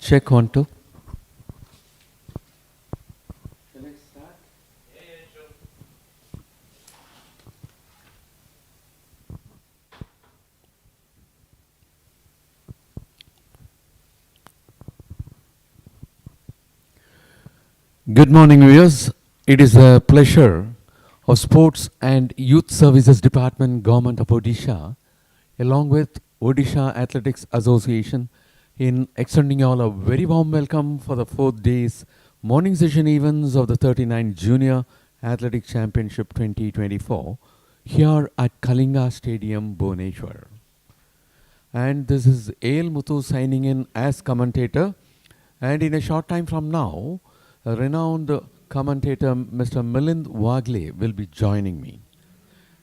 Check one, two. Good morning, viewers. It is a pleasure of Sports and Youth Services Department, Government of Odisha, along with Odisha Athletics Association, in extending you all a very warm welcome for the 4th day's morning session events of the 39th Junior Athletic Championship 2024 here at Kalinga Stadium, Bhubaneswar. And this is A.L. Muthu signing in as commentator. And in a short time from now, a renowned commentator Mr. Milind Wagle will be joining me.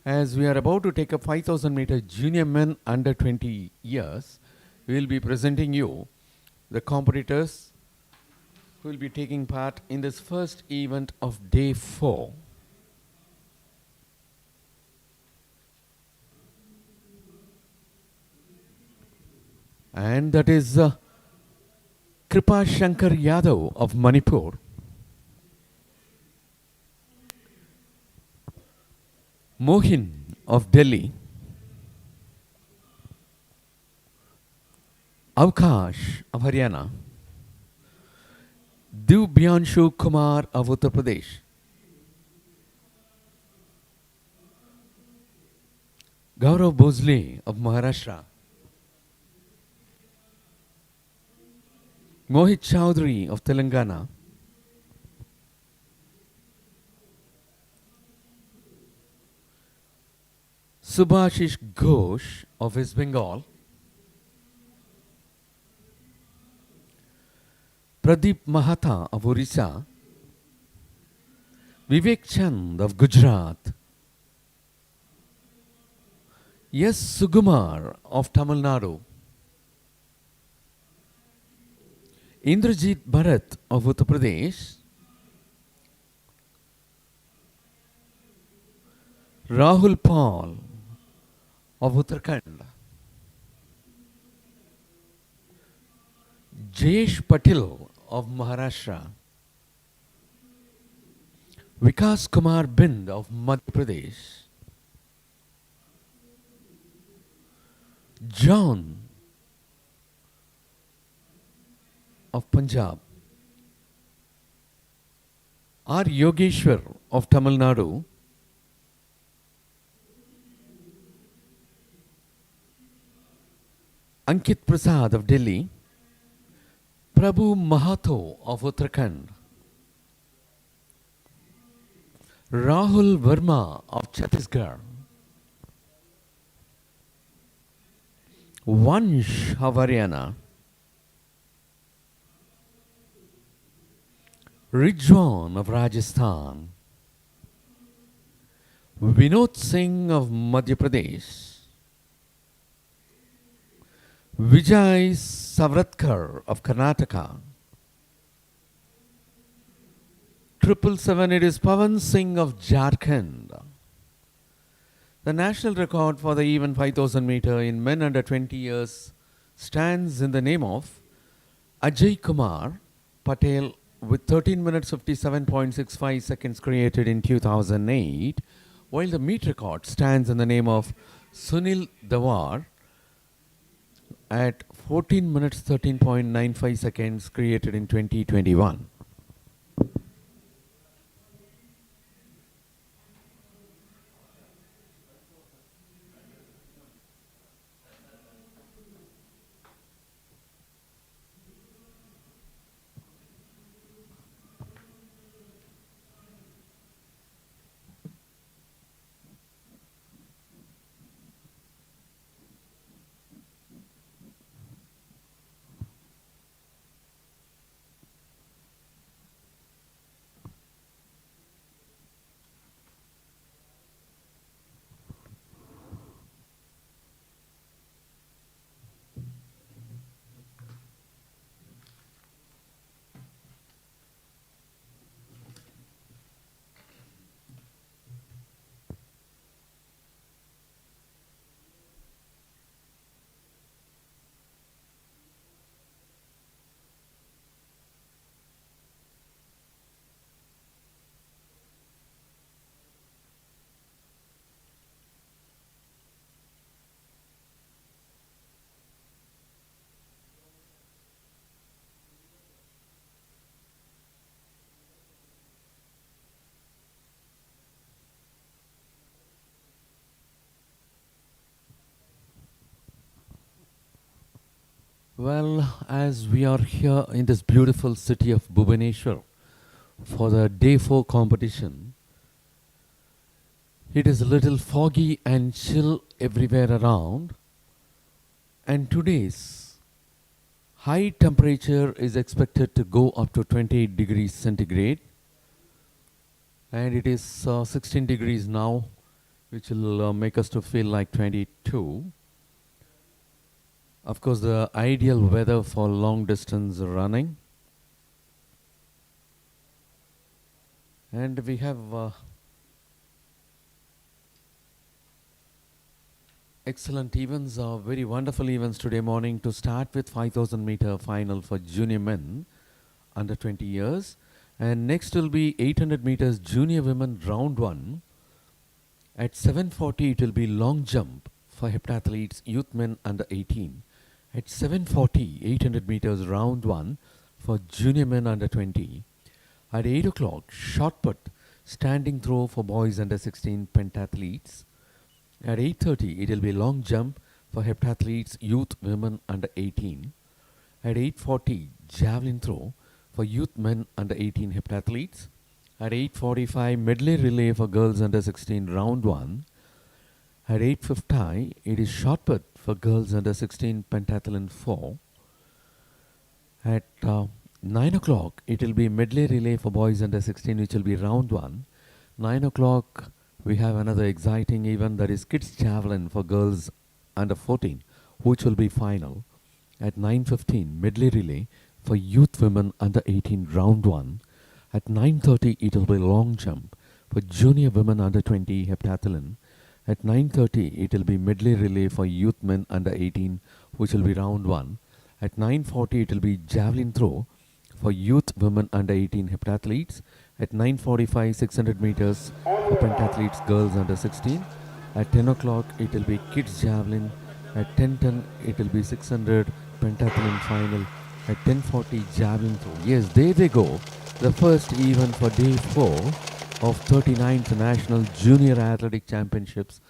As we are about to take a 5,000 meter junior men under 20 years, we will be presenting you the competitors who will be taking part in this first event of day 4. And that is Kripa Shankar Yadav of Manipur, Mohin of Delhi, Avkash of Haryana, Divyanshu Kumar of Uttar Pradesh, Gaurav Bhosle of Maharashtra, Mohit Chowdhury of Telangana, Subhashish Ghosh of West Bengal, Pradeep Mahata of Orissa, Vivek Chand of Gujarat, S. Sugumar of Tamil Nadu, Indrajit Bharat of Uttar Pradesh, Rahul Paul of Uttarakhand, Jayesh Patil of Maharashtra, Vikas Kumar Bind of Madhya Pradesh, John of Punjab, R. Yogeshwar of Tamil Nadu, Ankit Prasad of Delhi, Prabhu Mahato of Uttarakhand, Rahul Verma of Chhattisgarh, Vansh of Haryana, Rijwan of Rajasthan, Vinod Singh of Madhya Pradesh, Vijay Savratkar of Karnataka, 777 it is Pavan Singh of Jharkhand. The national record for the even 5,000 meter in men under 20 years stands in the name of Ajay Kumar Patel with 13 minutes 57.65 seconds created in 2008, while the meet record stands in the name of Sunil Dawar at 14 minutes 13.95 seconds created in 2021. Well, as we are here in this beautiful city of Bhubaneswar for the day 4 competition, it is a little foggy and chill everywhere around, and today's high temperature is expected to go up to 28 degrees centigrade, and it is 16 degrees now, which will make us to feel like 22. Of course, the ideal weather for long distance running. And we have excellent events, very wonderful events today morning. To start with 5,000 meter final for junior men under 20 years. And next will be 800 meters junior women round 1. At 7:40 it will be long jump for heptathletes youth men under 18. At 7:40 800 meters round 1 for junior men under 20. At 8 o'clock shot put standing throw for boys under 16 pentathletes. At 8:30 it will be long jump for heptathletes youth women under 18. At 8:40 javelin throw for youth men under 18 heptathletes. At 8:45 medley relay for girls under 16 round 1. At 8:50 it is shot put for girls under 16 pentathlon 4. At 9 o'clock it will be medley relay for boys under 16, which will be round 1. 9 o'clock we have another exciting event, that is kids javelin for girls under 14, which will be final. At 9:15 medley relay for youth women under 18 round 1. At 9:30 it will be long jump for junior women under 20 heptathlon. At 9:30 it will be medley relay for youth men under 18, which will be round 1. At 9:40 it will be javelin throw for youth women under 18 heptathletes. At 9:45 600 meters for pentathletes girls under 16. At 10 o'clock it will be kids javelin. At 10:10 it will be 600 pentathlon final. At 10:40 javelin throw. Yes, there they go. The first event for day 4 of 39th National Junior Athletic Championships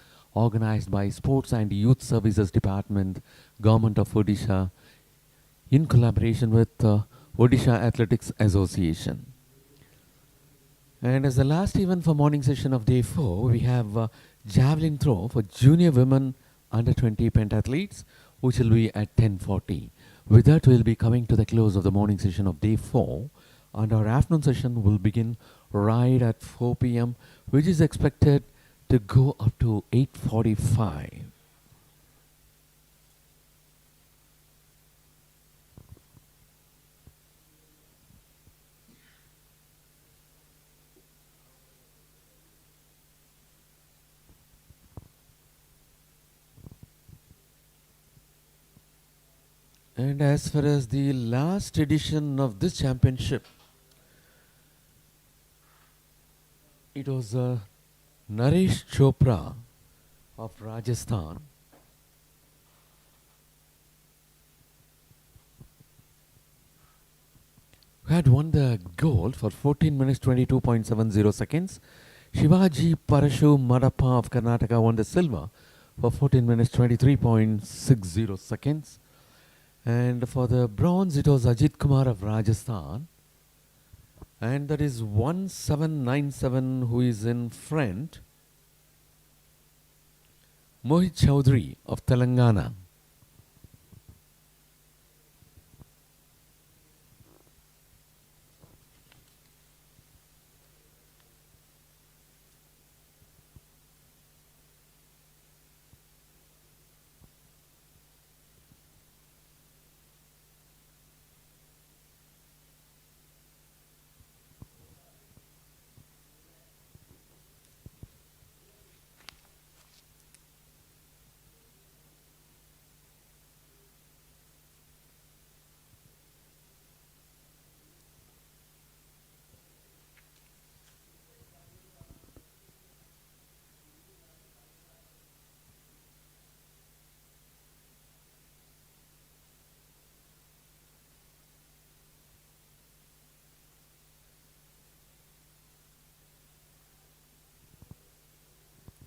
organized by Sports and Youth Services Department, Government of Odisha, in collaboration with Odisha Athletics Association. And as the last event for morning session of day 4, we have javelin throw for junior women under 20 pentathletes, which will be at 10:40. With that, we'll be coming to the close of the morning session of day 4, and our afternoon session will begin right at 4 p.m., which is expected to go up to 8:45. And as far as the last edition of this championship, it was Naresh Chopra of Rajasthan who had won the gold for 14 minutes 22.70 seconds. Shivaji Parashu Madappa of Karnataka won the silver for 14 minutes 23.60 seconds. And for the bronze, it was Ajit Kumar of Rajasthan. And that is 1797 who is in front. Mohit Chaudhary of Telangana.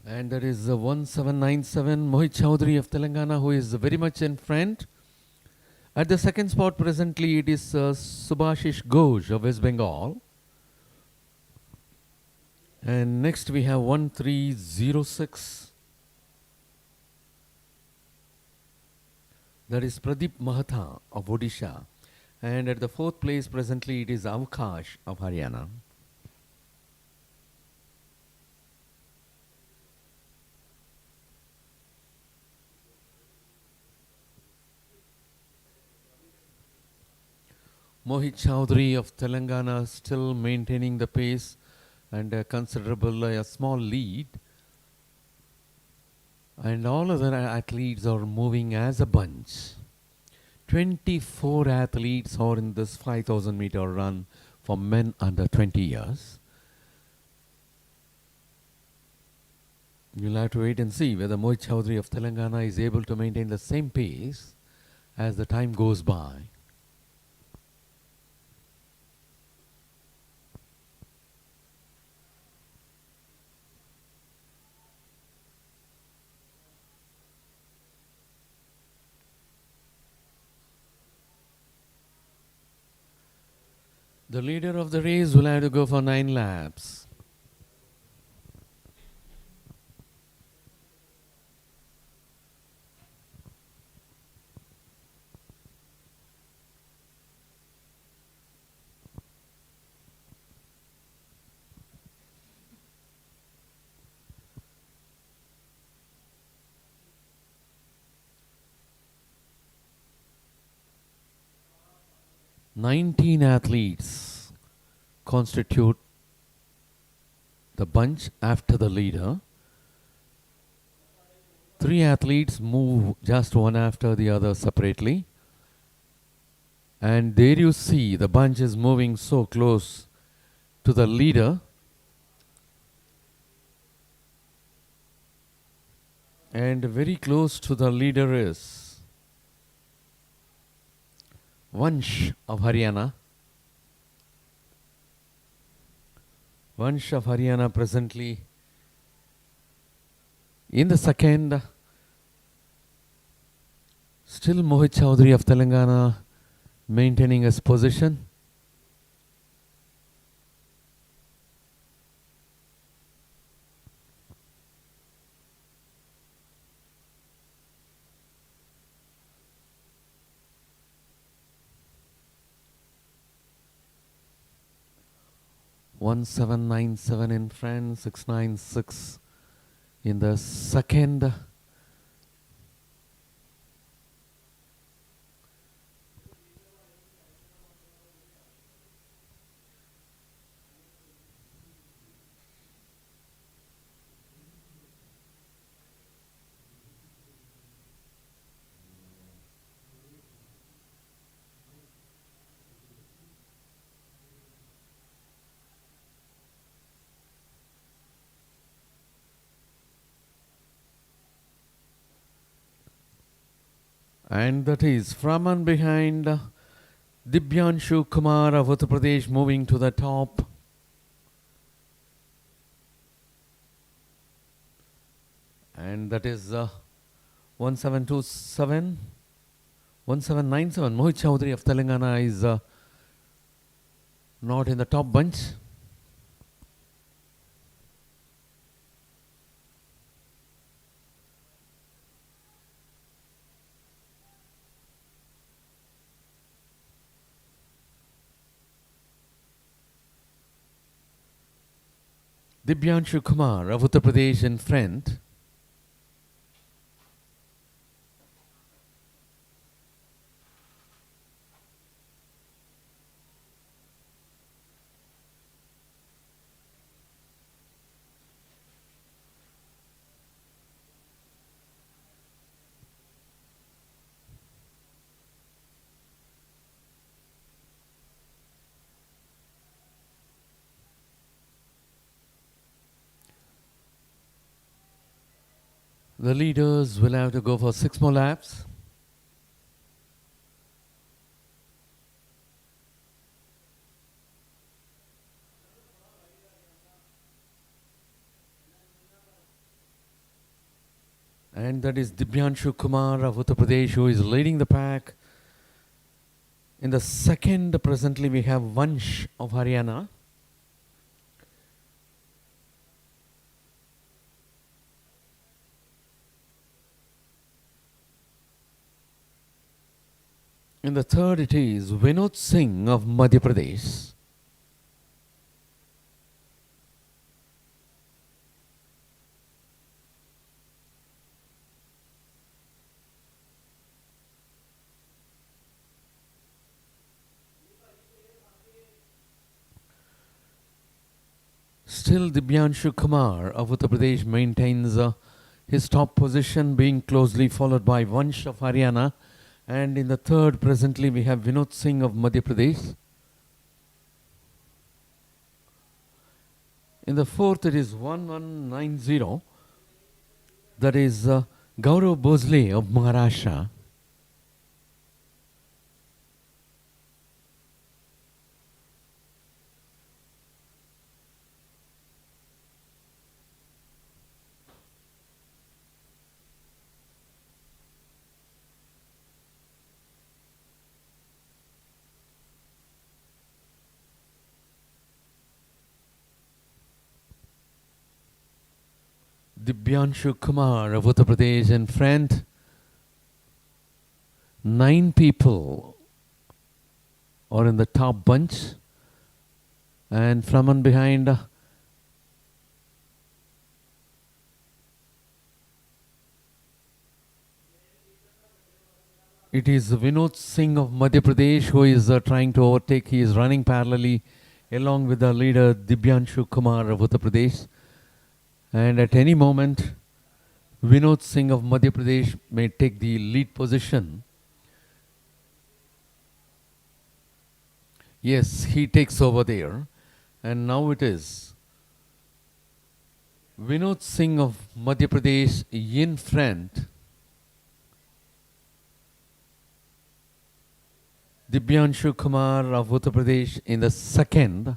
And that is 1797 Mohit Chaudhary of Telangana who is very much in front. At the second spot presently it is Subhashish Ghosh of West Bengal. And next we have 1306. That is Pradeep Mahatha of Odisha. And at the fourth place presently it is Avkash of Haryana. Mohit Chowdhury of Telangana still maintaining the pace and a considerable, a small lead. And all other athletes are moving as a bunch. 24 athletes are in this 5,000 meter run for men under 20 years. You'll have to wait and see whether Mohit Chowdhury of Telangana is able to maintain the same pace as the time goes by. The leader of the race will have to go for 9 laps. "19 athletes constitute the bunch after the leader. 3 athletes move just one after the other separately. And there you see the bunch is moving so close to the leader. And very close to the leader is Vansh of Haryana. Vansh of Haryana presently in the second. Still Mohit Chowdhury of Telangana maintaining his position. "1797 in front, 696 in the second." And that is from and behind Dibyanshu Kumar of Uttar Pradesh moving to the top. And that is 1727, 1797. Mohit Chowdhury of Telangana is not in the top bunch. Dibyanshu Kumar of Uttar Pradesh in front. The leaders will have to go for 6 more laps. And that is Dibyanshu Kumar of Uttar Pradesh who is leading the pack In the second, presently we have Vansh of Haryana. In the third, it is Vinod Singh of Madhya Pradesh. Still, Dibyanshu Kumar of Uttar Pradesh maintains his top position, being closely followed by Vansh of Haryana. And in the third, presently, we have Vinod Singh of Madhya Pradesh. In the fourth, it is 1190. That is Gaurav Bhosle of Maharashtra. Dibyanshu Kumar of Uttar Pradesh in front. 9 people are in the top bunch. And from and behind, it is Vinod Singh of Madhya Pradesh who is trying to overtake. He is running parallelly along with the leader Dibyanshu Kumar of Uttar Pradesh. And at any moment, Vinod Singh of Madhya Pradesh may take the lead position. Yes, he takes over there. And now it is Vinod Singh of Madhya Pradesh in front. Dibyanshu Kumar of Uttar Pradesh in the second.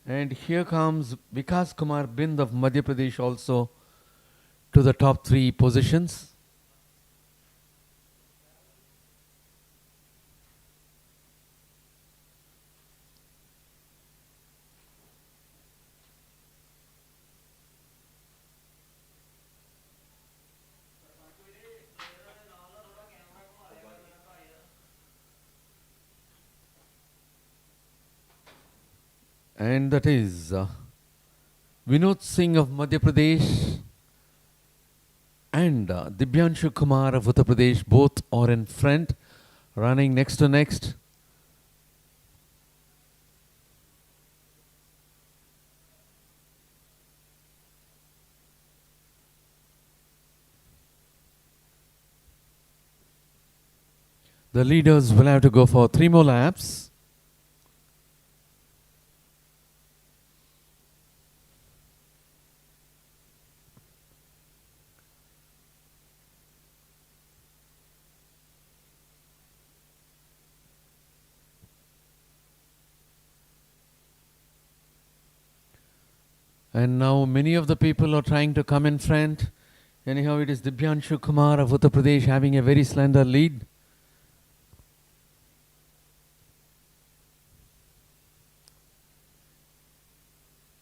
And here comes Vikas Kumar Bind of Madhya Pradesh also to the top 3 positions. And that is Vinod Singh of Madhya Pradesh and Dibyanshu Kumar of Uttar Pradesh. Both are in front, running next to next. The leaders will have to go for 3 more laps. And now many of the people are trying to come in front. Anyhow, it is Dibyanshu Kumar of Uttar Pradesh having a very slender lead.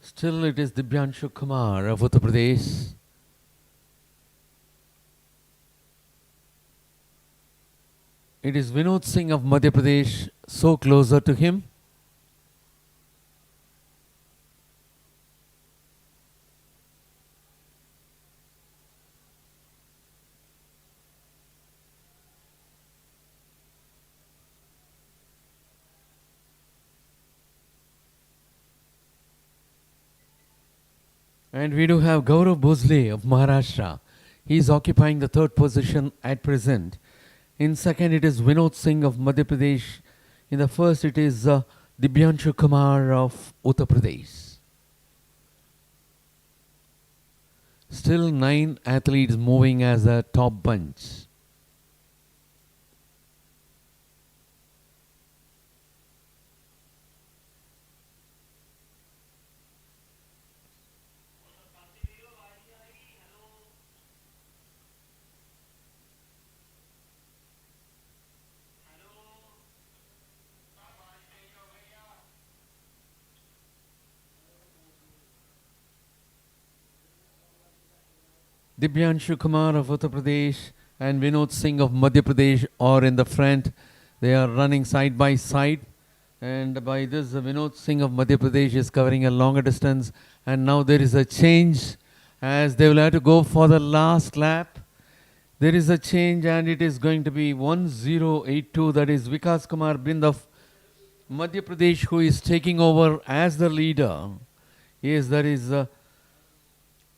Still, it is Dibyanshu Kumar of Uttar Pradesh. It is Vinod Singh of Madhya Pradesh so closer to him. And we do have Gaurav Bhosle of Maharashtra. He is occupying the 3rd position at present. In second, it is Vinod Singh of Madhya Pradesh. In the first, it is Dibyanshu Kumar of Uttar Pradesh. Still 9 athletes moving as a top bunch. Dibyanshu Kumar of Uttar Pradesh and Vinod Singh of Madhya Pradesh are in the front. They are running side by side. And by this, Vinod Singh of Madhya Pradesh is covering a longer distance. And now there is a change as they will have to go for the last lap. There is a change and it is going to be 1082. That is Vikas Kumar Bind of Madhya Pradesh who is taking over as the leader. Yes, that is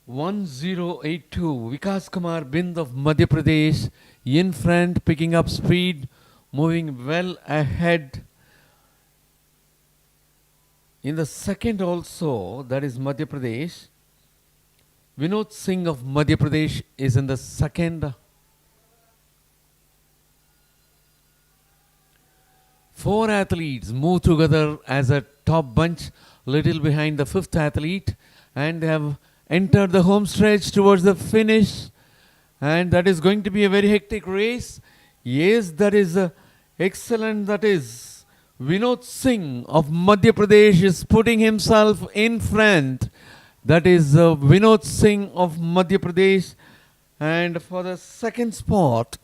1082. Vikas Kumar Bind of Madhya Pradesh in front, picking up speed, moving well ahead. In the second also, that is Madhya Pradesh. Vinod Singh of Madhya Pradesh is in the second. Four athletes move together as a top bunch, little behind the fifth athlete, and they have entered the home stretch towards the finish. And that is going to be a very hectic race. Yes, that is excellent. That is Vinod Singh of Madhya Pradesh is putting himself in front. That is Vinod Singh of Madhya Pradesh. And for the second spot,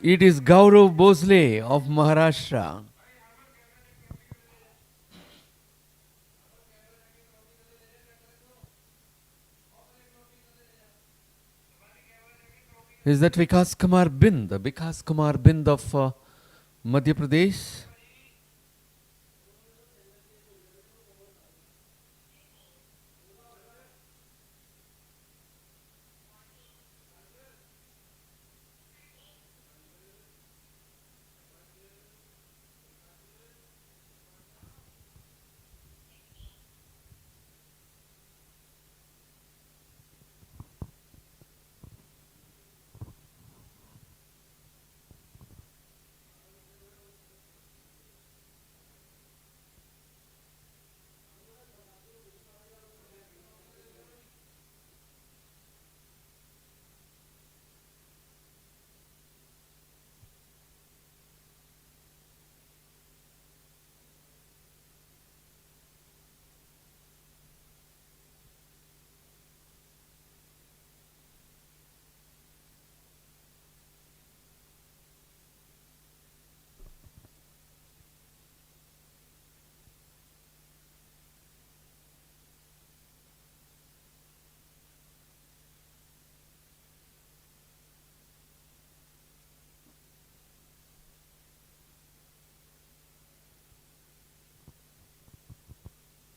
it is Gaurav Bosle of Maharashtra. Is that Vikas Kumar Bind? Vikas Kumar Bind of Madhya Pradesh.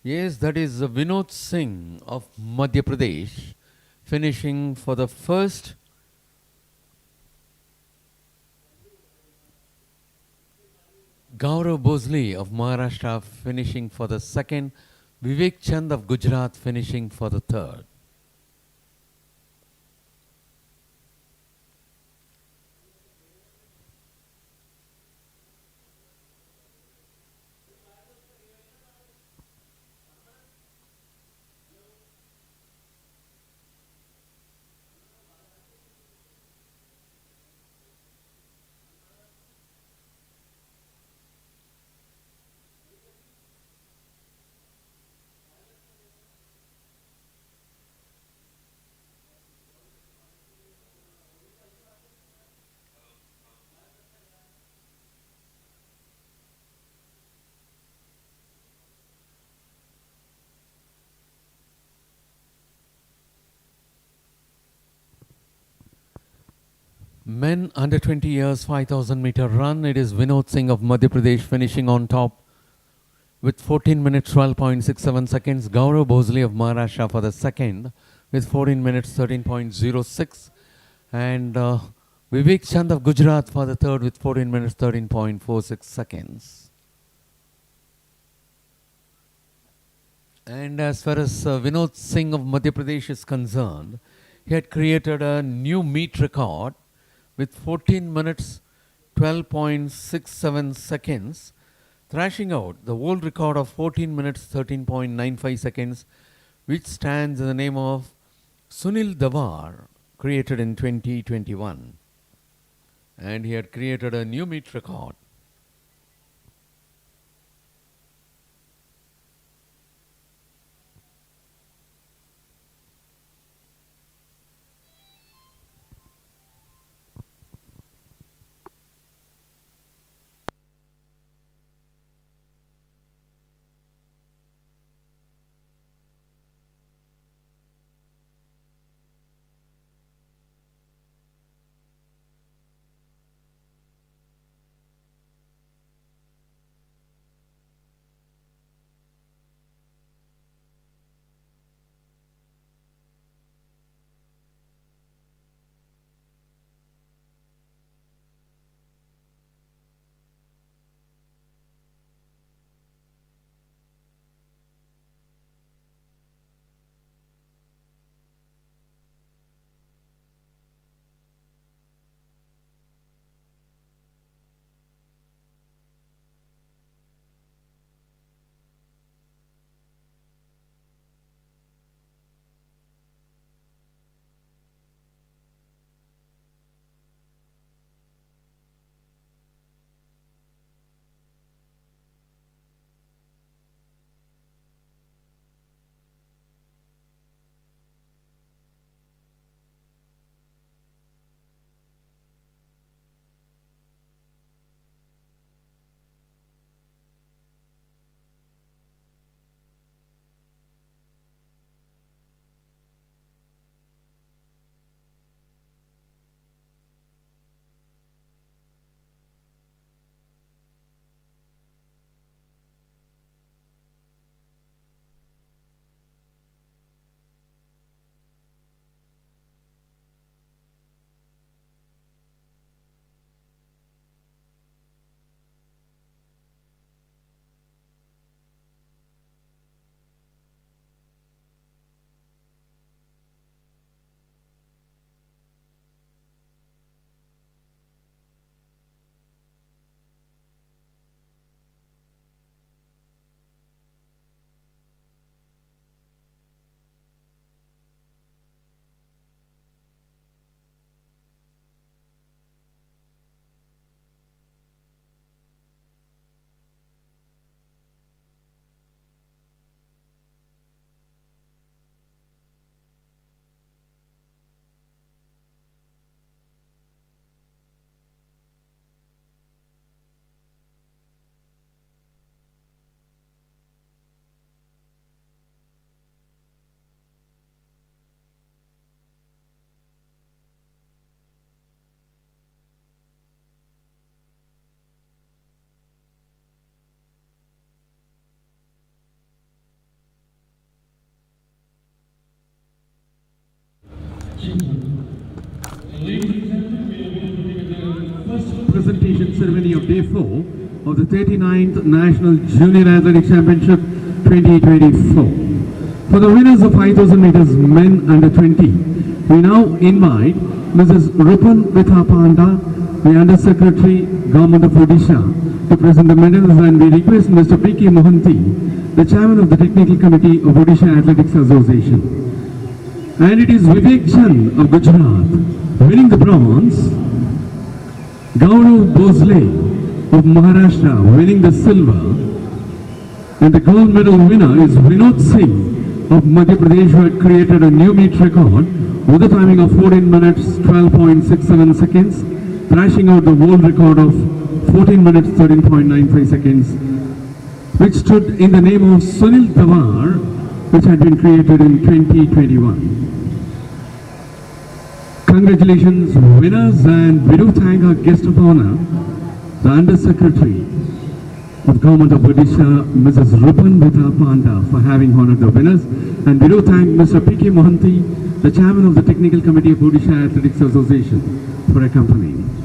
Yes, that is Vinod Singh of Madhya Pradesh finishing for the first. Gaurav Bosle of Maharashtra finishing for the second. Vivek Chand of Gujarat finishing for the third. Men under 20 years 5000 meter run. It is Vinod Singh of Madhya Pradesh finishing on top with 14 minutes 12.67 seconds. Gaurav Bosle of Maharashtra for the second with 14 minutes 13.06. And Vivek Chand of Gujarat for the third with 14 minutes 13.46 seconds. And as far as Vinod Singh of Madhya Pradesh is concerned, he had created a new meet record with 14 minutes 12.67 seconds, thrashing out the world record of 14 minutes 13.95 seconds, which stands in the name of Sunil Davar, created in 2021. And he had created a new meet record. of the 39th National Junior Athletic Championship 2024. For the winners of 5,000 meters men under 20, we now invite Mrs. Rupan Panda, the Under Secretary, Government of Odisha, to present the medals, and we request Mr. P.K. Mohanty, the Chairman of the Technical Committee of Odisha Athletics Association. And it is Vivek Chand of Gujarat winning the bronze, Gaurav Bhosle of Maharashtra winning the silver, and the gold medal winner is Vinod Singh of Madhya Pradesh, who had created a new meet record with a timing of 14 minutes 12.67 seconds, thrashing out the world record of 14 minutes 13.95 seconds, which stood in the name of Sunil Tawar, which had been created in 2021. Congratulations, winners, and we do thank our guest of honor, the Under Secretary of Government of Odisha, Mrs. Rupan Panda, for having honored the winners, and we do thank Mr. P.K. Mohanty, the Chairman of the Technical Committee of Odisha Athletics Association, for accompanying.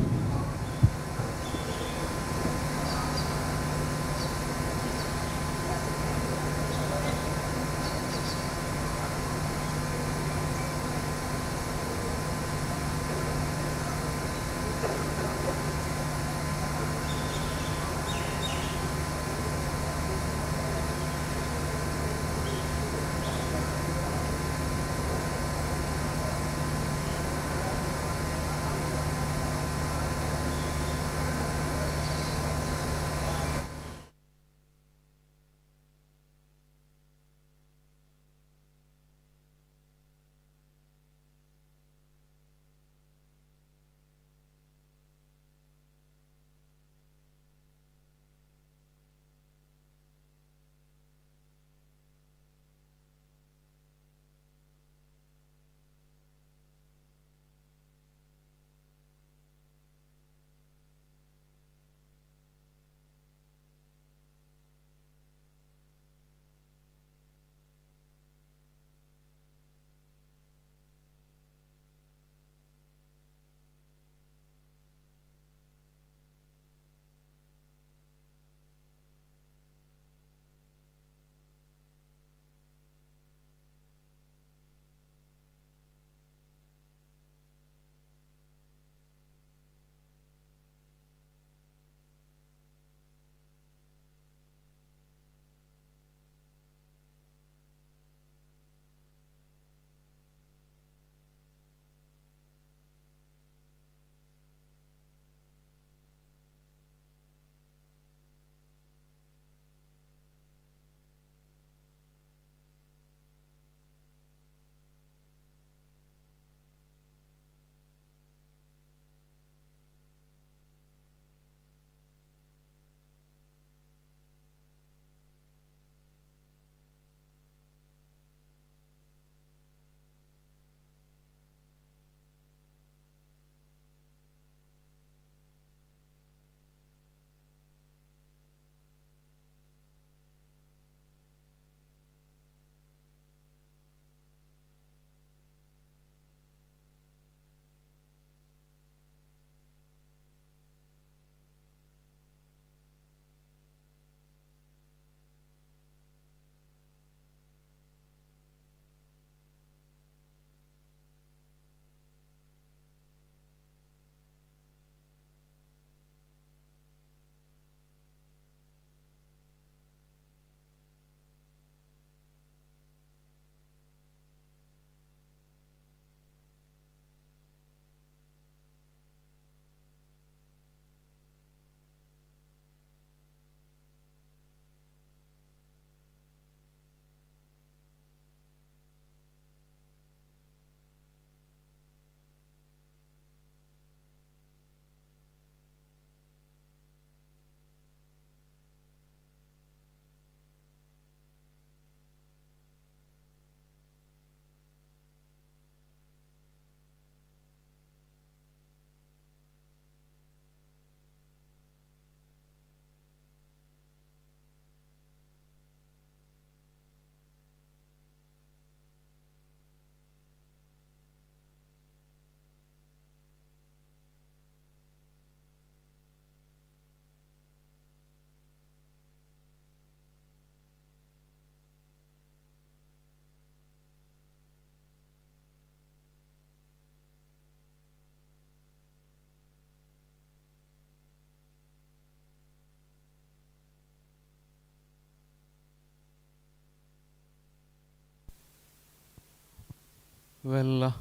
Well,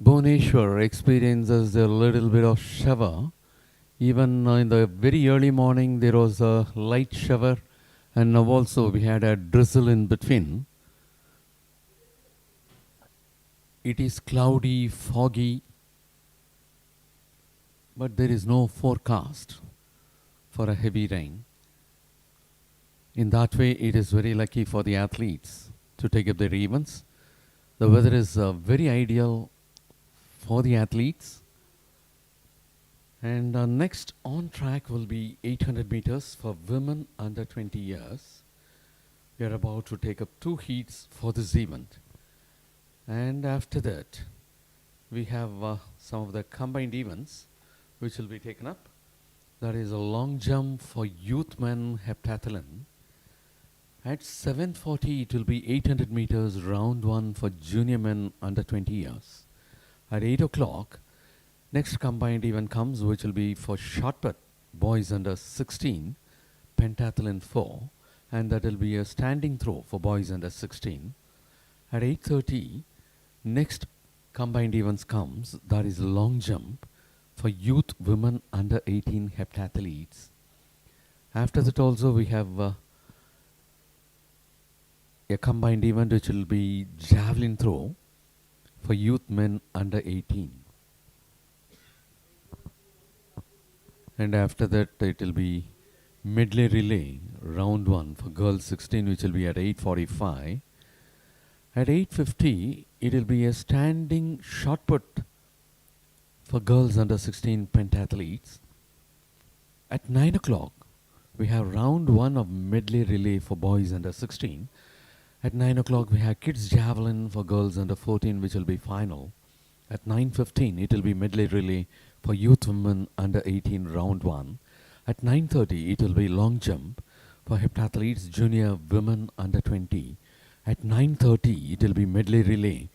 Bhubaneswar experiences a little bit of shower. Even in the very early morning, there was a light shower, and now also we had a drizzle in between. It is cloudy, foggy, but there is no forecast for a heavy rain. In that way, it is very lucky for the athletes to take up their events. The weather is very ideal for the athletes. And next on track will be 800 meters for women under 20 years. We are about to take up 2 heats for this event. And after that, we have some of the combined events which will be taken up. That is a long jump for youth men heptathlon. At 7:40, it will be 800 meters round 1 for junior men under 20 years. At 8 o'clock, next combined event comes, which will be for shot put, boys under 16, pentathlon 4, and that will be a standing throw for boys under 16. At 8:30, next combined events comes, that is long jump for youth women under 18 heptathletes. After that also we have a combined event which will be javelin throw for youth men under 18. And after that it will be medley relay round 1 for girls 16, which will be at 8:45. At 8:50 it will be a standing shot put for girls under 16 pentathletes. At 9 o'clock we have round 1 of medley relay for boys under 16. At 9 o'clock we have kids javelin for girls under 14, which will be final. At 9:15 it will be medley relay for youth women under 18 round 1. At 9:30 it will be long jump for heptathletes junior women under 20. At 9:30 it will be medley relay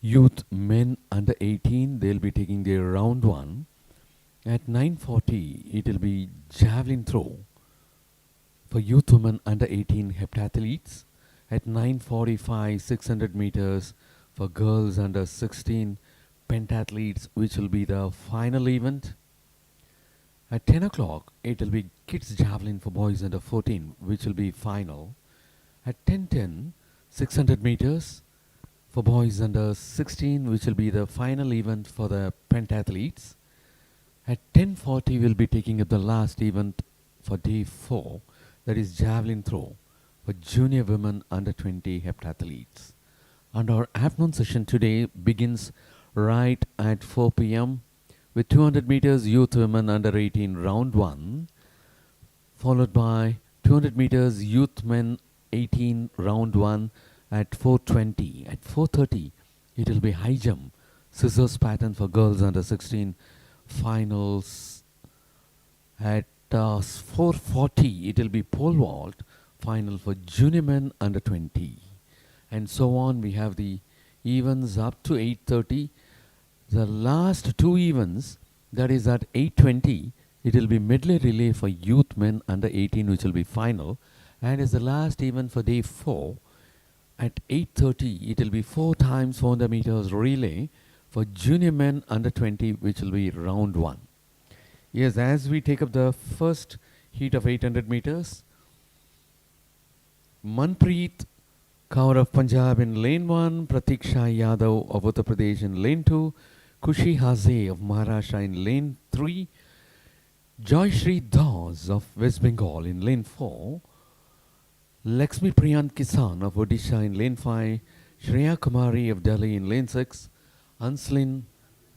youth men under 18. They will be taking their round 1. At 9:40 it will be javelin throw for youth women under 18 heptathletes. At 9:45, 600 meters for girls under 16 pentathletes, which will be the final event. At 10 o'clock, it will be kids javelin for boys under 14, which will be final. At 10:10, 600 meters for boys under 16, which will be the final event for the pentathletes. At 10:40, we'll be taking up the last event for day 4, that is javelin throw for junior women under 20 heptathletes. And our afternoon session today begins right at 4 p.m. with 200 meters youth women under 18 round 1, followed by 200 meters youth men 18 round 1 at 4:20. At 4:30 it will be high jump scissors pattern for girls under 16 finals. At 4:40 it will be pole vault final for junior men under 20, and so on. We have the events up to 8:30. The last 2 events, that is at 8:20 it will be medley relay for youth men under 18, which will be final, and as the last event for day 4 at 8:30 it will be 4 times 400 meters relay for junior men under 20, which will be round 1. Yes, as we take up the first heat of 800 meters, Manpreet Kaur of Punjab in lane 1, Pratiksha Yadav of Uttar Pradesh in lane 2, Kushi Haze of Maharashtra in lane 3, Joyshri Das of West Bengal in lane 4, Lakshmi Priyant Kisan of Odisha in lane 5, Shreya Kumari of Delhi in lane 6, Anslin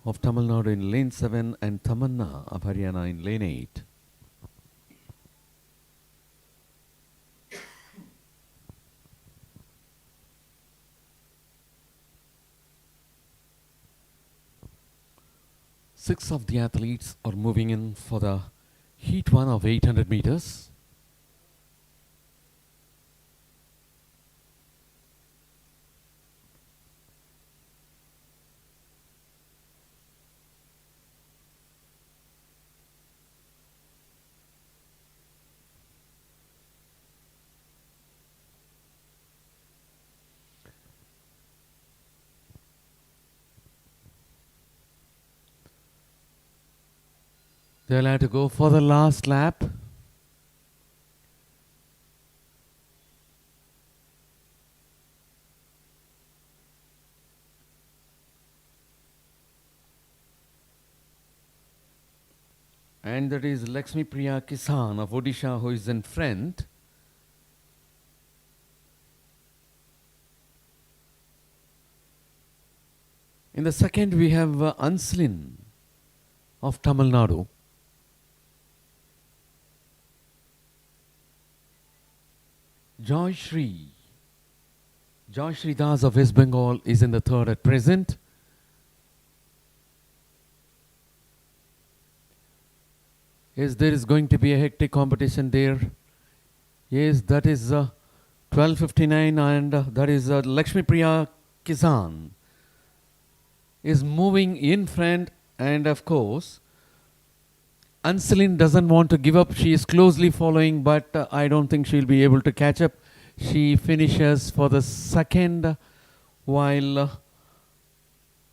of Tamil Nadu in lane 7, and Tamanna of Haryana in lane 8. Six of the athletes are moving in for the heat 1 of 800 meters. They'll have to go for the last lap. And that is Lakshmi Priya Kisan of Odisha who is in front. In the second we have Anslin of Tamil Nadu. Joy Shri Das of West Bengal is in the third at present. Yes, there is going to be a hectic competition there. Yes, that is 12:59 and that is Lakshmi Priya Kisan is moving in front, and of course Anselin doesn't want to give up. She is closely following, but I don't think she'll be able to catch up. She finishes for the second, while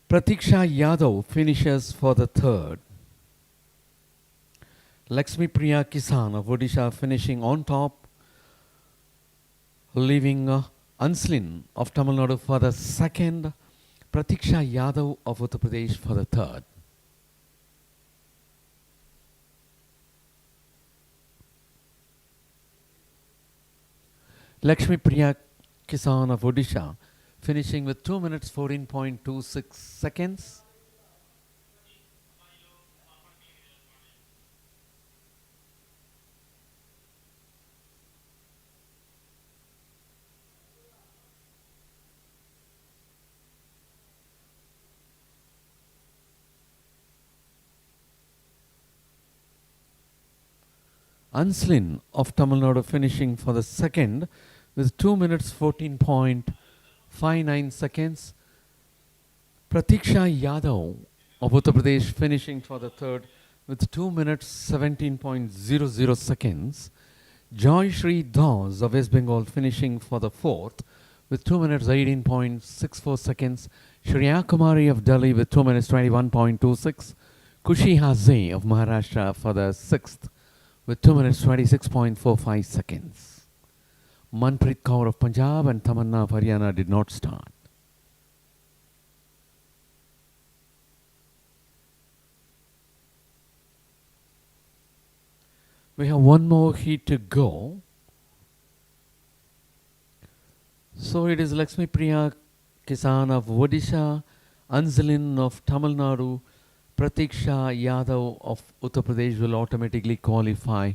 Pratiksha Yadav finishes for the third. Lakshmi Priya Kisan of Odisha finishing on top, leaving Anslin of Tamil Nadu for the second, Pratiksha Yadav of Uttar Pradesh for the third. Lakshmi Priya Kisan of Odisha finishing with 2 minutes 14.26 seconds. Anslin of Tamil Nadu finishing for the second with 2 minutes 14.59 seconds. Pratiksha Yadav of Uttar Pradesh finishing for the third with 2 minutes 17.00 seconds. Joy Shri Das of West Bengal finishing for the fourth with 2 minutes 18.64 seconds. Shreya Kumari of Delhi with 2 minutes 21.26. Kushi Haze of Maharashtra for the sixth with 2 minutes 26.45 seconds. Manpreet Kaur of Punjab and Tamanna of Haryana did not start. We have one more heat to go. So it is Lakshmi Priya Kisan of Odisha, Anzalin of Tamil Nadu, Pratiksha Yadav of Uttar Pradesh will automatically qualify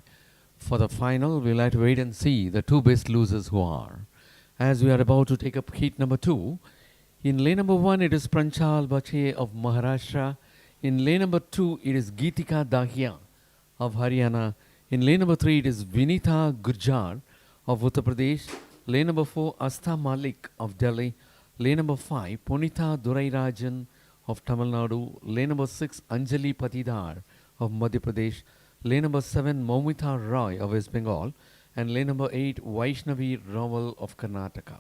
for the final. We'll have to wait and see the two best losers who are. As we are about to take up heat number 2, in lane number 1 it is Pranchal Bache of Maharashtra. In lane number 2 it is Geetika Dahiya of Haryana. In lane number 3 it is Vinitha Gurjar of Uttar Pradesh. Lane number 4 Astha Malik of Delhi. Lane number 5 Punitha Durairajan of Tamil Nadu. Lane number 6 Anjali Patidar of Madhya Pradesh. Lane number 7 Moumita Roy of West Bengal. And lane number 8 Vaishnavi Raval of Karnataka.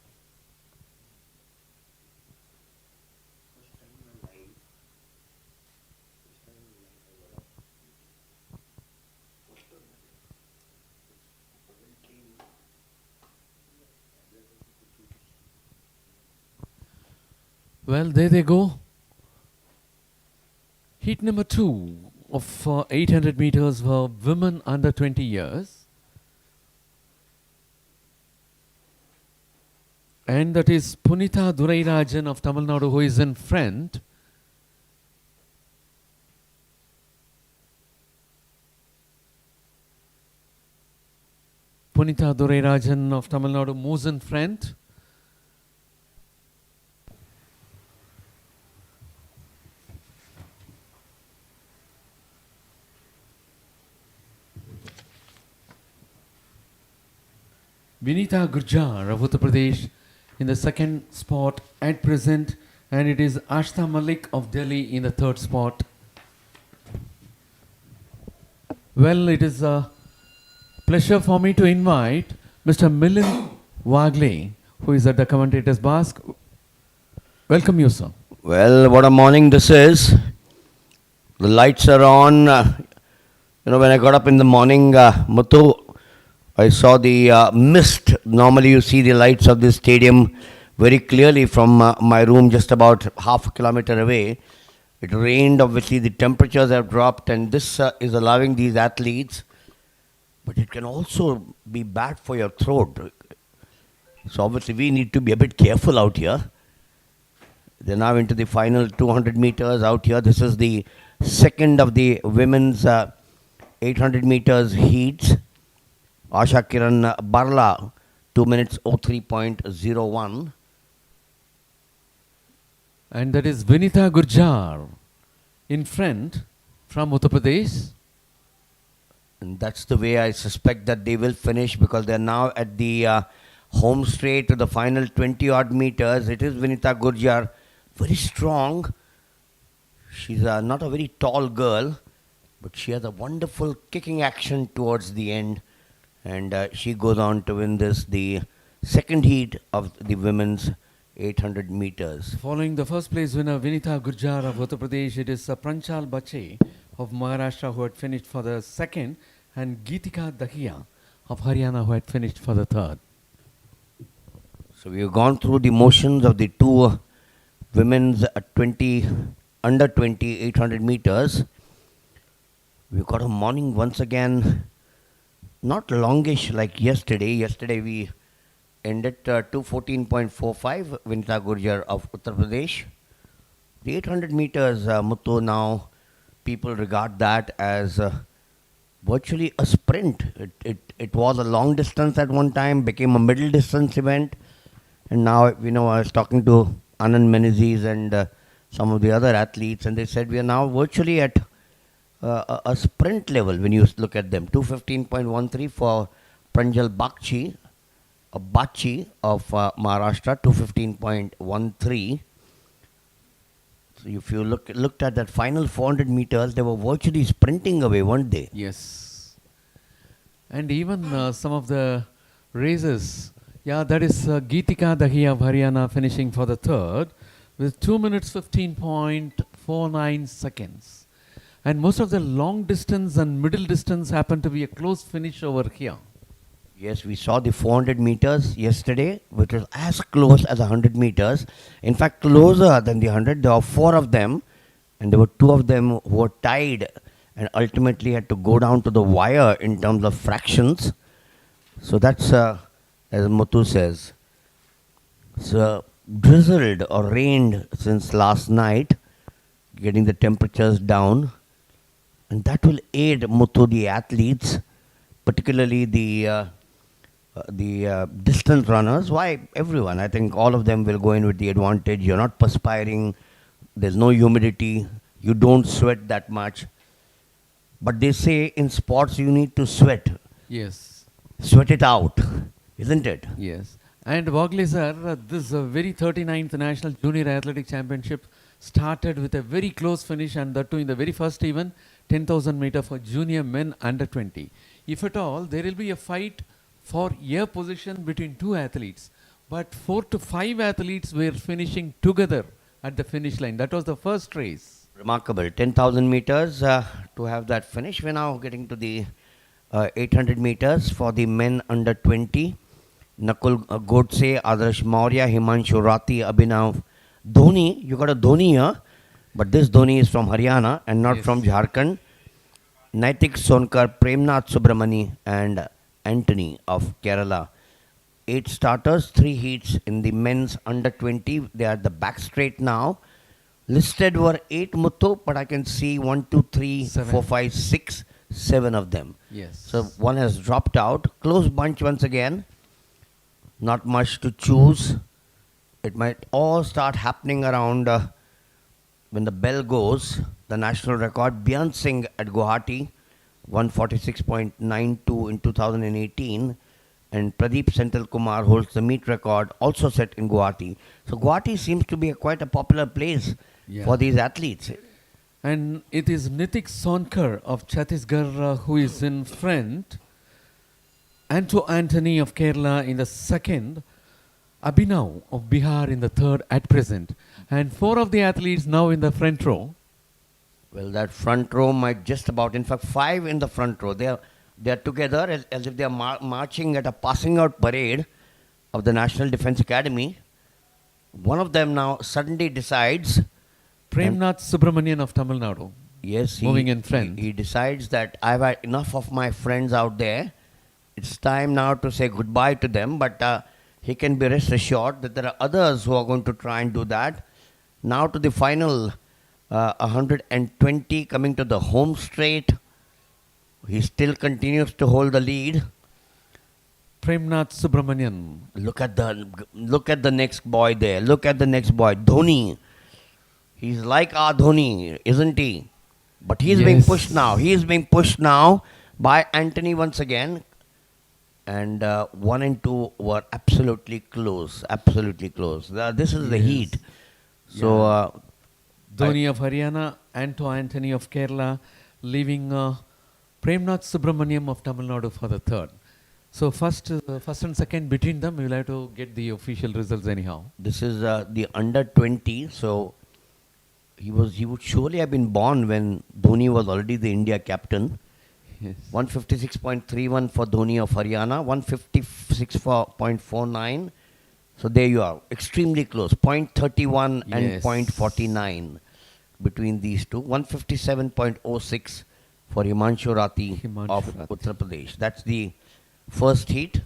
Well, there they go. Heat number 2 of 800 meters for women under 20 years. And that is Punitha Durairajan of Tamil Nadu who is in front. Punitha Durairajan of Tamil Nadu moves in front. Vinitha Gurjar of Uttar Pradesh in the second spot at present, and it is Ashta Malik of Delhi in the third spot. Well, it is a pleasure for me to invite Mr. Milind Wagle, who is at the commentator's desk. Welcome you, sir. Well, what a morning this is. The lights are on. When I got up in the morning, Muthu, I saw the mist. Normally, you see the lights of this stadium very clearly from my room, just about half a kilometer away. It rained, obviously, the temperatures have dropped, and this is allowing these athletes, but it can also be bad for your throat. So, obviously, we need to be a bit careful out here. They're now into the final 200 meters out here. This is the second of the women's 800 meters heats. Asha Kiran Barla, 2 minutes 03.01. And that is Vinita Gurjar in front from Uttar Pradesh. And that's the way I suspect that they will finish, because they're now at the home straight to the final 20 odd meters. It is Vinita Gurjar, very strong. She's not a very tall girl, but she has a wonderful kicking action towards the end, and she goes on to win this, the second heat of the women's 800 meters. Following the first place winner Vinita Gurjar of Uttar Pradesh, it is Pranchal Bache of Maharashtra who had finished for the second, and Geetika Dahiya of Haryana who had finished for the third. So we have gone through the motions of the two women's under 20 800 meters. We've got a morning once again, not longish like yesterday. Yesterday we ended 2:14.45, Vinita Gurjar of Uttar Pradesh. The 800 meters, Muthu, now people regard that as virtually a sprint. It was a long distance at one time, became a middle distance event, and now, I was talking to Anand Menezes and some of the other athletes, and they said we are now virtually at a sprint level when you look at them. 2:15.13 for Pranjal Bachi of Maharashtra, 2:15.13. So if you looked at that final 400 meters, they were virtually sprinting away, weren't they? Yes. And even some of the races, that is Geetika Dahiya of Haryana finishing for the third with 2 minutes 15.49 seconds. And most of the long distance and middle distance happened to be a close finish over here. Yes, we saw the 400 meters yesterday, which was as close as 100 meters. In fact, closer than the 100. There were 4 of them, and there were 2 of them who were tied and ultimately had to go down to the wire in terms of fractions. So that's, as Muthu says, it's drizzled or rained since last night, getting the temperatures down. And that will aid, Muthu, the athletes, particularly the distance runners. Why? Everyone. I think all of them will go in with the advantage. You're not perspiring. There's no humidity. You don't sweat that much. But they say in sports you need to sweat. Yes. Sweat it out, isn't it? Yes. And Wagle sir, this very 39th National Junior Athletic Championship started with a very close finish, and that too in the very first event, 10,000 meter for junior men under 20. If at all, there will be a fight for air position between 2 athletes, but 4 to 5 athletes were finishing together at the finish line. That was the first race. Remarkable. 10,000 meters to have that finish. We're now getting to the 800 meters for the men under 20. Nakul Godse, Adarsh Maurya, Himanshu Rati, Abhinav Dhoni. You got a Dhoni here, but this Dhoni is from Haryana and not from Jharkhand. Naitik Sonkar, Premnath Subramani and Anthony of Kerala. 8 starters, 3 heats in the men's under 20. They are the back straight now. Listed were 8 Muthu, but I can see 1, 2, 3, 4, 5, 6, 7 of them. Yes. So one has dropped out. Close bunch once again. Not much to choose. It might all start happening around when the bell goes. The national record, Byan Singh at Guwahati, 146.92 in 2018. And Pradeep Senthil Kumar holds the meet record, also set in Guwahati. So Guwahati seems to be quite a popular place for these athletes. And it is Nitik Sonkar of Chhattisgarh who is in front. Anto Anthony of Kerala in the second. Abhinav of Bihar in the third at present. And 4 of the athletes now in the front row. Well, that front row might just about, in fact, five in the front row. They are together as if they are marching at a passing out parade of the National Defense Academy. One of them now suddenly decides, and Premnath Subramanian of Tamil Nadu. yes, Moving in front. he decides that I've had enough of my friends out there. It's time now to say goodbye to them, but he can be rest assured that there are others who are going to try and do that. Now to the final 120 coming to the home straight. He still continues to hold the lead. Premnath Subramanian. Look at the next boy there. Look at the next boy, Dhoni. He's like our Dhoni, isn't he? But he's being Yes. pushed now. He is being pushed now by Anthony once again. And 1 and 2 were absolutely close. Absolutely close. This is the Yes. heat. So Dhoni of Haryana, Anthony of Kerala, leaving Premnath Subramaniam of Tamil Nadu for the third. So first and second between them, we will have to get the official results anyhow. this is the under 20. So he would surely have been born when Dhoni was already the India captain. Yes. 156.31 for Dhoni of Haryana, 156.49. So there you are, extremely close, 0.31 and Yes. 0.49 between these two. 157.06 for Himanshu Rathi Himanshu of Rathi. Uttar Pradesh. That's the first heat,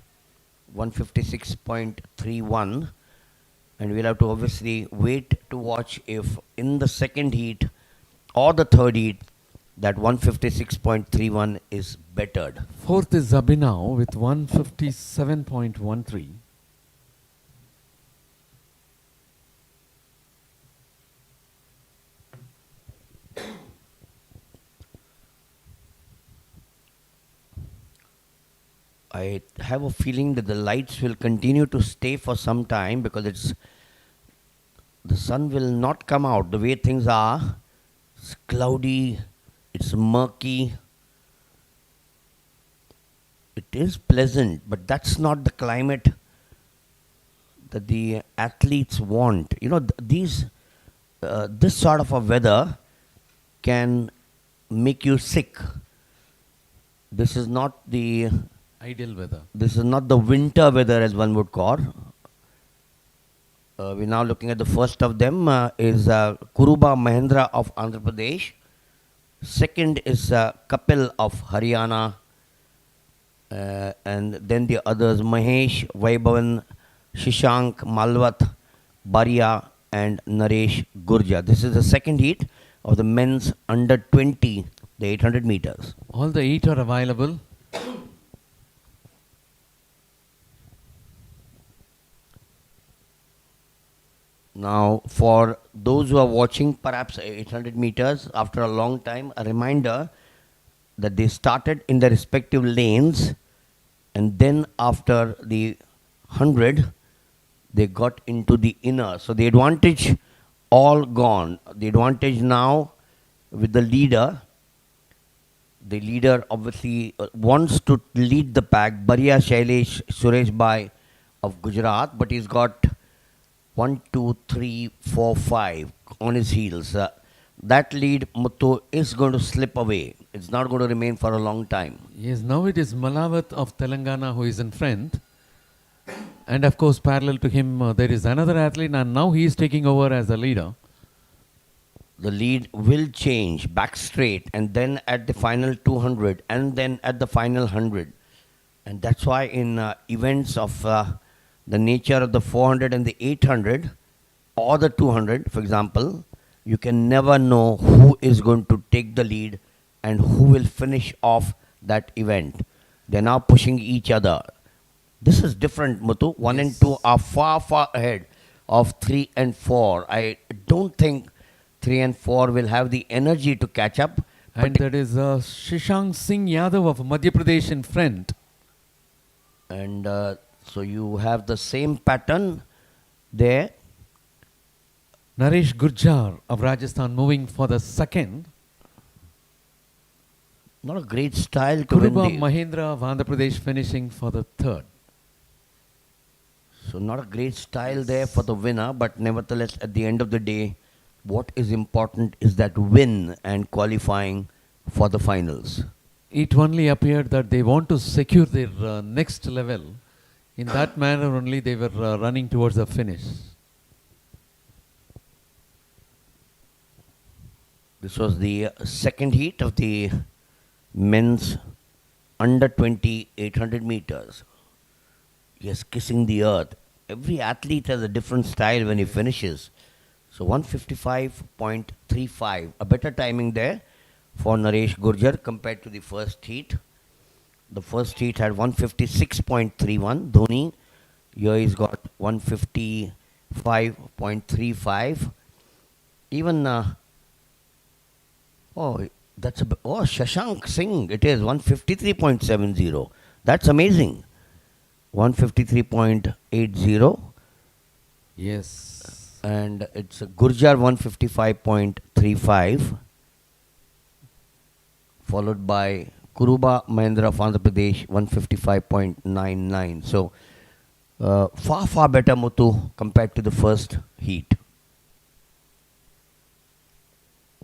156.31. And we'll have to obviously wait to watch if in the second heat or the third heat that 156.31 is bettered. Fourth is Zabinaw with 157.13. I have a feeling that the lights will continue to stay for some time because the sun will not come out the way things are. It's cloudy, it's murky. It is pleasant, but that's not the climate that the athletes want. You know, this sort of a weather can make you sick. This is not the Ideal weather. winter weather as one would call. We're now looking at the first of them is Kuruba Mahendra of Andhra Pradesh. Second is Kapil of Haryana. And then the others Mahesh, Vaibhavan, Shishank, Malwat, Baria and Naresh Gurja. This is the second heat of the men's under 20, the 800 meters. All the 8 are available. Now, for those who are watching perhaps 800 meters after a long time, a reminder that they started in their respective lanes and then after the 100, they got into the inner. So the advantage all gone. The advantage now with the leader. The leader obviously wants to lead the pack, Baria Shailesh Suresh Bhai of Gujarat, but he's got 1, 2, 3, 4, 5 on his heels. That lead, Muthu, is going to slip away. It's not going to remain for a long time. Yes, now it is Malawat of Telangana who is in front. And of course, parallel to him, there is another athlete, and now he is taking over as the leader. The lead will change back straight, and then at the final 200, and then at the final 100. And that's why in events of the nature of the 400 and the 800 or the 200, for example, you can never know who is going to take the lead and who will finish off that event. They're now pushing each other. This is different, Muthu. 1 and 2 are far, far ahead of 3 and 4. I don't think 3 and 4 will have the energy to catch up. And that is Shashank Singh Yadav of Madhya Pradesh in front. And so you have the same pattern there. Naresh Gurjar of Rajasthan moving for the second. Not a great style to win Kuruba the, Mahendra of Andhra Pradesh finishing for the third. So not a great style there for the winner, but nevertheless at the end of the day, what is important is that win and qualifying for the finals. It only appeared that they want to secure their next level. In that manner only they were running towards the finish. This was the second heat of the men's under 20 800 meters. Yes, kissing the earth. Every athlete has a different style when he finishes. So 155.35, a better timing there for Naresh Gurjar compared to the first heat. The first heat had 156.31. Dhoni, here he's got 155.35. Even, Shashank Singh, it is 153.70. That's amazing. 153.80. Yes. And it's Gurjar 155.35, followed by Kuruba Mahendra of Andhra Pradesh 155.99. So far better, Muthu, compared to the first heat.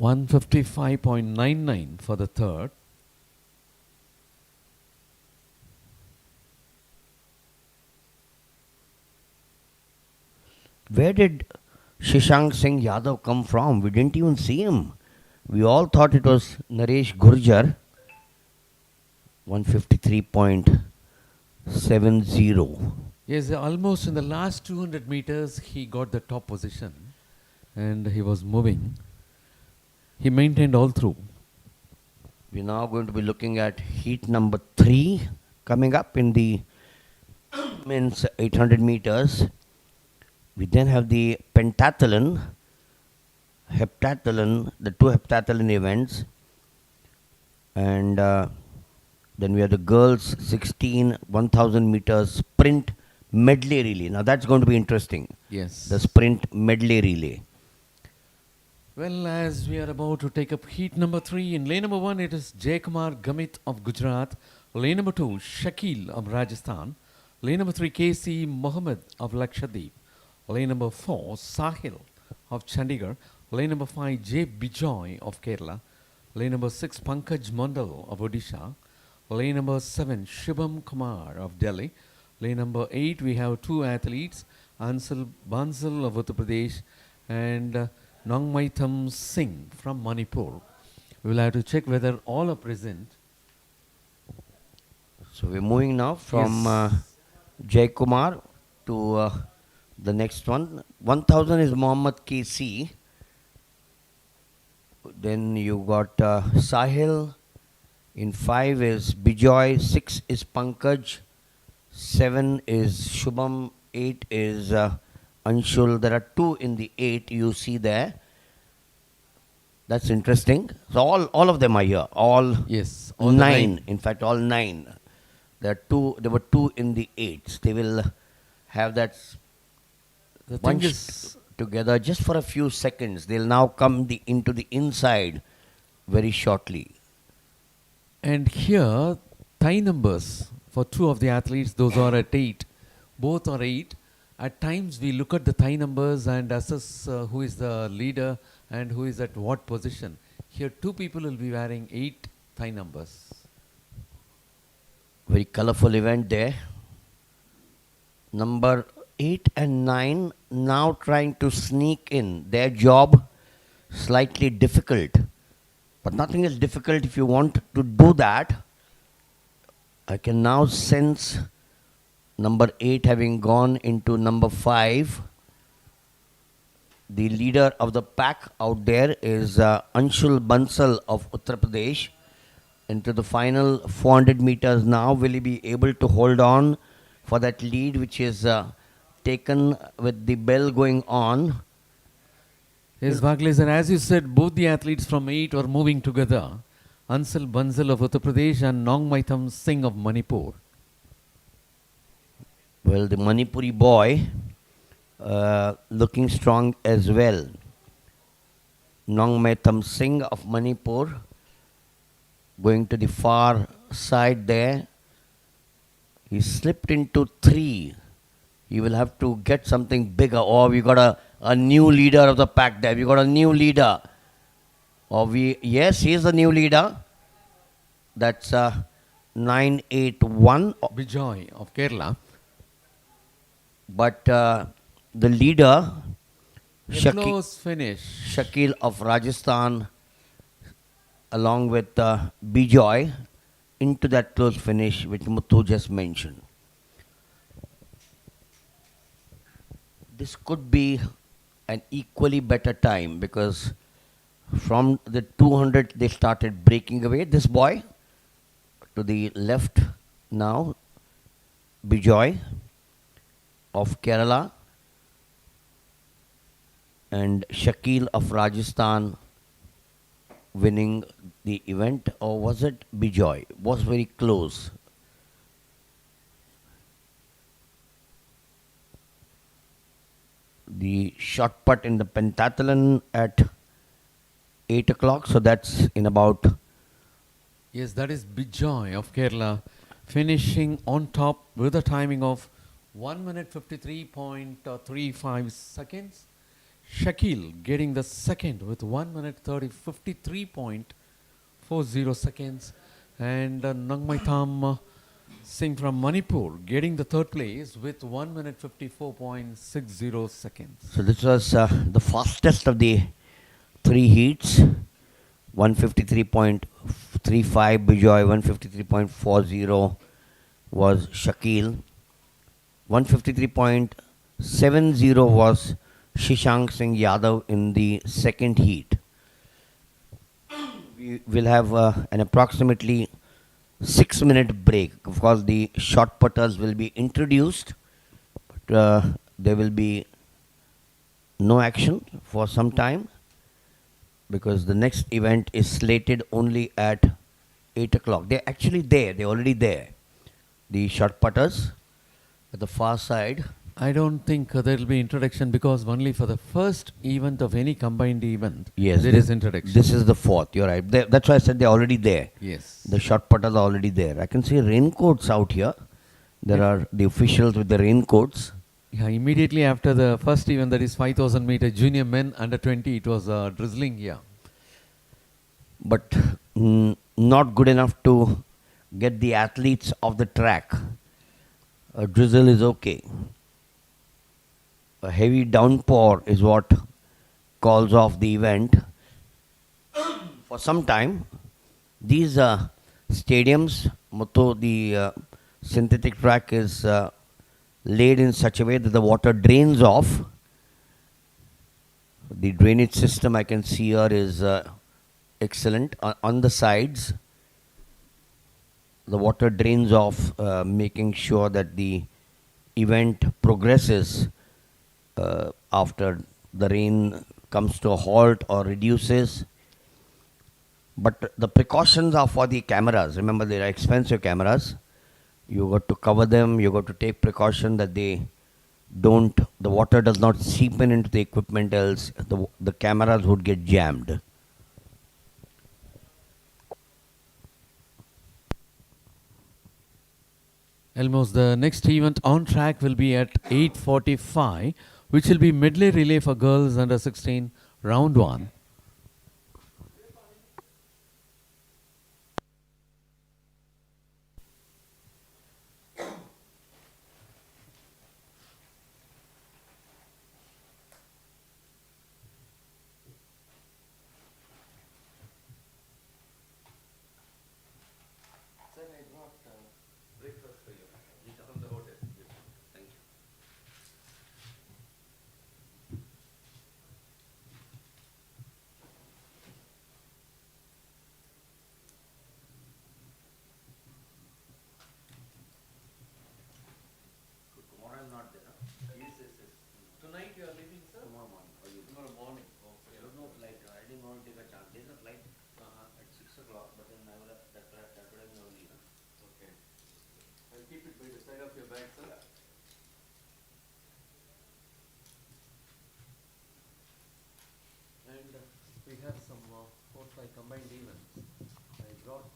155.99 for the third. Where did Shashank Singh Yadav come from? We didn't even see him. We all thought it was Naresh Gurjar. 153.70. Yes, almost in the last 200 meters he got the top position and he was moving. He maintained all through. We're now going to be looking at heat number 3 coming up in the men's 800 meters. We then have the pentathlon, heptathlon, the 2 heptathlon events. And then we have the girls 16 1000 meters sprint medley relay. Now that's going to be interesting. Yes. The sprint medley relay. Well, as we are about to take up heat number 3, in lane number 1 it is Jaykumar Gamit of Gujarat, lane number 2 Shakil of Rajasthan, lane number 3 KC Mohammed of Lakshadweep, lane number 4 Sahil of Chandigarh, lane number 5 J. Bijoy of Kerala, lane number 6 Pankaj Mandal of Odisha, lane number 7 Shubham Kumar of Delhi, lane number 8 we have 2 athletes, Ansal Bansal of Uttar Pradesh and Nongmaitam Singh from Manipur. We will have to check whether all are present. So we're moving now from Jay Kumar to the next one. 1000 is Mohammed KC. Then you got Sahil. In 5 is Bijoy. 6 is Pankaj. 7 is Shubham. 8 is Anshul. There are 2 in the 8 you see there. That's interesting. So all of them are here. All Yes, all 9. In fact, all 9. There were 2 in the 8s. They will have that The thing bunched is, together just for a few seconds. They'll now come into the inside very shortly. and here tie numbers for 2 of the athletes, those are at 8. Both are 8. At times we look at the tie numbers and assess who is the leader and who is at what position. Here 2 people will be wearing 8 tie numbers. Very colorful event there. Number 8 and 9 now trying to sneak in. Their job slightly difficult. But nothing is difficult if you want to do that. I can now sense number 8 having gone into number 5. The leader of the pack out there is Anshul Bansal of Uttar Pradesh. Into the final 400 meters now. Will he be able to hold on for that lead which is taken with the bell going on? Yes, Bhagle sir, as you said, both the athletes from 8 are moving together. Ansal Bansal of Uttar Pradesh and Nongmaitam Singh of Manipur. Well, the Manipuri boy looking strong as well. Nongmaitam Singh of Manipur going to the far side there. He slipped into 3. He will have to get something bigger. Or we got a new leader of the pack there. We got a new leader. Yes, he is the new leader. That's 981. Bijoy of Kerala. But the leader, A close finish. Shakil of Rajasthan, along with Bijoy, into that close finish which Muthu just mentioned. This could be an equally better time because from the 200 they started breaking away. This boy to the left now, Bijoy of Kerala and Shakil of Rajasthan winning the event, or was it Bijoy? Was very close. The shot put in the pentathlon at 8 o'clock, so that's in about. Yes, that is Bijoy of Kerala finishing on top with a timing of 1 minute 53.35 seconds. Shakil getting the second with 1 minute 53.40 seconds. And Nangmaitam Singh from Manipur getting the third place with 1 minute 54.60 seconds. So this was the fastest of the three heats. 153.35 Bijoy, 153.40 was Shakil. 153.70 was Shashank Singh Yadav in the second heat. We will have an approximately 6-minute break. Of course, the shot putters will be introduced, but there will be no action for some time because the next event is slated only at 8 o'clock. They're actually there. They're already there. The shot putters at the far side. I don't think there will be introduction because only for the first event of any combined event there is introduction. This is the fourth. You're right. That's why I said they're already there. Yes. The shot putters are already there. I can see raincoats out here. There are the officials with the raincoats. Yeah, immediately after the first event, that is 5,000 meter junior men under 20, it was drizzling here. But not good enough to get the athletes off the track. A drizzle is okay. A heavy downpour is what calls off the event. For some time, these stadiums, Muthu, the synthetic track is laid in such a way that the water drains off. The drainage system I can see here is excellent. On the sides, the water drains off, making sure that the event progresses after the rain comes to a halt or reduces. But the precautions are for the cameras. Remember, they are expensive cameras. You got to cover them. You got to take precaution that the water does not seep into the equipment, else the cameras would get jammed. Almost the next event on track will be at 8:45, which will be medley relay for girls under 16, round 1. Tonight you are leaving, sir? Tomorrow morning. Tomorrow morning. I don't know, like, I didn't want to take a chance. There's a flight at 6 o'clock, but then I would have, that would have been early. Okay. I'll keep it by the side of your bag, sir. And we have some 4-5 combined events. I brought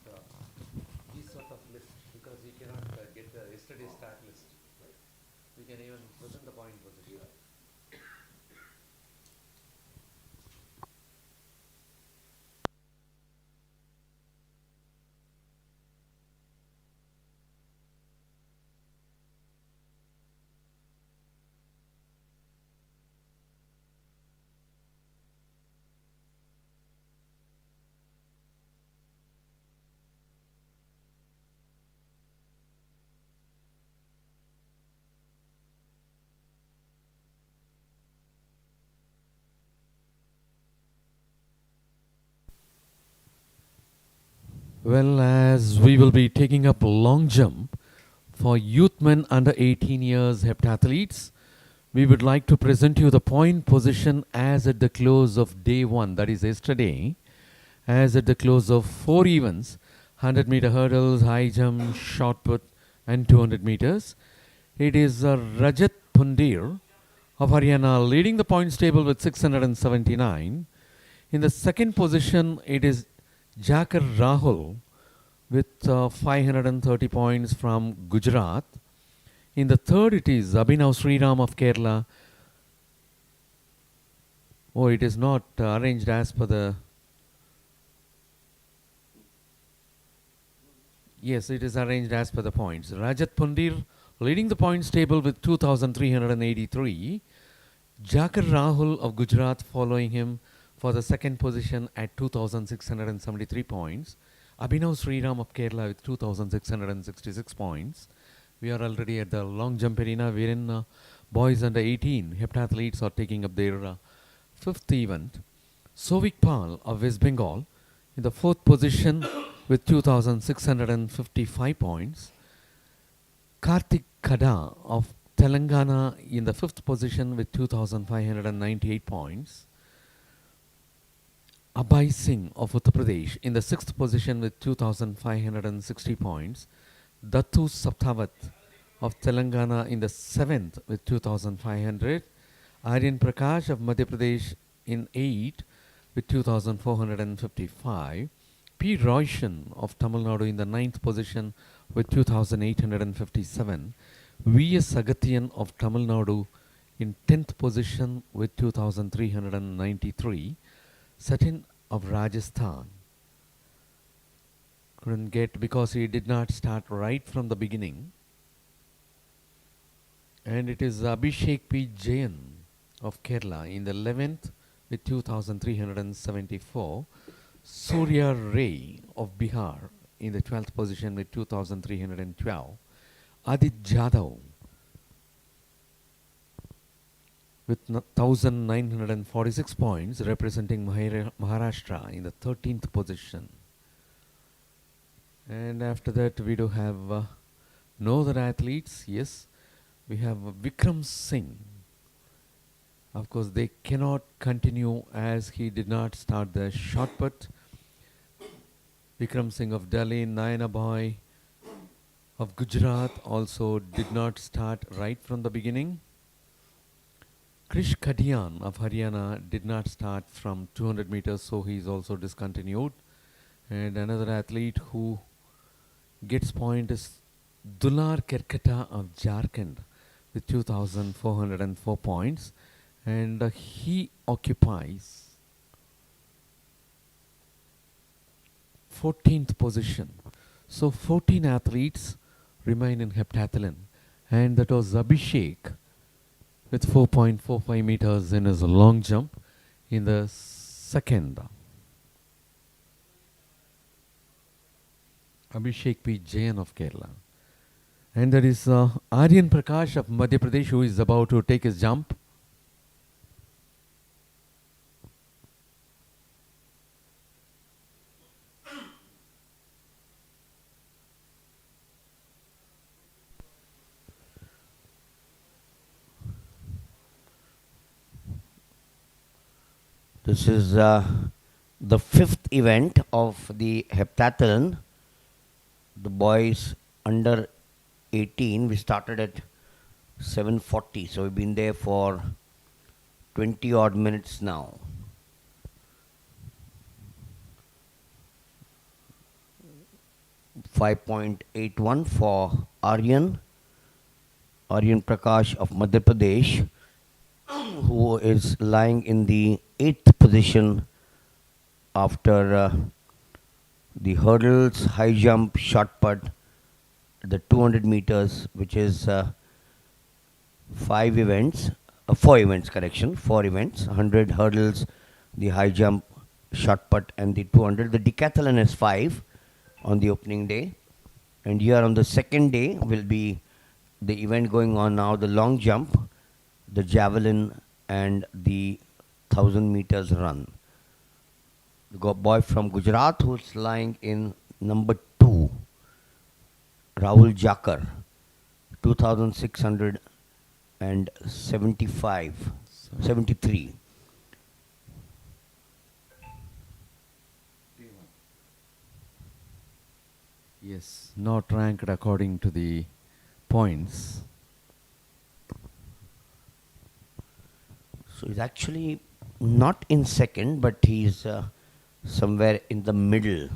this sort of list because we cannot get the yesterday's start list. Right? We can even present the point position. Well, as we will be taking up long jump for youth men under 18 years heptathletes, we would like to present you the point position as at the close of day 1, that is yesterday, as at the close of 4 events, 100 meter hurdles, high jump, shot put and 200 meters. It is Rajat Pundir of Haryana leading the points table with 679. In the second position, it is Jakar Rahul with 530 points from Gujarat. In the third, it is Abhinav Sriram of Kerala. Oh, it is not arranged as per the... Yes, it is arranged as per the points. Rajat Pundir leading the points table with 2,383. Jakar Rahul of Gujarat following him for the second position at 2,673 points. Abhinav Sriram of Kerala with 2,666 points. We are already at the long jump arena wherein boys under 18 heptathletes are taking up their fifth event. Sovik Pal of West Bengal in the fourth position with 2,655 points. Kartik Kada of Telangana in the fifth position with 2,598 points. Abhay Singh of Uttar Pradesh in the sixth position with 2,560 points. Dattu Saptawat of Telangana in the seventh with 2,500. Aryan Prakash of Madhya Pradesh in 8 with 2,455. P. Roshan of Tamil Nadu in the ninth position with 2,857. V. S. Agathian of Tamil Nadu in 10th position with 2,393. Satin of Rajasthan couldn't get because he did not start right from the beginning. And it is Abhishek P. Jain of Kerala in the 11th with 2,374. Surya Ray of Bihar in the 12th position with 2,312. Adit Jadhav with 1,946 points representing Maharashtra in the 13th position. And after that we do have no other athletes. Yes, we have Vikram Singh. Of course, they cannot continue as he did not start the shot put. Vikram Singh of Delhi, Nayana Boy of Gujarat also did not start right from the beginning. Krish Kadian of Haryana did not start from 200 meters, so he is also discontinued. And another athlete who gets point is Dular Kerkata of Jharkhand with 2,404 points. And he occupies 14th position. So 14 athletes remain in heptathlon. And that was Abhishek with 4.45 meters in his long jump in the second. Abhishek P. Jain of Kerala. And there is Aryan Prakash of Madhya Pradesh who is about to take his jump. This is the fifth event of the heptathlon. The boys under 18, we started at 7:40, so we've been there for 20 odd minutes now. .81 for Aryan Prakash of Madhya Pradesh, who is lying in the 8th position after the hurdles, high jump, shot put, the 200 meters, which is 4 events, 100 hurdles, the high jump, shot put and the 200. The decathlon is 5 on the opening day. And here on the second day will be the event going on now, the long jump, the javelin and the 1,000 meters run. The boy from Gujarat who's lying in number 2, Rahul Jakar, 2675, 73. Yes, not ranked according to the points. So he's actually not in second, but he's somewhere in the middle.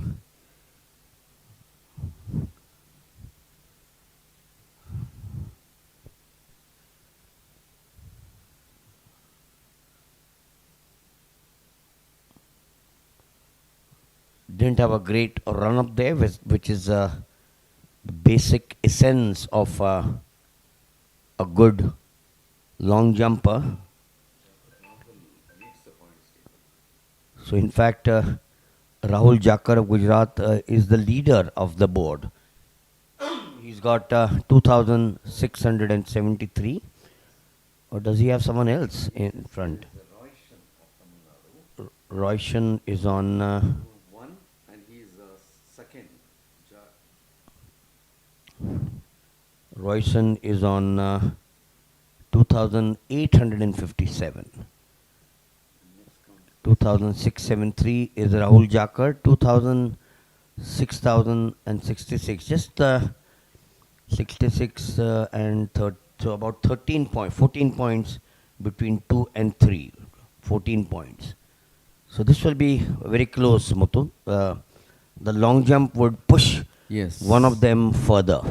Didn't have a great run up there, which is the basic essence of a good long jumper. So, in fact, Rahul Jakar of Gujarat is the leader of the board. He's got 2673. Or does he have someone else in front? Royshan is on. One, and he is second. Royshan is on 2857. 2673 is Rahul Jakar. 6066. Just 66 and so about 13 points, 14 points between 2 and 3. 14 points. So this will be very close, Muthu. The long jump would push Yes. one of them further.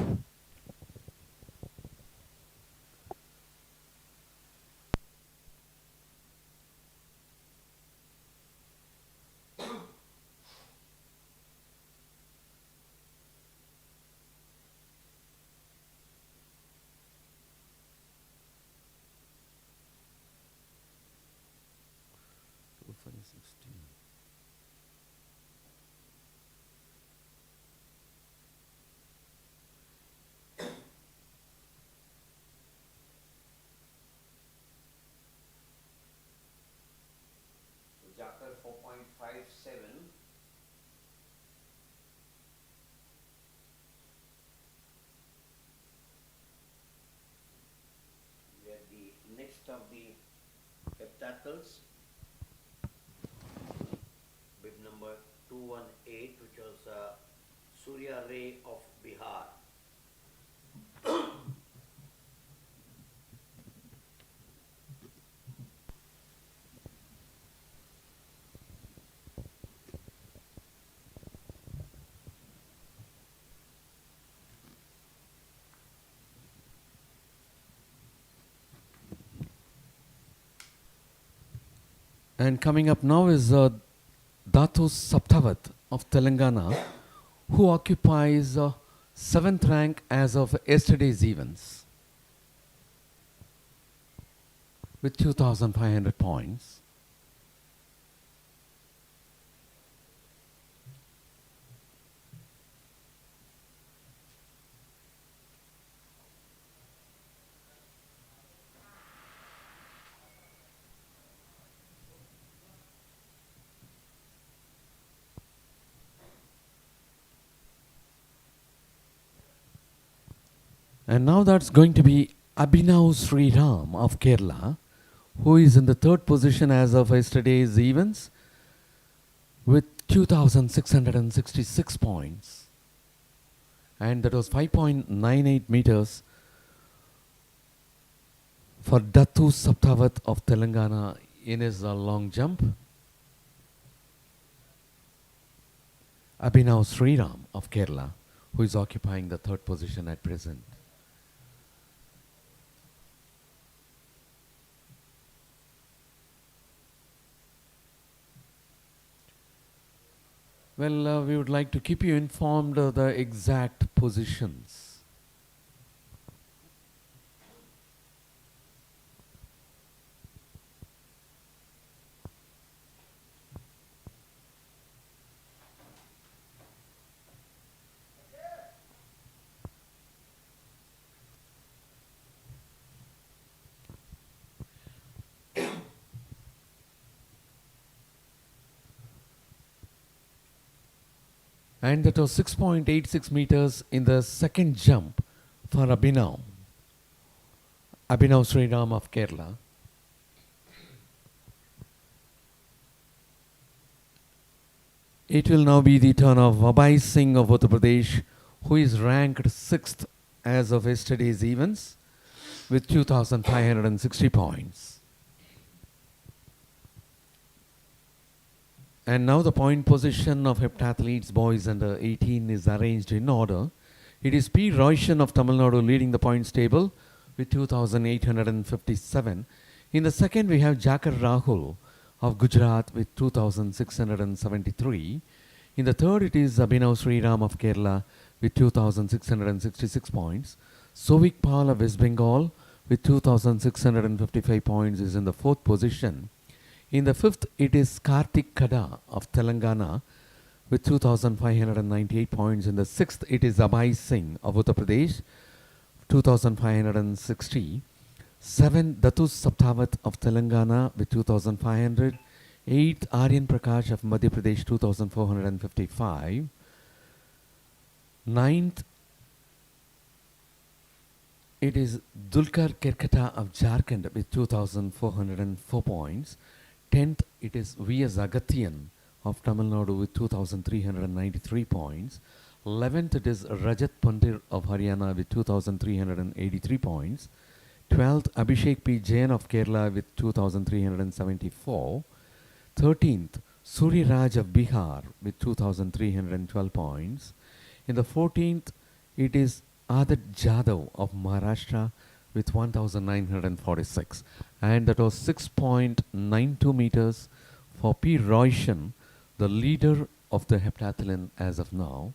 Jakar 4.57. We are the next of the heptathles. Bib number 218, which was Surya Ray of Bihar. And coming up now is Datu Saptavat of Telangana, who occupies 7th rank as of yesterday's events with 2,500 points. And now that's going to be Abhinav Sriram of Kerala, who is in the 3rd position as of yesterday's events with 2,666 points. And that was 5.98 meters for Datu Saptavat of Telangana in his long jump. Abhinav Sriram of Kerala, who is occupying the 3rd position at present. Well, we would like to keep you informed of the exact positions. And that was 6.86 meters in the second jump for Abhinav Sriram of Kerala. It will now be the turn of Vabai Singh of Uttar Pradesh, who is ranked 6th as of yesterday's events with 2,560 points. And now the point position of heptathletes boys under 18 is arranged in order. It is P. Royshan of Tamil Nadu leading the points table with 2,857. In the second we have Jakar Rahul of Gujarat with 2,673. In the third it is Abhinav Sriram of Kerala with 2,666 points. Sovik Pal of West Bengal with 2,655 points is in the fourth position. In the fifth it is Kartik Kada of Telangana with 2,598 points. In the sixth it is Abhay Singh of Uttar Pradesh, 2,560. 7. Datus Saptavat of Telangana with 2,500. 8. Aryan Prakash of Madhya Pradesh, 2,455. 9th it is Dulkar Kerkata of Jharkhand with 2,404 points. 10th it is V.S. Agathian of Tamil Nadu with 2,393 points. 11th it is Rajat Pandir of Haryana with 2,383 points. 12th, Abhishek P. Jain of Kerala with 2,374. 13th, Suri Raj of Bihar with 2,312 points. In the 14th, it is Adat Jadhav of Maharashtra with 1,946. And that was 6.92 meters for P. Royshan, the leader of the heptathlon as of now.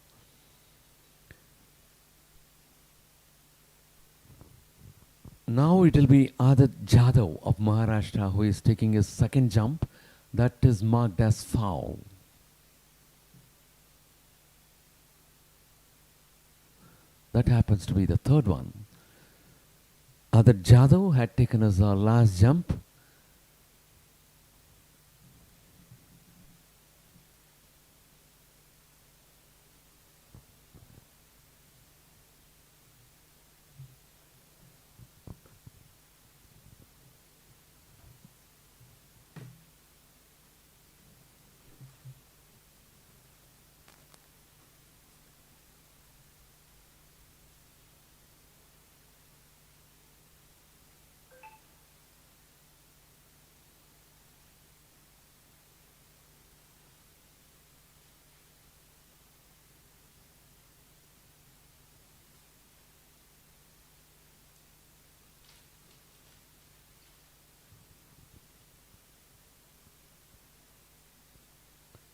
Now it will be Adat Jadhav of Maharashtra who is taking his second jump. That is marked as foul. That happens to be the third one. Adat Jadhav had taken his last jump.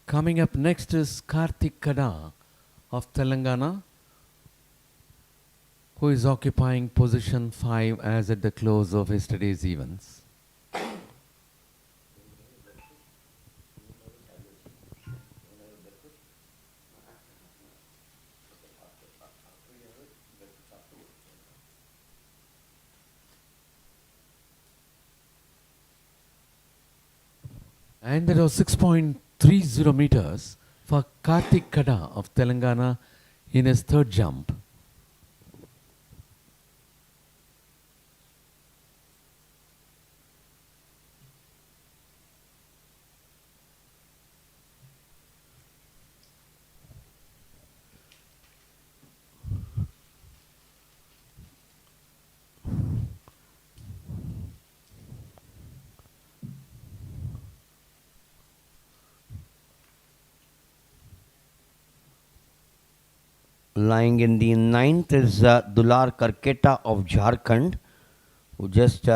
Coming up next is Kartik Kada of Telangana, who is occupying position 5 as at the close of yesterday's events. And that was 6.30 meters for Kartik Kada of Telangana in his third jump. Lying in the ninth is Dular Karketa of Jharkhand, who just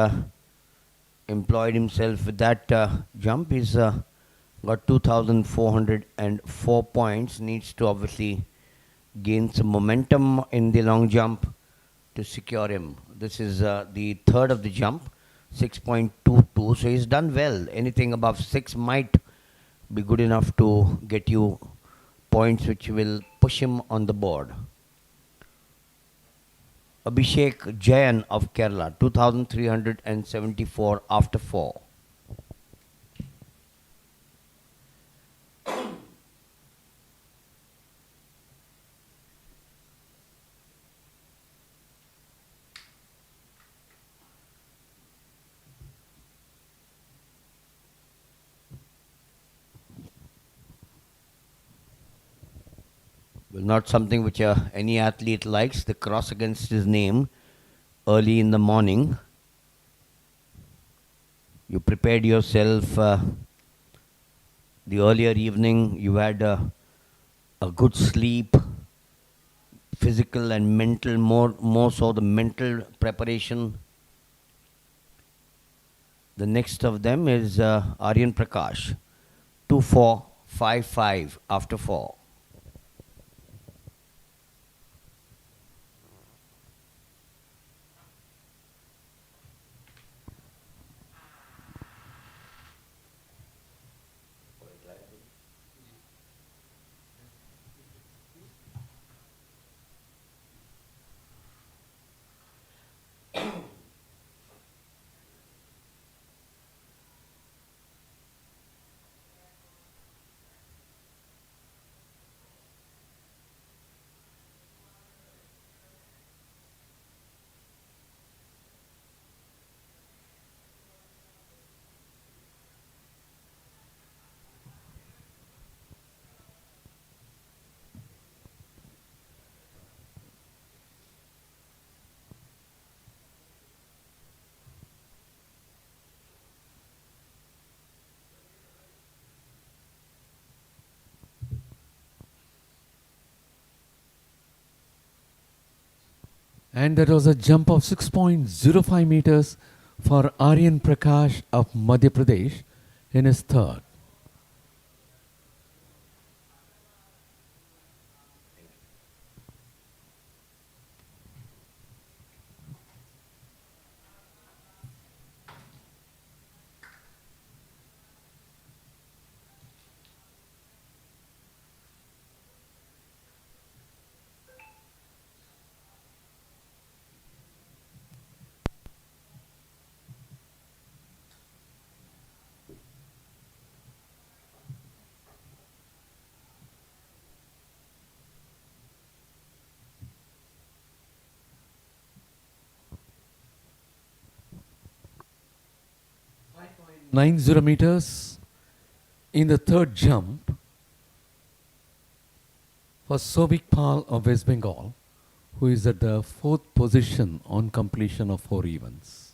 employed himself with that jump. He's got 2,404 points. Needs to obviously gain some momentum in the long jump to secure him. This is the third of the jump, 6.22. So he's done well. Anything above 6 might be good enough to get you points which will push him on the board. Abhishek Jain of Kerala, 2,374 after 4. Well, not something which any athlete likes. The cross against his name early in the morning. You prepared yourself the earlier evening. You had a good sleep, physical and mental, more so the mental preparation. The next of them is Aryan Prakash, 2455 after 4. And that was a jump of 6.05 meters for Aryan Prakash of Madhya Pradesh in his third. Nine zero meters in the third jump for Sobik Pal of West Bengal, who is at the fourth position on completion of 4 events.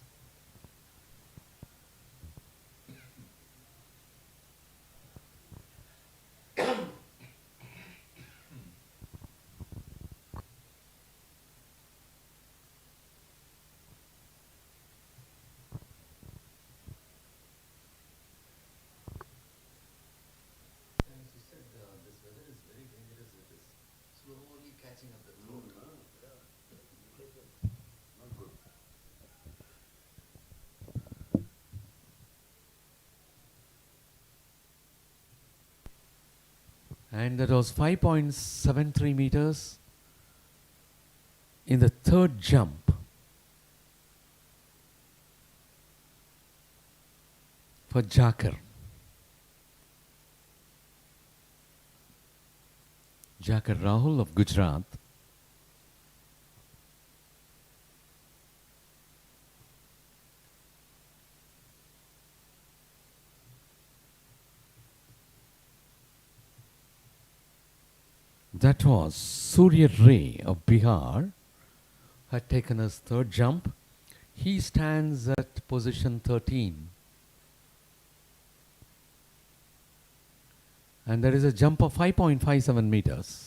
And that was 5.73 meters in the third jump for Jakar. Jakar Rahul of Gujarat. That was Surya Ray of Bihar, had taken his third jump. He stands at position 13. And there is a jump of 5.57 meters.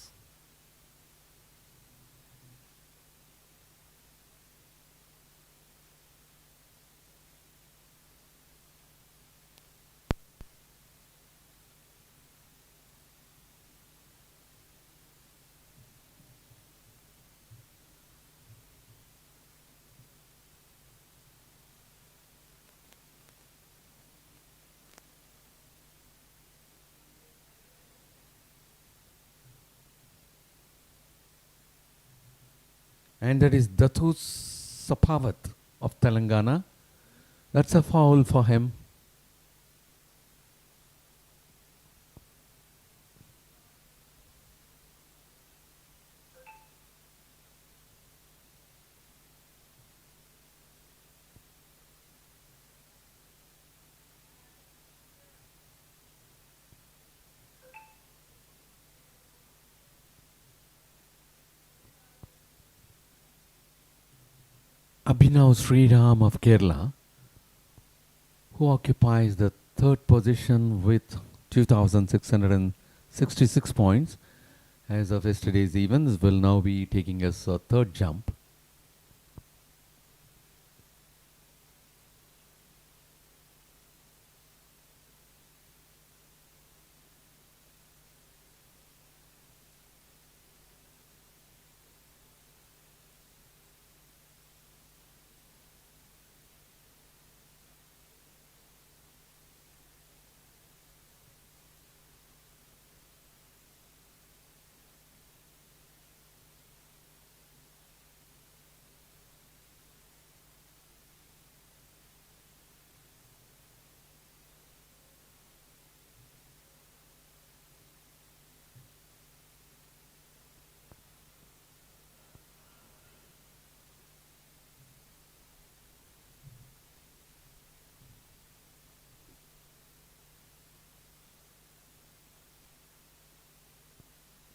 And that is Dathu Sapavat of Telangana. That's a foul for him. Abhinav Sriram of Kerala, who occupies the third position with 2,666 points as of yesterday's events, will now be taking his third jump.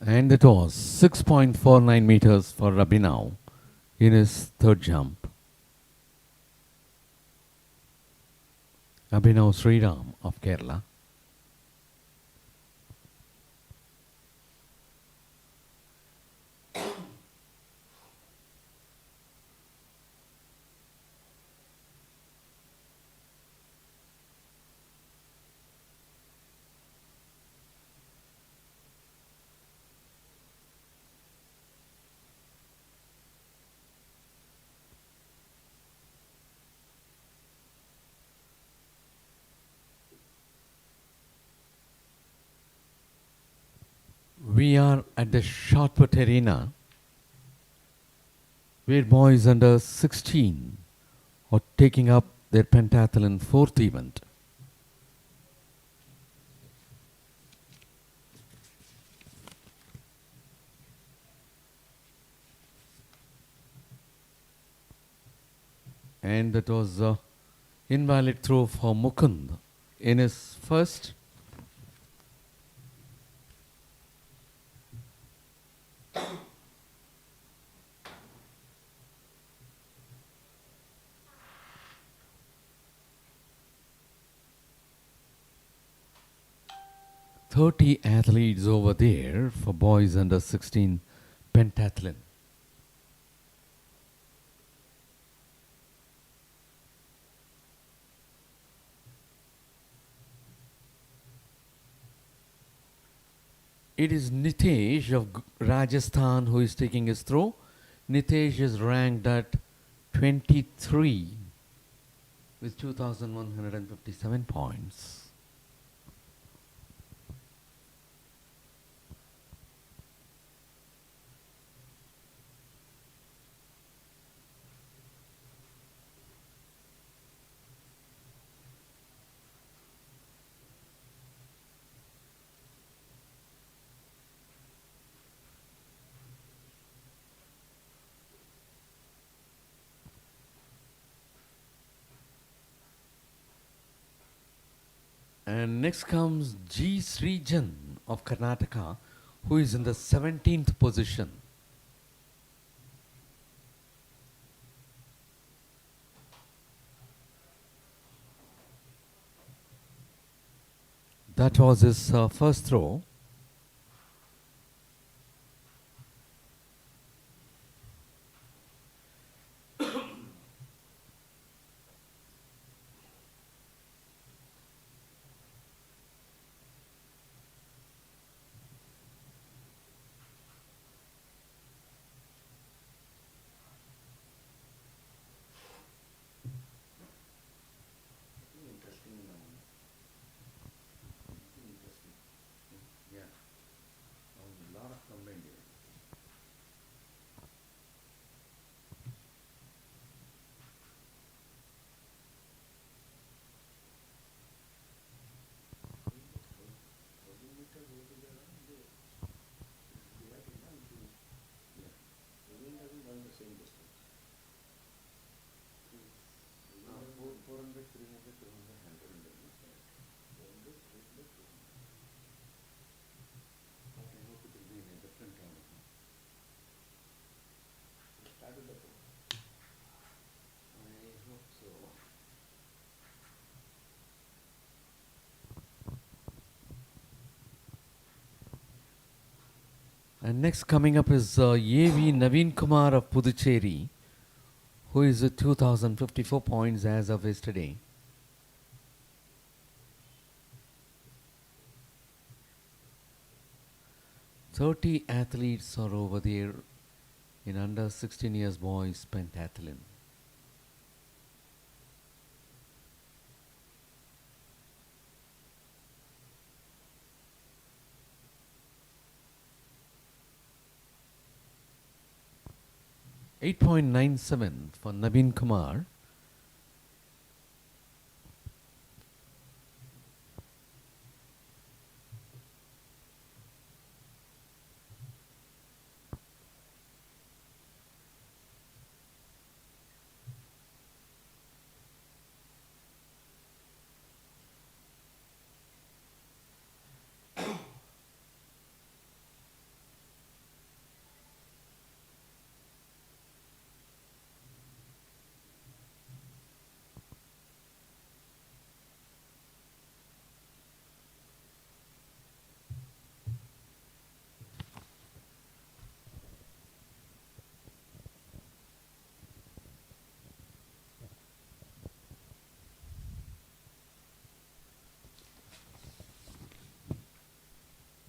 And it was 6.49 meters for Abhinav in his third jump. Abhinav Sriram of Kerala. We are at the shot put arena where boys under 16 are taking up their pentathlon fourth event. And that was invalid throw for Mukund in his first. "30 athletes over there for boys under 16 pentathlon." It is Nitesh of Rajasthan who is taking his throw. Nitesh is ranked at 23 with 2,157 points. And next comes G. Srijan of Karnataka, who is in the 17th position. That was his first throw. And next coming up is A.V. Naveen Kumar of Puducherry, who is at 2,054 points as of yesterday. "30 athletes are over there in under 16 years boys pentathlon." .97 for Naveen Kumar.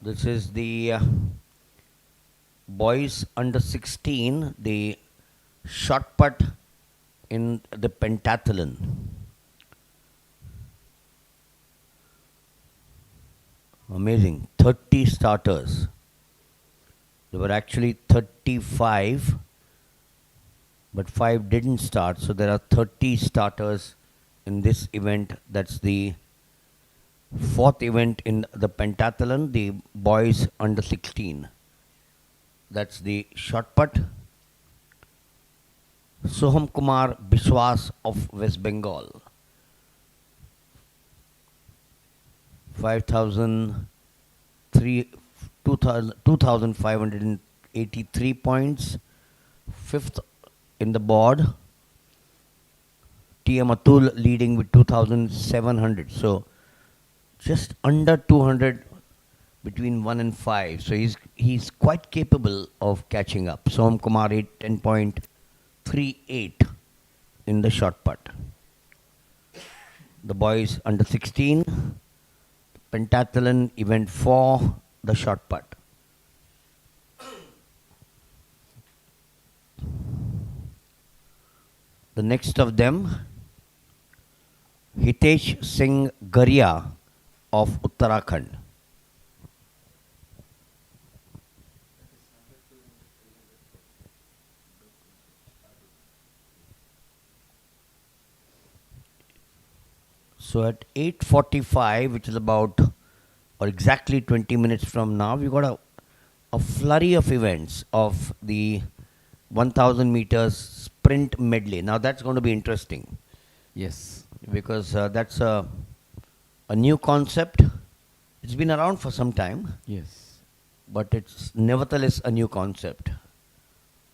This is the boys under 16, the shot put in the pentathlon. Amazing. 30 starters. There were actually 35, but 5 didn't start. So there are 30 starters in this event. That's the fourth event in the pentathlon, the boys under 16. That's the shot put. Soham Kumar Biswas of West Bengal. 2,583 points. Fifth in the board. T.M. Atul leading with 2,700. So just under 200 between 1 and 5. So he's quite capable of catching up. Soham Kumar 10.38 in the shot put. The boys under 16, pentathlon event 4, the shot put. The next of them, Hitesh Singh Garia of Uttarakhand. So at 8:45, which is about or exactly 20 minutes from now, we've got a flurry of events of the 1,000 meters sprint medley. Now that's going to be interesting. Yes. Because that's a new concept. It's been around for some time. Yes. But it's nevertheless a new concept.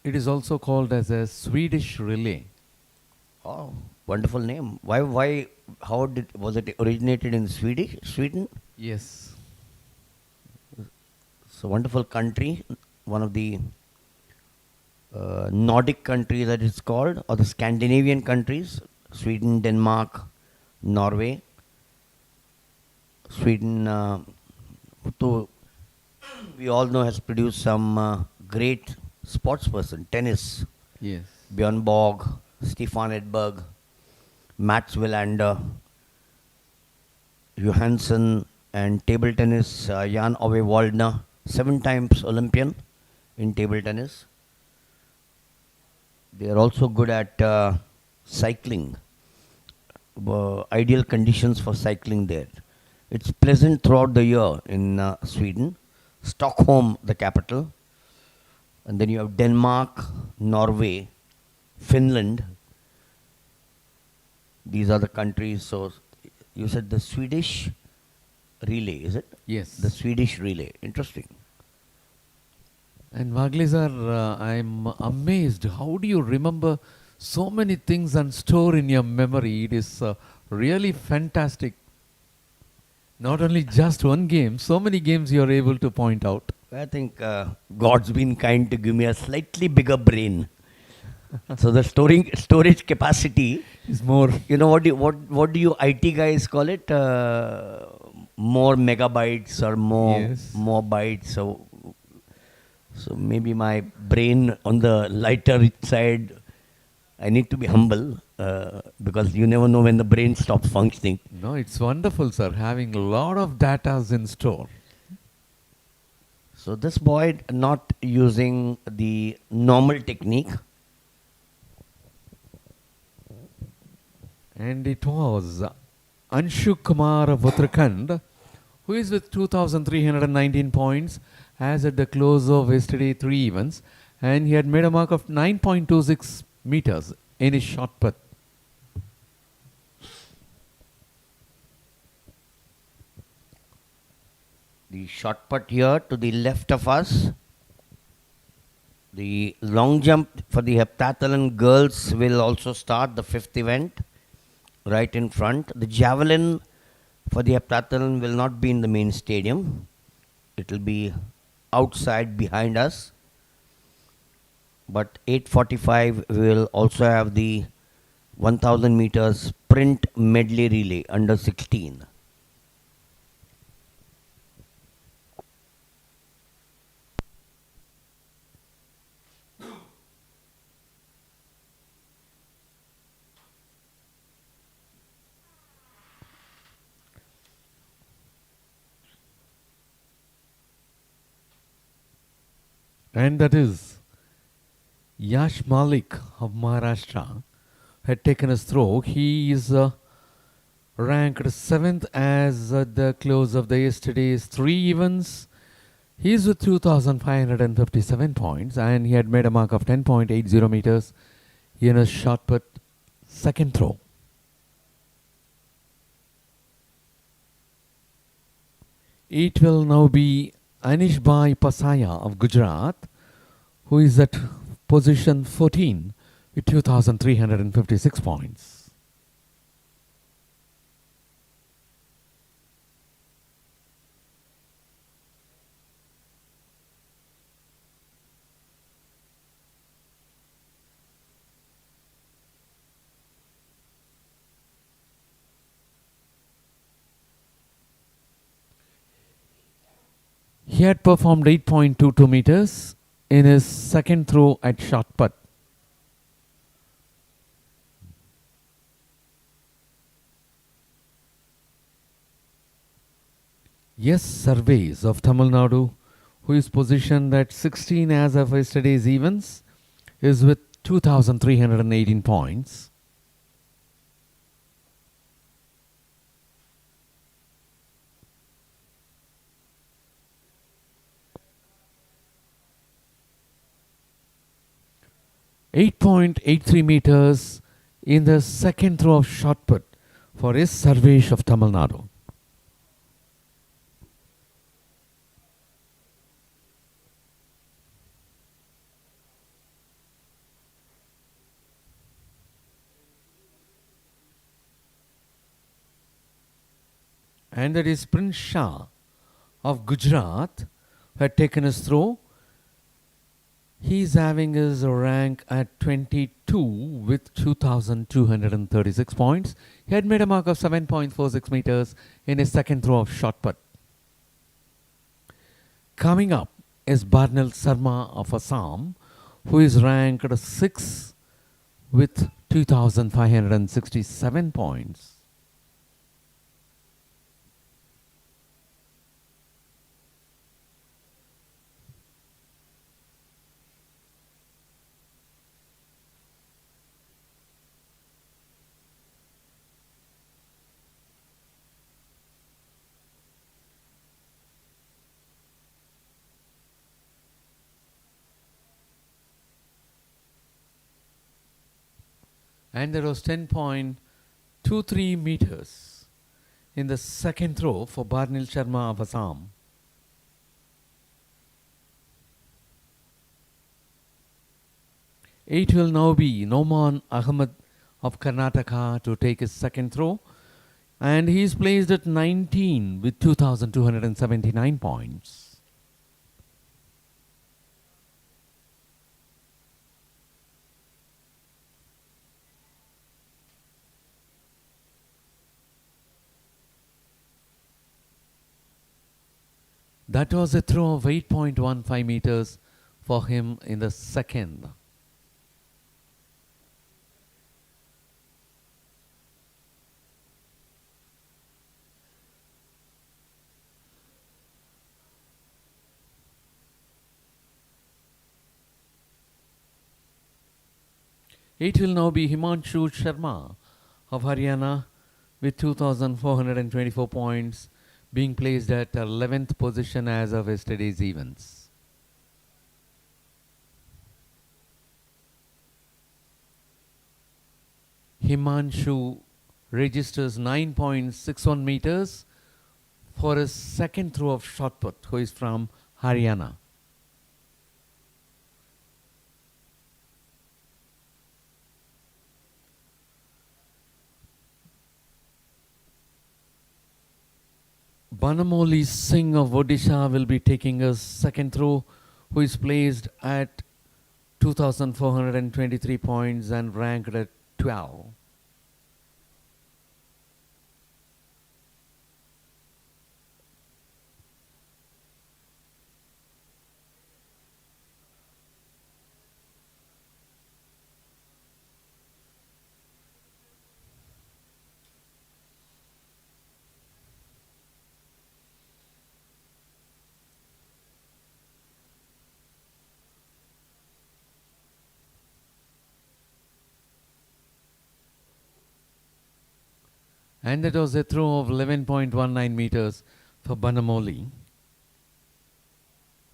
It is also called as a Swedish relay. Oh, wonderful name. Why, was it originated in Sweden? Yes. It's a wonderful country, one of the Nordic countries that it's called, or the Scandinavian countries, Sweden, Denmark, Norway. Sweden, we all know, has produced some great sports person, tennis. Yes. Björn Borg, Stefan Edberg, Mats Wilander, Johansson, and table tennis, Jan Ove Waldner, 7 times Olympian in table tennis. They are also good at cycling. Ideal conditions for cycling there. It's pleasant throughout the year in Sweden. Stockholm, the capital. And then you have Denmark, Norway, Finland. These are the countries. So you said the Swedish relay, is it? Yes. The Swedish relay. Interesting. And Vagle sir, I'm amazed. How do you remember so many things and store in your memory? It is really fantastic. Not only just one game, so many games you are able to point out. I think God's been kind to give me a slightly bigger brain. So the storage capacity, It's more. you know, what do you IT guys call it? More megabytes or Yes. more bytes. So maybe my brain on the lighter side. I need to be humble because you never know when the brain stops functioning. No, it's wonderful, sir, having a lot of datas in store. So this boy not using the normal technique. And it was Anshu Kumar of Uttarakhand, who is with 2,319 points as at the close of yesterday 3 events, and he had made a mark of 9.26 meters in his shot put. The shot put here to the left of us. The long jump for the heptathlon girls will also start the 5th event right in front. The javelin for the heptathlon will not be in the main stadium. It will be outside behind us. But 8:45 we will also have the 1000 meters sprint medley relay under 16. And that is Yash Malik of Maharashtra had taken us through. He is ranked 7th as at the close of the yesterday's 3 events. He is with 2,557 points and he had made a mark of 10.80 meters in a shot put second throw. It will now be Anish Bhai Pasaya of Gujarat, who is at position 14 with 2,356 points. He had performed 8.22 meters in his second throw at shot put. Yes, Surveys of Tamil Nadu, who is positioned at 16 as of yesterday's events, is with 2,318 points. .83 meters in the second throw of shot put for his Sarvesh of Tamil Nadu. And that is Prince Shah of Gujarat who had taken us through. He's having his rank at 22 with 2,236 points. He had made a mark of 7.46 meters in his second throw of shot put. Coming up is Barnil Sarma of Assam, who is ranked 6 with 2,567 points. And there was 10.23 meters in the second throw for Barnil Sharma of Assam. It will now be Noman Ahmed of Karnataka to take his second throw, and he is placed at 19 with 2,279 points. That was a throw of 8.15 meters for him in the second. It will now be Himanshu Sharma of Haryana with 2,424 points, being placed at 11th position as of yesterday's events. Himanshu registers 9.61 meters for his second throw of shot put, who is from Haryana. Banamoli Singh of Odisha will be taking his second throw, who is placed at 2,423 points and ranked at 12. And that was a throw of 11.19 meters for Banamoli.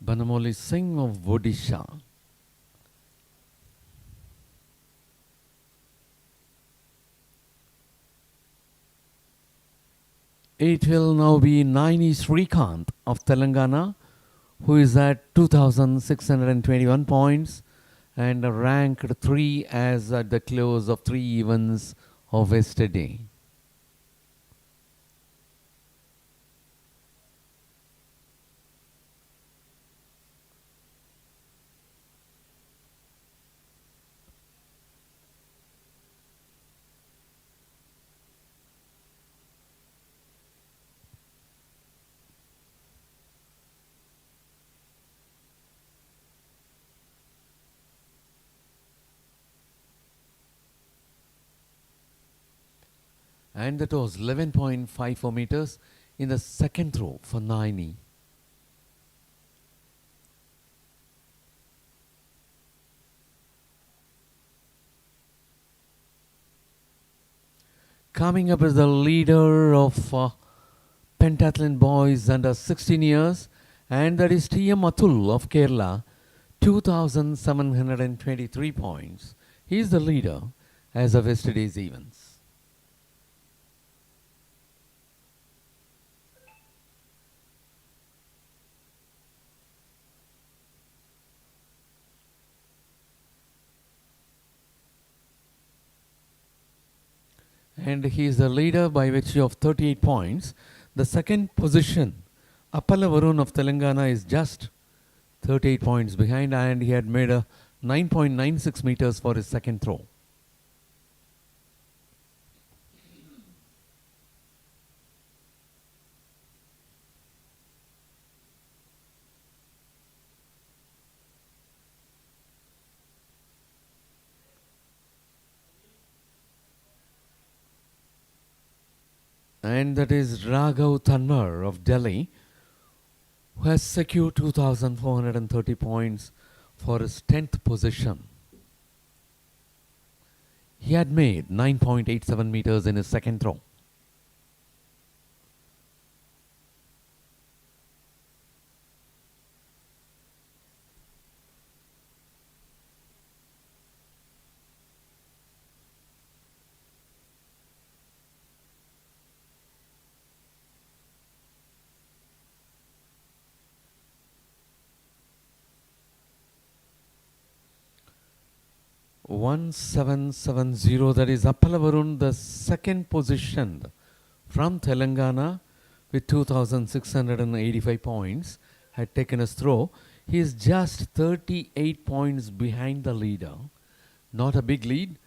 Banamoli Singh of Odisha. It will now be Naini Srikanth of Telangana, who is at 2,621 points and ranked 3 as at the close of 3 events of yesterday. And that was 11.54 meters in the second throw for Naini. Coming up is the leader of pentathlon boys under 16 years, and that is T.M. Atul of Kerala, 2,723 points. He is the leader as of yesterday's events. And he is the leader by virtue of 38 points. The second position, Appala Varun of Telangana, is just 38 points behind, and he had made a 9.96 meters for his second throw. And that is Raghav Tanwar of Delhi, who has secured 2,430 points for his 10th position. He had made 9.87 meters in his second throw. .1770, that is Appala Varun, the second position from Telangana with 2,685 points, had taken his throw. He is just 38 points behind the leader. Not a big lead.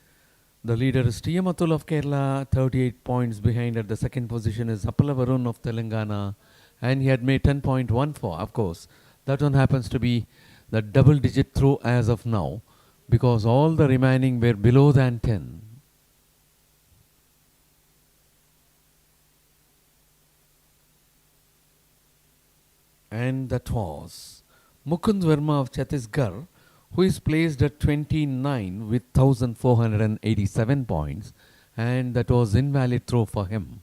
The leader is T.M. Atul of Kerala, 38 points behind. At the second position is Appala Varun of Telangana and he had made 10.14. Of course, that one happens to be the double digit throw as of now, because all the remaining were below than 10. And that was Mukund Verma of Chhattisgarh, who is placed at 29 with 1487 points, and that was invalid throw for him.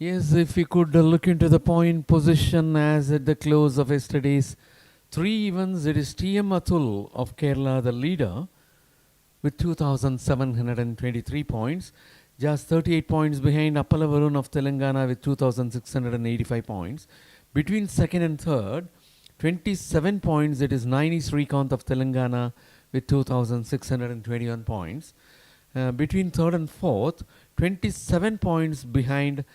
Yes, if we could look into the point position as at the close of yesterday's 3 events, it is TM Atul of Kerala, the leader, with 2,723 points, just 38 points behind Appala Varun of Telangana with 2,685 points. Between second and third, 27 points, it is Naini Srikanth of Telangana with 2,621 points. Between third and fourth, 27 points behind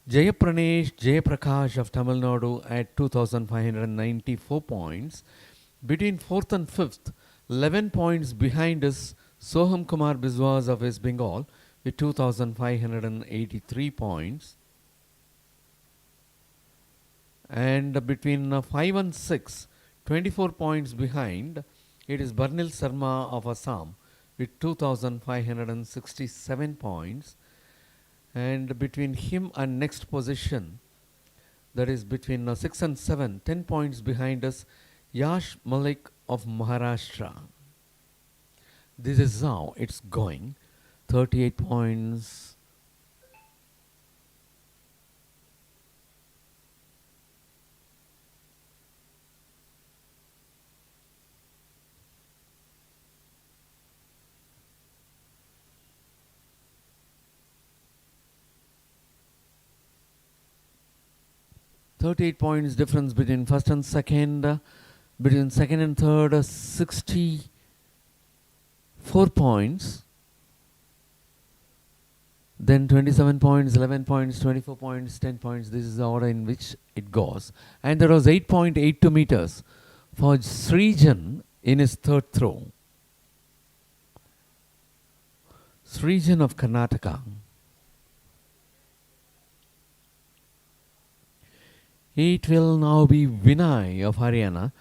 Jayapranesh Jayaprakash of Tamil Nadu at 2,594 points. Between fourth and fifth, 11 points behind is Soham Kumar Biswas of West Bengal with 2,583 points. And between 5 and 6, 24 points behind, it is Barnil Sarma of Assam with 2,567 points. And between him and next position, that is between 6 and 7, 10 points behind us, Yash Malik of Maharashtra. This is how it's going. 38 points. Points difference between first and second. Between second and third, 64 points. Then 27 points, 11 points, 24 points, 10 points. This is the order in which it goes. And there was 8.82 meters for Srijan in his third throw. Srijan of Karnataka. It will now be Vinay of Haryana.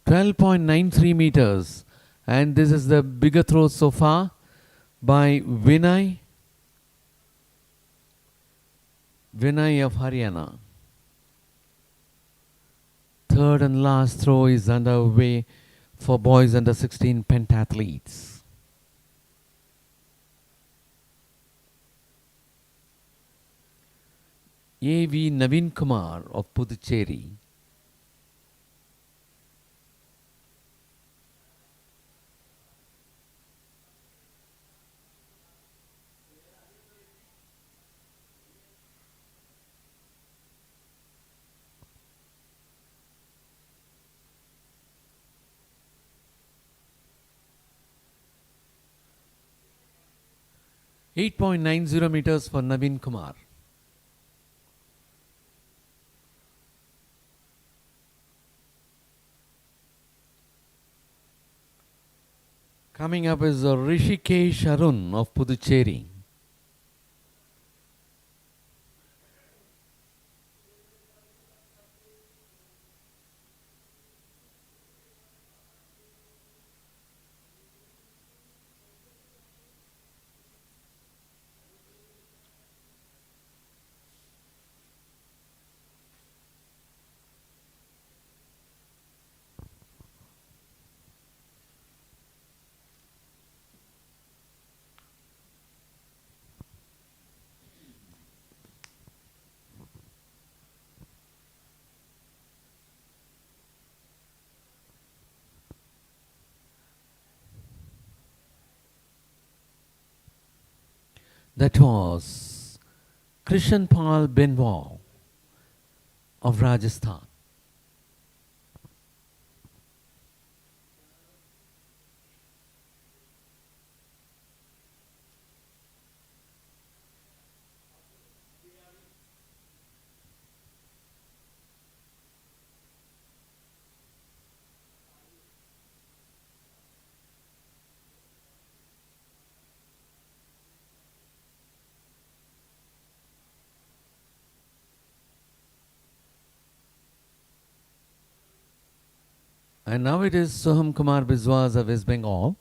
.93 meters, and this is the bigger throw so far by Vinay of Haryana. Third and last throw is underway for boys under 16 pentathletes. A.V. Naveen Kumar of Puducherry. .90 meters for Naveen Kumar. Coming up is Rishikesh Arun of Puducherry. That was Krishanpal Benwal of Rajasthan. And now it is Soham Kumar Biswas of West Bengal.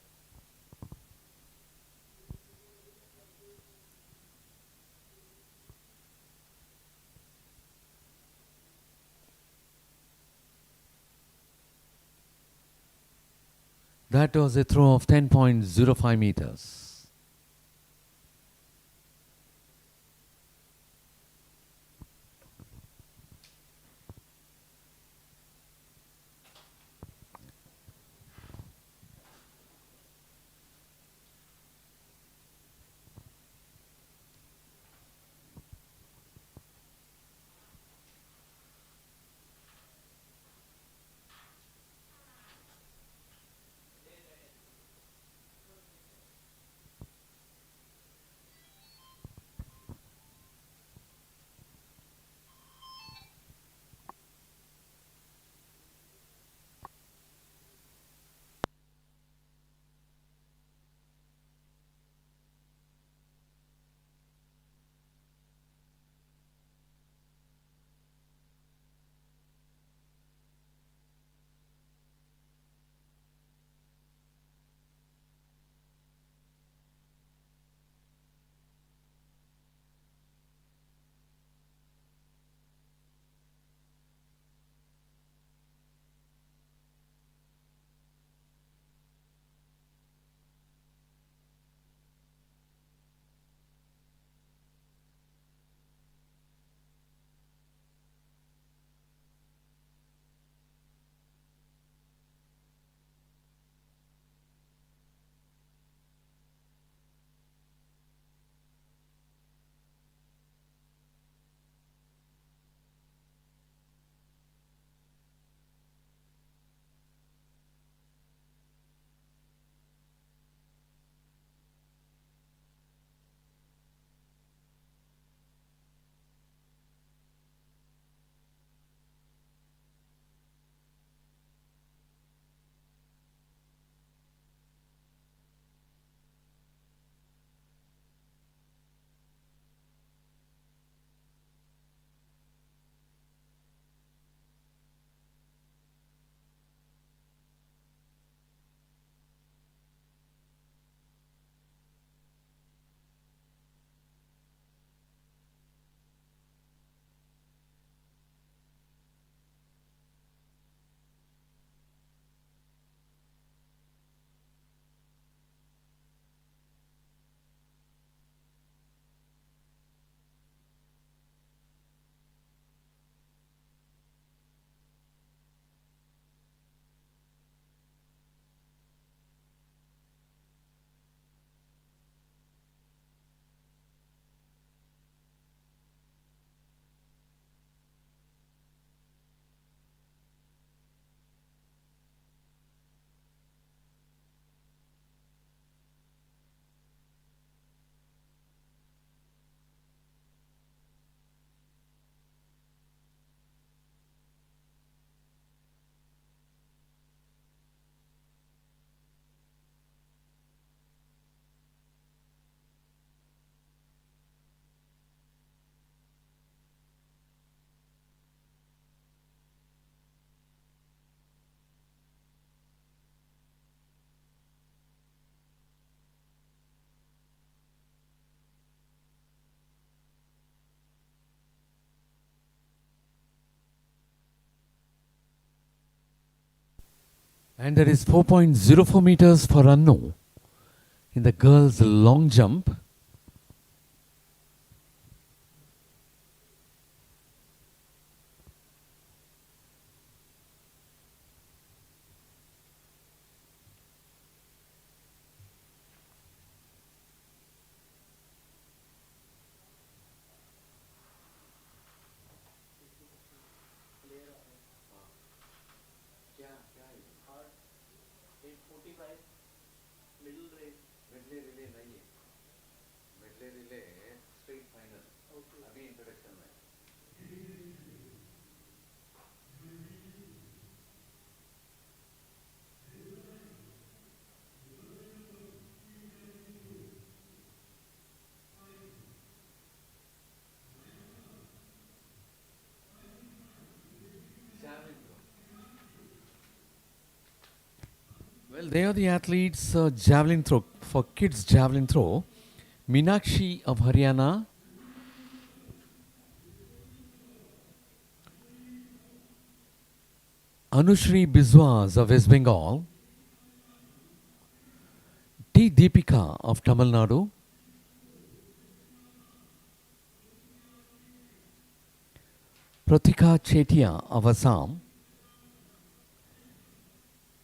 That was a throw of 10.05 meters. And there is 4.04 meters for Annu in the girls' long jump. Well, they are the athletes javelin throw for kids javelin throw. Meenakshi of Haryana, Anushri Biswas of West Bengal, T. Deepika of Tamil Nadu, Pratika Chetia of Assam,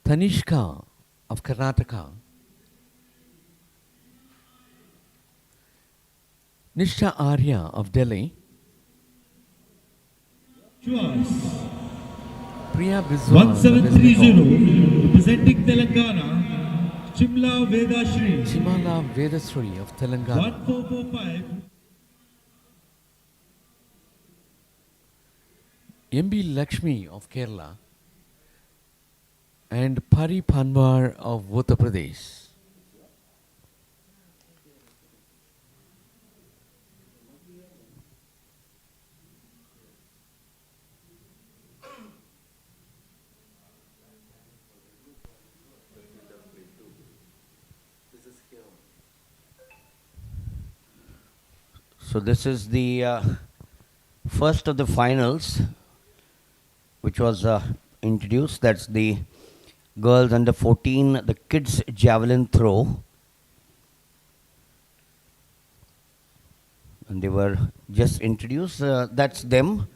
Tanishka of Karnataka, Nisha Arya of Delhi, Priya Biswas of West Bengal, 1730 representing Telangana, Chimla Vedashri. Chimala Vedasri of Telangana, 1445. MB Lakshmi of Kerala, and Pari Panwar of Uttar Pradesh. So this is the first of the finals, which was introduced. That's the girls under 14, the kids javelin throw. And they were just introduced. That's them,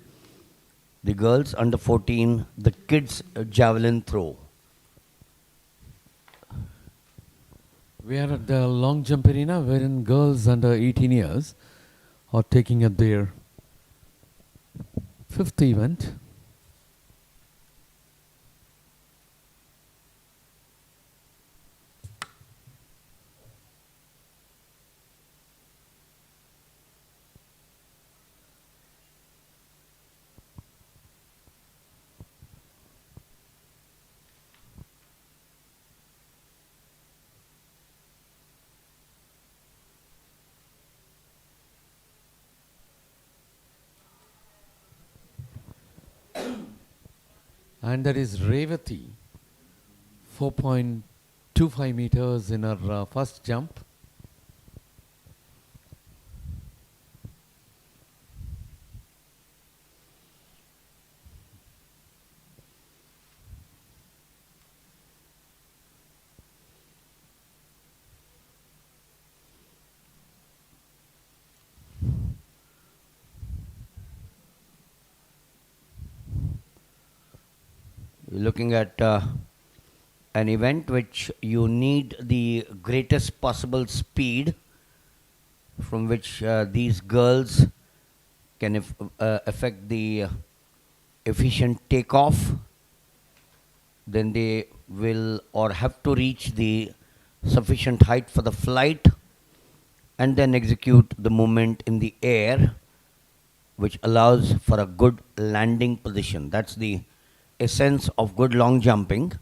the girls under 14, the kids javelin throw. We are at the long jump arena wherein girls under 18 years are taking up their fifth event. And that is Revati, 4.25 meters in her first jump. You're looking at an event which you need the greatest possible speed, from which these girls can affect the efficient takeoff. Then they will or have to reach the sufficient height for the flight, and then execute the movement in the air, which allows for a good landing position. That's the essence of good long jumping.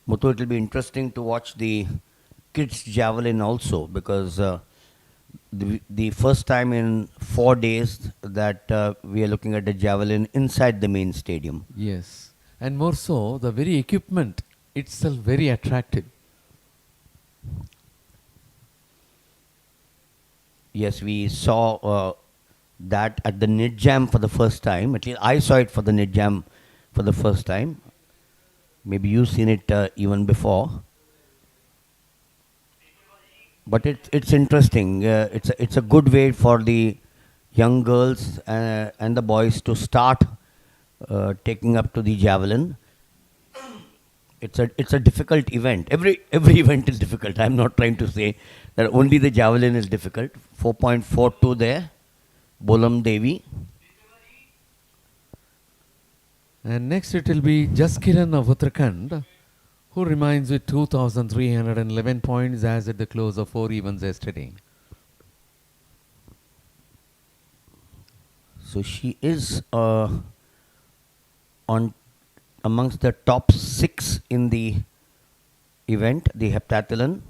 Muthu, it will be interesting to watch the kids javelin also, because the first time in 4 days that we are looking at the javelin inside the main stadium. Yes. And more so, the very equipment itself very attractive. Yes, we saw that at the Nid Jam for the first time. At least I saw it for the Nid Jam for the first time. Maybe you've seen it even before. But it's interesting. It's a good way for the young girls and the boys to start taking up to the javelin. It's a difficult event. Every event is difficult. I'm not trying to say that only the javelin is difficult. 4.42 there. Bolam Devi. And next it will be Jaskiran of Uttarakhand, who remains with 2,311 points as at the close of 4 events yesterday. So she is on amongst the top 6 in the event, the heptathlon,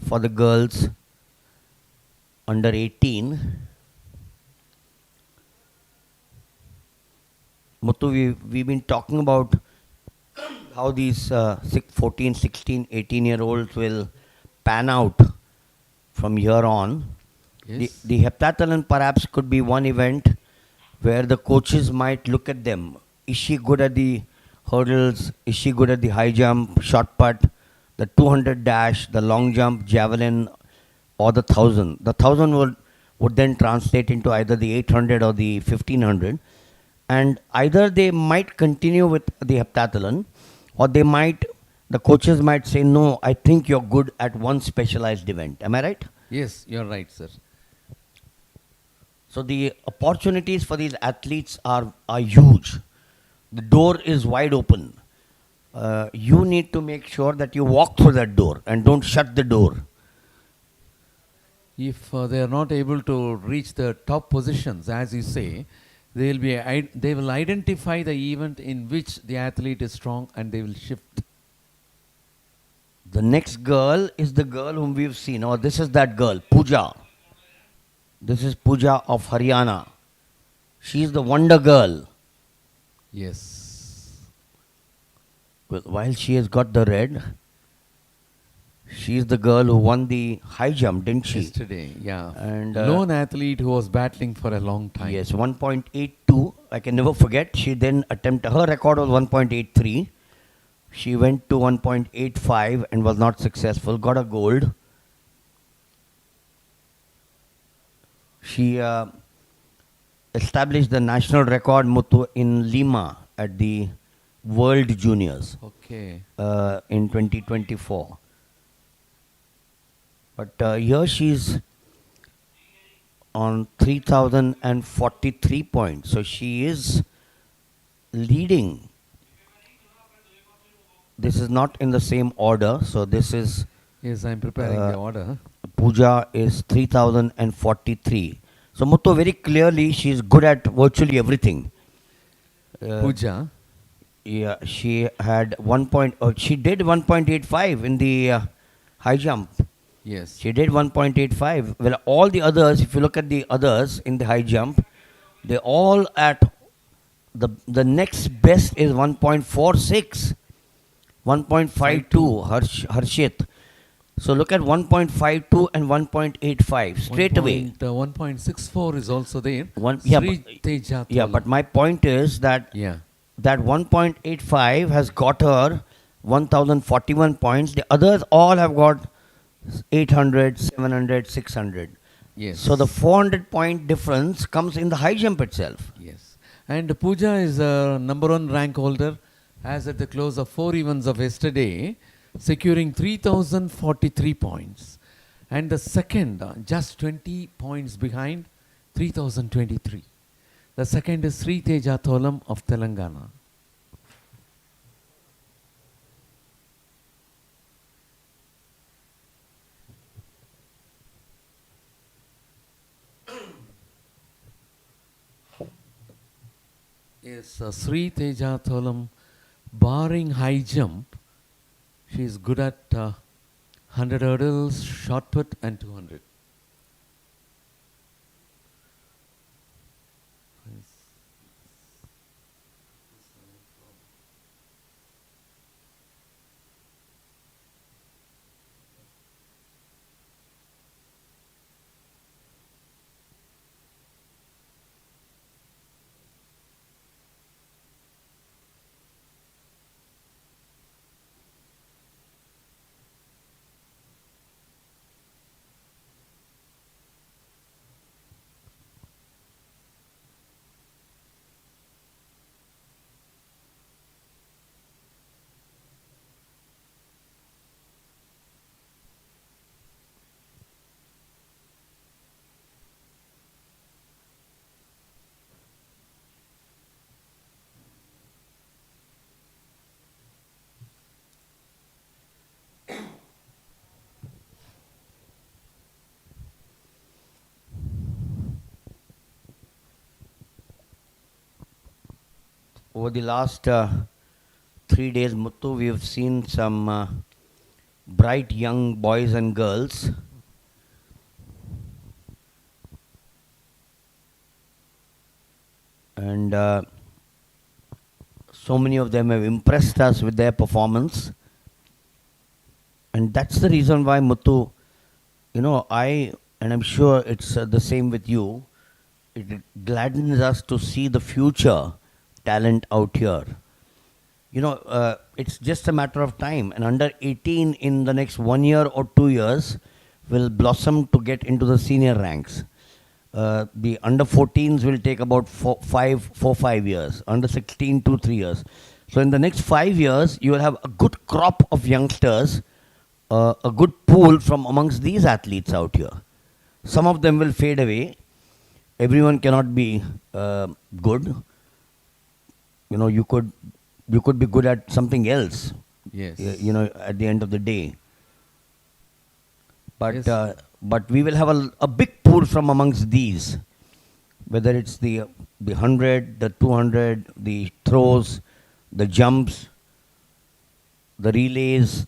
for the girls under 18. Muthu, we've been talking about how these 14, 16, 18-year-olds will pan out from here on. Yes. The heptathlon perhaps could be one event where the coaches might look at them. Is she good at the hurdles? Is she good at the high jump, short put, the 200 dash, the long jump, javelin, or the 1000? The 1000 would then translate into either the 800 or the 1500. And either they might continue with the heptathlon, or the coaches might say, no, I think you're good at one specialized event. Am I right? Yes, you're right, sir. So the opportunities for these athletes are huge. The door is wide open. You need to make sure that you walk through that door and don't shut the door. If they are not able to reach the top positions, as you say, they will identify the event in which the athlete is strong and they will shift. The next girl is the girl whom we've seen. Oh, this is that girl, Pooja. This is Pooja of Haryana. She's the wonder girl. Yes. Well, while she has got the red, she's the girl who won the high jump, didn't she? Yesterday, yeah. And lone athlete who was battling for a long time. yes, 1.82. I can never forget. She then attempted, her record was 1.83. She went to 1.85 and was not successful. Got a gold. She established the national record, Muthu, in Lima at the World Juniors Okay. in 2024. But here she's on 3,043 points. So she is leading. This is not in the same order. So this is Yes, I'm preparing the order. Pooja is 3,043. So Muthu, very clearly she's good at virtually everything. Pooja. Yeah, she had she did 1.85 in the high jump. Yes. She did 1.85. Well, all the others, if you look at the others in the high jump, they all at the next best is 1.46, 1.52, Harshit. So look at 1.52 and 1.85 straight away. 1.64 is also there. Yeah, Sri Teja yeah, Tholam. but my point is that that 1.85 has got her 1,041 points. The others all have got 800, 700, 600. Yes. So the 400 point difference comes in the high jump itself. Yes. And Pooja is a number 1 rank holder as at the close of 4 events of yesterday, securing 3,043 points. And the second, just 20 points behind, 3,023. The second is Sri Teja Tholam of Telangana. Yes, Sri Teja Tholam, barring high jump, she is good at 100 hurdles, shot put, and 200. over the last 3 days, Muttu, we have seen some bright young boys and girls. And so many of them have impressed us with their performance. And that's the reason why, Muttu, and I'm sure it's the same with you, it gladdens us to see the future talent out here. It's just a matter of time. And under 18 in the next 1 year or 2 years will blossom to get into the senior ranks. The under 14s will take about 5 years. Under 16, 2-3 years. So in the next 5 years, you will have a good crop of youngsters, a good pool from amongst these athletes out here. Some of them will fade away. Everyone cannot be good. You could be good at something else. Yes. At the end of the day. But Yes. but we will have a big pool from amongst these, whether it's the 100, the 200, the throws, the jumps, the relays.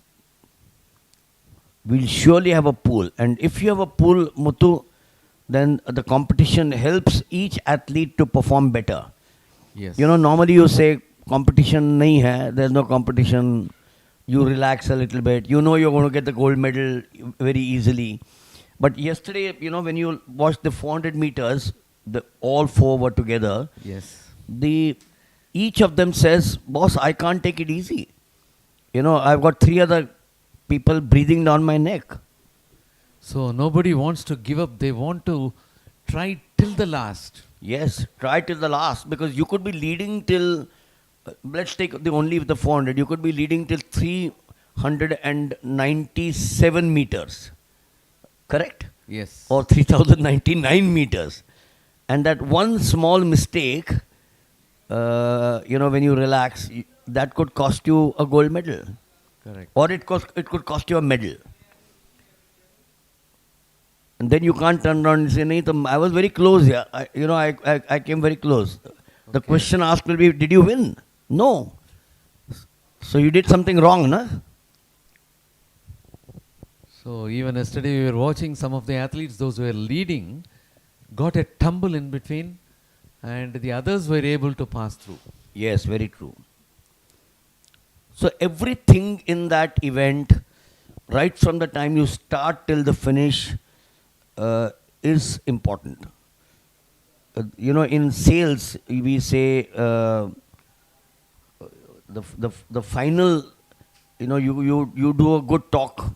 We'll surely have a pool. And if you have a pool, Muthu, then the competition helps each athlete to perform better. Yes. Normally you say competition nahi hai, there's no competition, you relax a little bit, you're going to get the gold medal very easily. But yesterday, when you watched the 400 meters, all four were together. Yes. Each of them says, boss, I can't take it easy. I've got 3 other people breathing down my neck. So nobody wants to give up. They want to try till the last. Yes, try till the last, because you could be leading till, let's take only the 400, you could be leading till 397 meters, correct? Yes. Or 3099 meters. And that one small mistake, when you relax, that could cost you a gold medal. Correct. Or it could cost you a medal. And then you can't turn around and say, "Nahi, I was very close here. I came very close." The question asked will be, did you win? No. So you did something wrong, na? So even yesterday we were watching some of the athletes, those who were leading, got a tumble in between, and the others were able to pass through. Yes, very true. So everything in that event, right from the time you start till the finish, is important. In sales, we say the final, you do a good talk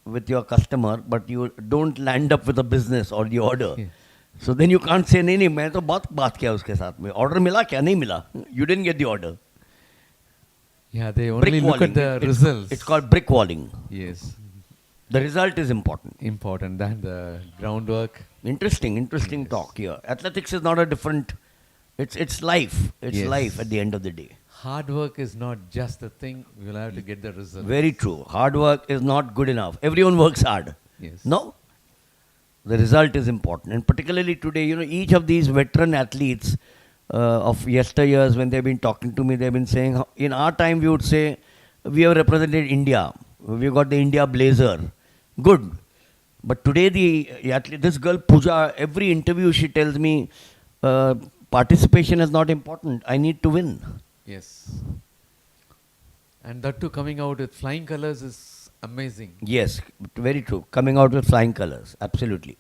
with your customer, but you don't land up with a business or the order. Yeah. So then you can't say, नहीं मैं तो बहुत बात किया उसके साथ में, order मिला क्या? नहीं मिला. You didn't get the order. Yeah, they only look at the results. It's called brick walling. Yes. The result is important. Important than the groundwork. Interesting Yes. talk here. Athletics is not a different, it's life. It's Yes. life at the end of the day. Hard work is not just the thing. We will have to get the result. Very true. Hard work is not good enough. Everyone works hard. Yes. No? The result is important. And particularly today, each of these veteran athletes of yesteryears, when they've been talking to me, they've been saying, in our time we would say, we have represented India. We've got the India blazer. Good. But today the athlete, this girl Pooja, every interview she tells me, participation is not important. I need to win. Yes. And that too, coming out with flying colors is amazing. Yes, very true. Coming out with flying colors. Absolutely.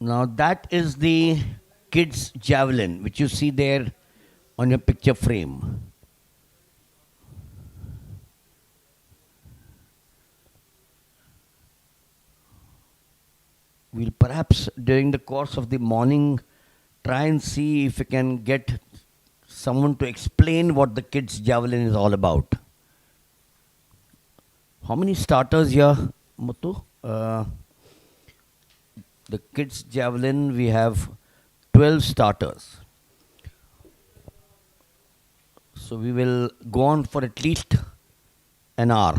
Now that is the kids' javelin, which you see there on your picture frame. we'll perhaps during the course of the morning try and see if we can get someone to explain what the kids javelin is all about. How many starters here, Muthu? The kids javelin, we have 12 starters. So we will go on for at least an hour,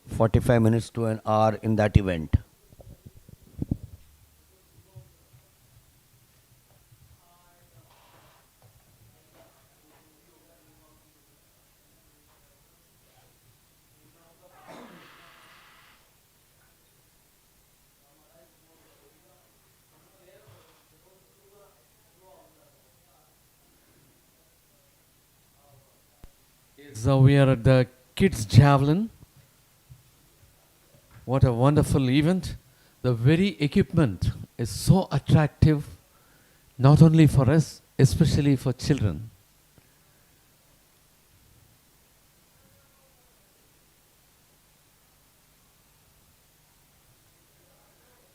45 minutes to an hour in that event. So we are at the kids javelin. What a wonderful event. The very equipment is so attractive, not only for us, especially for children.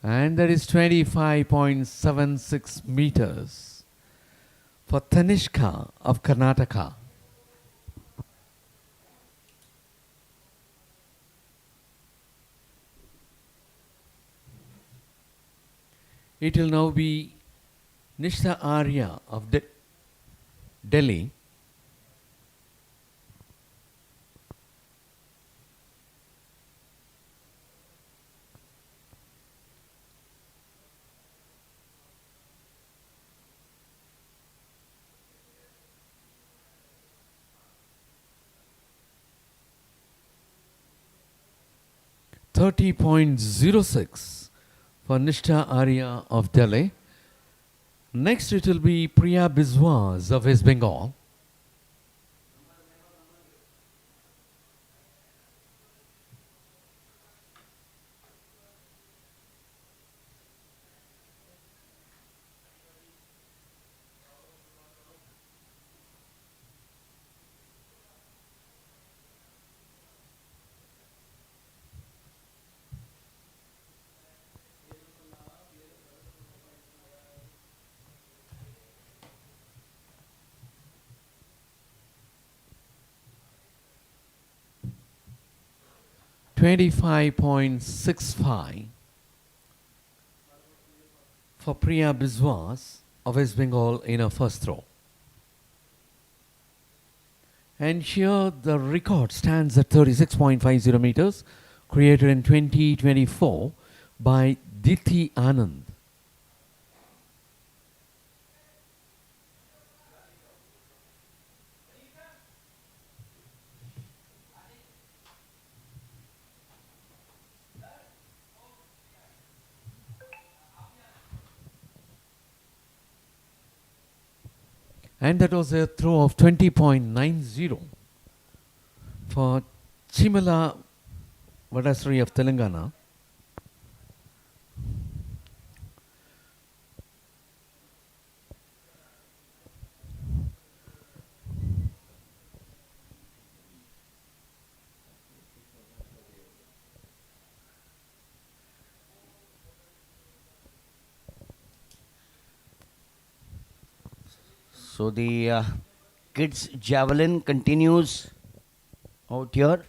And that is 25.76 meters for Tanishka of Karnataka. It will now be Nishta Arya of Delhi. .06 for Nishta Arya of Delhi. Next it will be Priya Biswas of West Bengal. .65 for Priya Biswas of West Bengal in her first throw. And here the record stands at 36.50 meters, created in 2024 by Diti Anand. And that was a throw of 20.90 for Chimala Vadasri of Telangana. So the kids javelin continues out here.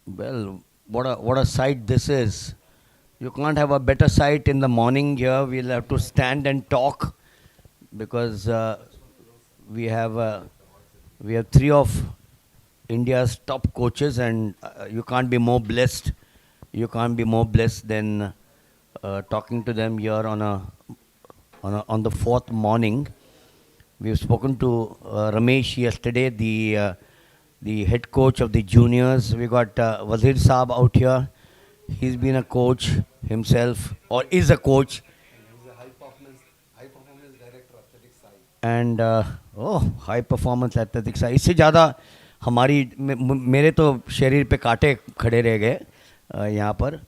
Well, what a sight this is. You can't have a better sight in the morning here. We'll have to stand and talk because we have three of India's top coaches, and you can't be more blessed. You can't be more blessed than talking to them here on the fourth morning. We've spoken to Ramesh yesterday, the head coach of the juniors. We got Wazir Saab out here. He's been a coach himself, or is a coach. He's a high performance director athletics side. And high performance athletics side. इससे ज़्यादा मेरे तो शरीर पे कांटे खड़े रह गए यहाँ पर.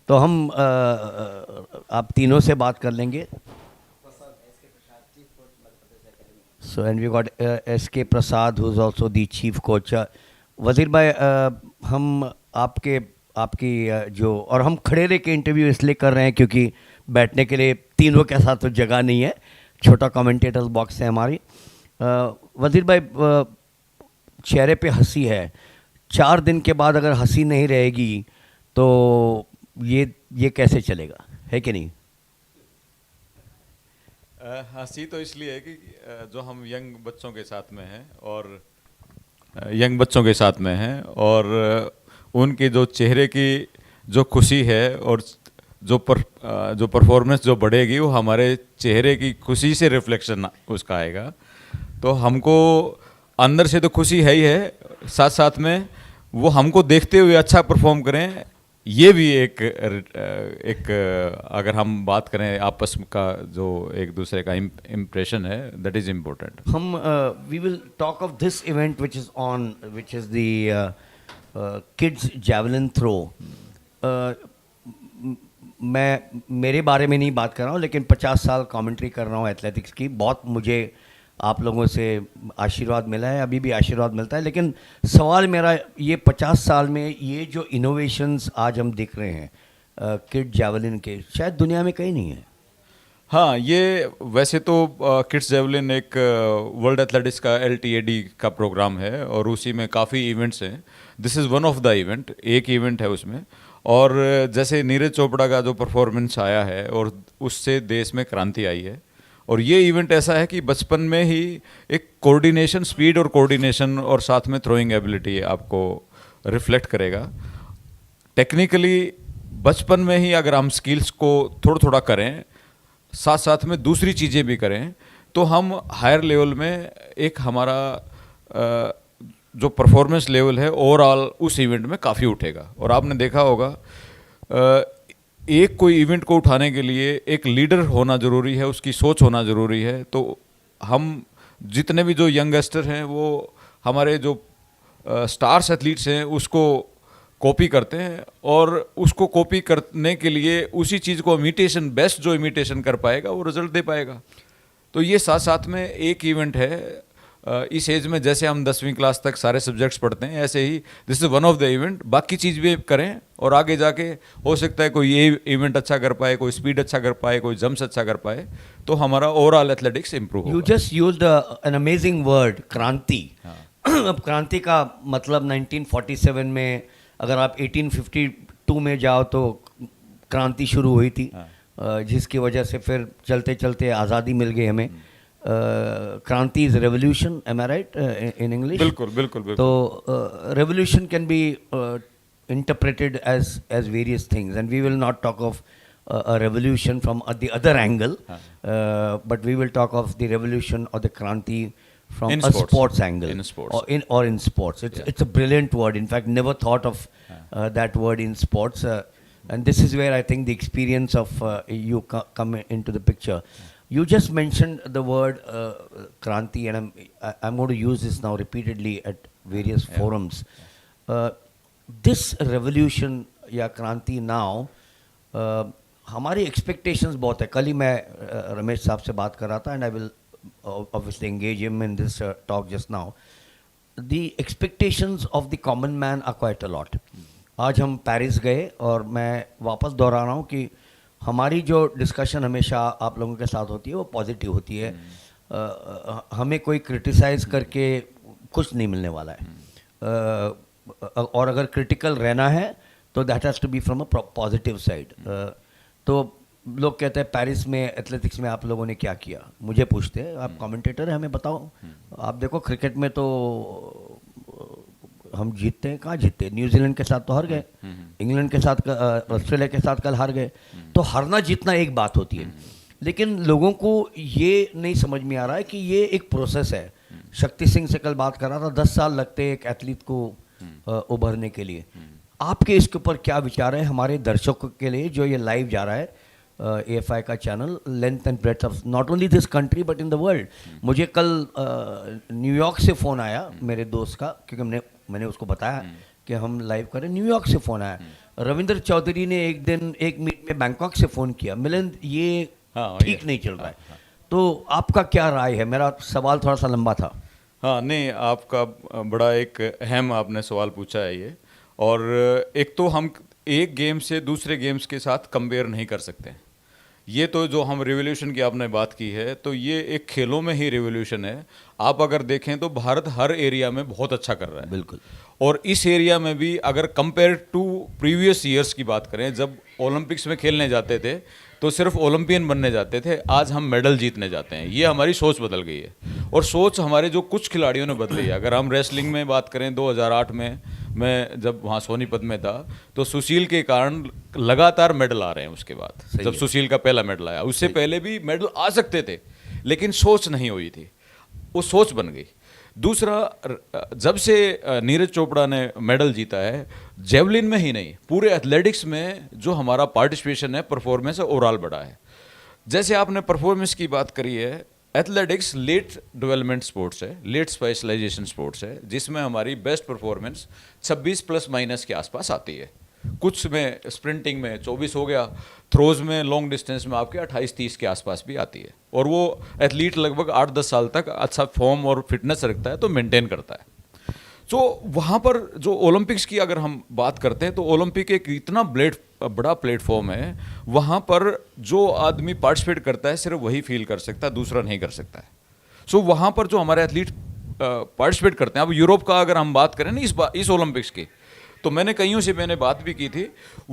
तो हम आप तीनों से बात कर लेंगे. So and we got S.K. Prasad, who's also the chief coach. वजीर भाई, हम आपके आपकी जो, और हम खड़े रह के इंटरव्यू इसलिए कर रहे हैं क्योंकि बैठने के लिए तीन लोग के साथ तो जगह नहीं है, छोटा कमेंटेटर्स बॉक्स है हमारी। वजीर भाई, चेहरे पे हंसी है, 4 दिन के बाद अगर हंसी नहीं रहेगी तो ये कैसे चलेगा, है कि नहीं? हंसी तो इसलिए है कि जो हम यंग बच्चों के साथ में हैं और यंग बच्चों के साथ में हैं और उनके जो चेहरे की जो खुशी है और जो परफॉर्मेंस जो बढ़ेगी वो हमारे चेहरे की खुशी से रिफ्लेक्शन उसका आएगा। तो हमको अंदर से तो खुशी है ही है, साथ साथ में वो हमको देखते हुए अच्छा परफॉर्म करें, ये भी एक अगर हम बात करें आपस का जो एक दूसरे का इम्प्रेशन है, दैट इज इम्पोर्टेंट। हम we will talk of this event which is the kids javelin throw. मैं मेरे बारे में नहीं बात कर रहा हूँ, लेकिन 50 साल कमेंट्री कर रहा हूँ एथलेटिक्स की। बहुत मुझे आप लोगों से आशीर्वाद मिला है, अभी भी आशीर्वाद मिलता है। लेकिन सवाल मेरा ये, 50 साल में ये जो इनोवेशंस आज हम देख रहे हैं किड जैवलिन के, शायद दुनिया में कहीं नहीं है। हाँ, ये वैसे तो किड्स जेवलिन एक वर्ल्ड एथलेटिक्स का LTAD का प्रोग्राम है और उसी में काफ़ी इवेंट्स हैं। This is one of the event, एक इवेंट है उसमें। और जैसे नीरज चोपड़ा का जो परफॉर्मेंस आया है और उससे देश में क्रांति आई है। और ये इवेंट ऐसा है कि बचपन में ही एक कोऑर्डिनेशन, स्पीड और कोऑर्डिनेशन और साथ में थ्रोइंग एबिलिटी आपको रिफ्लेक्ट करेगा। टेक्निकली बचपन में ही अगर हम स्किल्स को थोड़ा थोड़ा करें, साथ साथ में दूसरी चीज़ें भी करें, तो हम हायर लेवल में एक हमारा जो परफॉर्मेंस लेवल है ओवरऑल उस इवेंट में काफ़ी उठेगा। और आपने देखा होगा एक कोई इवेंट को उठाने के लिए एक लीडर होना ज़रूरी है, उसकी सोच होना ज़रूरी है। तो हम जितने भी जो यंगस्टर हैं वो हमारे जो स्टार्स एथलीट्स हैं उसको कॉपी करते हैं और उसको कॉपी करने के लिए उसी चीज़ को इमिटेशन, बेस्ट जो इमिटेशन कर पाएगा वो रिजल्ट दे पाएगा। तो ये साथ साथ में एक इवेंट है। इस एज में जैसे हम 10वीं क्लास तक सारे सब्जेक्ट्स पढ़ते हैं, ऐसे ही this is one of the event. बाकी चीज़ भी करें और आगे जाके हो सकता है कोई ये इवेंट अच्छा कर पाए, कोई स्पीड अच्छा कर पाए, कोई जंप्स अच्छा कर पाए, तो हमारा ओवरऑल एथलेटिक्स इंप्रूव होगा। You just used an amazing word, क्रांति। अब क्रांति का मतलब 1947 में, अगर आप 1852 में जाओ तो क्रांति शुरू हुई थी, जिसकी वजह से फिर चलते चलते आज़ादी मिल गई हमें। Kranti is revolution, am I right in English? बिल्कुल बिल्कुल बिल्कुल। तो revolution can be interpreted as various things, and we will not talk of a revolution from the other angle, but we will talk of the revolution or the kranti from in a sports angle, in sports or in sports. It's a brilliant word. In fact, never thought of that word in sports, and this is where I think the experience of you come into the picture. You just mentioned the word kranti, and I'm going to use this now repeatedly at various forums. This revolution या क्रांति now, हमारी expectations बहुत है। कल ही मैं रमेश साहब से बात कर रहा था, and I will obviously engage him in this talk just now. The expectations of the common man are quite a lot. आज हम पेरिस गए और मैं वापस दोहरा रहा हूँ कि हमारी जो डिस्कशन हमेशा आप लोगों के साथ होती है वो पॉजिटिव होती है। हमें कोई क्रिटिसाइज़ करके कुछ नहीं मिलने वाला है, और अगर क्रिटिकल रहना है तो that has to be from a positive side. तो लोग कहते हैं पेरिस में एथलेटिक्स में आप लोगों ने क्या किया, मुझे पूछते हैं आप कमेंटेटर हैं, हमें बताओ। आप देखो क्रिकेट में तो हम जीतते हैं, कहाँ जीतते? न्यूजीलैंड के साथ तो हार गए, इंग्लैंड के साथ, ऑस्ट्रेलिया के साथ कल हार गए। तो हारना जीतना एक बात होती है, लेकिन लोगों को ये नहीं समझ में आ रहा है कि ये एक प्रोसेस है। शक्ति सिंह से कल बात कर रहा था, 10 साल लगते हैं एक एथलीट को उभरने के लिए। आपके इसके ऊपर क्या विचार है हमारे दर्शकों के लिए जो ये लाइव जा रहा है AFI का channel, length and breadth of not only this country but in the world? मुझे कल न्यूयॉर्क से फ़ोन आया मेरे दोस्त का, क्योंकि मैंने उसको बताया कि हम लाइव करें। न्यूयॉर्क से फ़ोन आया। रविंद्र चौधरी ने एक दिन एक मीट में बैंकॉक से फ़ोन किया, मिलिंद ये ठीक नहीं चल रहा है। तो आपका क्या राय है? मेरा सवाल थोड़ा सा लंबा था। हाँ नहीं, आपका बड़ा एक अहम आपने सवाल पूछा है ये। और एक तो हम एक गेम से दूसरे गेम्स के साथ कंपेयर नहीं कर सकते। ये तो जो हम रिवोल्यूशन की आपने बात की है, तो ये एक खेलों में ही रिवोल्यूशन है। आप अगर देखें तो भारत हर एरिया में बहुत अच्छा कर रहा है। बिल्कुल। और इस एरिया में भी अगर कंपेयर टू प्रीवियस ईयर्स की बात करें, जब ओलंपिक्स में खेलने जाते थे तो सिर्फ ओलंपियन बनने जाते थे, आज हम मेडल जीतने जाते हैं। ये हमारी सोच बदल गई है। और सोच हमारे जो कुछ खिलाड़ियों ने बदली है। अगर हम रेसलिंग में बात करें, 2008 में मैं जब वहाँ सोनीपत में था, तो सुशील के कारण लगातार मेडल आ रहे हैं। उसके बाद जब सुशील का पहला मेडल आया, उससे पहले भी मेडल आ सकते थे, लेकिन सोच नहीं हुई थी। वो सोच बन गई। दूसरा, जब से नीरज चोपड़ा ने मेडल जीता है, जेवलिन में ही नहीं पूरे एथलेटिक्स में जो हमारा पार्टिसिपेशन है, परफॉर्मेंस है, ओवरऑल बढ़ा है। जैसे आपने परफॉर्मेंस की बात करी है, एथलेटिक्स लेट डेवलपमेंट स्पोर्ट्स है, लेट स्पेशलाइजेशन स्पोर्ट्स है, जिसमें हमारी बेस्ट परफॉर्मेंस 26 प्लस माइनस के आसपास आती है। कुछ में स्प्रिंटिंग में 24 हो गया, थ्रोज में लॉन्ग डिस्टेंस में आपके 28-30 के आसपास भी आती है। और वो एथलीट लगभग 8-10 साल तक अच्छा फॉर्म और फिटनेस रखता है, तो मेंटेन करता है। तो वहाँ पर जो ओलंपिक्स की अगर हम बात करते हैं, तो ओलंपिक एक इतना बड़ा प्लेटफॉर्म है। वहाँ पर जो आदमी पार्टिसिपेट करता है सिर्फ वही फील कर सकता है, दूसरा नहीं कर सकता है। सो वहाँ पर जो हमारे एथलीट पार्टिसिपेट करते हैं, अब यूरोप का अगर हम बात करें ना इस ओलंपिक्स की, तो मैंने कईयों से मैंने बात भी की थी।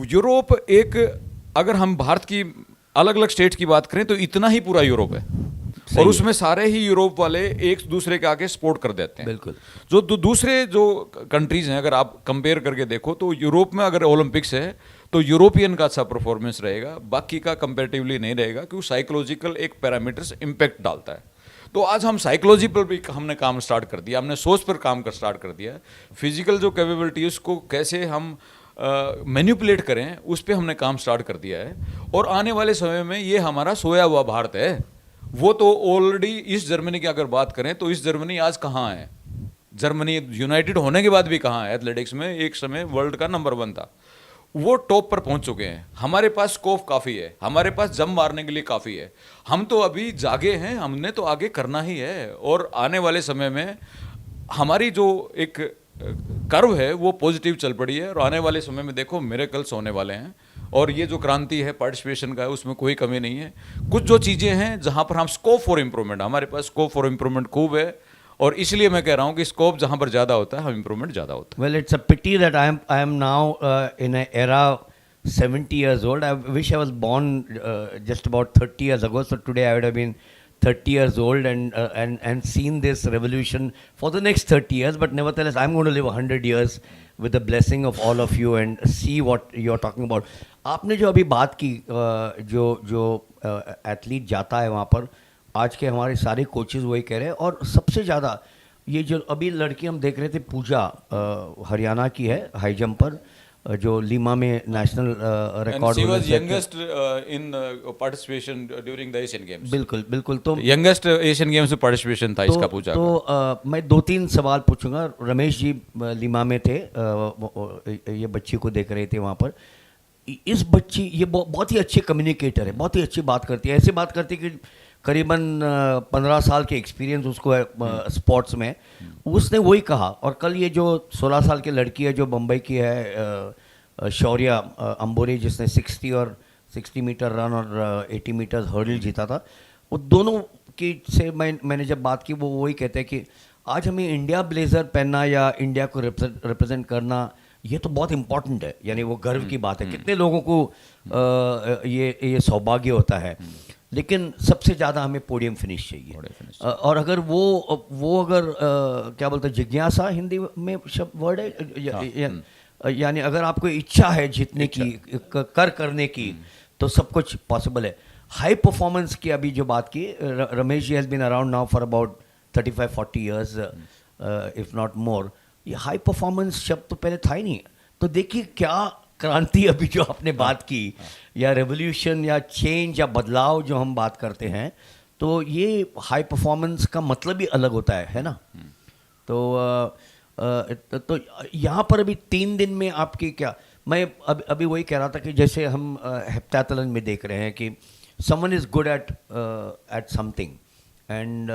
यूरोप एक, अगर हम भारत की अलग अलग स्टेट की बात करें तो इतना ही पूरा यूरोप है। और उसमें सारे ही यूरोप वाले एक दूसरे के आके सपोर्ट कर देते हैं। बिल्कुल। जो दूसरे जो कंट्रीज हैं, अगर आप कंपेयर करके देखो, तो यूरोप में अगर ओलंपिक्स है तो यूरोपियन का अच्छा परफॉर्मेंस रहेगा, बाकी का कंपेरेटिवली नहीं रहेगा, क्योंकि साइकोलॉजिकल एक पैरामीटर्स इम्पैक्ट डालता है। तो आज हम साइकोलॉजी पर भी हमने काम स्टार्ट कर दिया, हमने सोच पर काम कर स्टार्ट कर दिया। फिजिकल जो कैपेबिलिटी उसको कैसे हम मैनिपुलेट करें, उस पर हमने काम स्टार्ट कर दिया है। और आने वाले समय में ये हमारा सोया हुआ भारत है। वो तो ऑलरेडी, इस जर्मनी की अगर बात करें तो इस जर्मनी आज कहाँ है? जर्मनी यूनाइटेड होने के बाद भी कहाँ है? एथलेटिक्स में एक समय वर्ल्ड का नंबर 1 था। वो टॉप पर पहुंच चुके हैं। हमारे पास स्कोप काफ़ी है, हमारे पास जंप मारने के लिए काफ़ी है। हम तो अभी जागे हैं, हमने तो आगे करना ही है। और आने वाले समय में हमारी जो एक कर्व है वो पॉजिटिव चल पड़ी है। और आने वाले समय में देखो मिरेकल्स होने वाले हैं। और ये जो क्रांति है पार्टिसिपेशन का है, उसमें कोई कमी नहीं है। कुछ जो चीज़ें हैं जहाँ पर हम स्कोप फॉर इम्प्रूवमेंट, हमारे पास स्कोप फॉर इम्प्रूवमेंट खूब है। और इसलिए मैं कह रहा हूँ कि स्कोप जहाँ पर ज़्यादा होता है, हम इम्प्रूवमेंट ज़्यादा होता है। Well, it's a pity that I am now in an era 70 years old. I wish I was born just about 30 years ago. So today I would have been 30 years old and seen this revolution for the next 30 years. But nevertheless, I'm going to live 100 years with the blessing of all of you and see what you're talking about. आपने जो अभी बात की, जो athlete जाता है वहाँ पर, आज के हमारे सारे कोचेज वही कह रहे हैं। और सबसे ज़्यादा ये जो अभी लड़की हम देख रहे थे, पूजा हरियाणा की है, हाई जंप पर, जो लीमा में national record youngest in participation during the Asian games. बिल्कुल बिल्कुल। तो यंगेस्ट एशियन गेम्स में पार्टिसिपेशन था इसका पूजा। तो मैं 2-3 सवाल पूछूंगा। रमेश जी लीमा में थे, ये बच्ची को देख रहे थे वहाँ पर। इस बच्ची, ये बहुत ही अच्छी कम्युनिकेटर है, बहुत ही अच्छी बात करती है। ऐसे बात करती है कि करीबन 15 साल के एक्सपीरियंस उसको है स्पोर्ट्स में। उसने वही कहा। और कल ये जो 16 साल की लड़की है जो बम्बई की है, शौर्या अंबोरी, जिसने 60 मीटर रन और 80 मीटर हर्डल जीता था, वो दोनों की से मैंने जब बात की, वो वही कहते हैं कि आज हमें इंडिया ब्लेजर पहनना या इंडिया को रिप्रेजेंट करना, ये तो बहुत इम्पोर्टेंट है। यानी वो गर्व की बात है। कितने लोगों को ये सौभाग्य होता है। लेकिन सबसे ज़्यादा हमें पोडियम फिनिश चाहिए। और अगर वो अगर क्या बोलते हैं, जिज्ञासा हिंदी में शब्द वर्ड है, यानी अगर आपको इच्छा है जीतने की, करने की, तो सब कुछ पॉसिबल है। हाई परफॉर्मेंस की अभी जो बात की, Ramesh ji has been around now for about 35-40 years if not more. ये हाई परफॉर्मेंस शब्द तो पहले था ही नहीं। तो देखिए क्या क्रांति अभी जो आपने बात की, या रेवोल्यूशन या चेंज या बदलाव जो हम बात करते हैं, तो ये हाई परफॉर्मेंस का मतलब ही अलग होता है ना। तो यहाँ पर अभी 3 दिन में आपकी क्या, मैं अभी वही कह रहा था कि जैसे हम हेप्टाथलन में देख रहे हैं कि someone is good at something and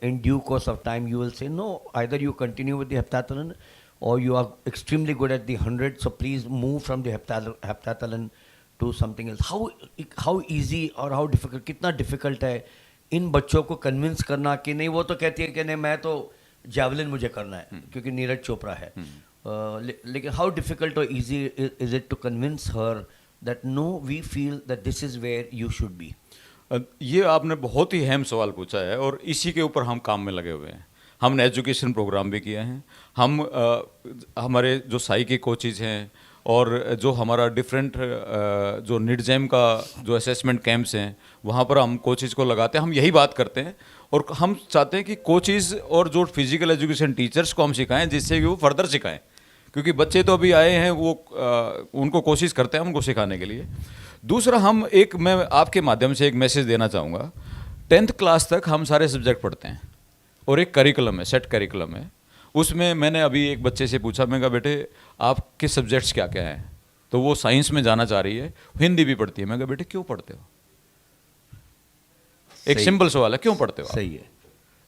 in due course of time you will say no, either you continue with the heptathlon or you are extremely good at the 100, so please move from the heptathlon to something else. How easy or how difficult, कितना difficult है इन बच्चों को convince करना कि नहीं, वो तो कहती है कि नहीं मैं तो जैवलिन मुझे करना है क्योंकि नीरज चोपड़ा है, लेकिन हाउ डिफिकल्ट और easy is it to convince her that no we feel that this is where you should be? ये आपने बहुत ही अहम सवाल पूछा है और इसी के ऊपर हम काम में लगे हुए हैं। हमने एजुकेशन प्रोग्राम भी किए हैं, हम हमारे जो साई के कोचेज हैं और जो हमारा डिफरेंट जो निडजेम का जो असेसमेंट कैंप्स हैं वहाँ पर हम कोचेज को लगाते हैं। हम यही बात करते हैं और हम चाहते हैं कि कोचेज और जो फिजिकल एजुकेशन टीचर्स को हम सिखाएं जिससे कि वो फर्दर सिखाएं, क्योंकि बच्चे तो अभी आए हैं, वो उनको कोशिश करते हैं उनको सिखाने के लिए। दूसरा, मैं आपके माध्यम से एक मैसेज देना चाहूँगा। 10th क्लास तक हम सारे सब्जेक्ट पढ़ते हैं और एक करिकुलम है, सेट करिकुलम है। उसमें मैंने अभी एक बच्चे से पूछा, मैं कहा बेटे आपके सब्जेक्ट्स क्या क्या हैं, तो वो साइंस में जाना चाह रही है, हिंदी भी पढ़ती है। मैं कहा बेटे क्यों पढ़ते हो? एक सिंपल सवाल है, क्यों पढ़ते हो? सही है।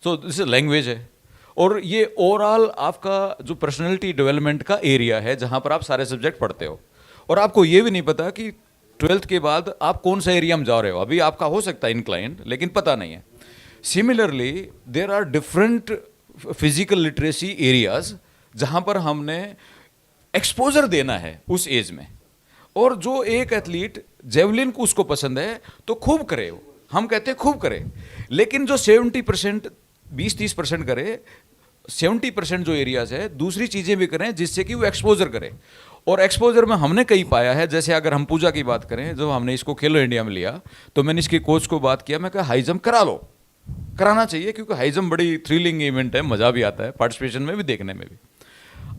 सो दिस लैंग्वेज है और ये ओवरऑल आपका जो पर्सनैलिटी डेवलपमेंट का एरिया है जहाँ पर आप सारे सब्जेक्ट पढ़ते हो और आपको ये भी नहीं पता कि 12th के बाद आप कौन सा एरिया में जा रहे हो। अभी आपका हो सकता है इंक्लाइंड, लेकिन पता नहीं है। Similarly there are different physical literacy areas जहाँ पर हमने एक्सपोजर देना है उस एज में। और जो एक एथलीट जेवलिन को उसको पसंद है तो खूब करे, हम कहते हैं खूब करे, लेकिन जो 70% 20-30% करे, 70% जो एरियाज है दूसरी चीज़ें भी करें जिससे कि वो एक्सपोजर करे। और एक्सपोजर में हमने कहीं पाया है, जैसे अगर हम पूजा की बात करें, जब हमने इसको खेलो इंडिया में लिया तो मैंने इसके कोच को बात किया, मैं कहा हाई जंप करा लो, कराना चाहिए क्योंकि हाई जंप बड़ी थ्रिलिंग इवेंट है, मज़ा भी आता है पार्टिसिपेशन में भी, देखने में भी।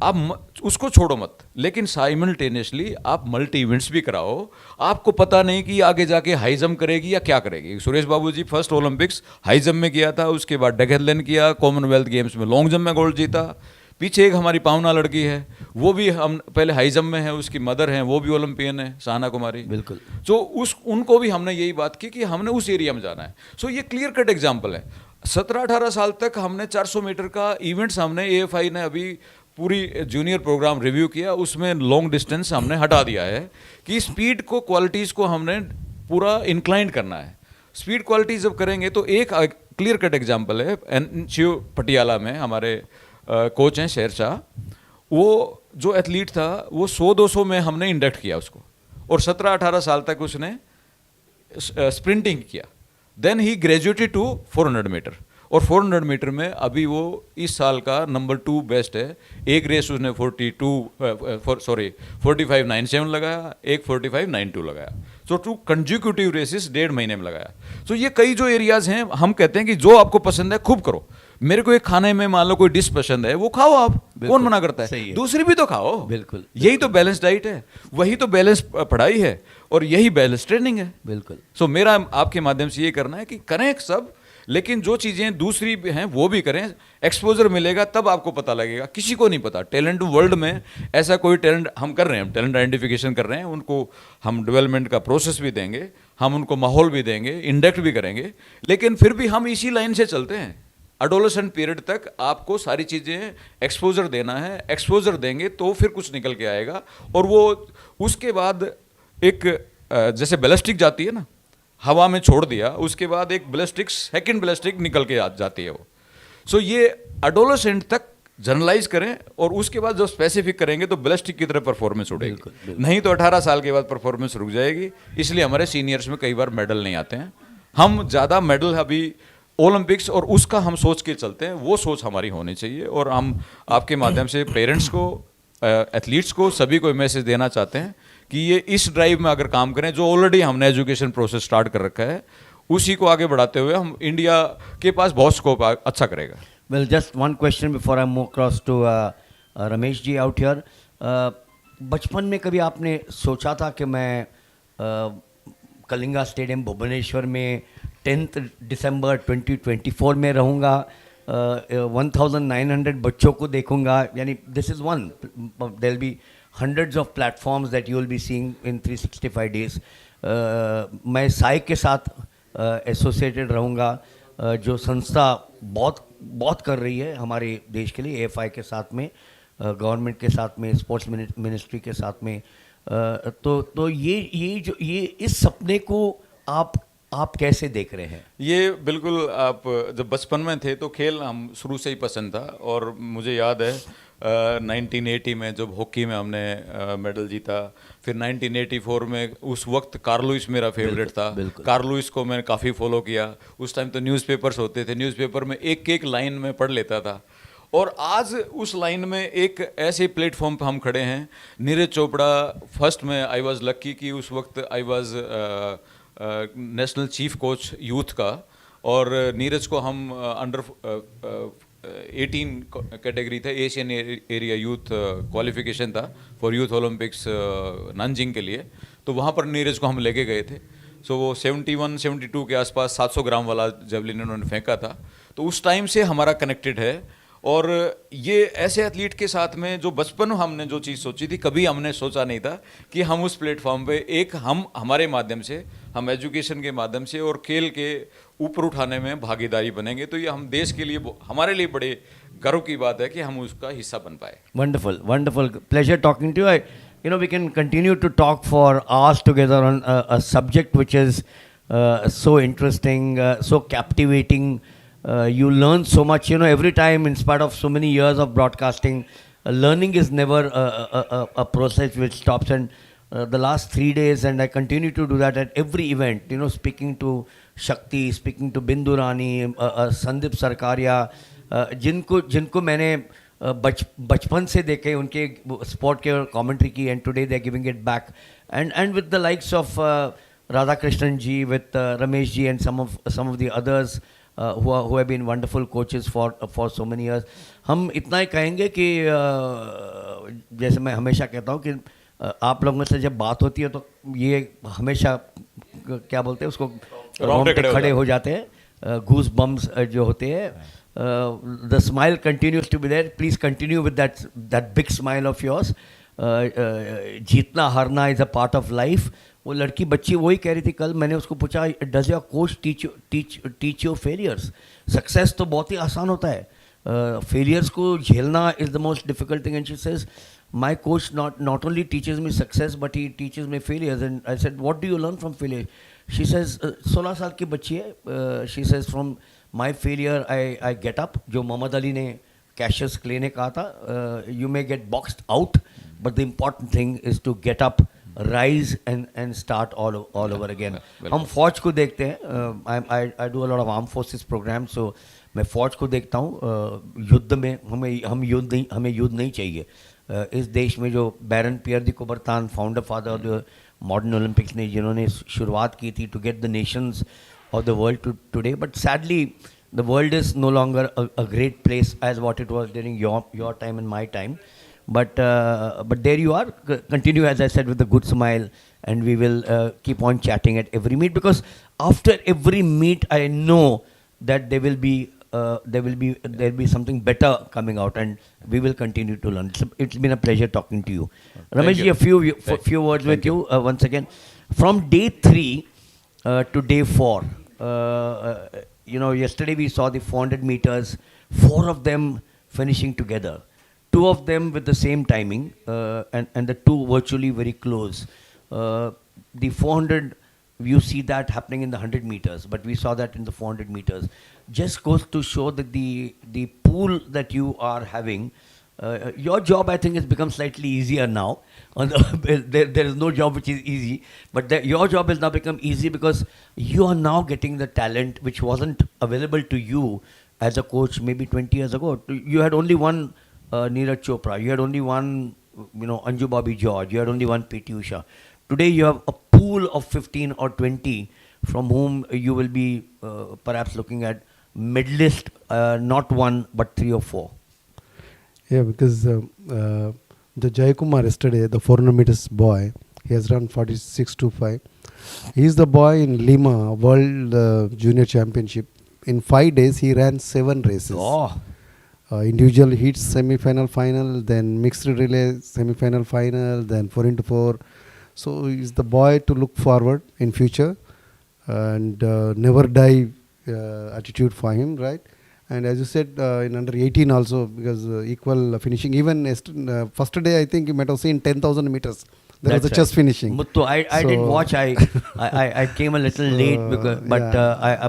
आप उसको छोड़ो मत, लेकिन साइमल्टेनियसली आप मल्टी इवेंट्स भी कराओ। आपको पता नहीं कि आगे जाके हाई जंप करेगी या क्या करेगी। सुरेश बाबू जी फर्स्ट ओलंपिक्स हाई जंप में किया था, उसके बाद जैवलिन किया, कॉमनवेल्थ गेम्स में लॉन्ग जंप में गोल्ड जीता। पीछे एक हमारी पावना लड़की है, वो भी हम पहले हाई जंप में है, उसकी मदर हैं वो भी ओलंपियन है, सहना कुमारी। बिल्कुल। तो उनको भी हमने यही बात की कि हमने उस एरिया में जाना है। सो ये क्लियर कट एग्जाम्पल है। 17-18 साल तक हमने 400 मीटर का इवेंट्स हमने AFI ने अभी पूरी जूनियर प्रोग्राम रिव्यू किया, उसमें लॉन्ग डिस्टेंस हमने हटा दिया है कि स्पीड को, क्वालिटीज़ को हमने पूरा इंक्लाइन करना है। स्पीड क्वालिटी जब करेंगे तो एक क्लियर कट एग्जाम्पल है, NCU पटियाला में हमारे कोच हैं शेरशाह, वो जो एथलीट था वो 100-200 में हमने इंडक्ट किया उसको और 17-18 साल तक उसने स्प्रिंटिंग किया। Then he graduated to 400 metre और 400 मीटर में अभी वो इस साल का नंबर 2 बेस्ट है। एक रेस उसने 45.97 लगाया, एक 45.92 लगाया। सो 2 कंजिक्यूटिव रेसेस 1.5 महीने में लगाया। सो ये कई जो एरियाज हैं, हम कहते हैं कि जो आपको पसंद है खूब करो। मेरे को एक खाने में मान लो कोई डिश पसंद है, वो खाओ आप, कौन मना करता है? दूसरी भी तो खाओ। बिल्कुल। यही तो बैलेंस डाइट है, वही तो बैलेंस पढ़ाई है और यही बैलेंस ट्रेनिंग है। बिल्कुल। सो मेरा आपके माध्यम से ये करना है कि करें सब, लेकिन जो चीज़ें दूसरी भी हैं वो भी करें। एक्सपोजर मिलेगा तब आपको पता लगेगा। किसी को नहीं पता, टैलेंट वर्ल्ड में ऐसा कोई टैलेंट हम कर रहे हैं, टैलेंट आइडेंटिफिकेशन कर रहे हैं, उनको हम डेवलपमेंट का प्रोसेस भी देंगे, हम उनको माहौल भी देंगे, इंडक्ट भी करेंगे, लेकिन फिर भी हम इसी लाइन से चलते हैं। एडोलेसेंट पीरियड तक आपको सारी चीज़ें एक्सपोजर देना है, एक्सपोजर देंगे तो फिर कुछ निकल के आएगा। और वो उसके बाद एक जैसे बैलिस्टिक जाती है ना, हवा में छोड़ दिया, उसके बाद एक बैलिस्टिक, सेकंड बैलिस्टिक निकल के जाती है वो। सो ये एडोलेसेंट तक जनरलाइज करें और उसके बाद जब स्पेसिफिक करेंगे तो बैलिस्टिक की तरह परफॉर्मेंस उड़ेगी। नहीं तो 18 साल के बाद परफॉर्मेंस रुक जाएगी। इसलिए हमारे सीनियर्स में कई बार मेडल नहीं आते हैं। हम ज़्यादा मेडल अभी ओलंपिक्स और उसका हम सोच के चलते हैं, वो सोच हमारी होनी चाहिए। और हम आपके माध्यम से पेरेंट्स को, एथलीट्स को, सभी को मैसेज देना चाहते हैं कि ये इस ड्राइव में अगर काम करें जो ऑलरेडी हमने एजुकेशन प्रोसेस स्टार्ट कर रखा है, उसी को आगे बढ़ाते हुए हम इंडिया के पास बहुत स्कोप अच्छा करेगा। Well, just one question before I move cross to Ramesh ji out here. बचपन में कभी आपने सोचा था कि मैं कलिंगा स्टेडियम भुवनेश्वर में 10 दिसंबर 2024 में रहूँगा, 1900 बच्चों को देखूँगा? यानी this is one, there will be hundreds of platforms that you will be seeing in 365 days. मैं साई के साथ एसोसिएटेड रहूँगा, जो संस्था बहुत बहुत कर रही है हमारे देश के लिए, AFI के साथ में, गवर्नमेंट के साथ में, स्पोर्ट्स मिनिस्ट्री के साथ में, तो ये इस सपने को आप कैसे देख रहे हैं? ये बिल्कुल, आप जब बचपन में थे तो खेल हम शुरू से ही पसंद था, और मुझे याद है 1980 में जब हॉकी में हमने मेडल जीता, फिर 1984 में उस वक्त कार्ल लुइस मेरा फेवरेट था। कार्ल लुइस को मैंने काफ़ी फॉलो किया। उस टाइम तो न्यूज़पेपर्स होते थे, न्यूज़पेपर में एक एक लाइन में पढ़ लेता था। और आज उस लाइन में एक ऐसे प्लेटफॉर्म पर हम खड़े हैं। नीरज चोपड़ा फर्स्ट में, आई वाज लक्की कि उस वक्त I was national chief coach youth का, और नीरज को हम अंडर 18 कैटेगरी था, एशियन एरिया यूथ क्वालिफिकेशन था फॉर यूथ ओलंपिक्स नानजिंग के लिए, तो वहाँ पर नीरज को हम लेके गए थे। सो वो 71-72 के आसपास 700 ग्राम वाला जेवलिन उन्होंने फेंका था। तो उस टाइम से हमारा कनेक्टेड है। और ये ऐसे एथलीट के साथ में जो बचपन में हमने जो चीज़ सोची थी, कभी हमने सोचा नहीं था कि हम उस प्लेटफॉर्म पे एक हमारे माध्यम से, हम एजुकेशन के माध्यम से और खेल के ऊपर उठाने में भागीदारी बनेंगे। तो ये हम देश के लिए, हमारे लिए बड़े गर्व की बात है कि हम उसका हिस्सा बन पाए। Wonderful, wonderful. Pleasure talking to you. We can continue to talk for hours together on a subject which is so interesting, so captivating. You learn so much. Every time, in spite of so many years of broadcasting, learning is never a process which stops. And the last 3 days, and I continue to do that at every event, speaking to Shakti, speaking to Bindu Rani, Sandeep Sarkaria, जिनको मैंने बचपन से देखे, उनके sport के commentary की, and today they are giving it back, and with the likes of Radha Krishnan ji, with Ramesh ji, and some of the others who have been wonderful coaches for so many years. हम इतना ही कहेंगे कि जैसे मैं हमेशा कहता हूँ कि आप लोगों से जब बात होती है तो ये हमेशा क्या बोलते हैं उसको, रोंगटे खड़े हो जाते हैं, गूस बम्स जो होते हैं. The smile continues to be there. Please continue with that big smile of yours. जीतना हारना is a part of life. वो लड़की बच्ची वही कह रही थी कल, मैंने उसको पूछा, does your coach teach your failures? Success तो बहुत ही आसान होता है, फेलियर्स को झेलना is the most difficult thing. And she says my coach not only teaches me success but he teaches me failures. And I said what do you learn from failure? She says 16 साल की बच्ची है. She says from my failure I get up. जो मोहम्मद अली ने Cassius clay ने कहा था, you may get boxed out but the important thing is to get up, rise and start all over again. हम फौज को देखते हैं. I do a lot of armed forces programs, so मैं फौज को देखता हूँ. युद्ध में हमें युद्ध नहीं चाहिए. इस देश में जो Baron Pierre de Coubertin, founder father of the modern Olympics ने, जिन्होंने शुरुआत की थी to get the nations of the world today, but sadly the world is no longer a great place as what it was during your time and my time. But there you are. Continue, as I said, with a good smile, and we will keep on chatting at every meet, because after every meet I know that there will be something better coming out, and we will continue to learn. It's been a pleasure talking to you. Ramesh ji, a few words with you once again. From day 3 to day 4, yesterday we saw the 400 meters, 4 of them finishing together. 2 of them with the same timing, and the 2 virtually very close. The 400, you see that happening in the 100 meters, but we saw that in the 400 meters. Just goes to show that the pool that you are having, your job I think has become slightly easier now. There is no job which is easy, but your job has now become easy because you are now getting the talent which wasn't available to you as a coach maybe 20 years ago. You had only one Neeraj Chopra, you had only one Anju Bobby George, you had only one PT Usha. Today you have a pool of 15 or 20 from whom you will be perhaps looking at medalist, not 1 but 3 or 4. Yeah, because the Jayakumar yesterday, the 400 meters boy, he has run 46.25. He is the boy in Lima World Junior Championship. In 5 days, he ran 7 races. Oh. Individual heats, semi-final, final, then mixed relay, semi-final, final, then 4x4. So he's the boy to look forward in future, and never die attitude for him, right? And as you said, in under 18 also, because equal finishing. Even first day, I think you might have seen 10,000 meters. There was a That's chest right. finishing. Muthu, I didn't So- watch. I came a little late because, but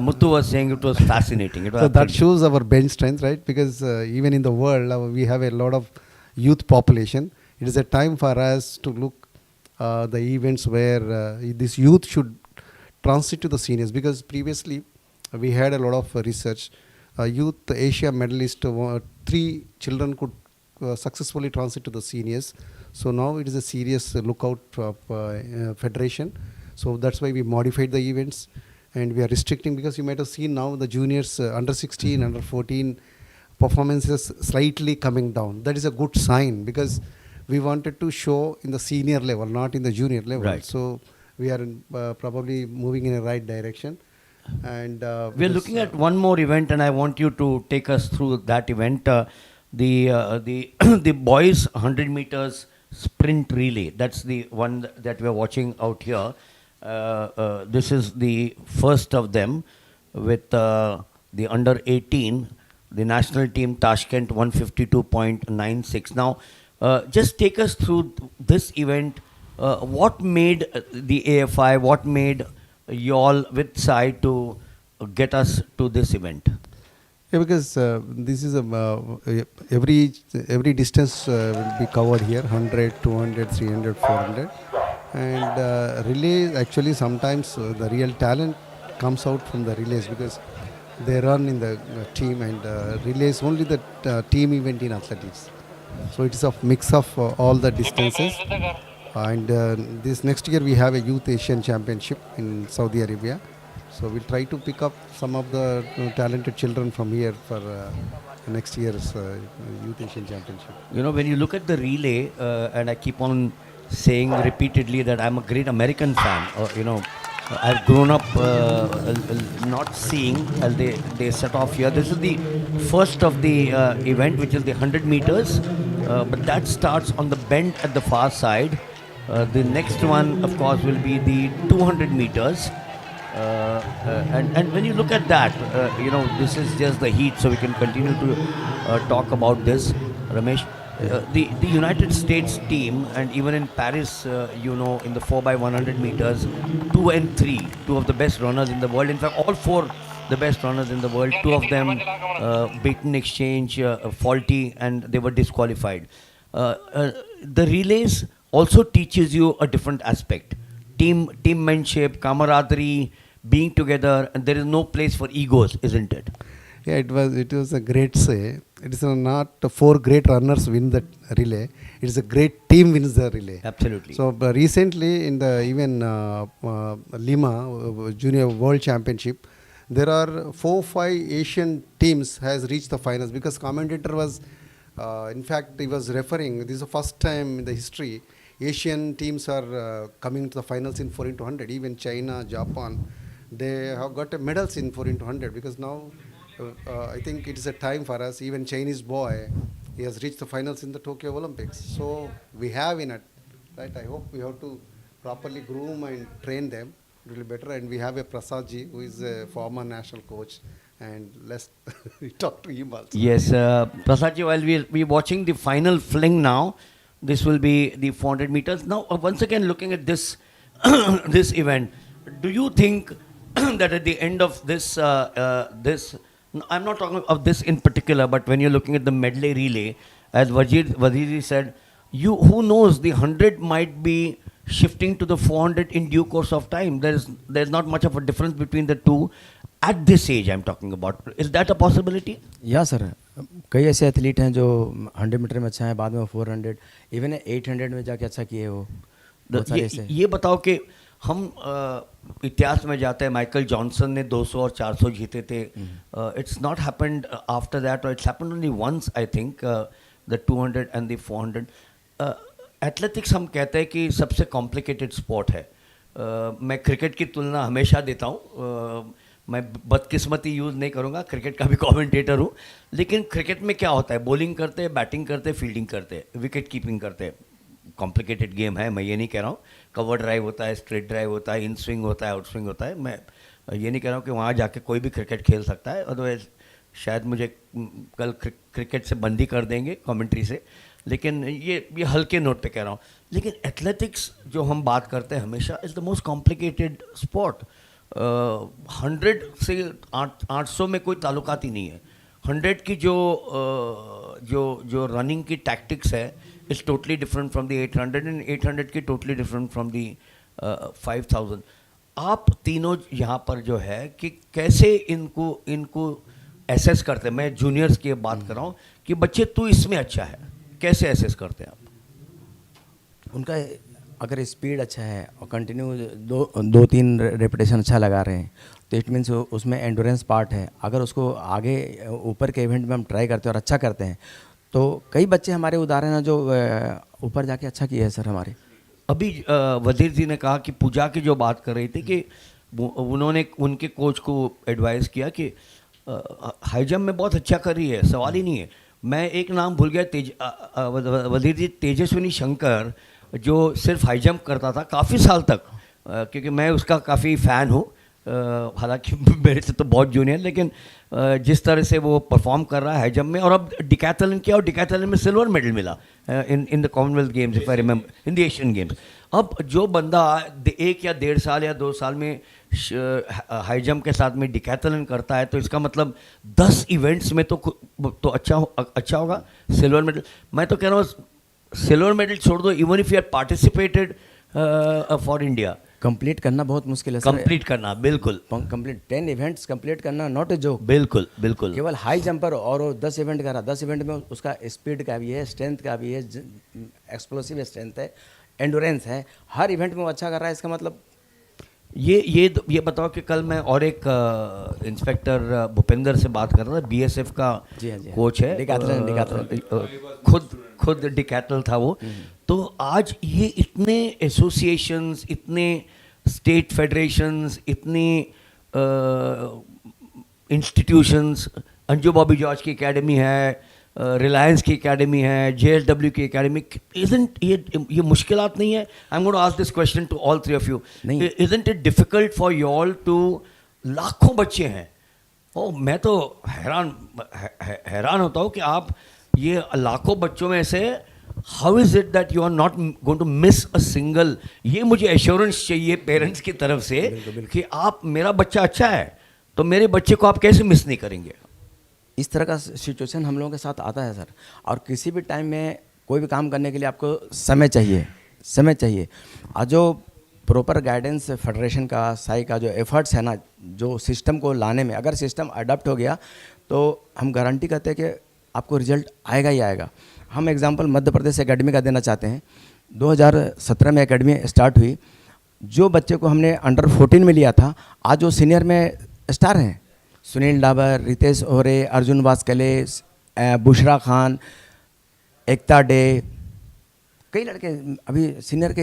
Muthu was saying it was fascinating. It was So that absolutely- shows our bench strength, right? Because even in the world, we have a lot of youth population. It is a time for us to look the events where this youth should transit to the seniors. Because previously we had a lot of research. Youth Asia medalist, 3 children could successfully transit to the seniors. So now it is a serious lookout of federation. So that's why we modified the events, and we are restricting, because you might have seen now the juniors under 16, under 14 performances slightly coming down. That is a good sign, because we wanted to show in the senior level, not in the junior level. Right. So we are probably moving in a right direction. And We're looking at one more event, and I want you to take us through that event. The boys 100 meters sprint relay. That's the one that we're watching out here. This is the first of them with the under 18, the national team Tashkent 152.96. Now, just take us through this event. What made the AFI, what made y'all with Sai to get us to this event? Yeah, because this is every distance will be covered here, 100, 200, 300, 400. And relay, actually sometimes the real talent comes out from the relays, because they run in the team, and relay is only the team event in athletics. So it is a mix of all the distances. And this next year we have a Youth Asian Championship in Saudi Arabia. So we'll try to pick up some of the talented children from here for next year's Youth Asian Championship. You know, when you look at the relay, and I keep on saying repeatedly that I'm a great American fan. You know, I've grown up not seeing as they set off here. This is the first of the event, which is the 100 meters, but that starts on the bend at the far side. The next one, of course, will be the 200 meters. And when you look at that, you know, this is just the heat, so we can continue to talk about this, Ramesh. The United States team, and even in Paris, you know, in the 4x100 meters, 2 and 3, 2 of the best runners in the world. In fact, all 4 the best runners in the world. 2 of them beaten exchange, faulty, and they were disqualified. The relays also teaches you a different aspect. Teammanship, camaraderie, being together, and there is no place for egos, isn't it? Yeah, it was a great say. It is not 4 great runners win the relay. It is a great team wins the relay. Absolutely. So recently in the even Lima Junior World Championship, there are 4-5 Asian teams has reached the finals, because commentator was, in fact, he was referring. This is the first time in the history Asian teams are coming to the finals in 4x100. Even China, Japan, they have got medals in 4x100, because now I think it is a time for us. Even Chinese boy, he has reached the finals in the Tokyo Olympics. So we have in it, right? I hope we have to properly groom and train them a little better. And we have a Prasadji, who is a former national coach, and let's talk to him also. Yes, Prasadji, while we're watching the final fling now, this will be the 400 meters. Now, once again, looking at this this event, do you think that at the end of this, I'm not talking of this in particular, but when you're looking at the medley relay, as Waziri said, who knows, the 100 might be shifting to the 400 in due course of time. There's not much of a difference between the two at this age I'm talking about. Is that a possibility? या sir, कई ऐसे athlete हैं जो 100 metre में अच्छा है, बाद में 400, इवन 800 में जाके अच्छा किए वो। बहुत सारे ऐसे। ये बताओ कि हम इतिहास में जाते हैं, माइकल जॉनसन ने 200 और 400 जीते थे. It's not happened after that, और it's happened only once I think, the 200 and the 400. Athletics हम कहते हैं कि सबसे कॉम्प्लिकेटेड स्पोर्ट है. मैं क्रिकेट की तुलना हमेशा देता हूँ. मैं बदकिस्मती यूज़ नहीं करूँगा, क्रिकेट का भी कमेंटेटर हूँ. लेकिन क्रिकेट में क्या होता है, बॉलिंग करते हैं, बैटिंग करते हैं, फील्डिंग करते हैं, विकेट कीपिंग करते हैं. कॉम्प्लिकेटेड गेम है, मैं ये नहीं कह रहा हूँ. कवर ड्राइव होता है, स्ट्रेट ड्राइव होता है, इन स्विंग होता है, आउट स्विंग होता है. ये नहीं कह रहा हूँ कि वहाँ जाके कोई भी क्रिकेट खेल सकता है, अदरवाइज शायद मुझे कल क्रिकेट से बंदी कर देंगे कमेंट्री से, लेकिन ये हल्के नोट पे कह रहा हूँ। लेकिन एथलेटिक्स जो हम बात करते हैं हमेशा is the most complicated sport. 100 से 800 में कोई ताल्लुकात ही नहीं है। 100 की जो रनिंग की टैक्टिक्स है is totally different from the 800 and 800 की टोटली डिफरेंट फ्रॉम द 5000। आप तीनों यहाँ पर जो है कि कैसे इनको एसेस करते हैं, मैं जूनियर्स की बात कर रहा हूँ कि बच्चे तू इसमें अच्छा है, कैसे एसेस करते हैं आप? उनका अगर स्पीड अच्छा है और कंटिन्यू दो तीन रेपिटेशन अच्छा लगा रहे हैं तो इट मीन्स उसमें एंडोरेंस पार्ट है। अगर उसको आगे ऊपर के इवेंट में हम ट्राई करते हैं और अच्छा करते हैं तो कई बच्चे हमारे उदाहरण हैं जो ऊपर जाके अच्छा किए हैं सर हमारे। अभी वजीर जी ने कहा कि पूजा की जो बात कर रही थी कि उन्होंने उनके कोच को एडवाइस किया कि हाई जंप में बहुत अच्छा कर रही है, सवाल ही नहीं है। मैं एक नाम भूल गया, वजीर जी, तेजस्विनी शंकर, जो सिर्फ हाई जंप करता था काफ़ी साल तक, क्योंकि मैं उसका काफ़ी फ़ैन हूँ, हालांकि मेरे से तो बहुत जूनियर, लेकिन जिस तरह से वो परफॉर्म कर रहा है हाई जंप में, और अब डिकैथलन किया और डिकैथलन में सिल्वर मेडल मिला in the Commonwealth games, if I remember, in the Asian games. अब जो बंदा 1 या 1.5 साल या 2 साल में हाई जंप के साथ में डिकैथलन करता है तो इसका मतलब 10 इवेंट्स में तो अच्छा होगा सिल्वर मेडल। मैं तो कह रहा हूँ सिल्वर मेडल छोड़ दो, even if you are participated for India, complete करना बहुत मुश्किल है सर। कंप्लीट करना, बिल्कुल कंप्लीट 10 इवेंट्स कंप्लीट करना नॉट ए जोक। बिल्कुल बिल्कुल। केवल हाई जंपर और वो 10 इवेंट कर रहा, 10 इवेंट में उसका स्पीड का भी है, स्ट्रेंथ का भी है, एक्सप्लोसिव स्ट्रेंथ है, एंडोरेंस है, हर इवेंट में वो अच्छा कर रहा है। इसका मतलब ये बताओ कि कल मैं और एक इंस्पेक्टर भूपेंद्र से बात कर रहा था, बीएसएफ का जी हाँ, कोच है, खुद डिकैथल था वो। तो आज ये इतने एसोसिएशंस, इतने स्टेट फेडरेशंस, इतने इंस्टीट्यूशंस, अंजू बॉबी जॉर्ज की एकेडमी है, रिलायंस की एकेडमी है, JSW की एकेडमी, इजंट ये मुश्किलात नहीं है? I am going to ask this question to all 3 of you, isn't it difficult for you all too, लाखों बच्चे हैं, ओ मैं तो हैरान होता हूँ कि आप ये लाखों बच्चों में से how is it that you are not going to miss a single? ये मुझे एश्योरेंस चाहिए पेरेंट्स की तरफ से कि आप, मेरा बच्चा अच्छा है तो मेरे बच्चे को आप कैसे मिस नहीं करेंगे? इस तरह का सिचुएशन हम लोगों के साथ आता है सर। और किसी भी टाइम में कोई भी काम करने के लिए आपको समय चाहिए। और जो प्रॉपर गाइडेंस फेडरेशन का, साई का जो एफर्ट्स है ना, जो सिस्टम को लाने में, अगर सिस्टम अडॉप्ट हो गया तो हम गारंटी करते हैं कि आपको रिजल्ट आएगा ही आएगा। हम एग्जांपल मध्य प्रदेश एकेडमी का देना चाहते हैं। 2017 में एकेडमी स्टार्ट हुई। जो बच्चे को हमने अंडर 14 में लिया था, आज वो सीनियर में स्टार हैं। सुनील डाबर, रितेश ओरे, अर्जुन वास्कले, बुशरा खान, एकता डे, कई लड़के अभी सीनियर के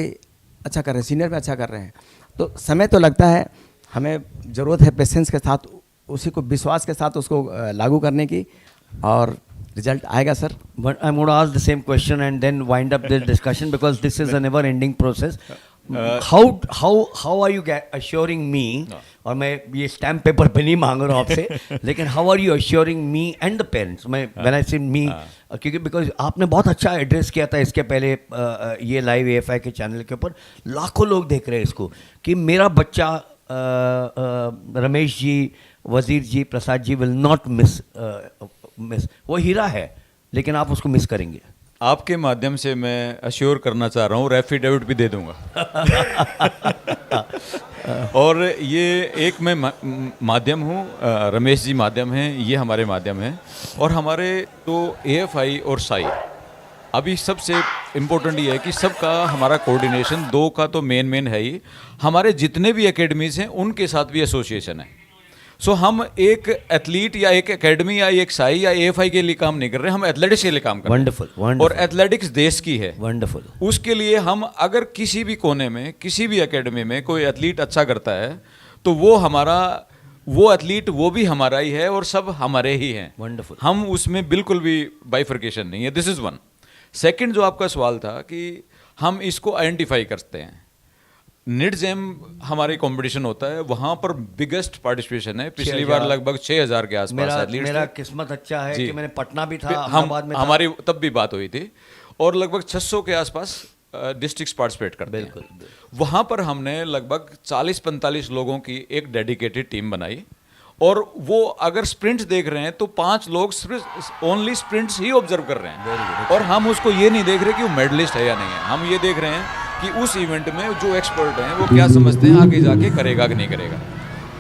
अच्छा कर रहे हैं, सीनियर में अच्छा कर रहे हैं। तो समय तो लगता है, हमें ज़रूरत है पेशेंस के साथ, उसी को विश्वास के साथ उसको लागू करने की, और रिजल्ट आएगा sir. But I'm going to ask the same question and then wind up this discussion because this is a never-ending process. How are you assuring me? और मैं ये स्टैम्प पेपर पे नहीं मांग रहा हूँ आपसे, लेकिन how are you assuring me and the parents? मैं when I say me, क्योंकि because आपने बहुत अच्छा एड्रेस किया था इसके पहले ये लाइव AFI के चैनल के ऊपर, लाखों लोग देख रहे हैं इसको कि मेरा बच्चा रमेश जी, वजीर जी, Prasad ji will not miss, वो हीरा है लेकिन आप उसको मिस करेंगे। आपके माध्यम से मैं अश्योर करना चाह रहा हूँ, एफिडेविट भी दे दूंगा। और ये एक मैं माध्यम हूँ, रमेश जी माध्यम हैं, ये हमारे माध्यम हैं, और हमारे तो AFI और साई, अभी सबसे इम्पोर्टेंट ये है कि सबका हमारा कोऑर्डिनेशन, 2 का तो मेन है ही, हमारे जितने भी एकेडमीज़ हैं उनके साथ भी एसोसिएशन है। सो हम एक एथलीट या एक एकेडमी या एक साई या AFI के लिए काम नहीं कर रहे, हम एथलेटिक्स के लिए काम कर रहे हैं। वंडरफुल। और एथलेटिक्स देश की है। वंडरफुल। उसके लिए हम अगर किसी भी कोने में, किसी भी एकेडमी में कोई एथलीट अच्छा करता है तो वो हमारा, वो एथलीट वो भी हमारा ही है और सब हमारे ही हैं। वंडरफुल। हम उसमें बिल्कुल भी बाइफर्केशन नहीं है। This is one. सेकेंड जो आपका सवाल था कि हम इसको आइडेंटिफाई करते हैं, निड जेम हमारी कंपटीशन होता है, वहाँ पर बिगेस्ट पार्टिसिपेशन है। पिछली 6,000 बार लगभग 6,000 के आसपास मेरा एथलीट्स मेरा थे। किस्मत अच्छा है जी। कि मैंने पटना भी था, हम अहमदाबाद में था। हमारी तब भी बात हुई थी, और लगभग 600 के आसपास डिस्ट्रिक्ट्स पार्टिसिपेट करते हैं। बिल्कुल। वहाँ पर हमने लगभग 40-45 लोगों की एक डेडिकेटेड टीम बनाई, और वो अगर स्प्रिंट्स देख रहे हैं तो 5 लोग सिर्फ ओनली स्प्रिंट्स ही ऑब्जर्व कर रहे हैं, और हम उसको ये नहीं देख रहे कि वो मेडलिस्ट है या नहीं है। हम ये देख रहे हैं कि उस इवेंट में जो एक्सपर्ट हैं वो क्या समझते हैं, आगे जाके करेगा कि नहीं करेगा।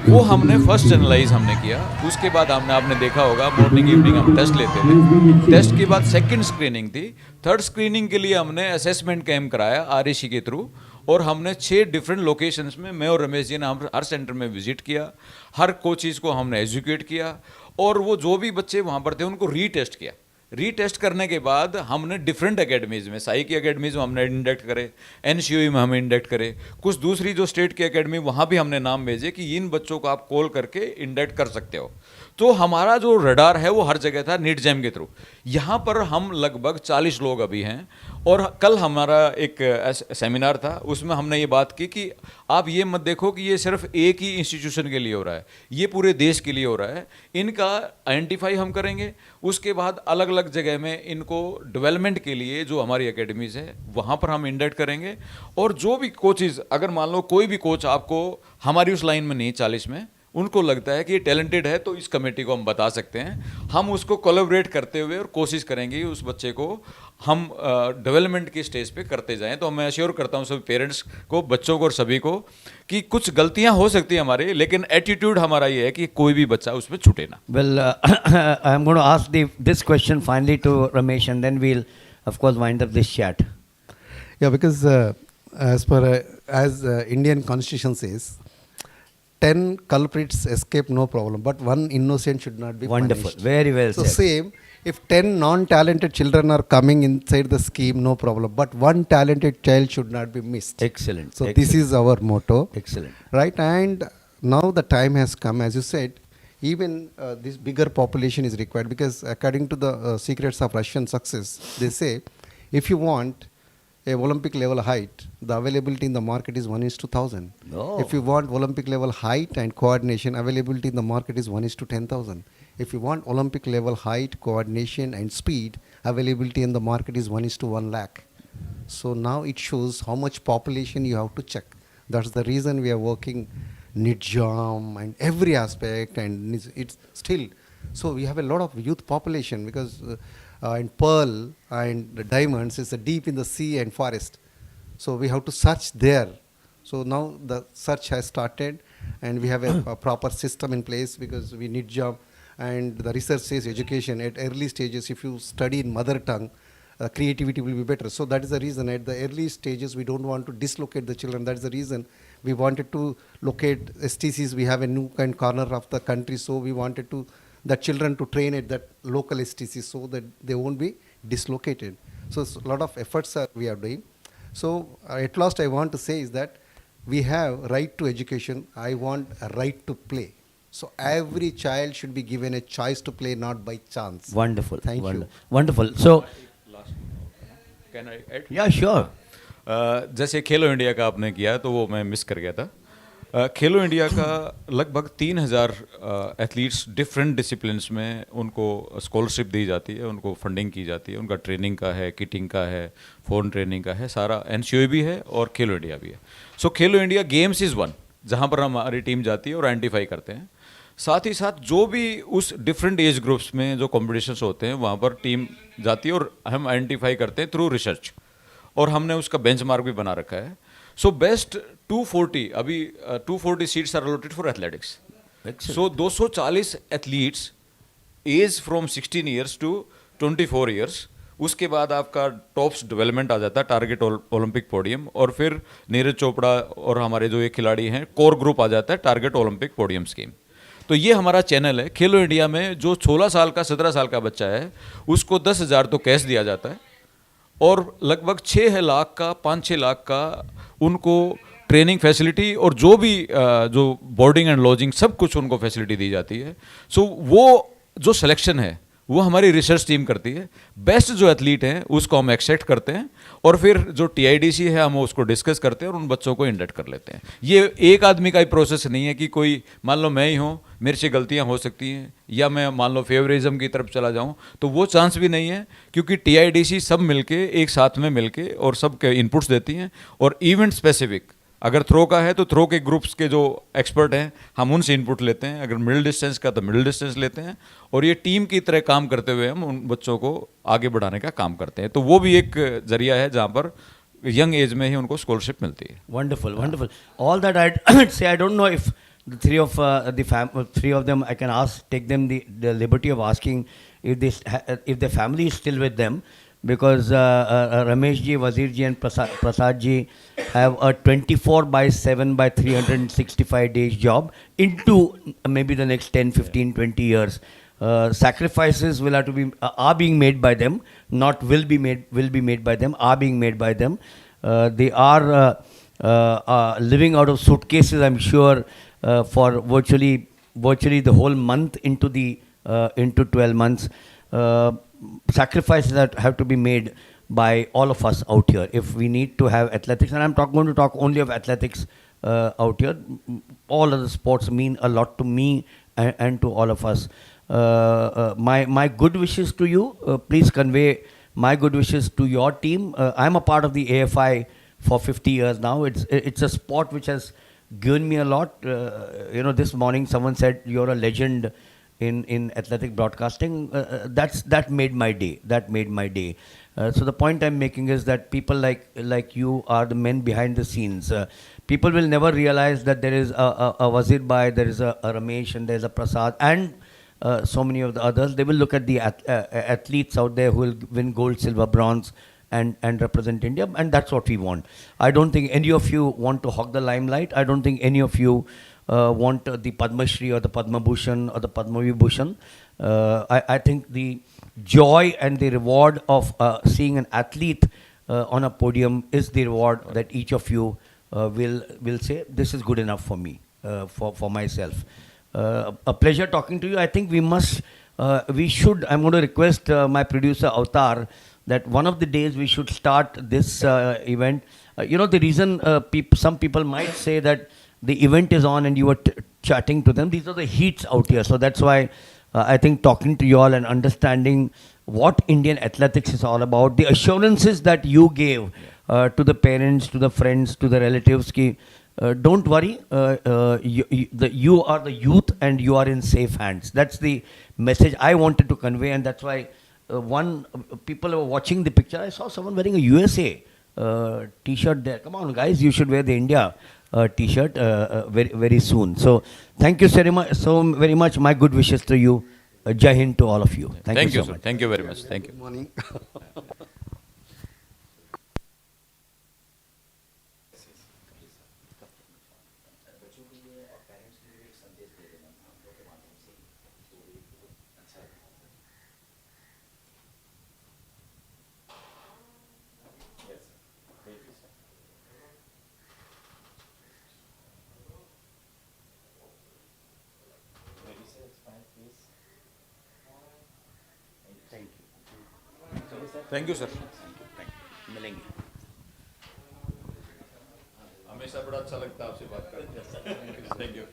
वो हमने फर्स्ट एनालाइज हमने किया। उसके बाद आपने देखा होगा मॉर्निंग इवनिंग हम टेस्ट लेते थे। टेस्ट के बाद सेकंड स्क्रीनिंग थी। थर्ड स्क्रीनिंग के लिए हमने असेसमेंट कैंप कराया आरएसी के थ्रू, और हमने 6 डिफरेंट लोकेशंस में, मैं और रमेश जी ने हम हर सेंटर में विजिट किया, हर कोचेज़ को हमने एजुकेट किया, और वो जो भी बच्चे वहाँ पर थे उनको रीटेस्ट किया। रीटेस्ट करने के बाद हमने डिफरेंट एकेडमीज़ में, साई की एकेडमीज़ में हमने इंडक्ट करे, एनसीयूई में हम इंडक्ट करे, कुछ दूसरी जो स्टेट की एकेडमी वहाँ भी हमने नाम भेजे कि इन बच्चों को आप कॉल करके इंडक्ट कर सकते हो। तो हमारा जो रडार है वो हर जगह था नीट जैम के थ्रू। यहाँ पर हम लगभग 40 लोग अभी हैं, और कल हमारा एक सेमिनार था, उसमें हमने ये बात की कि आप ये मत देखो कि ये सिर्फ एक ही इंस्टीट्यूशन के लिए हो रहा है, ये पूरे देश के लिए हो रहा है। इनका आइडेंटिफाई हम करेंगे, उसके बाद अलग अलग जगह में इनको डेवलपमेंट के लिए जो हमारी एकेडमीज़ है वहाँ पर हम इंडक्ट करेंगे। और जो भी कोचेज़, अगर मान लो कोई भी कोच आपको हमारी उस लाइन में नहीं 40 में, उनको लगता है कि ये टैलेंटेड है, तो इस कमेटी को हम बता सकते हैं। हम उसको कोलैबोरेट करते हुए और कोशिश करेंगे उस बच्चे को हम डेवलपमेंट की स्टेज पे करते जाएं। तो मैं अश्योर करता हूं सभी पेरेंट्स को, बच्चों को और सभी को कि कुछ गलतियां हो सकती हैं हमारी, लेकिन एटीट्यूड हमारा ये है कि कोई भी बच्चा उसमें छूटे ना। Well, I'm going to ask this question finally to Ramesh, and then we'll, of course, wind up this chat. Yeah, because as Indian Constitution says, 10 culprits escape no problem, but one innocent should not be Wonderful. punished. Very well So said. same, if 10 non-talented children are coming inside the scheme, no problem, but one talented child should not be missed. Excellent. So Excellent. this is our motto. Excellent. Right, and now the time has come, as you said, even this bigger population is required, because according to the secrets of Russian success, they say if you want a Olympic level height, the availability in the market is 1:1,000. Oh. If you want Olympic level height and coordination, availability in the market is 1:10,000. If you want Olympic level height, coordination and speed, availability in the market is 1:1 lakh. So now it shows how much population you have to check. That's the reason we are working NITJAM and every aspect, and it's still. So we have a lot of youth population, because and pearl and the diamonds is deep in the sea and forest. So we have to search there. So now the search has started, and we have a proper system in place, because we need job, and the research says education at early stages, if you study in mother tongue, creativity will be better. So that is the reason at the early stages we don't want to dislocate the children. That is the reason we wanted to locate STCs. We have a nook and corner of the country, so we wanted to the children to train at that local STC, so that they won't be dislocated. So a lot of efforts we are doing. So at last I want to say is that we have right to education. I want a right to play. So every child should be given a choice to play, not by chance. Wonderful. Thank you. Wonderful. So, Can I add? yeah, sure. जैसे खेलो India का आपने किया तो वो मैं miss कर गया था। खेलो इंडिया का लगभग 3,000 एथलीट्स डिफरेंट डिसिप्लिन्स में उनको स्कॉलरशिप दी जाती है, उनको फंडिंग की जाती है, उनका ट्रेनिंग का है, किटिंग का है, फोन ट्रेनिंग का है, सारा एनसीओ भी है और खेलो इंडिया भी है। सो खेलो इंडिया गेम्स इज़ वन, जहाँ पर हमारी टीम जाती है और आइडेंटिफाई करते हैं। साथ ही साथ जो भी उस डिफरेंट एज ग्रुप्स में जो कॉम्पिटिशन्स होते हैं वहाँ पर टीम जाती है और हम आइडेंटिफाई करते हैं थ्रू रिसर्च, और हमने उसका बेंचमार्क भी बना रखा है। सो बेस्ट 240, अभी 240 seats are allotted for athletics. So 240 athletes age from 16 years to 24 years. उसके बाद आपका टॉप्स डेवलपमेंट आ जाता है, टारगेट ओलंपिक पोडियम, और फिर नीरज चोपड़ा और हमारे जो ये खिलाड़ी हैं कोर ग्रुप आ जाता है टारगेट ओलंपिक पोडियम स्कीम। तो ये हमारा चैनल है खेलो इंडिया में। जो 16 साल का 17 साल का बच्चा है उसको 10,000 तो कैश दिया जाता है, और लगभग 6 लाख का 5-6 लाख का उनको ट्रेनिंग फैसिलिटी और जो भी जो बोर्डिंग एंड लॉजिंग सब कुछ उनको फैसिलिटी दी जाती है। सो वो जो सिलेक्शन है वो हमारी रिसर्च टीम करती है। बेस्ट जो एथलीट हैं उसको हम एक्सेप्ट करते हैं और फिर जो टीआईडीसी है हम उसको डिस्कस करते हैं और उन बच्चों को इंडक्ट कर लेते हैं। ये एक आदमी का ही प्रोसेस नहीं है कि कोई मान लो मैं ही हूँ, मेरे से गलतियाँ हो सकती हैं, या मैं मान लो फेवरिज्म की तरफ चला जाऊँ, तो वो चांस भी नहीं है, क्योंकि टीआईडीसी सब मिलके एक साथ में मिलके और सब के इनपुट्स देती हैं। और इवेंट स्पेसिफिक अगर थ्रो का है तो थ्रो के ग्रुप्स के जो एक्सपर्ट हैं हम उनसे इनपुट लेते हैं, अगर मिडिल डिस्टेंस का तो मिडिल डिस्टेंस लेते हैं, और ये टीम की तरह काम करते हुए हम उन बच्चों को आगे बढ़ाने का काम करते हैं। तो वो भी एक जरिया है जहाँ पर यंग एज में ही उनको स्कॉलरशिप मिलती है। Wonderful, wonderful. All that I'd say, I don't know if the three of them, I can ask, take them the liberty of asking if if the family is still with them, because Ramesh ji, Wazir ji, and Prasad ji have a 24/7 by 365 days job into maybe the next 10, 15, 20 years. Sacrifices will have to be are being made by them, not will be made by them, are being made by them. They are living out of suitcases, I'm sure, for virtually the whole month into 12 months. Sacrifices that have to be made by all of us out here if we need to have athletics. And I'm going to talk only of athletics out here. All other sports mean a lot to me and to all of us. My good wishes to you. Please convey my good wishes to your team. I'm a part of the AFI for 50 years now. It's a sport which has given me a lot. This morning someone said you're a legend in athletic broadcasting. That made my day. So the point I'm making is that people like you are the men behind the scenes. People will never realize that there is a Wazir Bhai, there is a Ramesh, and there's a Prasad, and so many of the others. They will look at the athletes out there who will win gold, silver, bronze, and represent India, and that's what we want. I don't think any of you want to hog the limelight. I don't think any of you want the Padma Shri or the Padma Bhushan or the Padma Vibhushan. I think the joy and the reward of seeing an athlete on a podium is the reward that each of you will say, this is good enough for me, for myself. A pleasure talking to you. I think we should, I'm going to request my producer Avtar that one of the days we should start this event. The reason some people might say that the event is on and you were chatting to them, these are the heats out here. So that's why I think talking to you all and understanding what Indian athletics is all about, the assurances that you gave to the parents, to the friends, to the relatives, don't worry, you are the youth and you are in safe hands. That's the message I wanted to convey, and that's why people were watching the picture. I saw someone wearing a USA t-shirt there. Come on guys, you should wear the India t-shirt very, very soon. So thank you so very much. My good wishes to you. Jai Hind to all of you. Thank you so sir. much. Thank you very much. Thank you. Good morning. Thank you sir. मिलेंगे। हमेशा बड़ा अच्छा लगता है आपसे बात करके। Thank you.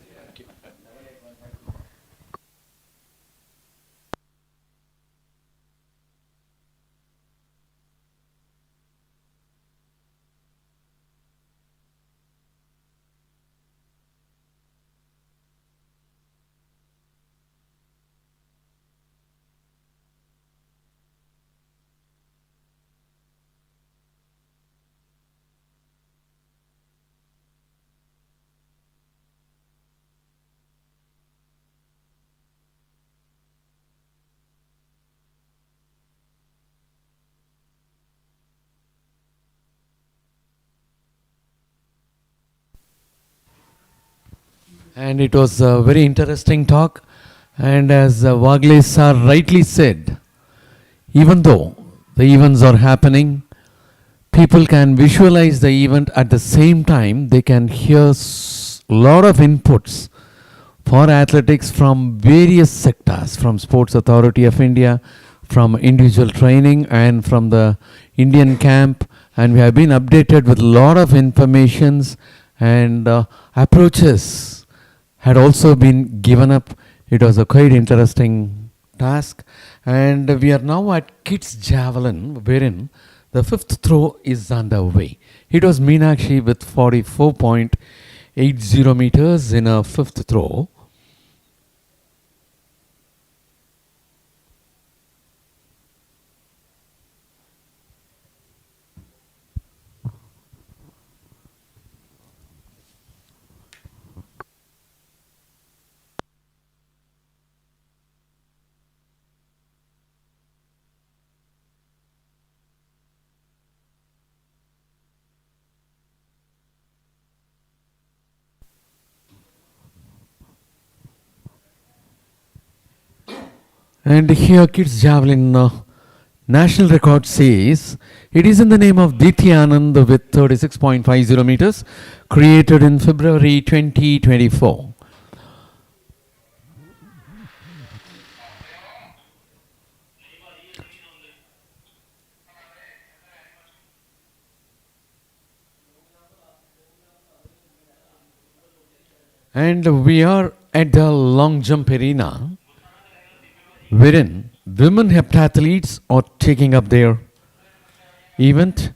And it was a very interesting talk. And as Wagle sir rightly said, even though the events are happening, people can visualize the event at the same time. They can hear a lot of inputs for athletics from various sectors, from Sports Authority of India, from individual training, and from the Indian camp. And we have been updated with a lot of informations, and approaches had also been given up. It was a quite interesting task. And we are now at Kids Javelin, wherein the fifth throw is underway. It was Meenakshi with 44.80 meters in a fifth throw. And here Kids Javelin national record says it is in the name of Diti Anand with 36.50 meters, created in February 2024. And we are at the long jump arena, wherein women heptathletes are taking up their event,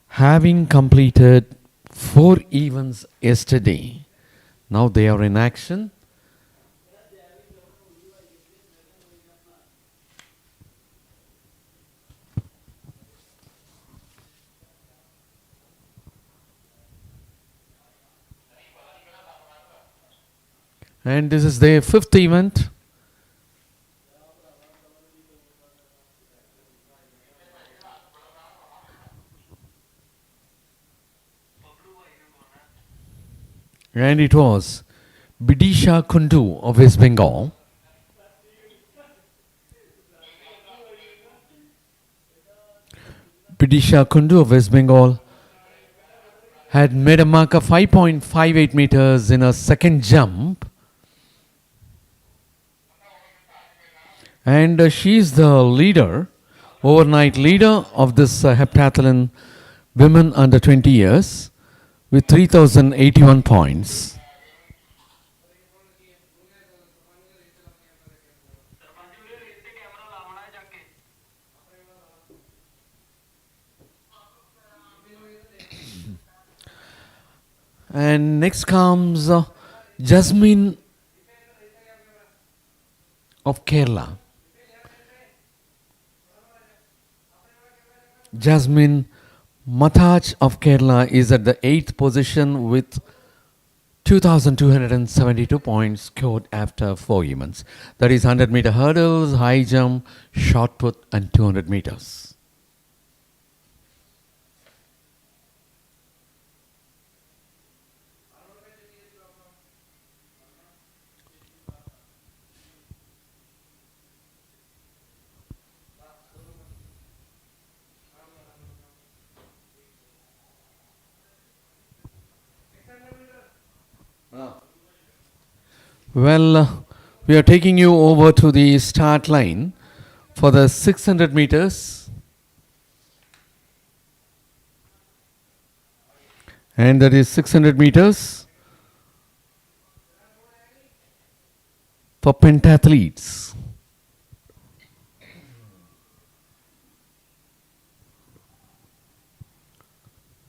having completed 4 events yesterday. Now they are in action. And this is their 5th event. And it was Bidisha Kundu of West Bengal. Bidisha Kundu of West Bengal had made a mark of 5.58 meters in a second jump. And she is the leader, overnight leader of this heptathlon women under 20 years with 3,081 points. And next comes Jasmine of Kerala. Jasmine Mathaj of Kerala is at the 8th position with 2,272 points scored after 4 events. That is 100-meter hurdles, high jump, shot put, and 200 meters. Well, we are taking you over to the start line for the 600 meters. And that is 600 meters for pentathletes.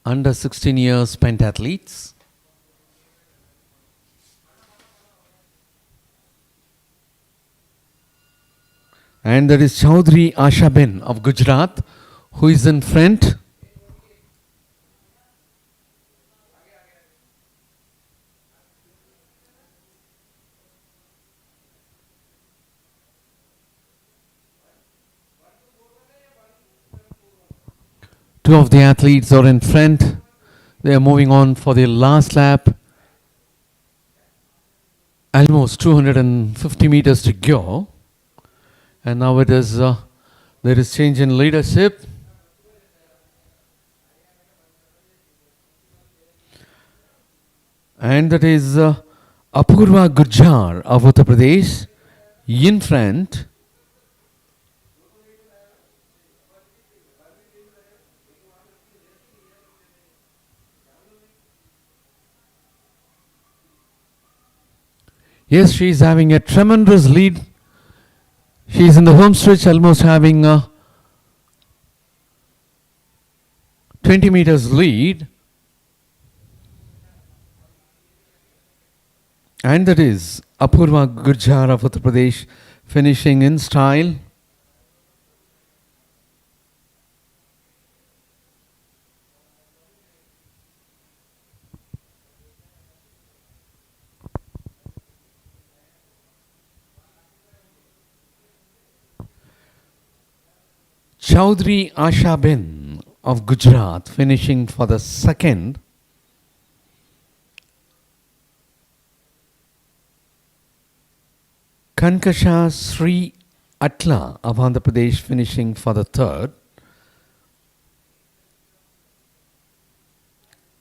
Under 16 years pentathletes. And there is Chaudhry Ashaben of Gujarat, who is in front. Two of the athletes are in front. They are moving on for the last lap. Almost 250 meters to go. And now it is, there is change in leadership. And that is Apurva Gurjar of Uttar Pradesh in front. Yes, she is having a tremendous lead. She is in the home stretch, almost having a 20 meters lead. And that is Apurva Gurjar of Uttar Pradesh finishing in style. Chaudhry Asha Ben of Gujarat finishing for the second. Kankasha Sri Atla of Andhra Pradesh finishing for the third.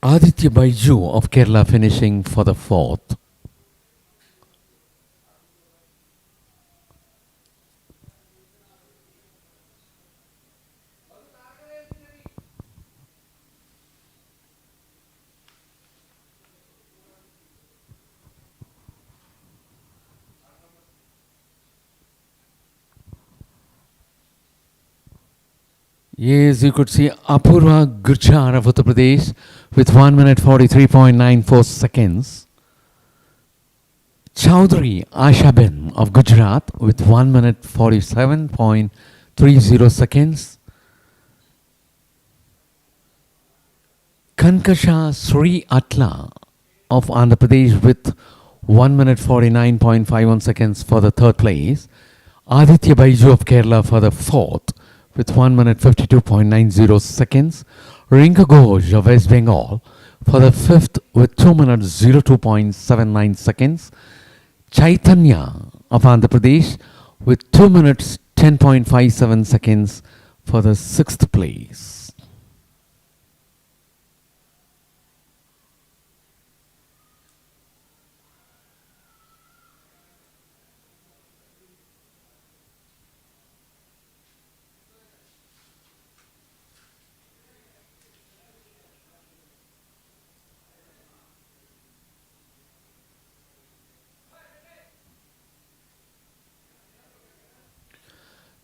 Aditya Baiju of Kerala finishing for the fourth. Yes, you could see Apurva Gurjar of Uttar Pradesh with 1 minute 43.94 seconds. Chaudhry Ashaben of Gujarat with 1 minute 47.30 seconds. Kankasha Sri Atla of Andhra Pradesh with 1 minute 49.51 seconds for the third place. Aditya Baiju of Kerala for the fourth with 1 minute 52.90 seconds. Rinka Ghosh of West Bengal for the fifth with 2 minutes 02.79 seconds. Chaitanya of Andhra Pradesh with 2 minutes 10.57 seconds for the sixth place.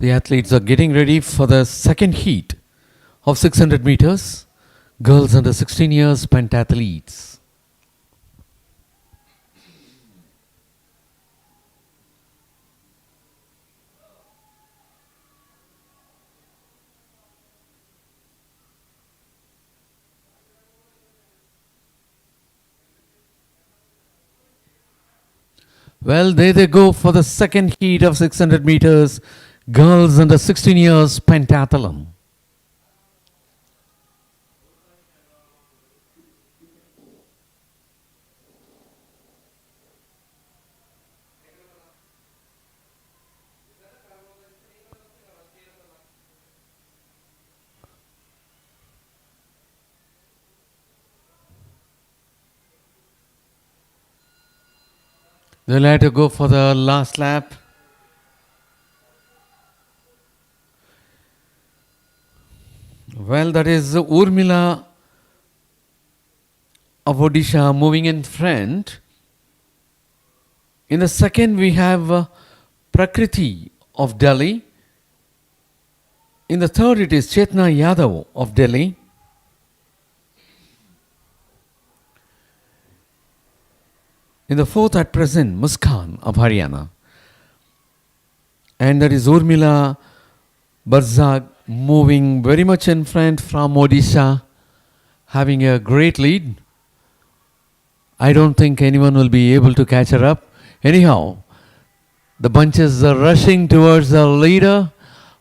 The athletes are getting ready for the second heat of 600 meters. Girls under 16 years pentathletes. Well, there they go for the second heat of 600 meters. Girls under 16 years pentathlon. They'll have to go for the last lap. Well, that is Urmila of Odisha moving in front. In the second, we have Prakriti of Delhi. In the third, it is Chetna Yadav of Delhi. In the fourth, at present, Muskan of Haryana. And that is Urmila Barzag moving very much in front from Odisha, having a great lead. I don't think anyone will be able to catch her up. Anyhow, the bunches are rushing towards the leader.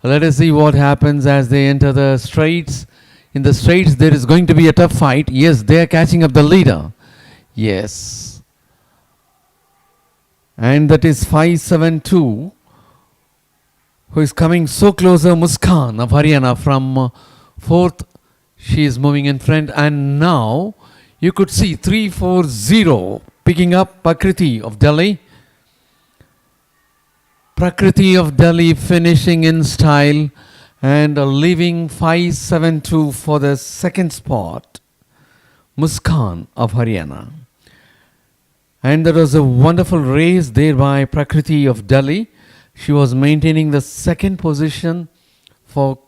Let us see what happens as they enter the straights. In the straights, there is going to be a tough fight. Yes, they are catching up the leader. Yes. And that is 572. Who is coming so closer, Muskan of Haryana from fourth. She is moving in front, and now you could see 340 Picking up Prakriti of Delhi. Prakriti of Delhi finishing in style and leaving 572 for the second spot. Muskan of Haryana. And there was a wonderful race there by Prakriti of Delhi. She was maintaining the second position for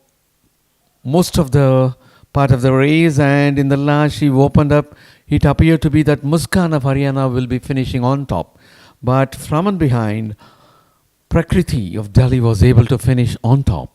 most of the part of the race, and in the last she opened up. It appeared to be that Muskan of Haryana will be finishing on top. But from and behind, Prakriti of Delhi was able to finish on top.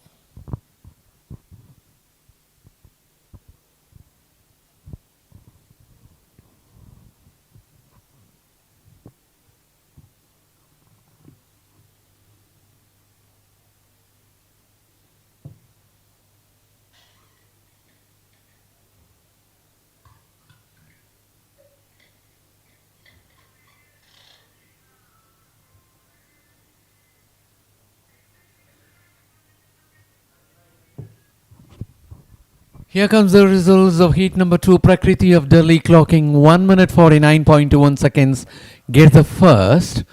Here comes the results of heat number 2. Prakriti of Delhi clocking 1 minute 49.21 seconds. Get the first.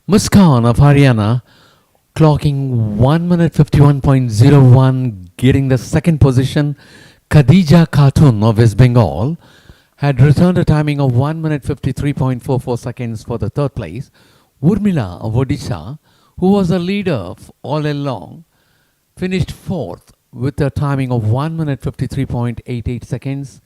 Muskan of Haryana clocking 1 minute 51.01. Getting the second position. Khadija Khatun of West Bengal had returned a timing of 1 minute 53.44 seconds for the third place. Urmila of Odisha, who was the leader all along, finished fourth with a timing of 1 minute 53.88 seconds.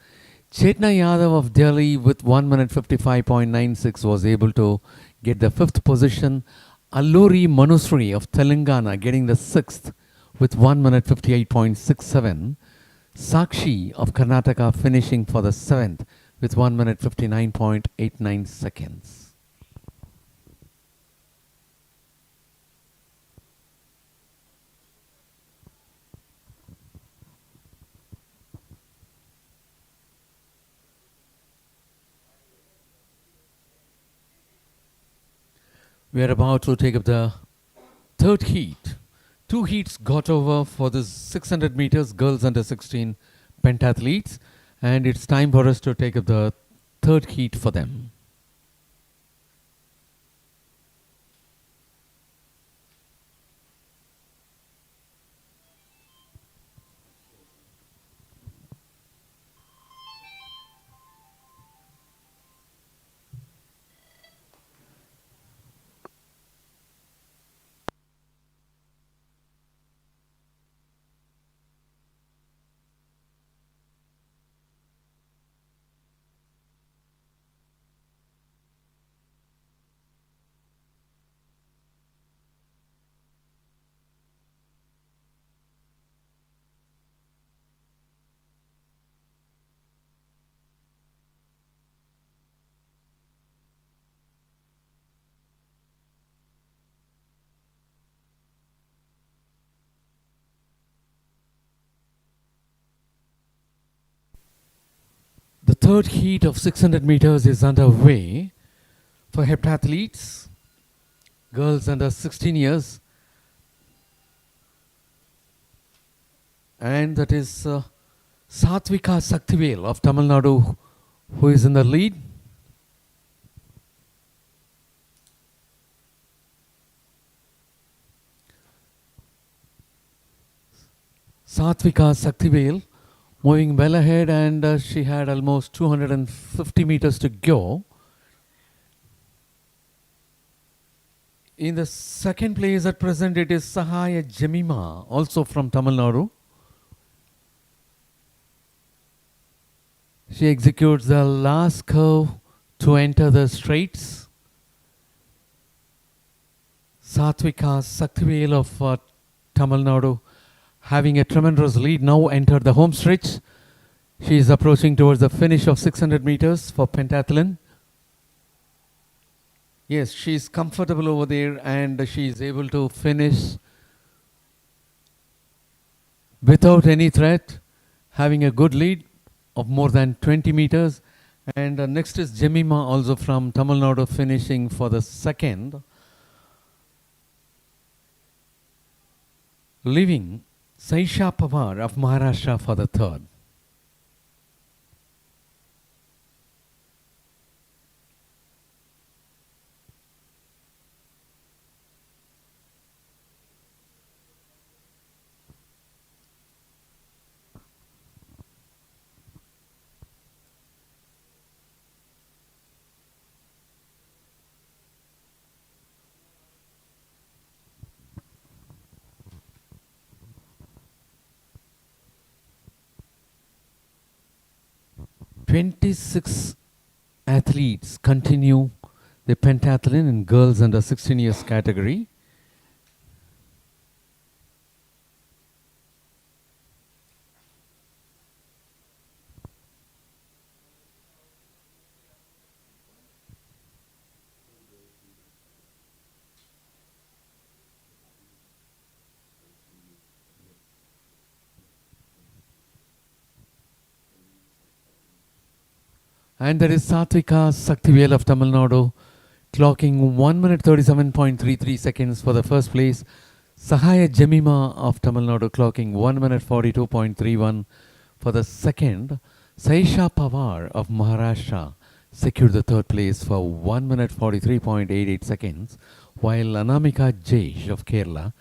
Chetna Yadav of Delhi with 1 minute 55.96 was able to get the fifth position. Alluri Manusri of Telangana getting the sixth with 1 minute 58.67. Sakshi of Karnataka finishing for the seventh with 1 minute 59.89 seconds. We are about to take up the third heat. Two heats got over for the 600 meters girls under 16 pentathletes, and it's time for us to take up the third heat for them. The third heat of 600 meters is underway for heptathletes, girls under 16 years. And that is Satvika Saktivel of Tamil Nadu, who is in the lead. Satvika Saktivel moving well ahead, and she had almost 250 meters to go. In the second place at present, it is Sahaya Jemima, also from Tamil Nadu. She executes the last curve to enter the straights. Satvika Saktivel of Tamil Nadu, having a tremendous lead, now entered the home stretch. She is approaching towards the finish of 600 meters for pentathlon. Yes, she is comfortable over there, and she is able to finish without any threat, having a good lead of more than 20 meters. And next is Jemima, also from Tamil Nadu, finishing for the second, leaving Saisha Pawar of Maharashtra for the third. 26 athletes continue the pentathlon in girls under 16 years category. And there is Satvika Saktivel of Tamil Nadu, clocking 1 minute 37.33 seconds for the first place. Sahaya Jemima of Tamil Nadu, clocking 1 minute 42.31 for the second. Saisha Pawar of Maharashtra secured the third place for 1 minute 43.88 seconds, while Anamika Jesh of Kerala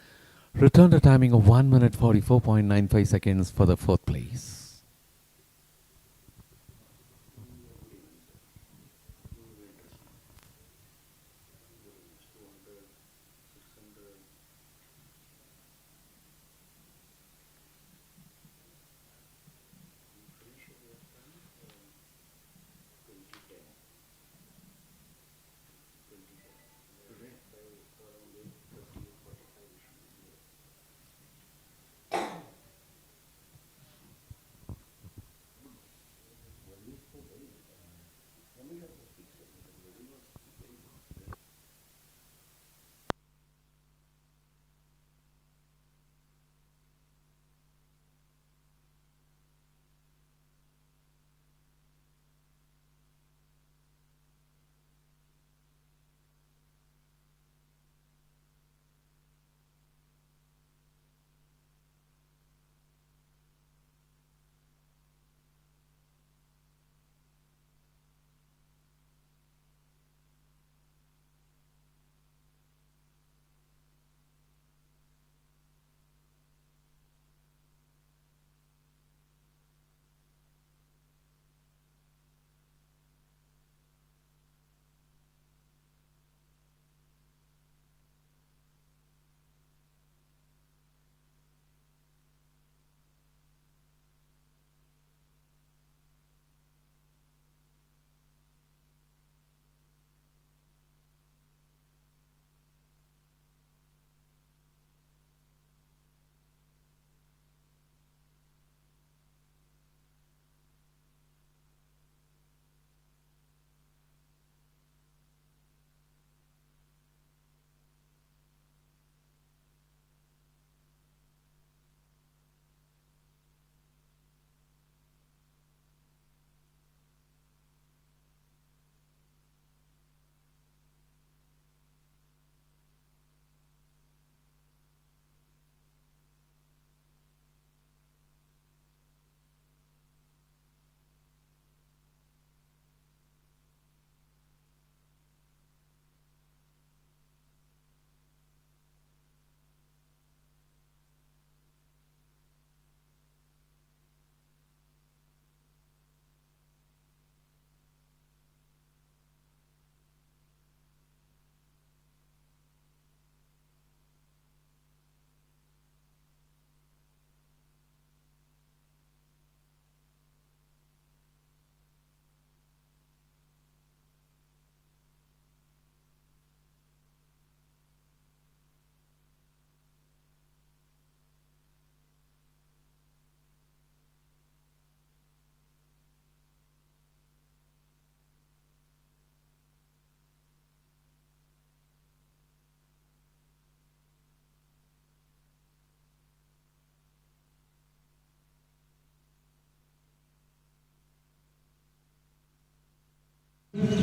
returned a timing of 1 minute 44.95 seconds for the fourth place.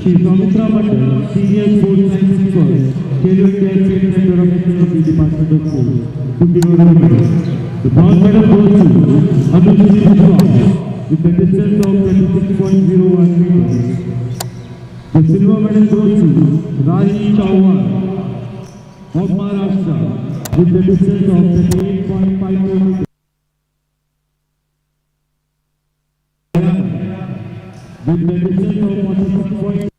Shri Pavitra Patel, Senior Sports Science Expert, Khelo India State Center of Technology, Department of Sports, to give a medal. The bronze medal goes to Anushri Vishwas with a distance of 26.01 meters. The silver medal goes to Rahi Chauhan of Maharashtra with a distance of 38.54 meters. With the distance of 46.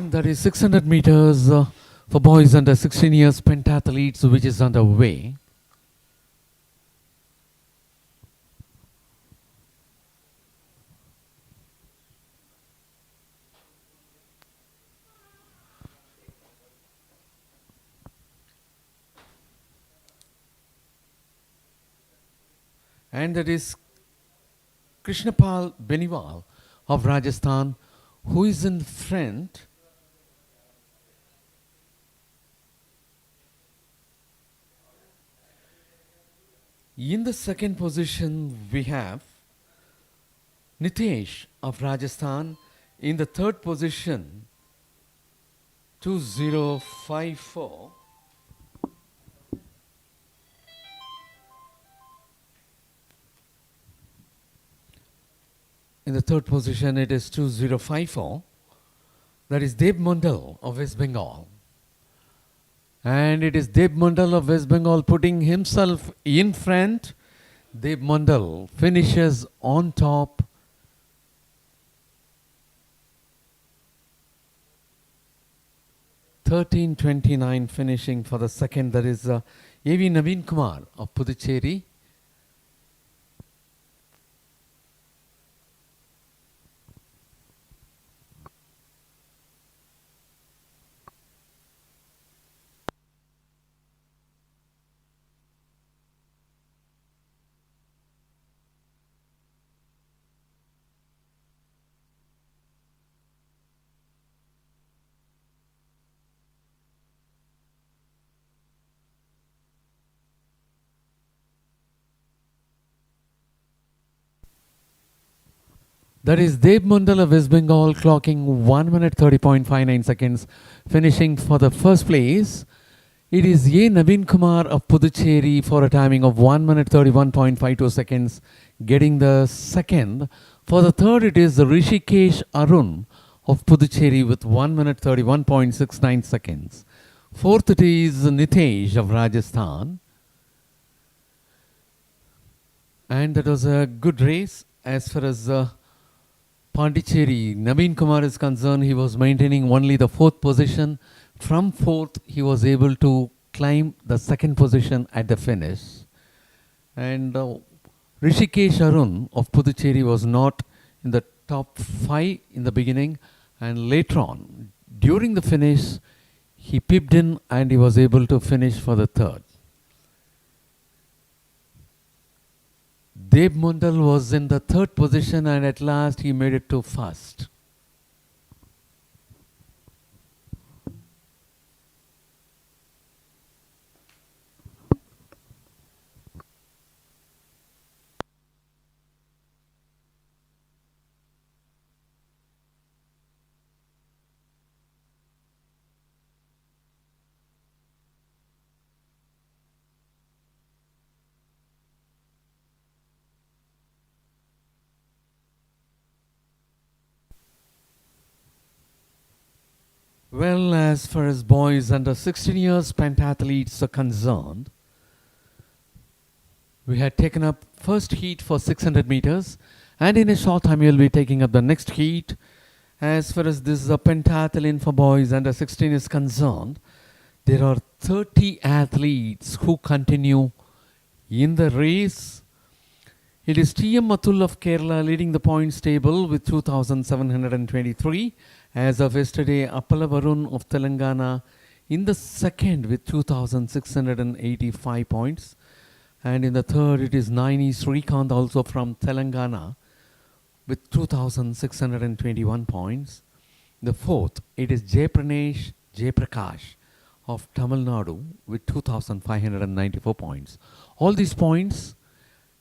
And that is 600 meters for boys under 16 years pentathletes, which is underway. And that is Krishnapal Beniwal of Rajasthan, who is in front. In the second position, we have Nitesh of Rajasthan. In the third position, 2054. In the third position, it is 2054. That is Deb Mandal of West Bengal. And it is Deb Mandal of West Bengal putting himself in front. Deb Mandal finishes on top. (13:29) finishing for the second. That is A.V. Naveen Kumar of Puducherry. That is Deb Mandal of West Bengal clocking 1 minute 30.59 seconds, finishing for the first place. It is A. Naveen Kumar of Puducherry for a timing of 1 minute 31.52 seconds, getting the second. For the third, it is Rishikesh Arun of Puducherry with 1 minute 31.69 seconds. Fourth, it is Nitesh of Rajasthan. And that was a good race as far as Pondicherry, Naveen Kumar is concerned. He was maintaining only the fourth position. From fourth, he was able to climb the second position at the finish. And Rishikesh Arun of Puducherry was not in the top 5 in the beginning. And later on, during the finish, he pipped in and he was able to finish for the third. Deb Mandal was in the third position and at last he made it to first. Well, as far as boys under 16 years pentathletes are concerned, we had taken up first heat for 600 meters, and in a short time we will be taking up the next heat. As far as this is a pentathlon for boys under 16 is concerned, there are 30 athletes who continue in the race. It is T.M. Mathul of Kerala leading the points table with 2,723. As of yesterday, Appala Varun of Telangana in the second with 2,685 points. And in the third, it is Naini Srikanth also from Telangana with 2,621 points. The fourth, it is Jayaprakash of Tamil Nadu with 2,594 points. All these points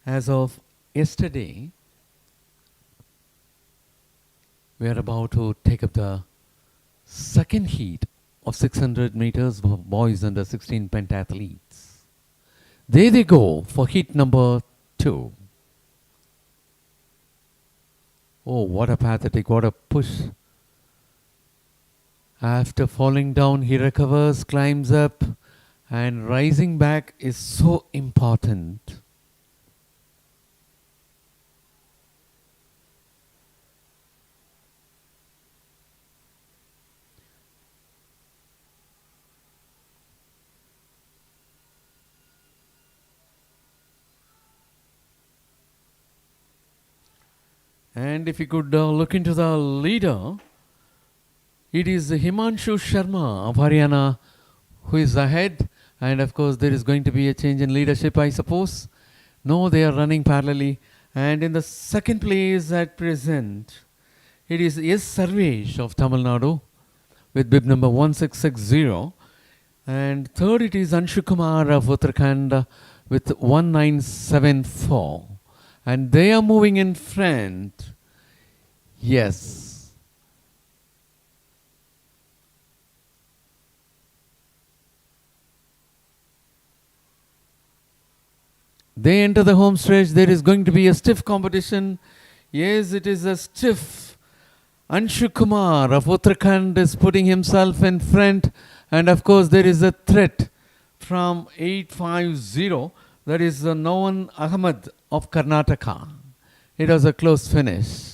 as of yesterday, we are about to take up the second heat of 600 meters for boys under 16 pentathletes. There they go for heat number 2. Oh, what a pathetic, what a push. After falling down, he recovers, climbs up, and rising back is so important. And if you could look into the leader, it is Himanshu Sharma of Haryana who is ahead. And of course, there is going to be a change in leadership, I suppose. No, they are running parallelly. And in the second place at present, it is S. Sarvesh of Tamil Nadu with bib number 1660. And third, it is Anshu Kumar of Uttarakhand with 1974. And they are moving in front. Yes. They enter the home stretch. There is going to be a stiff competition. Yes, it is a stiff. Anshu Kumar of Uttarakhand is putting himself in front. And of course, there is a threat from 850. That is Noan Ahmed of Karnataka. It was a close finish.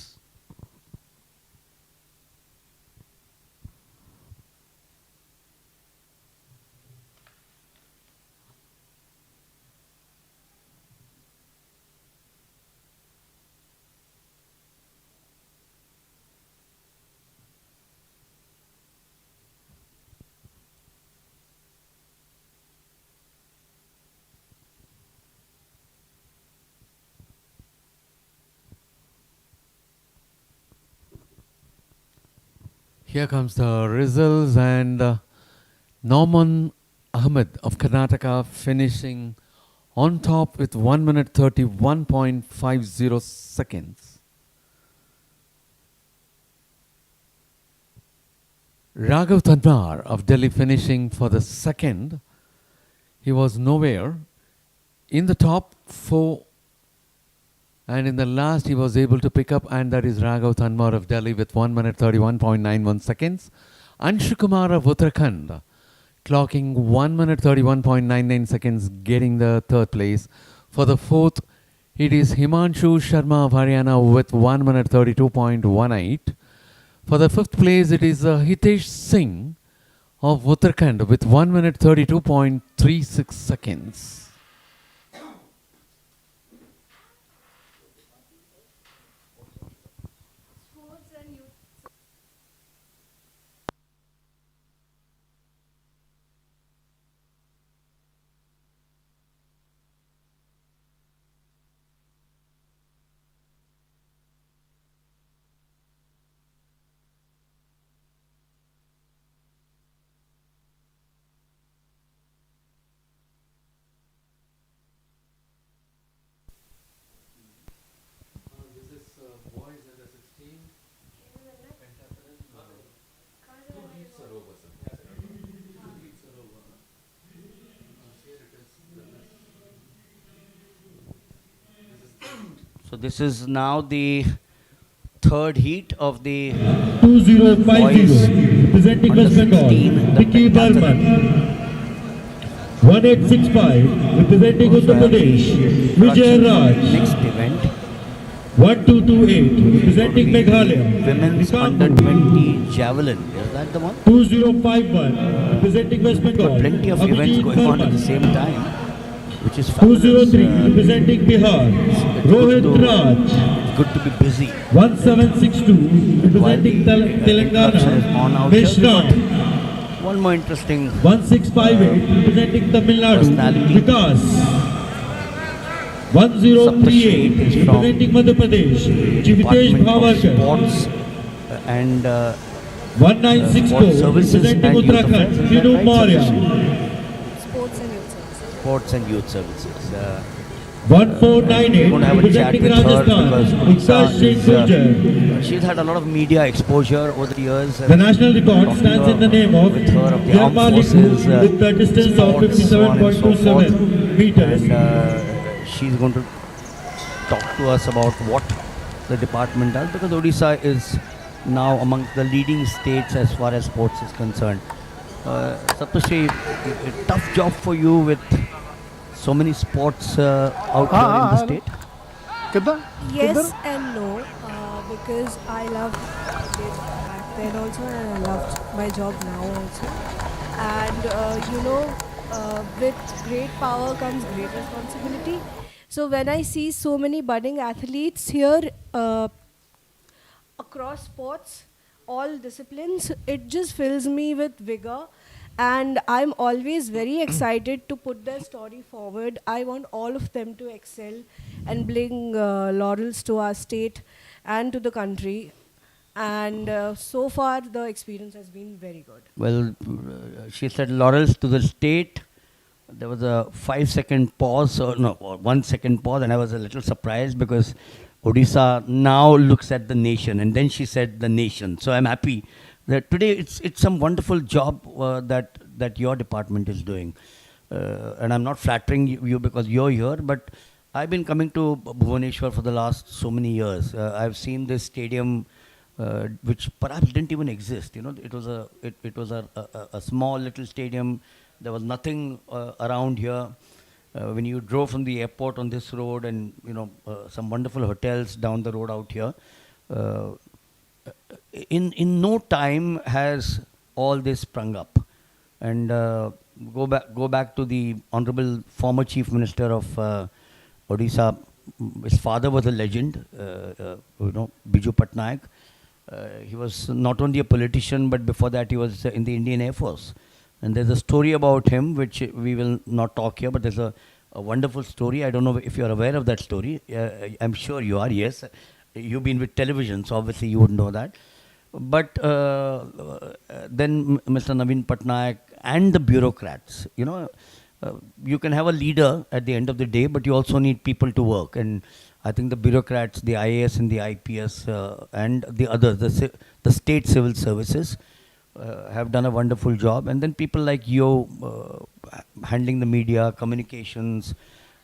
Here comes the results, and Norman Ahmed of Karnataka finishing on top with 1 minute 31.50 seconds. Raghav Tanmar of Delhi finishing for the second. He was nowhere in the top 4. And in the last, he was able to pick up, and that is Raghav Tanmar of Delhi with 1 minute 31.91 seconds. Anshu Kumar of Uttarakhand clocking 1 minute 31.99 seconds, getting the third place. For the fourth, it is Himanshu Sharma of Haryana with 1 minute 32.18. For the fifth place, it is Hitesh Singh of Uttarakhand with 1 minute 32.36 seconds. So this is now the third heat of the 2050, presenting West Bengal, Vicky Barman. 1865, representing Uttar Pradesh, Vijay Raj. Next event, 1228, representing Meghalaya, women's under 20 javelin. Is that the one? 2051, representing West Bengal, Got plenty of events Abhijit going on at Barman. the same time, which is fabulous. 203, representing Bihar, Rohit Raj. It's good to be busy. 1762, representing Telangana, On out here, we've Mishra. got one more interesting 1658, representing Tamil Nadu, personality. Vikas. 1038, representing Madhya Pradesh, Jivitesh Department of Bhavarkar. Sports and 1964, Sports Services representing and Youth Uttarakhand, Affairs. Is that Sinu right, Maurya. Sports and Youth Services. 1498, We're going to have a chat representing with her Rajasthan, because Vikas Singh Gurjar. she's had a lot of media exposure over the years. The national record stands in the name of with her of the armed Yarmali forces, with the distance of sports, so on and so forth. 57.27 meters. And she's going to talk to us about what the department does, because Odisha is now amongst the leading states as far as sports is concerned. Saptashi, a tough job for you with so many sports out here in the state. Yes and no, because I loved it back then also, and I loved my job now also. And with great power comes great responsibility. So when I see so many budding athletes here across sports, all disciplines. It just fills me with vigor, and I'm always very excited to put their story forward. I want all of them to excel and bring laurels to our state and to the country. And so far, the experience has been very good. Well, she said laurels to the state. There was a 5 second pause, or no, or 1 second pause, and I was a little surprised because Odisha now looks at the nation, and then she said the nation. So I'm happy that today it's some wonderful job that your department is doing, and I'm not flattering you because you're here, but I've been coming to Bhubaneswar for the last so many years. I've seen this stadium. Which perhaps didn't even exist. You know, it was a small little stadium. There was nothing around here. When you drove from the airport on this road, and some wonderful hotels down the road out here. Uh, in no time has all this sprung up, and go back to the honorable former chief minister of Odisha. His father was a legend. Biju Patnaik. He was not only a politician, but before that he was in the Indian Air Force. And there's a story about him which we will not talk here, but there's a wonderful story. I don't know if you're aware of that story. I'm sure you are, yes. You've been with television, so obviously you would know that. But then Mr. Naveen Patnaik and the bureaucrats, you can have a leader at the end of the day, but you also need people to work. And I think the bureaucrats, the IAS and the IPS, and the others, the state civil services, have done a wonderful job. And then people like you, handling the media, communications,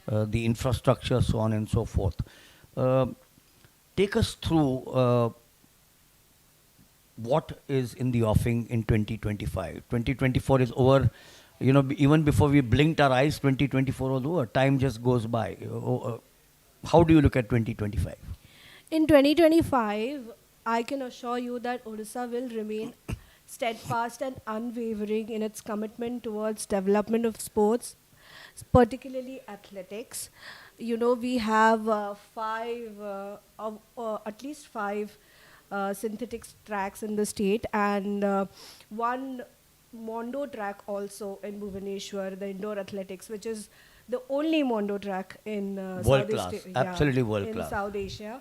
the infrastructure, so on and so forth. Take us through what is in the offing in 2025. 2024 is over. Even before we blinked our eyes, 2024 was over. Time just goes by. How do you look at 2025? In 2025, I can assure you that Odisha will remain steadfast and unwavering in its commitment towards development of sports, particularly athletics. We have at least five synthetic tracks in the state, and one Mondo track also in Bhubaneswar, the indoor athletics, which is the only Mondo track in world class, absolutely world class in South Asia.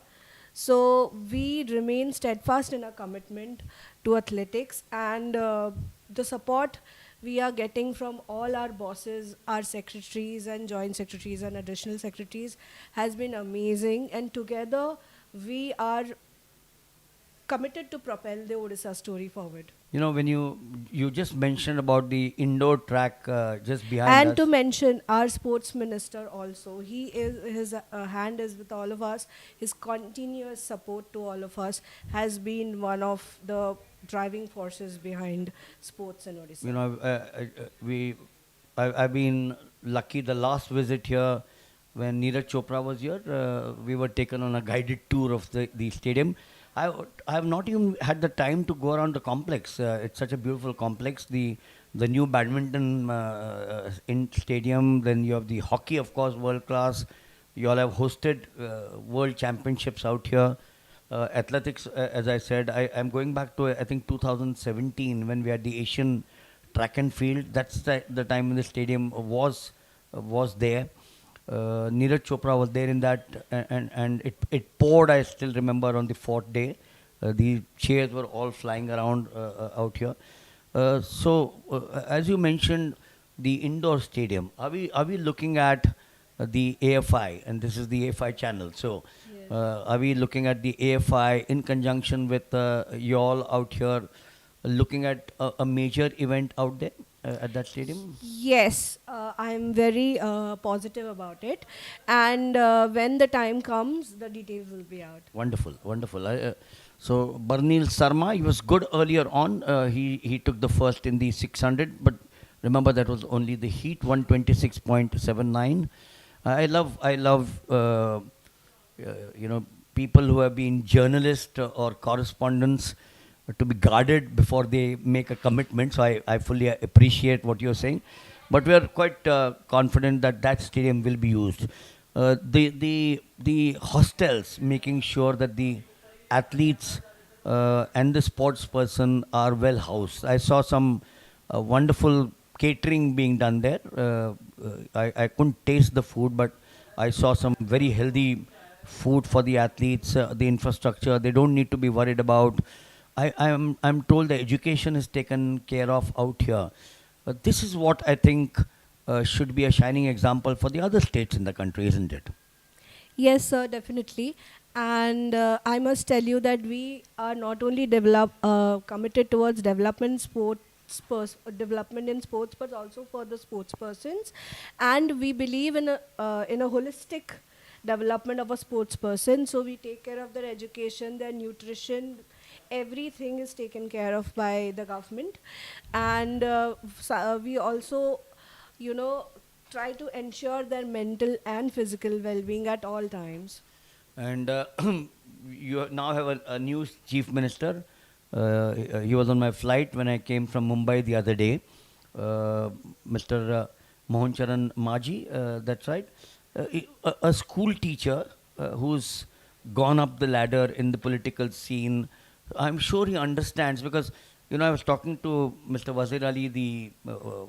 So we remain steadfast in our commitment to athletics, and the support we are getting from all our bosses, our secretaries and joint secretaries and additional secretaries has been amazing, and together we are committed to propel the Odisha story forward. When you just mentioned about the indoor track just behind and us. to mention our sports minister also, his hand is with all of us. His continuous support to all of us has been one of the driving forces behind sports in Odisha. I've been lucky. The last visit here, when Neeraj Chopra was here, we were taken on a guided tour of the stadium. I have not even had the time to go around the complex. It's such a beautiful complex. The new badminton in stadium. Then you have the hockey, of course, world class. You all have hosted world championships out here. Athletics, as I said, I'm going back to I think 2017 when we had the Asian track and field. That's the time when the stadium was there. Neeraj Chopra was there in that, and it poured. I still remember on the fourth day, the chairs were all flying around out here. As you mentioned, the indoor stadium. Are we looking at the AFI, and this is the AFI channel? So, Yes. are we looking at the AFI in conjunction with you all out here, looking at a major event out there at that stadium? Yes, I'm very positive about it, and when the time comes, the details will be out. Wonderful, wonderful. So Barnil Sarma, he was good earlier on. He took the first in the 600, but remember that was only the heat, 126.79. I love people who have been journalists or correspondents to be guarded before they make a commitment. So I fully appreciate what you're saying, but we are quite confident that stadium will be used. The hostels, making sure that the athletes and the sports person are well housed. I saw some wonderful catering being done there. I couldn't taste the food, but I saw some very healthy food for the athletes, the infrastructure. They don't need to be worried about. I'm told the education is taken care of out here. This is what I think should be a shining example for the other states in the country, isn't it? Yes, sir, definitely. And I must tell you that we are not only committed towards development in sports, but also for the sports persons. And we believe in a holistic development of a sports person. So we take care of their education, their nutrition. Everything is taken care of by the government, and we also, you know, try to ensure their mental and physical well-being at all times. And you now have a new chief minister. He was on my flight when I came from Mumbai the other day. Mr. Mohan Charan Maji, that's right. A school teacher who's gone up the ladder in the political scene. I'm sure he understands because, you know, I was talking to Mr. Wazir Ali, the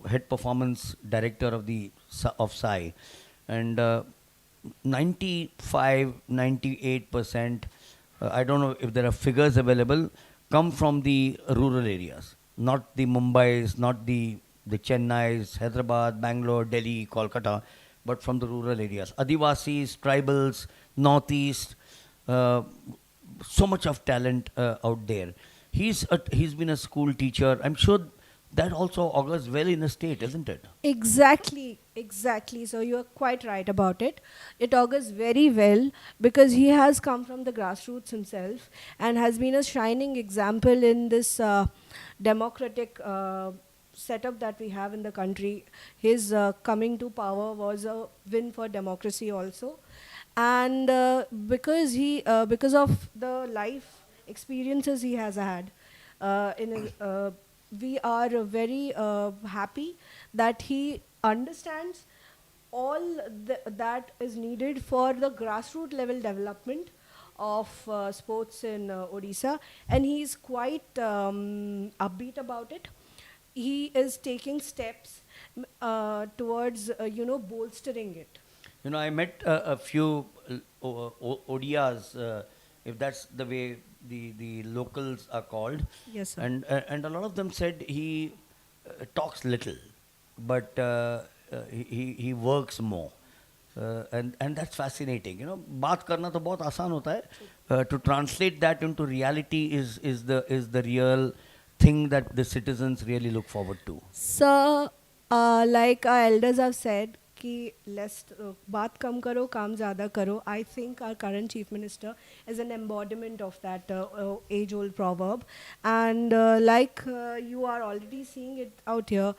head performance director of SAI, and 95, 98%, I don't know if there are figures available, come from the rural areas, not the Mumbais, not the Chennais, Hyderabad, Bangalore, Delhi, Kolkata, but from the rural areas. Adivasis, tribals, northeast, so much of talent out there. He's been a school teacher. I'm sure that also augurs well in a state, isn't it? Exactly, exactly. So you are quite right about it. It augurs very well because he has come from the grassroots himself and has been a shining example in this democratic setup that we have in the country. His coming to power was a win for democracy also, and because of the life experiences he has had, we are very happy that he understands all that is needed for the grassroots level development of sports in Odisha, and he is quite upbeat about it. He is taking steps towards bolstering it. You know, I met a few Odias, if that's the way the locals are called. Yes, sir. And a lot of them said he talks little, but he works more. And that's fascinating. You know, बात करना तो बहुत आसान होता है. To translate that into reality is the real thing that the citizens really look forward to. So, like our elders have said, कि less बात कम करो काम ज़्यादा करो. I think our current chief minister is an embodiment of that age-old proverb, and you are already seeing it out here,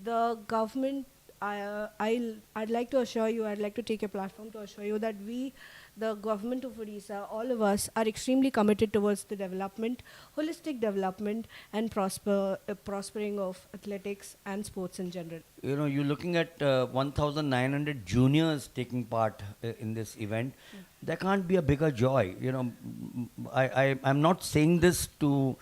the government. I'd like to assure you, I'd like to take a platform to assure you that we, the government of Odisha, all of us are extremely committed towards the development, holistic development and prospering of athletics and sports in general. You know, you're looking at 1,900 juniors taking part in this event. There can't be a bigger joy. You know, I'm not saying this to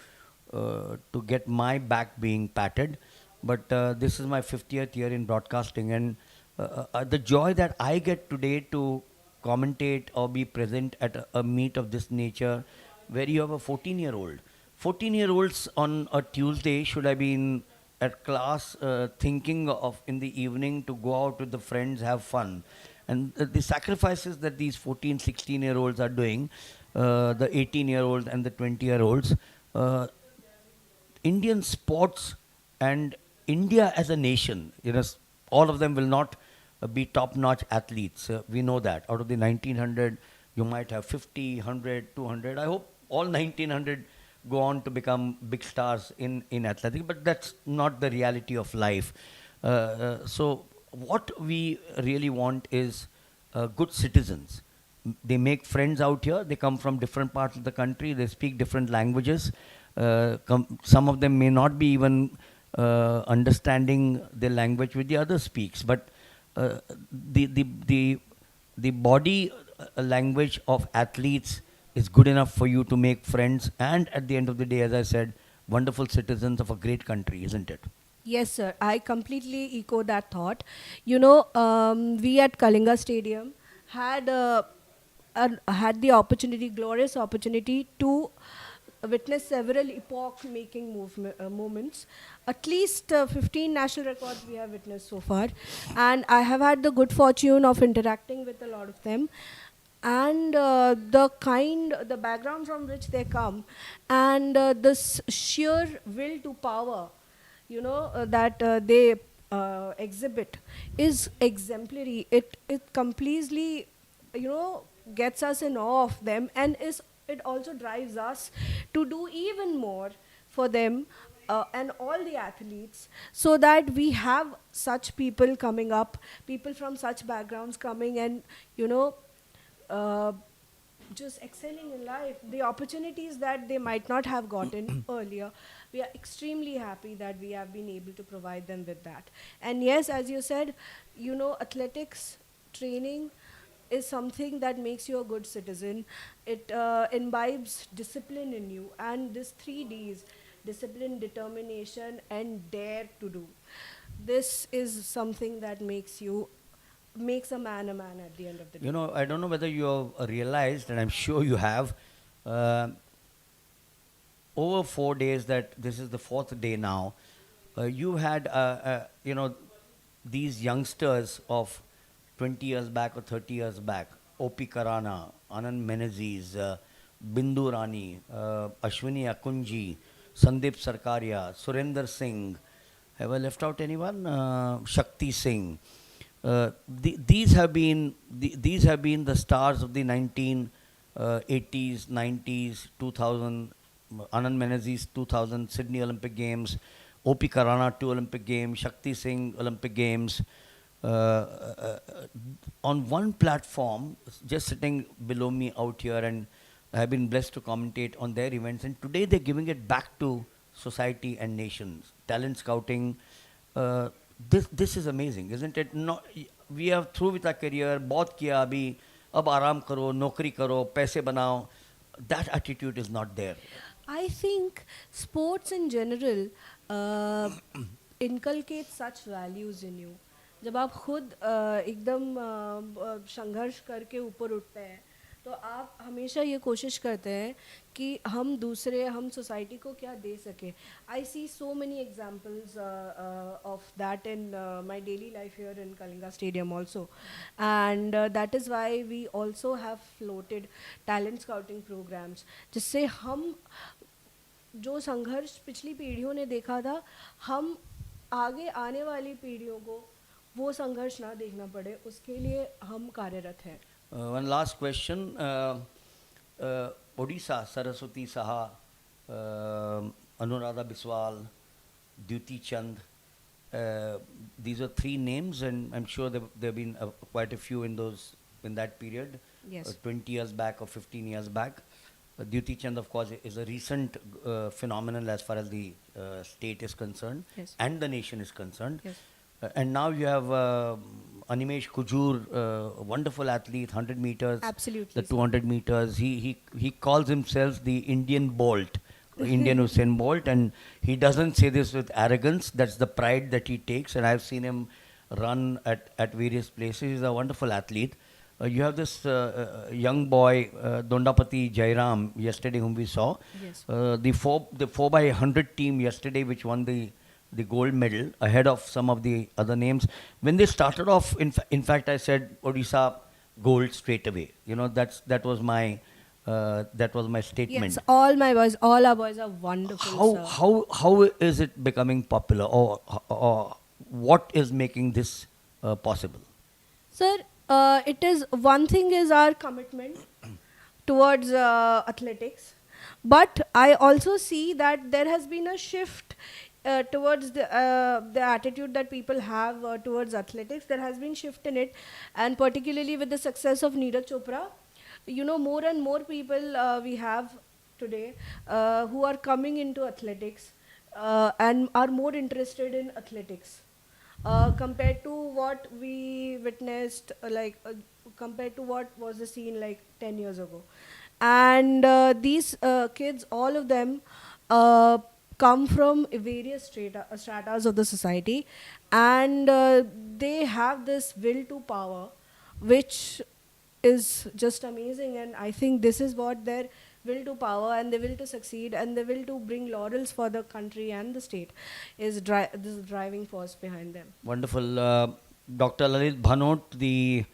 get my back being patted, but this is my 50th year in broadcasting, and the joy that I get today to commentate or be present at a meet of this nature, where you have a 14-year-old. 14-year-olds on a Tuesday should have been at class thinking of in the evening to go out with the friends, have fun. And the sacrifices that these 14, 16-year-olds are doing, the 18-year-olds and the 20-year-olds, Indian sports and India as a nation, you know, all of them will not be top-notch athletes. We know that. Out of the 1900, you might have 50, 100, 200. I hope all 1900 go on to become big stars in athletics, but that's not the reality of life. So what we really want is good citizens. They make friends out here. They come from different parts of the country. They speak different languages. Some of them may not be even understanding the language which the other speaks, but the body language of athletes is good enough for you to make friends and at the end of the day, as I said, wonderful citizens of a great country, isn't it? Yes, sir. I completely echo that thought. You know, we at Kalinga Stadium had had the opportunity, glorious opportunity, to witness several epoch-making moments. At least 15 national records we have witnessed so far, and I have had the good fortune of interacting with a lot of them. And the background from which they come, and this sheer will to power, that they exhibit is exemplary. It completely, gets us in awe of them, and it also drives us to do even more for them, and all the athletes, so that we have such people coming up, people from such backgrounds coming, and uh, just excelling in life, the opportunities that they might not have gotten earlier. We are extremely happy that we have been able to provide them with that. And yes, as you said, athletics training is something that makes you a good citizen. It imbibes discipline in you, and this 3 Ds: discipline, determination, and dare to do. This is something that makes a man at the end of the day. You know, I don't know whether you have realized, and I'm sure you have, uh, over 4 days, that this is the fourth day now, you had, these youngsters of 20 years back or 30 years back, O.P. Karana, Anand Menezes, Bindu Rani, Ashwini Akunji, Sandeep Sarkaria, Surinder Singh. Have I left out anyone? Shakti Singh. These have been the stars of the 1980s, 90s, 2000. Anand Menezes 2000 Sydney Olympic Games, O.P. Karana 2 Olympic Games, Shakti Singh Olympic Games. On one platform, just sitting below me out here, and I have been blessed to commentate on their events. And today they're giving it back to society and nations. Talent scouting. This is amazing, isn't it? No, we are through with our career. बहुत किया अभी, अब आराम करो, नौकरी करो, पैसे बनाओ. That attitude is not there. I think sports in general inculcate such values in you. जब आप खुद एकदम संघर्ष करके ऊपर उठते हैं, तो आप हमेशा ये कोशिश करते हैं कि हम सोसाइटी को क्या दे सके. I see so many examples of that in my daily life here in Kalinga stadium also, and that is why we also have floated talent scouting programmes, जिससे हम जो संघर्ष पिछली पीढ़ियों ने देखा था, हम आगे आने वाली पीढ़ियों को वो संघर्ष ना देखना पड़े, उसके लिए हम कार्यरत हैं. One last question. Odisha, Saraswati Saha, Anuradha Biswal, Duty Chand. These are three names, and I'm sure there have been quite a few in that period. Yes. 20 years back or 15 years back. Duty Chand, of course, is a recent phenomenon as far as the state is concerned, Yes. and the nation is concerned. Yes. And now you have Animesh Kujur, a wonderful athlete, 100 meters, Absolutely, the sir. 200 meters. He calls himself the Indian Bolt, Indian Usain Bolt, and he doesn't say this with arrogance. That's the pride that he takes, and I've seen him run at various places. He's a wonderful athlete. You have this young boy, Dondapati Jairam, yesterday, whom we saw. Yes. The 4x100 team yesterday, which won the gold medal ahead of some of the other names. When they started off, in fact, I said Odisha gold straight away. You know, that was my statement. Yes, all our boys are wonderful, sir. How is it becoming popular, or what is making this possible? Sir, it is, one thing is our commitment towards athletics, but I also see that there has been a shift towards the attitude that people have towards athletics. There has been shift in it, and particularly with the success of Neeraj Chopra, more and more people we have today who are coming into athletics and are more interested in athletics compared to what we witnessed, compared to what was the scene like 10 years ago. and these kids, all of them, uh, come from various stratas of the society, and they have this will to power, which is just amazing. And I think this is what their will to power and the will to succeed and the will to bring laurels for the country and the state is this driving force behind them. Wonderful. Dr. Lalit Bhanot, the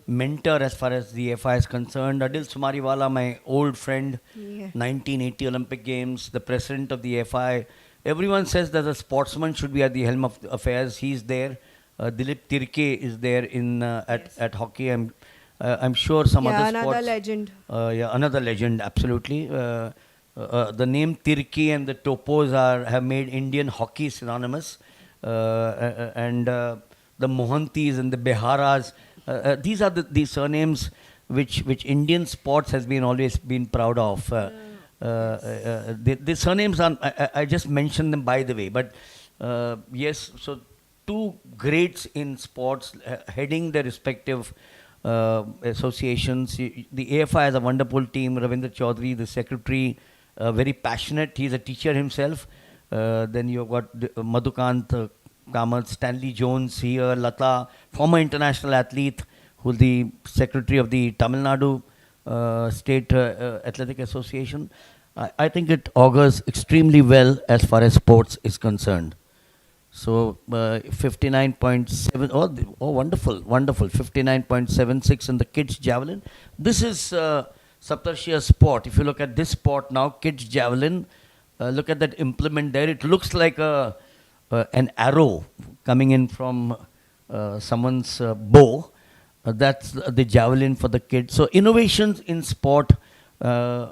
mentor as far as the FI is concerned. Adil Sumariwala, my old friend, Yeah. 1980 Olympic Games, the president of the FI. Everyone says that a sportsman should be at the helm of the affairs. He's there. Dilip Tirke is there in at hockey. I'm sure some Yeah, other another sports. legend. Yeah, another legend, absolutely. The name Tirki and the Topos have made Indian hockey synonymous. And the Mohantis and the Beharas, these are the surnames which Indian sports has been always been proud of. The surnames are, I just mentioned them by the way, but yes, so two greats in sports heading their respective associations. The AFI has a wonderful team. Ravindra Chaudhary, the secretary, very passionate. He's a teacher himself. Then you've got Madhukant Kamath, Stanley Jones here, Lata, former international athlete, who's the secretary of the Tamil Nadu State Athletic Association. I think it augurs extremely well as far as sports is concerned. So 59.7, oh wonderful, wonderful, 59.76 in the kids javelin. This is Saptarshia sport. If you look at this sport now, kids javelin, look at that implement there. It looks like an arrow coming in from someone's bow. That's the javelin for the kids. So innovations in sport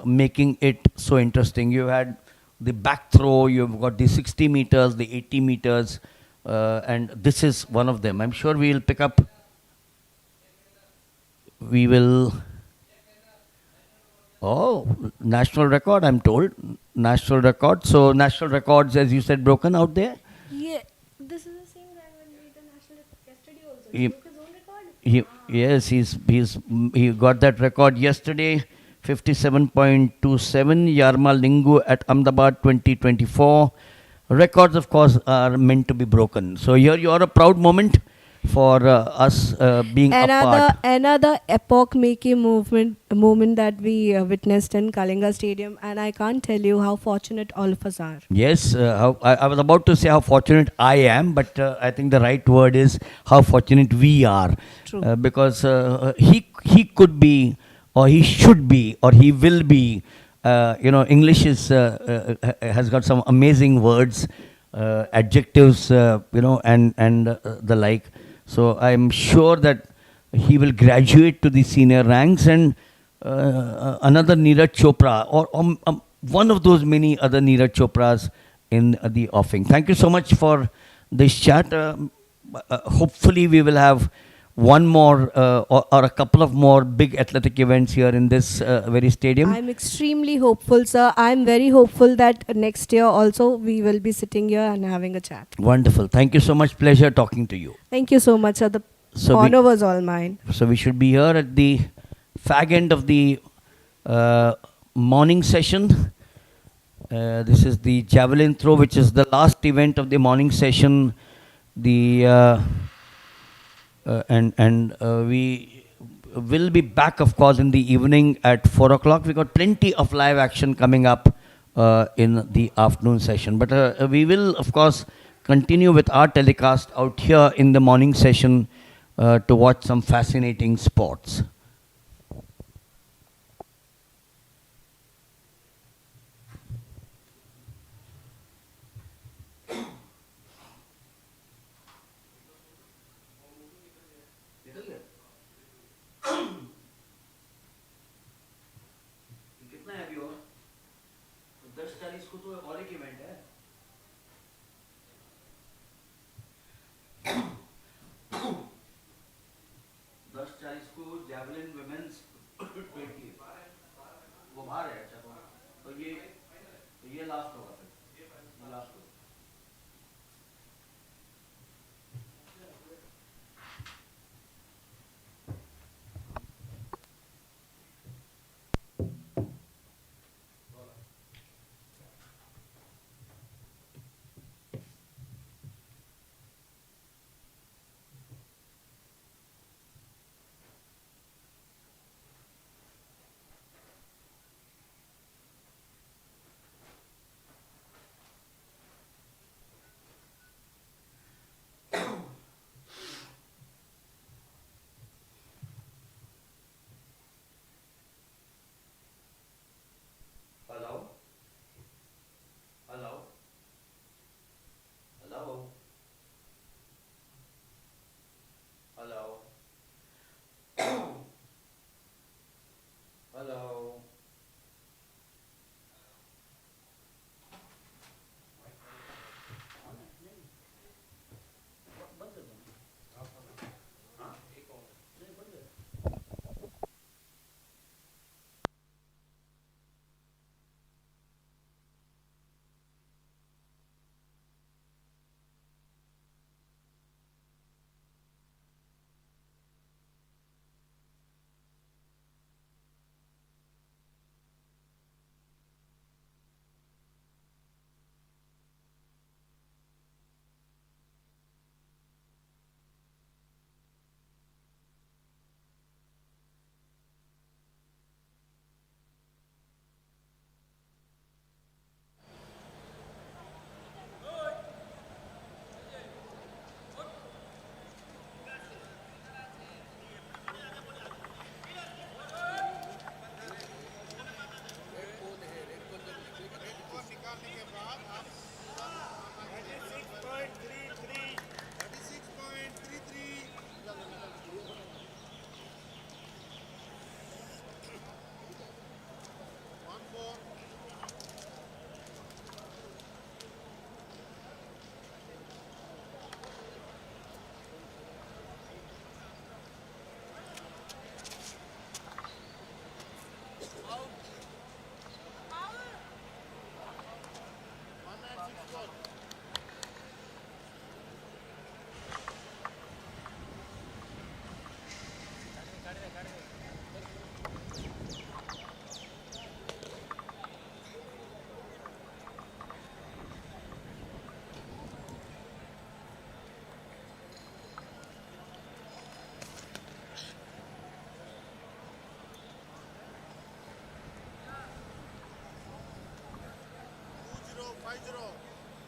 making it so interesting. You had the back throw, you've got the 60 meters, the 80 meters, and this is one of them. I'm sure we'll pick up, we will, national record, I'm told, national record. So national records, as you said, broken out there. Yeah, this is the same guy who made the national record yesterday also. He- He broke his own record. Yes, he got that record yesterday, 57.27. Yarma Lingu at Ahmedabad 2024. Records, of course, are meant to be broken. So here you are, a proud moment for us being a part. Another epoch-making moment that we witnessed in Kalinga Stadium, and I can't tell you how fortunate all of us are. Yes, I was about to say how fortunate I am, but I think the right word is how fortunate we are. True. Because he could be, or he should be, or he will be. English is has got some amazing words, adjectives, and the like. So I'm sure that he will graduate to the senior ranks, and another Neeraj Chopra, or one of those many other Neeraj Chopras in the offing. Thank you so much for this chat. Hopefully we will have one more or a couple of more big athletic events here in this very stadium. I'm extremely hopeful, sir. I'm very hopeful that next year also we will be sitting here and having a chat. Wonderful. Thank you so much. Pleasure talking to you. Thank you so much, sir. The So honor was all mine. So we should be here at the fag end of the morning session. This is the javelin throw, which is the last event of the morning session. The we will be back, of course, in the evening at 4 o'clock. We got plenty of live action coming up in the afternoon session. But we will, of course, continue with our telecast out here in the morning session to watch some fascinating sports. कितना है अभी और 10:40 को तो और एक event है 10:40 को जैवलिन वुमेन्स 20 वो बाहर है अच्छा तो ये लास्ट होगा फिर ये लास्ट होगा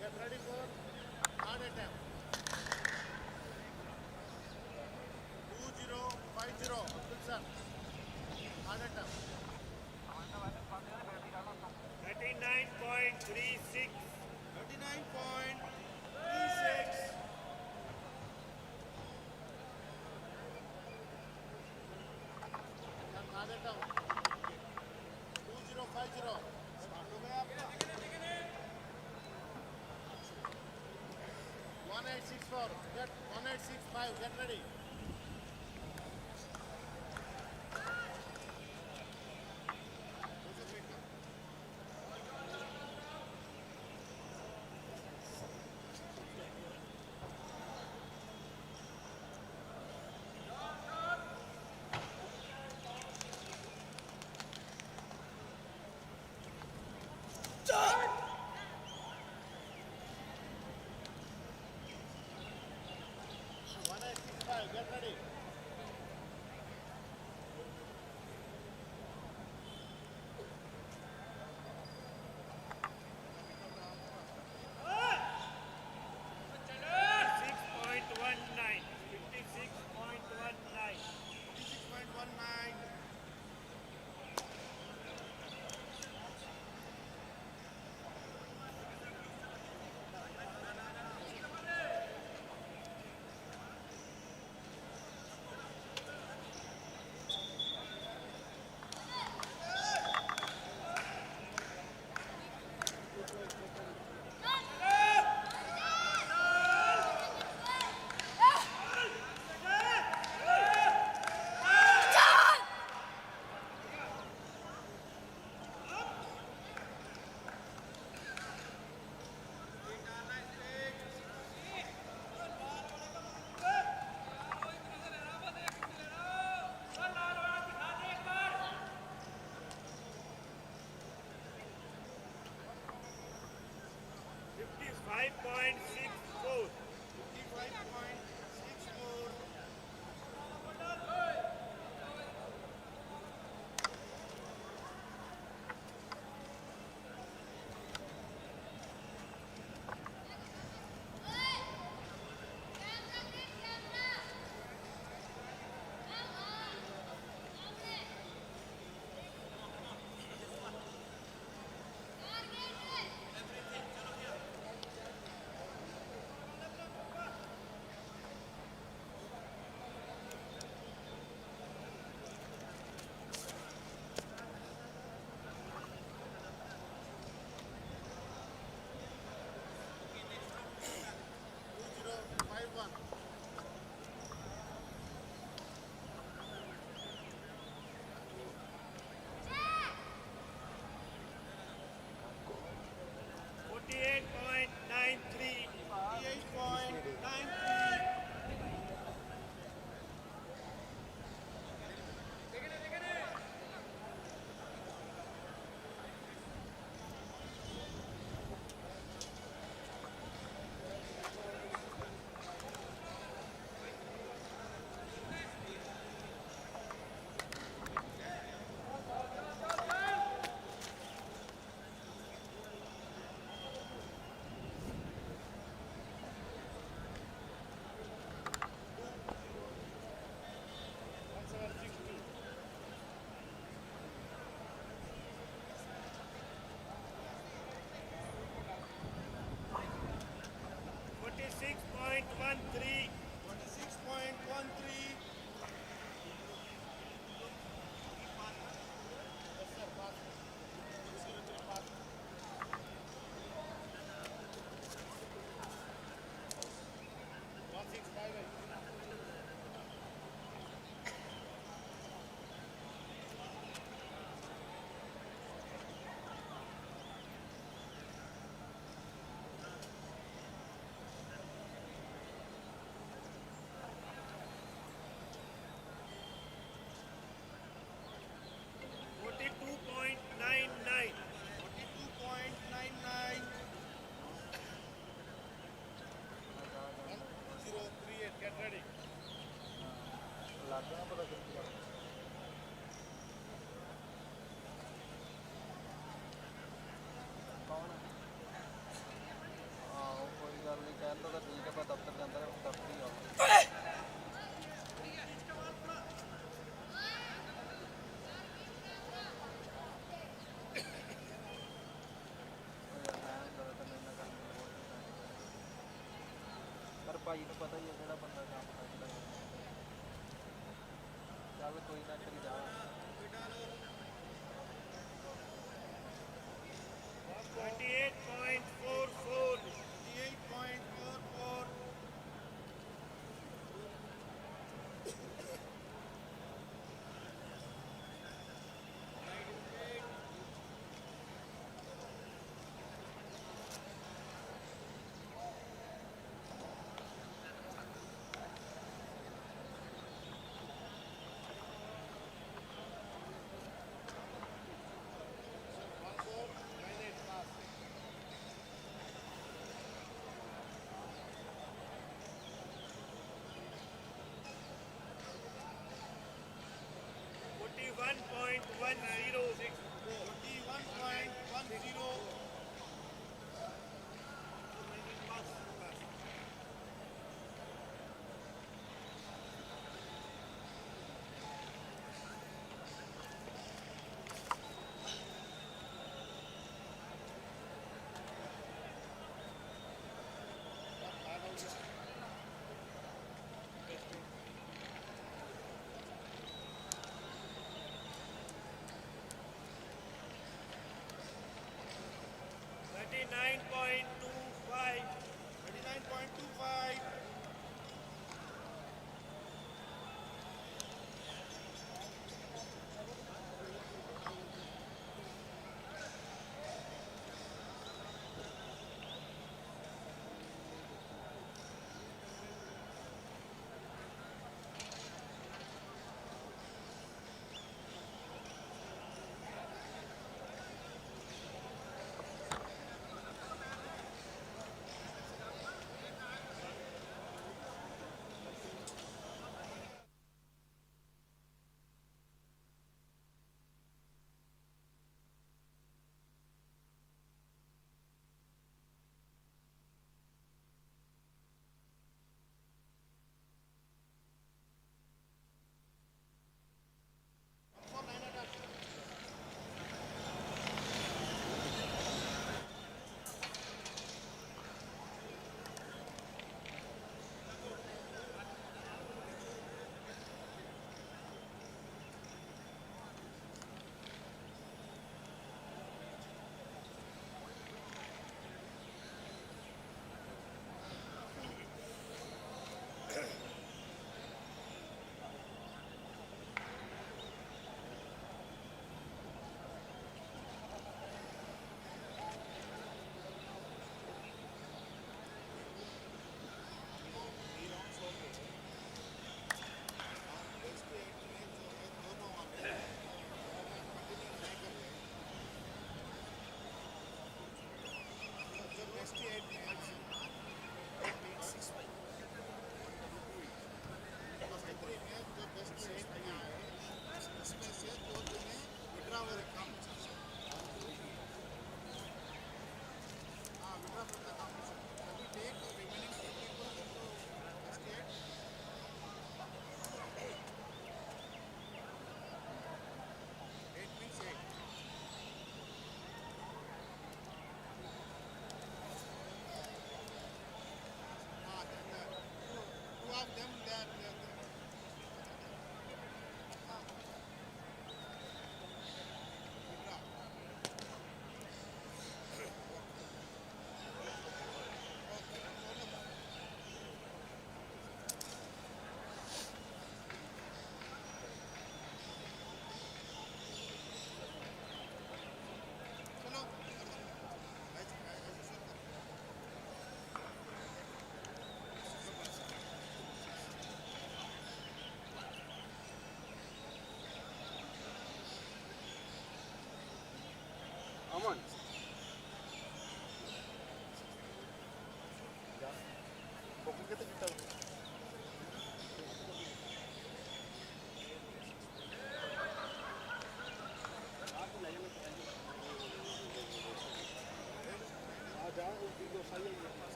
Get ready for hard attempt. 2050. Abdul sir. Hard attempt. 39.36. 39.36. Hard attempt. 2050. Start हो गया आपका. 1864. Get 1865. Get ready. Get ready.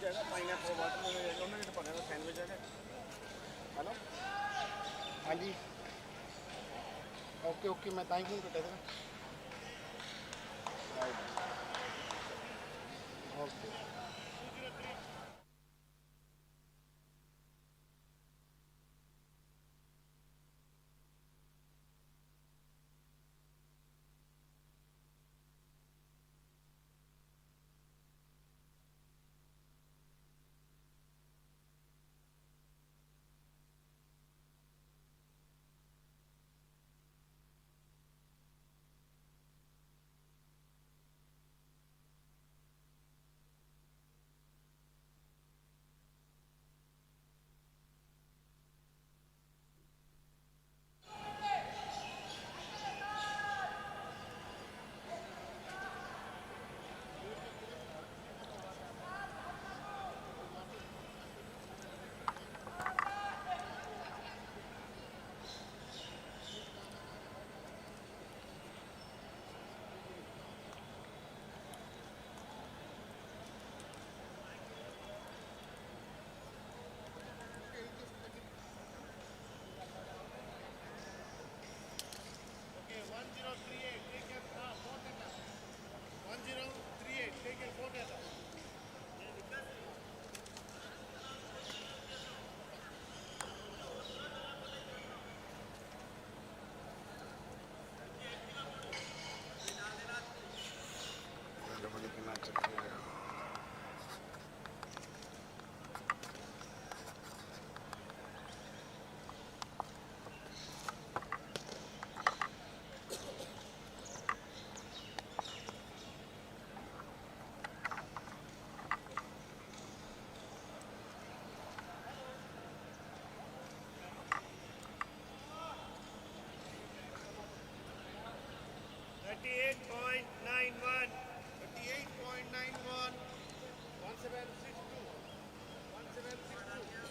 है ना पाइनएप्पल वाटरमेलन है उन्होंने बनाया सैंडविच है हेलो हाँ जी ओके ओके मैं ताई फोन कटे देगा okay Okay, 1038, take your 4 data. 1038, take your 4 data. Thirty-eight point nine one. 38.91. 1762. 1762.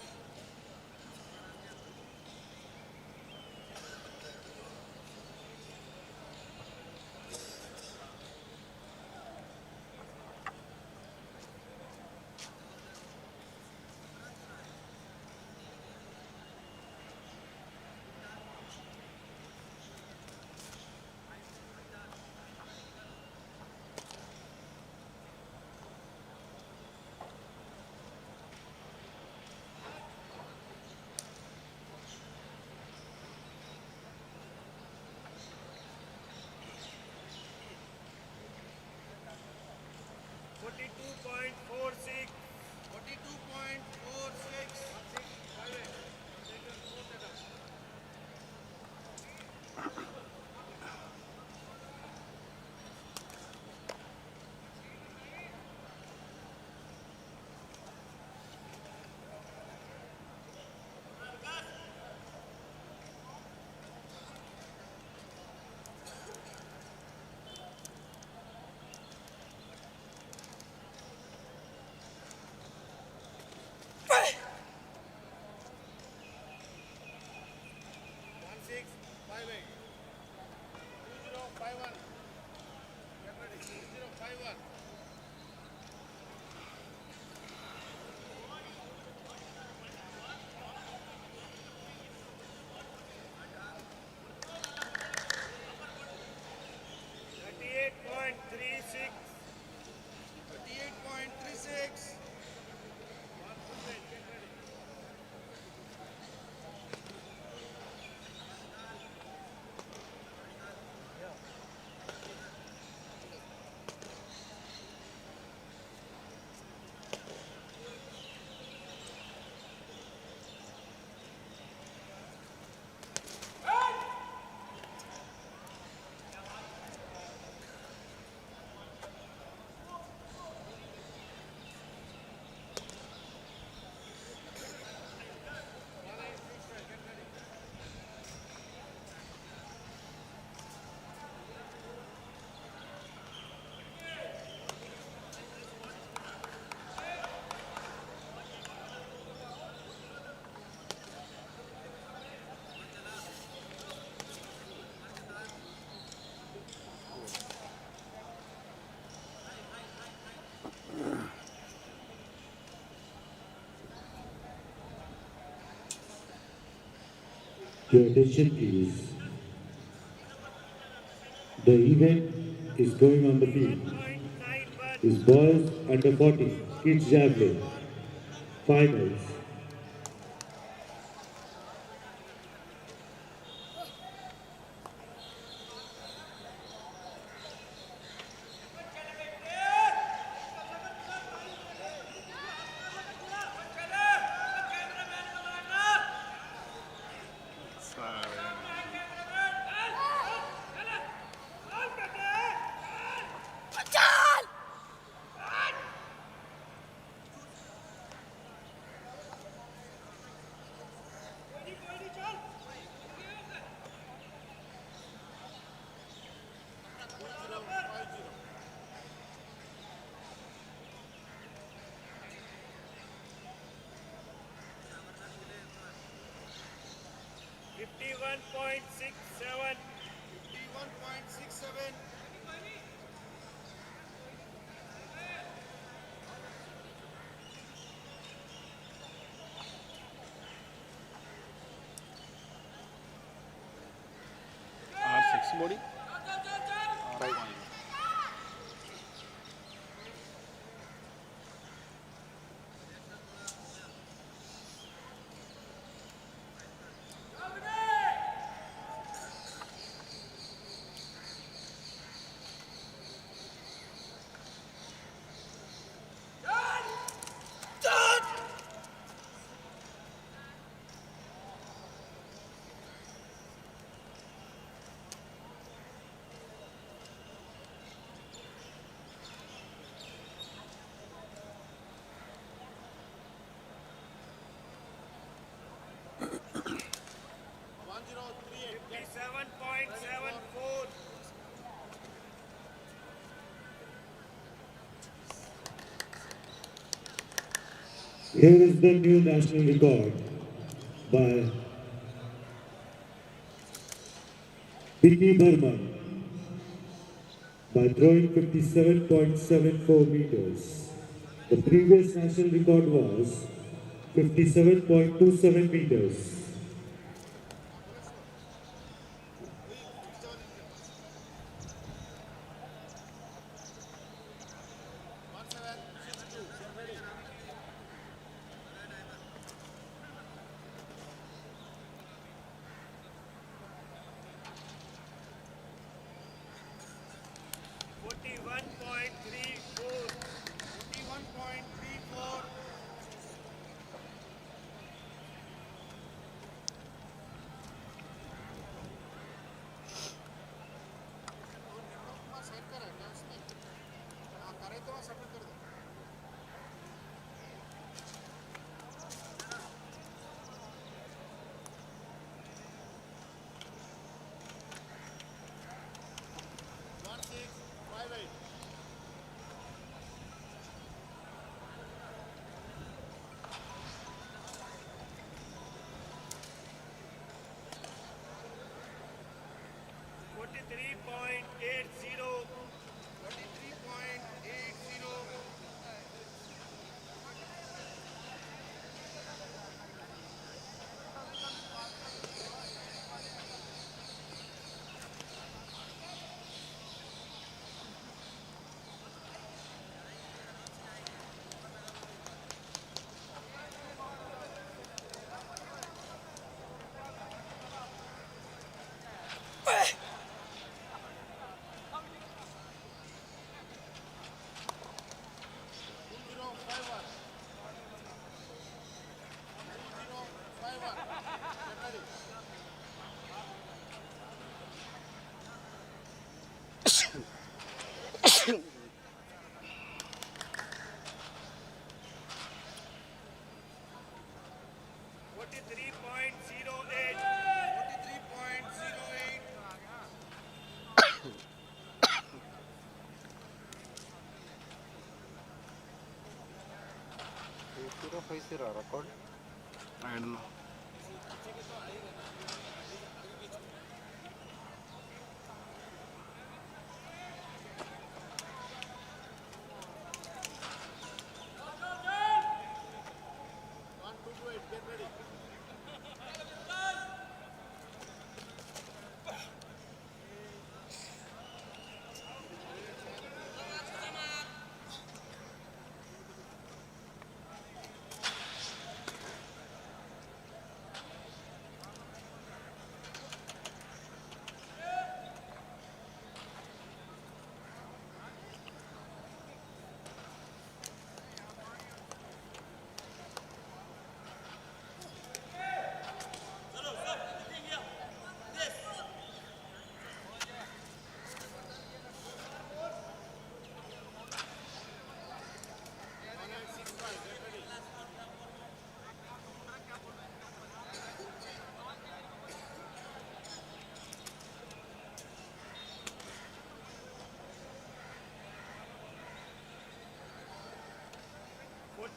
Forty-two point 46. 42.46. Your attention please. The event is going on the field. Is boys under 40 kids javelin finals. Here is the new national record by Vicky Burman by throwing 57.74 meters. The previous national record was 57.27 meters.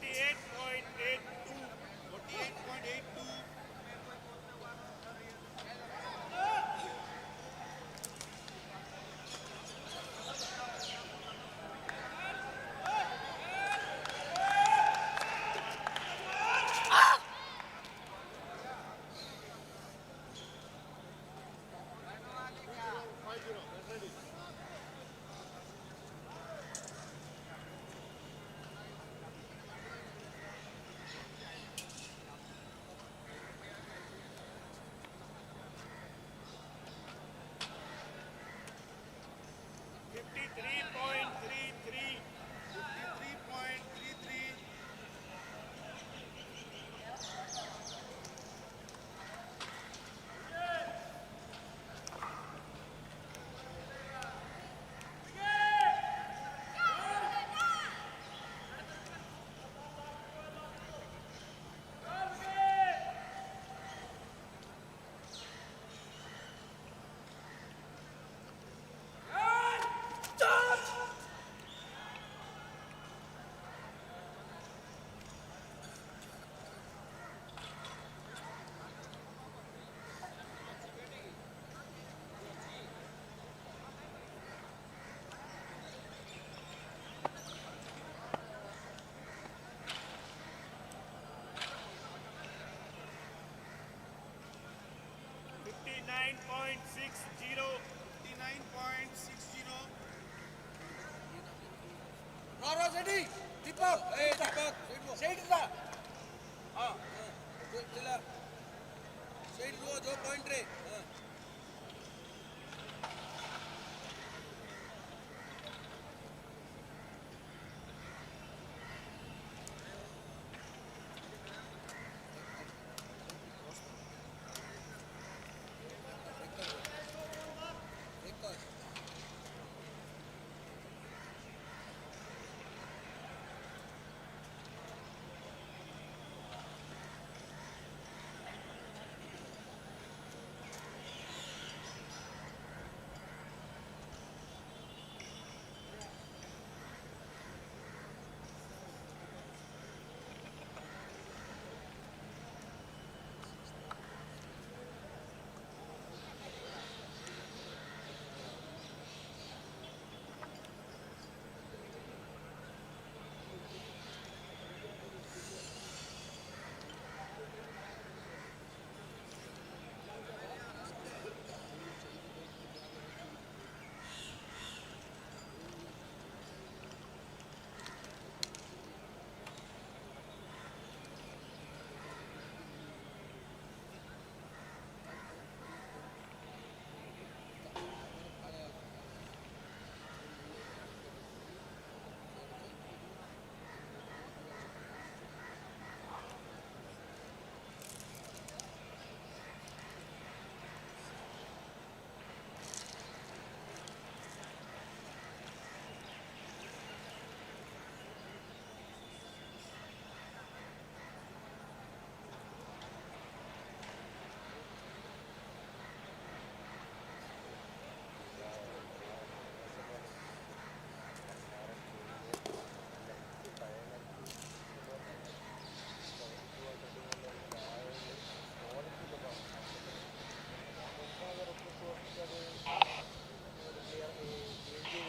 48.82. 48.82. Fifty-three point three three. 53.33. Fifty-nine point six zero. 59.60.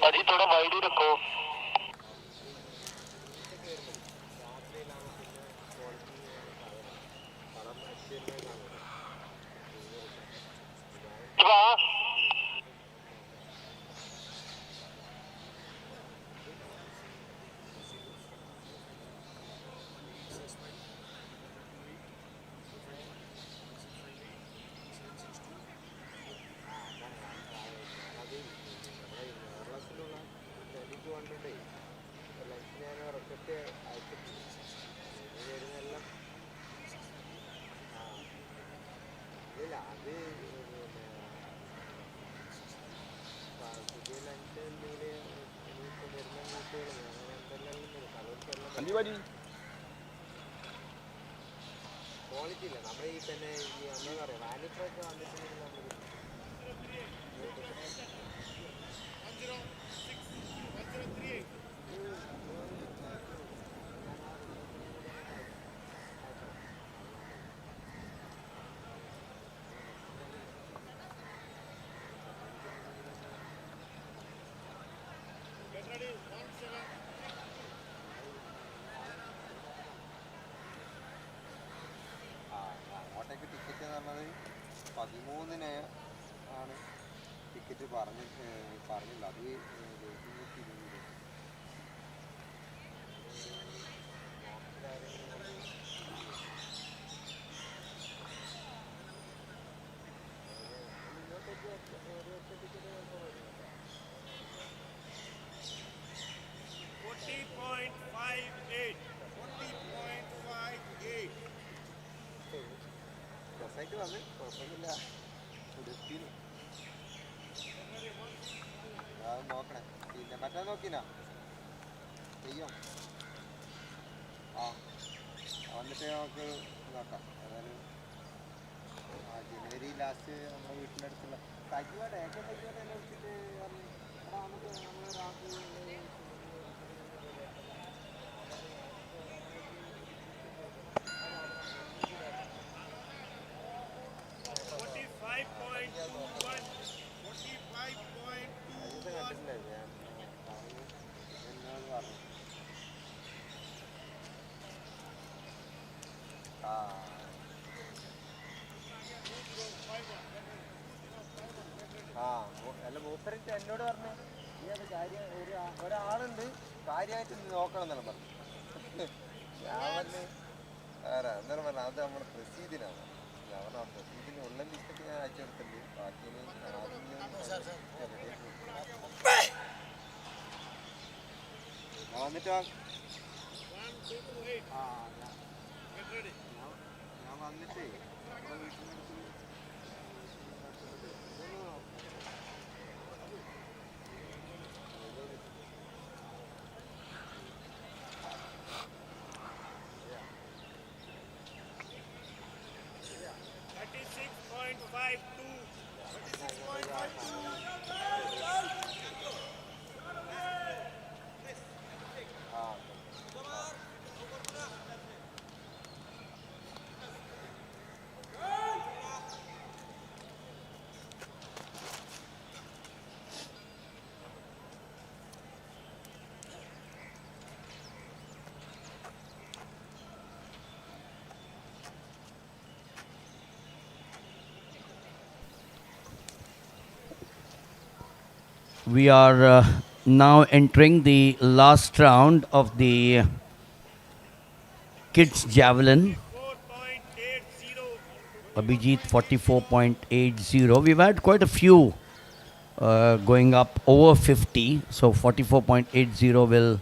अभी थोड़ा wide ही रखो। Quality ഇല്ല നമ്മുടെ ഈ തന്നെ ഈ എന്താ പറയുക വാലിഫൊക്കെ വന്നിട്ടുണ്ടെങ്കിൽ നമുക്ക് 106. 1038. ആ അങ്ങോട്ടേക്ക് ടിക്കറ്റ് എന്ന് പറഞ്ഞത് 13-ന് ആണ് ടിക്കറ്റ് പറഞ്ഞില്ല അത് രസമായിട്ട് വന്ന് കുഴപ്പമൊന്നുമില്ല ഉടുപ്പിന് അത് നോക്കണേ പിന്നെ മറ്റേ നോക്കിനാ ചെയ്യും ആ വന്നിട്ട് നമുക്ക് നോക്കാം ഏതായാലും ജനുവരി ലാസ്റ്റ് നമ്മുടെ വീട്ടിൻ്റെ അടുത്തുള്ള തയ്ക്കുവാട്ടെ ഏക്കെ തയ്ക്കുവാട്ടെ എന്നെ വിളിച്ചിട്ട് പറഞ്ഞു എടാ നമുക്ക് നമ്മൾ രാത്രി 45.21 അല്ല മൂപ്പരിട്ട് എന്നോട് പറഞ്ഞു നീ അത് കാര്യം ഒരാളുണ്ട് കാര്യമായിട്ട് നോക്കണം എന്നാണ് പറഞ്ഞു ഞാൻ പറഞ്ഞു വേറെ എന്നാലും പറഞ്ഞു അത് നമ്മുടെ പ്രസീദിനാണ് ഞാൻ പറഞ്ഞു ആ പ്രസീദിന് ഉള്ള ലിസ്റ്റൊക്കെ ഞാൻ അയച്ചു കൊടുത്തിട്ടുണ്ട് ബാക്കി വന്നിട്ട് ഞാൻ വന്നിട്ടേ നമ്മുടെ വീട്ടിൽ 36.52. We are now entering the last round of the kids javelin. Abhijit 44.80. We've had quite a few going up over 50, so 44.80 will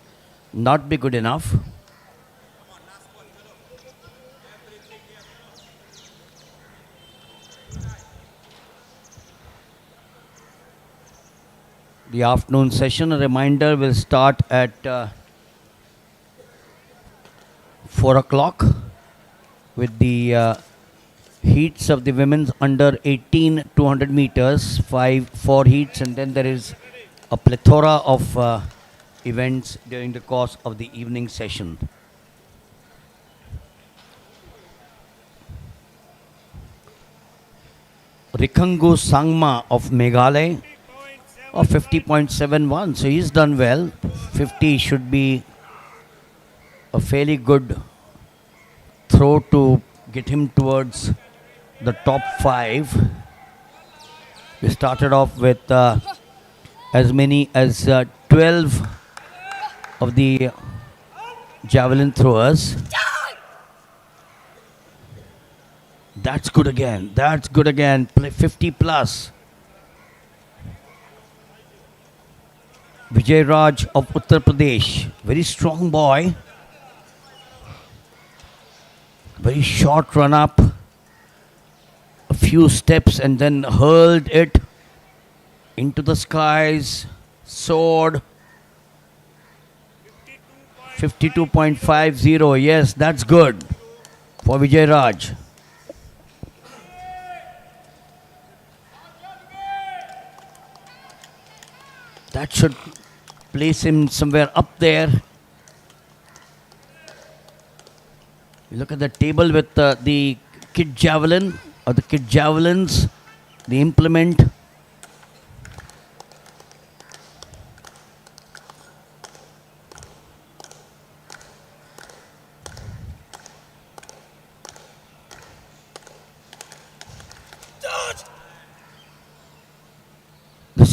not be good enough. The afternoon session, a reminder, will start at 4 o'clock with the heats of the women's under 18 200 meters, 4 heats, and then there is a plethora of events during the course of the evening session. Rikangu Sangma of Meghalaya of 50.71, so he's done well. 50 should be a fairly good throw to get him towards the top 5. We started off with as many as 12 of the javelin throwers. That's good again. That's good again. 50 plus. Vijay Raj of Uttar Pradesh. Very strong boy. Very short run up. A few steps and then hurled it into the skies. Soared. 52.50. Yes, that's good for Vijay Raj. That should place him somewhere up there. You look at the table with the kid javelin or the kid javelins, the implement.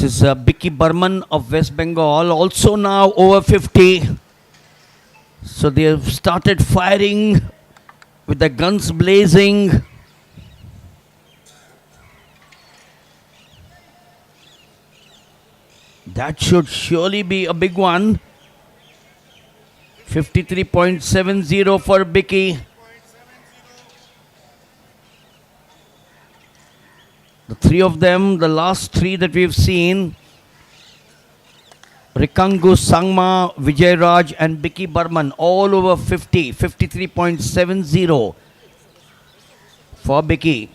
This is Bicky Burman of West Bengal, also now over 50. So they have started firing with the guns blazing. That should surely be a big one. 53.70 for Bicky. The three of them, the last three that we've seen, Rikangu Sangma, Vijay Raj and Bicky Burman, all over 50, 53.70 for Bicky.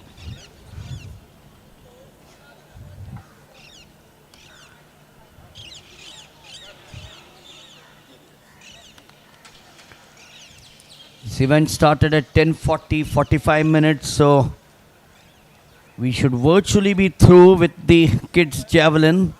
This event started at 10:40, 45 minutes, so we should virtually be through with the kids' javelin.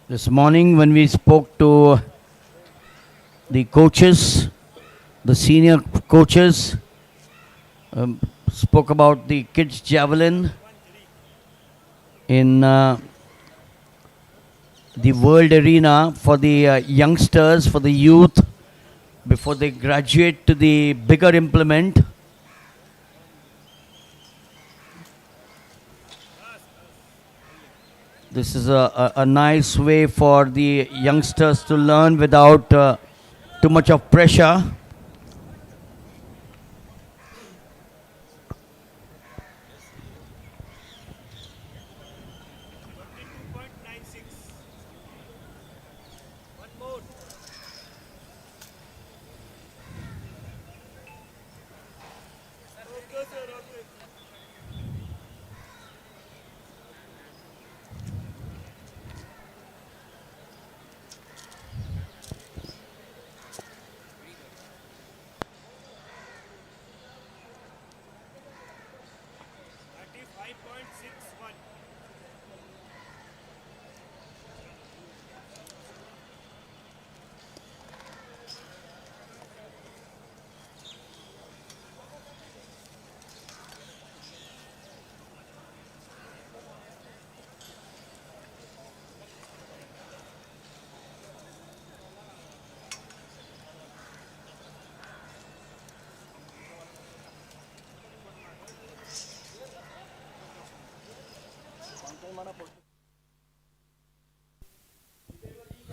This morning when we spoke to the coaches, the senior coaches, spoke about the kids' javelin in the world arena for the youngsters, for the youth, before they graduate to the bigger implement. This is a nice way for the youngsters to learn without too much of pressure.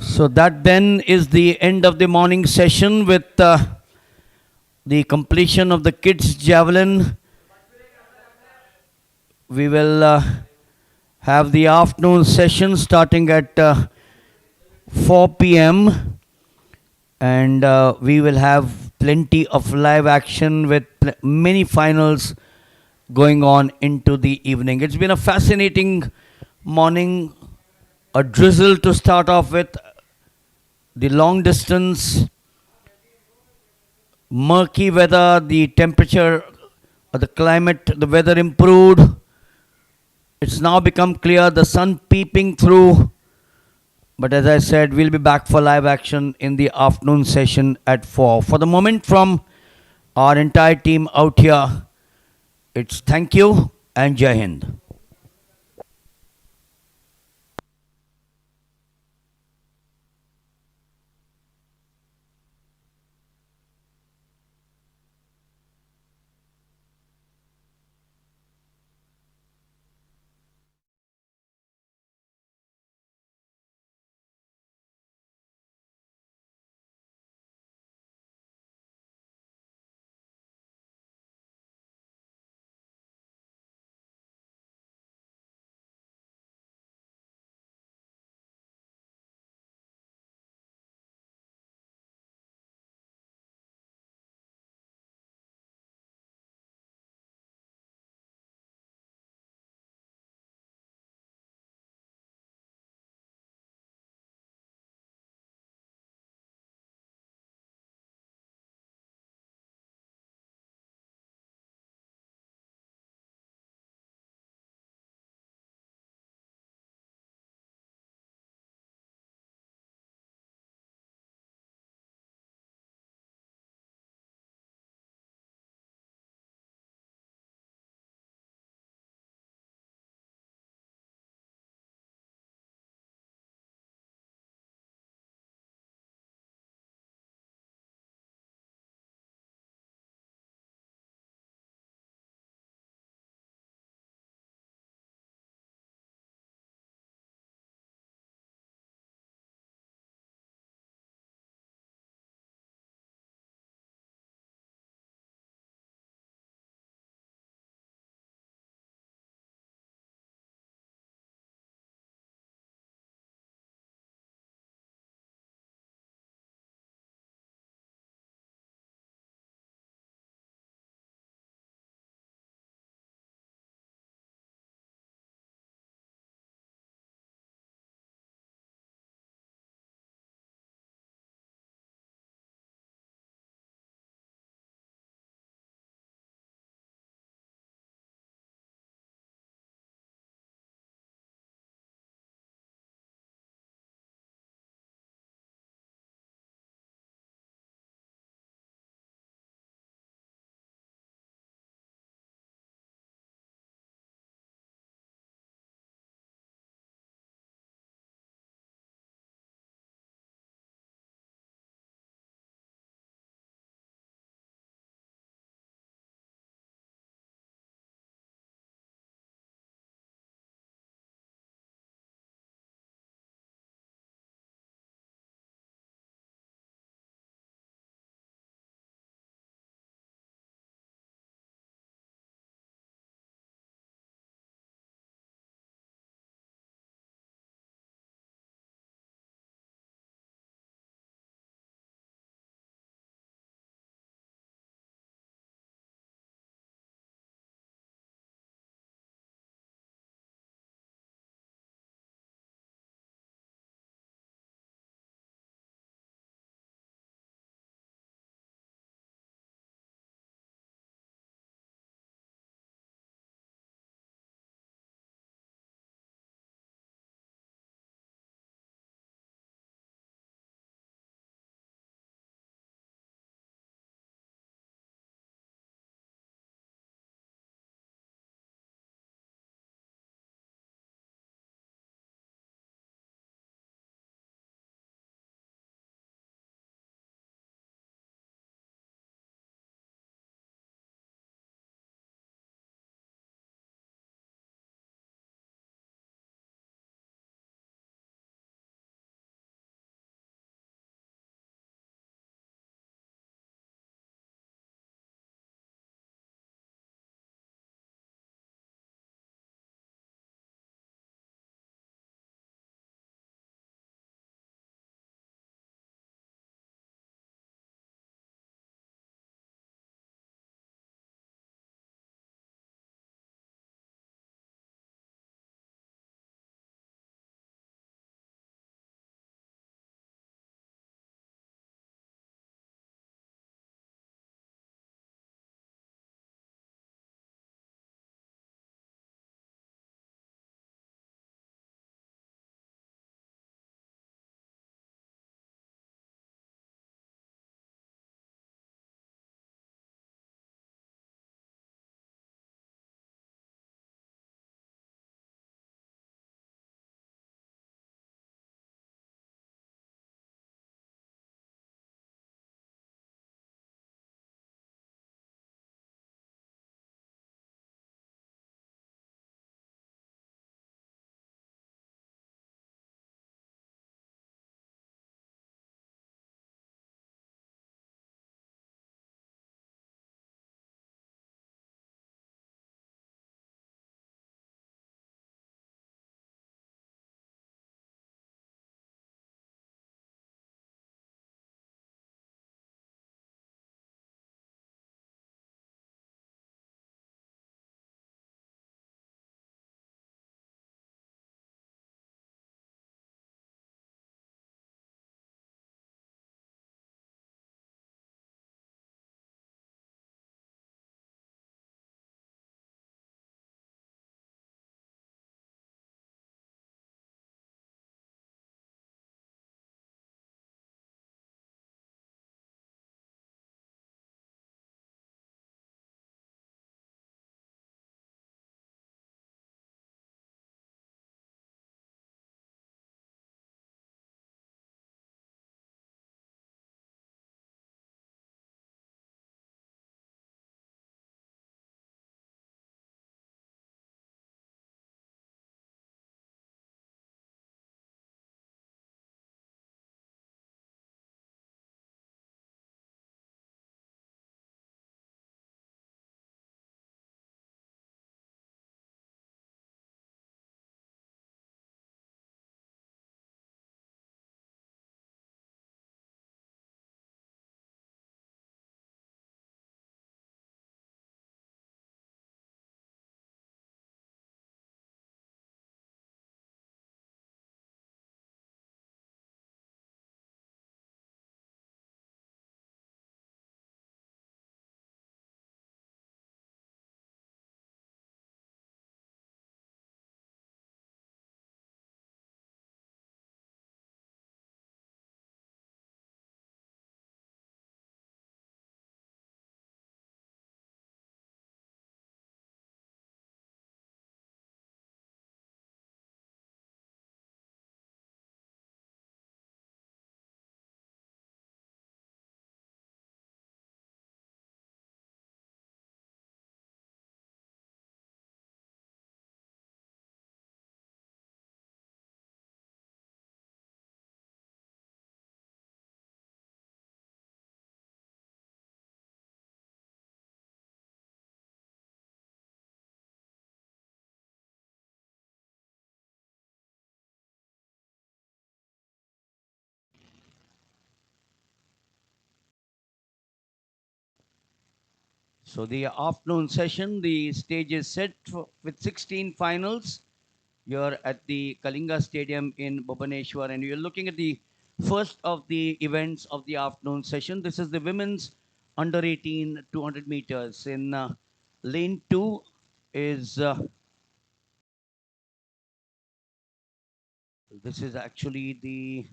So that then is the end of the morning session with the completion of the kids' javelin. We will have the afternoon session starting at 4 p.m. and we will have plenty of live action with many finals going on into the evening. It's been a fascinating morning, a drizzle to start off with, the long distance, murky weather, the temperature, the climate, the weather improved. It's now become clear, the sun peeping through. But as I said, we'll be back for live action in the afternoon session at 4. For the moment, from our entire team out here, it's thank you and Jai Hind. So the afternoon session, the stage is set with 16 finals here at the Kalinga Stadium in Bhubaneswar, and you're looking at the first of the events of the afternoon session. This is the women's under 18 200 meters. In lane 2 is this is actually the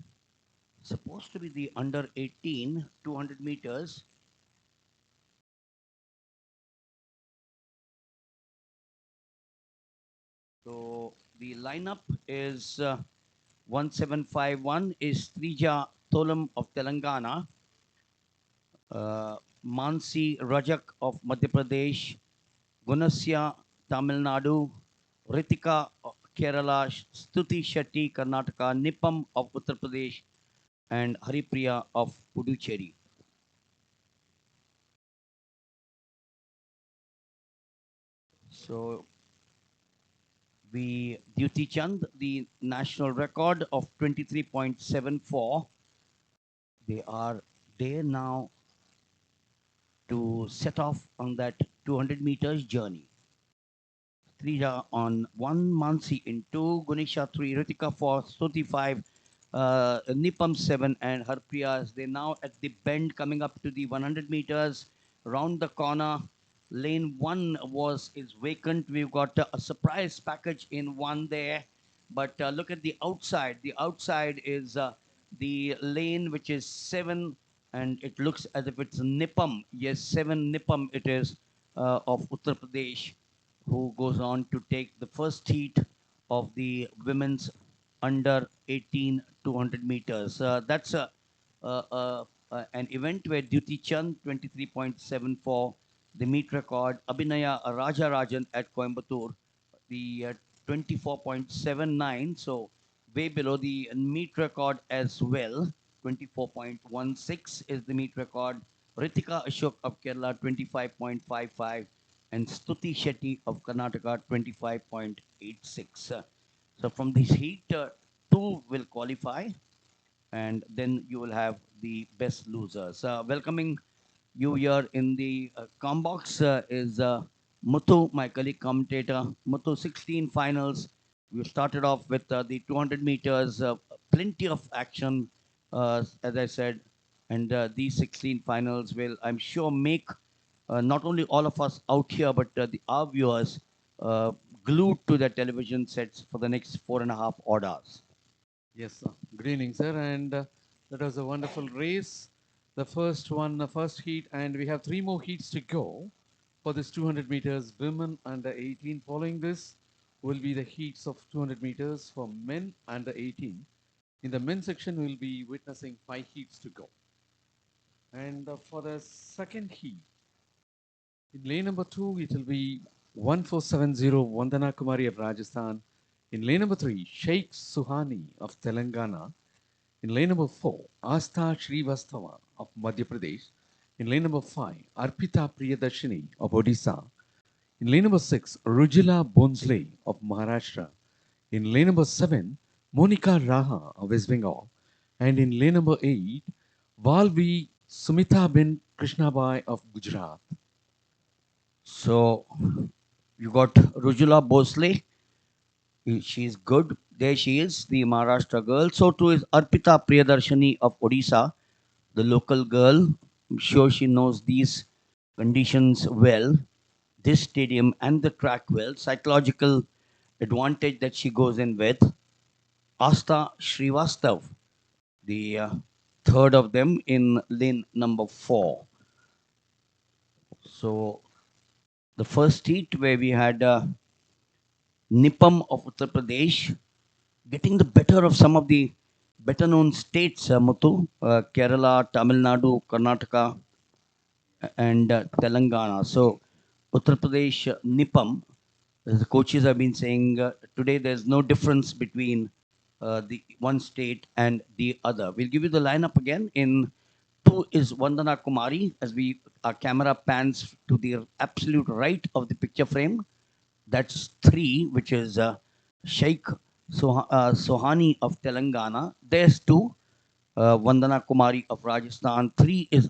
supposed to be the under 18 200 meters. So the lineup is 1751 is Trija Tolam of Telangana, Mansi Rajak of Madhya Pradesh, Gunasya Tamil Nadu, Ritika of Kerala, Stuti Shetty Karnataka, Nipam of Uttar Pradesh, and Haripriya of Puducherry. So we Duty Chand, the national record of 23.74. They are there now to set off on that 200 meters journey. Trija on 1, Mansi in 2, Gunisha 3, Ritika 4, Stuti 5, Nipam 7, and Harpriya. They're now at the bend coming up to the 100 meters. Round the corner, lane 1 is vacant. We've got a surprise package in 1 there. But look at the outside. The outside is the lane which is 7, and it looks as if it's Nipam. Yes, 7 Nipam it is of Uttar Pradesh, who goes on to take the first heat of the women's under 18 200 meters. That's an event where Duty Chand 23.74, the meet record. Abhinaya Rajarajan at Coimbatore, the 24.79, so way below the meet record as well. 24.16 is the meet record. Ritika Ashok of Kerala 25.55, and Stuti Shetty of Karnataka 25.86. So from this heat, 2 will qualify, and then you will have the best losers. Welcoming you here in the com box is Muthu, my colleague commentator. Muthu, 16 finals. We started off with the 200 meters, plenty of action, as I said, and these 16 finals will, I'm sure, make not only all of us out here, but our viewers uh, glued to their television sets for the next 4.5 odd hours. Yes, sir. Good evening, sir. And that was a wonderful race. The first one, the first heat, and we have 3 more heats to go for this 200 meters women under 18. Following this will be the heats of 200 meters for men under 18. In the men's section, we'll be witnessing 5 heats to go. And for the second heat, in lane number 2, it will be 1470 Vandana Kumari of Rajasthan. In lane number 3, Sheikh Suhani of Telangana. In lane number 4, Astha Srivastava of Madhya Pradesh. In lane number 5, Arpita Priyadarshini of Odisha. In lane number 6, Rujila Bonsley of Maharashtra. In lane number 7, Monica Raha of West Bengal. And in lane number 8, Valvi Sumita bin Krishnabai of Gujarat. So you got Rujula Bosle. She's good. There she is, the Maharashtra girl. So too is Arpita Priyadarshini of Odisha, the local girl. I'm sure she knows these conditions well, this stadium and the track well. Psychological advantage that she goes in with. Asta Srivastav, the third of them in lane number 4. So the first heat where we had Nipam of Uttar Pradesh getting the better of some of the better known states, Muthu, Kerala, Tamil Nadu, Karnataka, and Telangana. So Uttar Pradesh, Nipam, as the coaches have been saying, today there's no difference between the one state and the other. We'll give you the lineup again. In 2 is Vandana Kumari, as our camera pans to the absolute right of the picture frame. That's 3, which is Sheikh Sohani of Telangana. There's 2, Vandana Kumari of Rajasthan. 3 is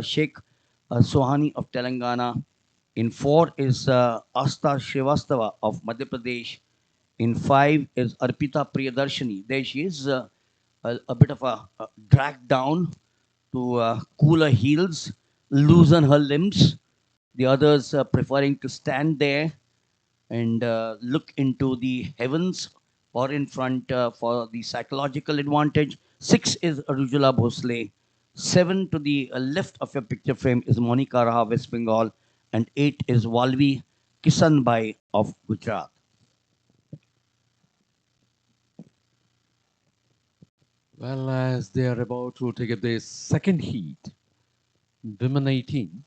Sheikh Sohani of Telangana. In 4 is Asta Srivastava of Madhya Pradesh. In 5 is Arpita Priyadarshini. There she is, a bit of a drag down to cool her heels, loosen her limbs. The others preferring to stand there and look into the heavens or in front for the psychological advantage. 6 is Rujula Bhosle. 7 to the left of your picture frame is Monica Raha, West Bengal. And 8 is Valvi Kisanbai of Gujarat. Well, as they are about to take up their second heat, women 18.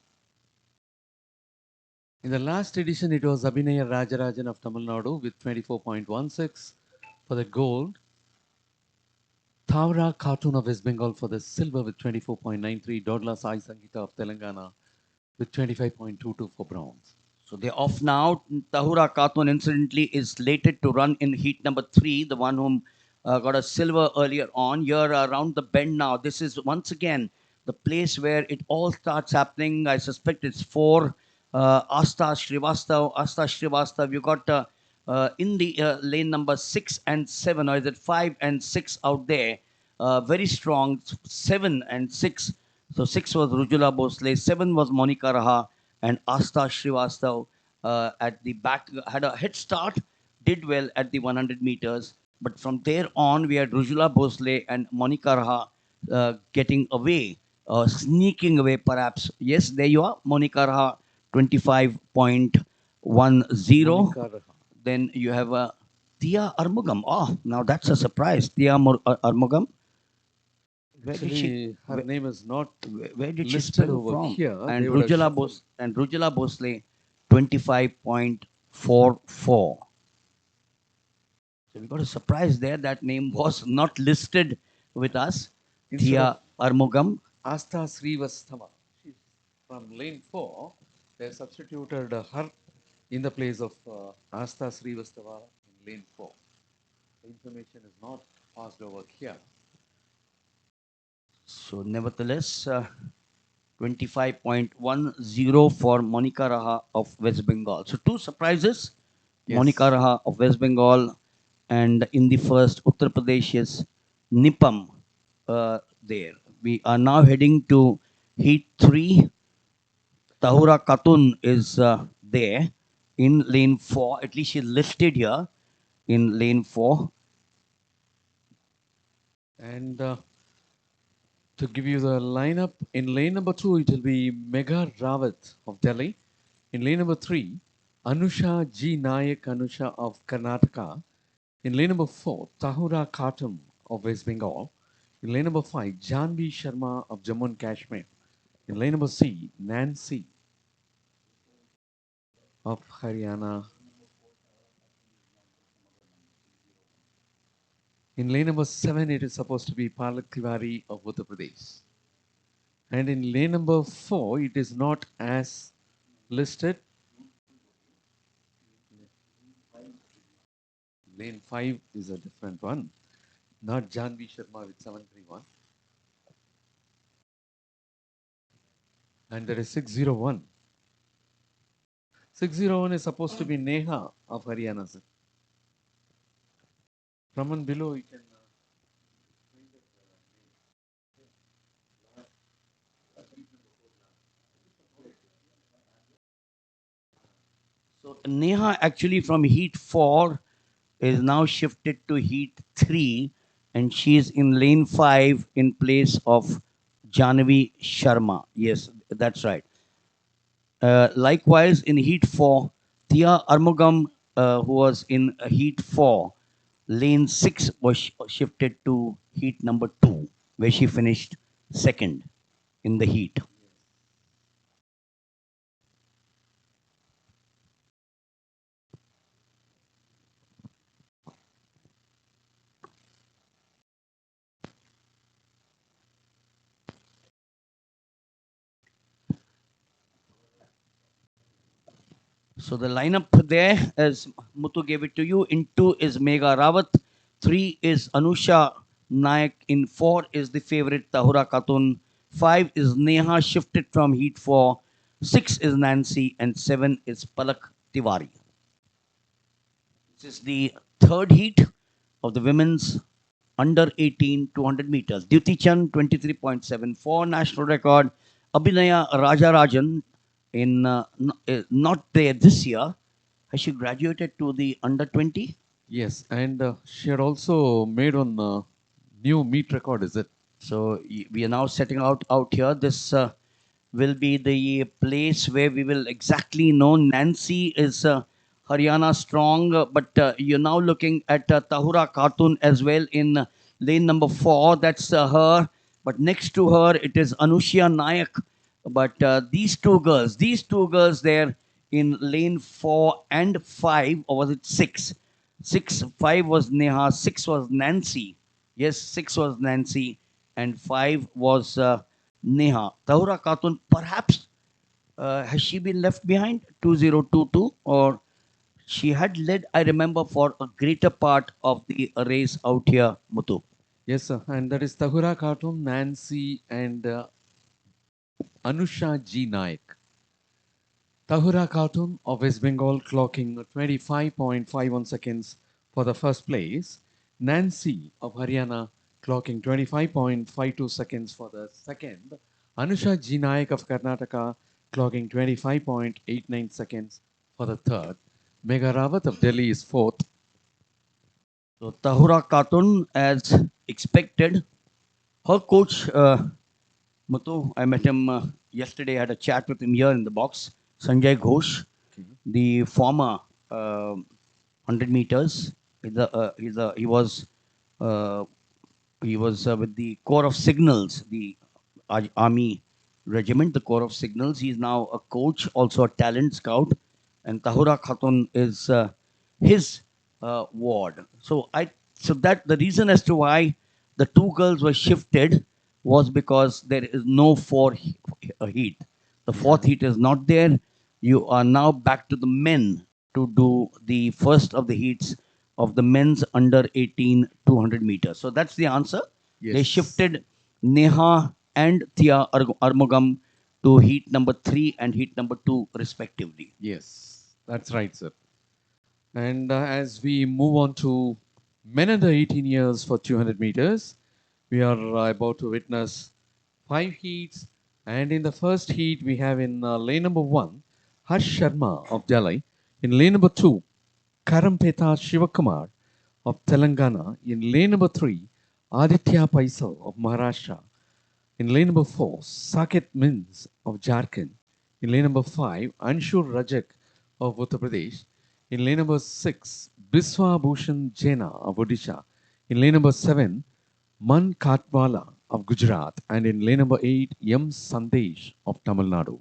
In the last edition, it was Abhinaya Rajarajan of Tamil Nadu with 24.16 for the gold. Thavra Khatun of West Bengal for the silver with 24.93. Dodla Sai Sangita of Telangana with 25.22 for bronze. So they're off now. Tahura Khatun, incidentally, is slated to run in heat number 3, the one whom got a silver earlier on. You're around the bend now. This is once again the place where it all starts happening. I suspect it's 4. Asta Srivastav. You got in the lane number 6 and 7, or is it 5 and 6 out there? Very strong. 7 and 6. So 6 was Rujula Bhosle, 7 was Monica Raha, and Asta Srivastav at the back had a head start, did well at the 100 meters. But from there on, we had Rujula Bhosle and Monica Raha getting away, sneaking away perhaps. Yes, there you are, Monica Raha, 25.10. Monica Raha. Then you have Tia Armugam. Oh, now that's a surprise. Tia Armugam. Where did she? Actually, her name is not Where did she listed spell over from? here. And They would have Rujula shuffled. Bhosle, 25.44. So we got a surprise there. That name was not listed with us. Instead Thea Armugam. Asta Srivastava. She's from lane 4. They substituted her in the place of Asta Srivastava in lane 4. The information is not passed over here. So nevertheless, 25.10 for Monica Raha of West Bengal. So 2 surprises. Yes. Monica Raha of West Bengal, and in the first, Uttar Pradesh is Nipam there. We are now heading to heat 3. Tahura Khatun is there in lane 4. At least she's listed here in lane 4. And to give you the lineup, in lane number 2, it will be Megha Rawat of Delhi. In lane number 3, Anusha G. Nayak Anusha of Karnataka. In lane number 4, Tahura Khatun of West Bengal. In lane number 5, Janvi Sharma of Jammu and Kashmir. In lane number C, Nancy of Haryana. In lane number 7, it is supposed to be Palak Tiwari of Uttar Pradesh. And in lane number 4, it is not as listed. Lane 5 is a different one, not Janvi Sharma with 731. And there is 601. 601 is supposed to be Neha of Haryana, sir. From and below, you can. So Neha actually from heat 4 is now shifted to heat 3, and she is in lane 5 in place of Jahnavi Sharma. Yes, that's right. Likewise, in heat 4, Tia Armugam, who was in heat 4, lane 6 was shifted to heat number 2, where she finished second in the heat. So the lineup there, as Muthu gave it to you, in 2 is Megha Rawat, 3 is Anusha Nayak, in 4 is the favorite Tahura Khatun, 5 is Neha, shifted from heat 4, 6 is Nancy, and 7 is Palak Tiwari. This is the third heat of the women's under 18 200 meters. Duty Chand 23.74 national record. Abhinaya Rajarajan not there this year. Has she graduated to the under 20? Yes, and she had also made one new meet record, is it? So we are now setting out here. This will be the place where we will exactly know. Nancy is Haryana strong, but you're now looking at Tahura Khatun as well in lane number 4. That's her. But next to her, it is Anushya Nayak. But these two girls there in lane 4 and 5, or was it 6? 5 was Neha, 6 was Nancy. Yes, 6 was Nancy, and 5 was Neha. Tahura Khatun, perhaps, has she been left behind? 2022, or she had led, I remember, for a greater part of the race out here, Muthu. Yes, sir. And that is Tahura Khatun, Nancy, and Anusha G. Naik. Tahura Khatun of West Bengal clocking 25.51 seconds for the first place. Nancy of Haryana clocking 25.52 seconds for the second. Anusha G. Naik of Karnataka clocking 25.89 seconds for the third. Megha Rawat of Delhi is fourth. So Tahura Khatun, as expected, her coach, Muthu, I met him yesterday, I had a chat with him here in the box, Sanjay Ghosh, the former 100 meters. He was with the Corps of Signals, the Army Regiment, the Corps of Signals. He is now a coach, also a talent scout, and Tahura Khatun is his ward. So that the reason as to why the two girls were shifted was because there is no heat. The fourth heat is not there. You are now back to the men to do the first of the heats of the men's under 18 200 meters. So that's the answer. They Yes. shifted Neha and Thea Armugam to heat number 3 and heat number 2 respectively. Yes, that's right, sir. And as we move on to men under 18 years for 200 meters, we are about to witness 5 heats. And in the first heat, we have in lane number 1, Harsh Sharma of Delhi. In lane number 2, Karampeta Shivakumar of Telangana. In lane number 3, Aditya Paisal of Maharashtra. In lane number 4, Saket Mins of Jharkhand. In lane number 5, Anshul Rajak of Uttar Pradesh. In lane number 6, Biswa Bhushan Jaina of Odisha. In lane number 7, Man Katwala of Gujarat. And in lane number 8, M. Sandesh of Tamil Nadu.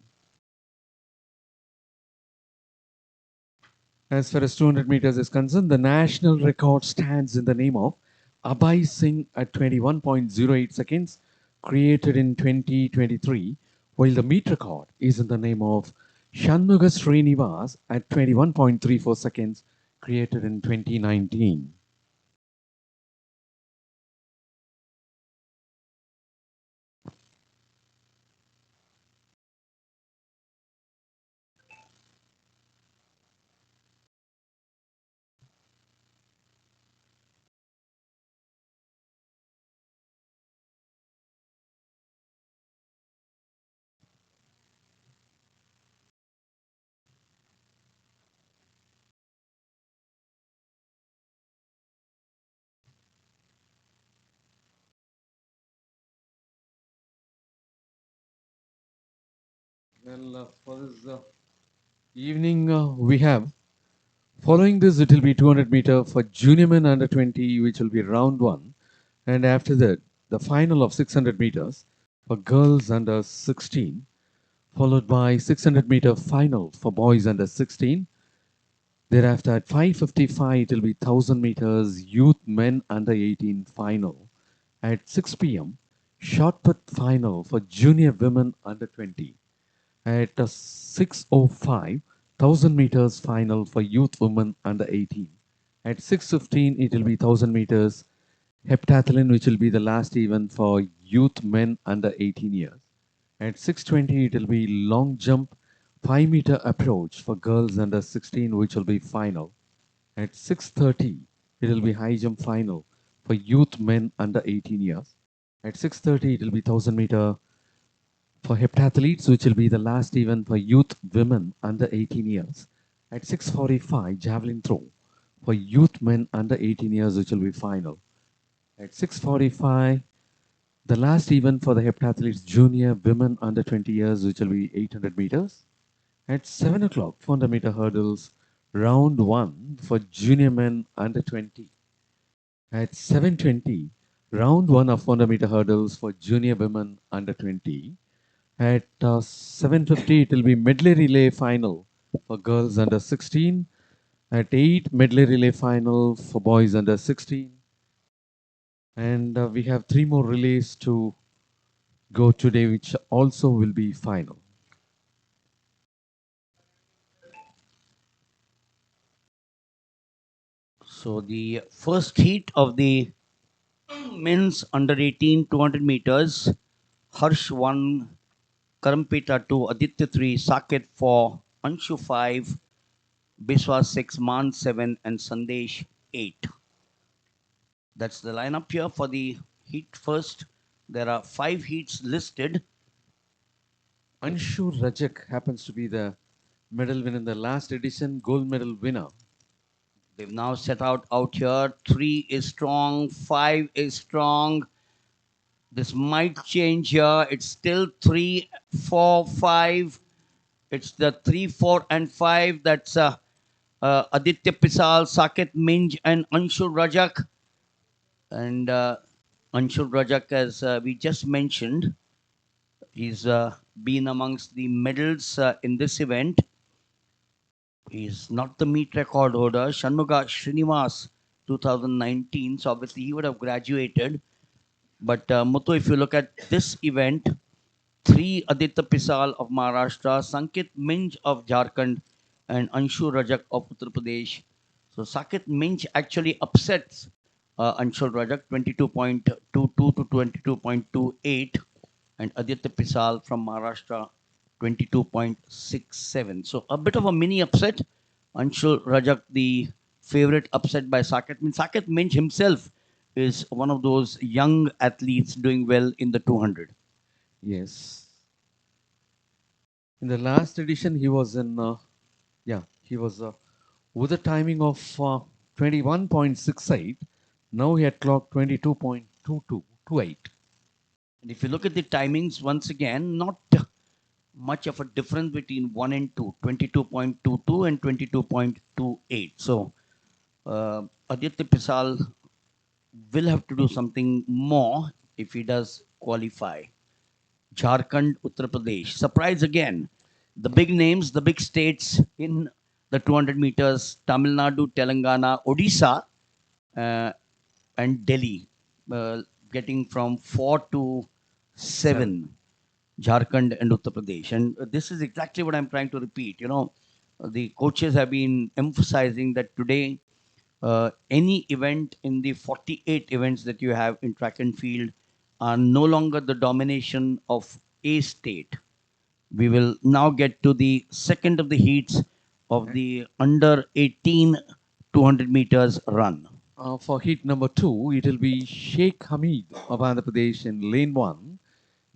As far as 200 meters is concerned, the national record stands in the name of Abhay Singh at 21.08 seconds, created in 2023, while the meet record is in the name of Shanmuga Srinivas at 21.34 seconds, created in 2019. Well, for this evening, we have, following this, it will be 200 meter for junior men under 20, which will be round 1. And after that, the final of 600 meters for girls under 16, followed by 600 meter final for boys under 16. Thereafter, at 5:55, it will be 1000 meters youth men under 18 final. At 6 p.m., shot put final for junior women under 20. At 6:05, 1000 meters final for youth women under 18. At 6:15, it will be 1000 meters heptathlon, which will be the last event for youth men under 18 years. At 6:20, it will be long jump 5-meter approach for girls under 16, which will be final. At 6:30, it will be high jump final for youth men under 18 years. At 6:30, it will be 1,000-meter for heptathletes, which will be the last event for youth women under 18 years. At 6:45, javelin throw for youth men under 18 years, which will be final. At 6:45, the last event for the heptathletes junior women under 20 years, which will be 800 meters. At 7 o'clock, 400-meter hurdles, round 1 for junior men under 20. At 7:20, round 1 of 400-meter hurdles for junior women under 20. At 7:50, it will be medley relay final for girls under 16. At 8, medley relay final for boys under 16. And we have 3 more relays to go today, which also will be final. So the first heat of the men's under 18 200 meters, Harsh 1, Karampeta 2, Aditya 3, Saket 4, Anshu 5, Biswas 6, Man 7, and Sandesh 8. That's the lineup here for the heat first. There are 5 heats listed. Anshu Rajak happens to be the medal winner in the last edition, gold medal winner. They've now set out here. 3 is strong, 5 is strong. This might change here. It's still 3, 4, 5. It's the 3, 4, and 5. That's Aditya Pisal, Saket Minj, and Anshul Rajak. And Anshul Rajak, as we just mentioned, he's been amongst the medals in this event. He's not the meet record holder. Shanmuga Srinivas, 2019. So obviously he would have graduated. But Muthu, if you look at this event, 3 Aditya Pisal of Maharashtra, Sankit Minj of Jharkhand, and Anshu Rajak of Uttar Pradesh. So Saket Minj actually upsets Anshul Rajak 22.22 to 22.28, and Aditya Pisal from Maharashtra 22.67. So a bit of a mini upset. Anshul Rajak, the favorite, upset by Saket Minj. Saket Minj himself is one of those young athletes doing well in the 200. Yes. In the last edition, he was in, he was with a timing of 21.68. Now he had clocked 22.28. And if you look at the timings, once again, not much of a difference between 1 and 2, 22.22 and 22.28. So Aditya Pisal will have to do something more if he does qualify. Jharkhand, Uttar Pradesh. Surprise again. The big names, the big states in the 200 meters, Tamil Nadu, Telangana, Odisha, and Delhi, getting from 4 to 7. Jharkhand and Uttar Pradesh. And this is exactly what I'm trying to repeat. You know, the coaches have been emphasizing that today, any event in the 48 events that you have in track and field are no longer the domination of a state. We will now get to the second of the heats of the under 18 200 meters run. For heat number 2, it will be Sheikh Hamid of Andhra Pradesh in lane 1,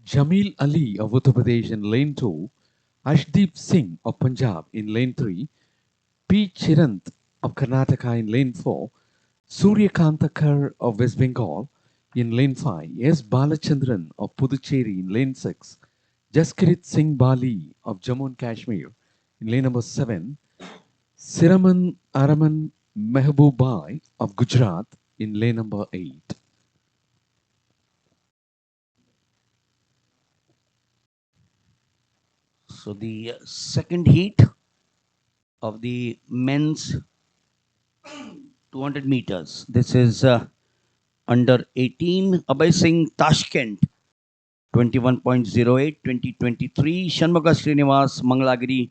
Jamil Ali of Uttar Pradesh in lane 2, Ashdeep Singh of Punjab in lane 3, P. Chirant of Karnataka in lane 4, Surya Kantakar of West Bengal in lane 5, S. Balachandran of Puducherry in lane 6, Jaskirit Singh Bali of Jammu and Kashmir in lane number 7, Siraman Araman Mehboobai of Gujarat in lane number 8. So the second heat of the men's 200 meters. This is under 18, Abhay Singh, Tashkent, 21.08, 2023. Shanmuga Srinivas, Mangalagiri,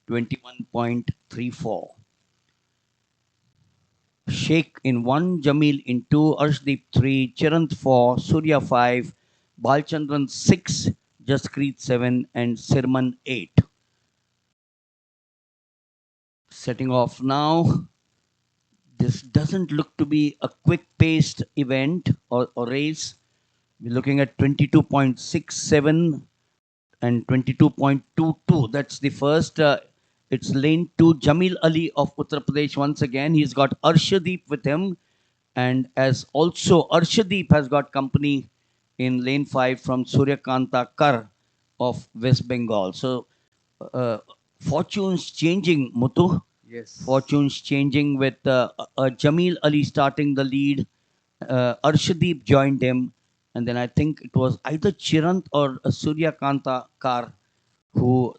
21.34. Sheikh in 1, Jamil in 2, Arshdeep 3, Chirant 4, Surya 5, Balchandran 6, Jaskreet 7, and Sirman 8. Setting off now. This doesn't look to be a quick-paced event or race. We're looking at 22.67 and 22.22. That's the first. It's lane 2, Jamil Ali of Uttar Pradesh once again. He's got Arshdeep with him. And as also Arshdeep has got company in lane 5 from Suryakanta Kar of West Bengal. So uh, fortunes changing, Muthu. Yes. Fortunes changing with Jamil Ali starting the lead. Arshdeep joined him. And then I think it was either Chirant or Surya Kanta Kar who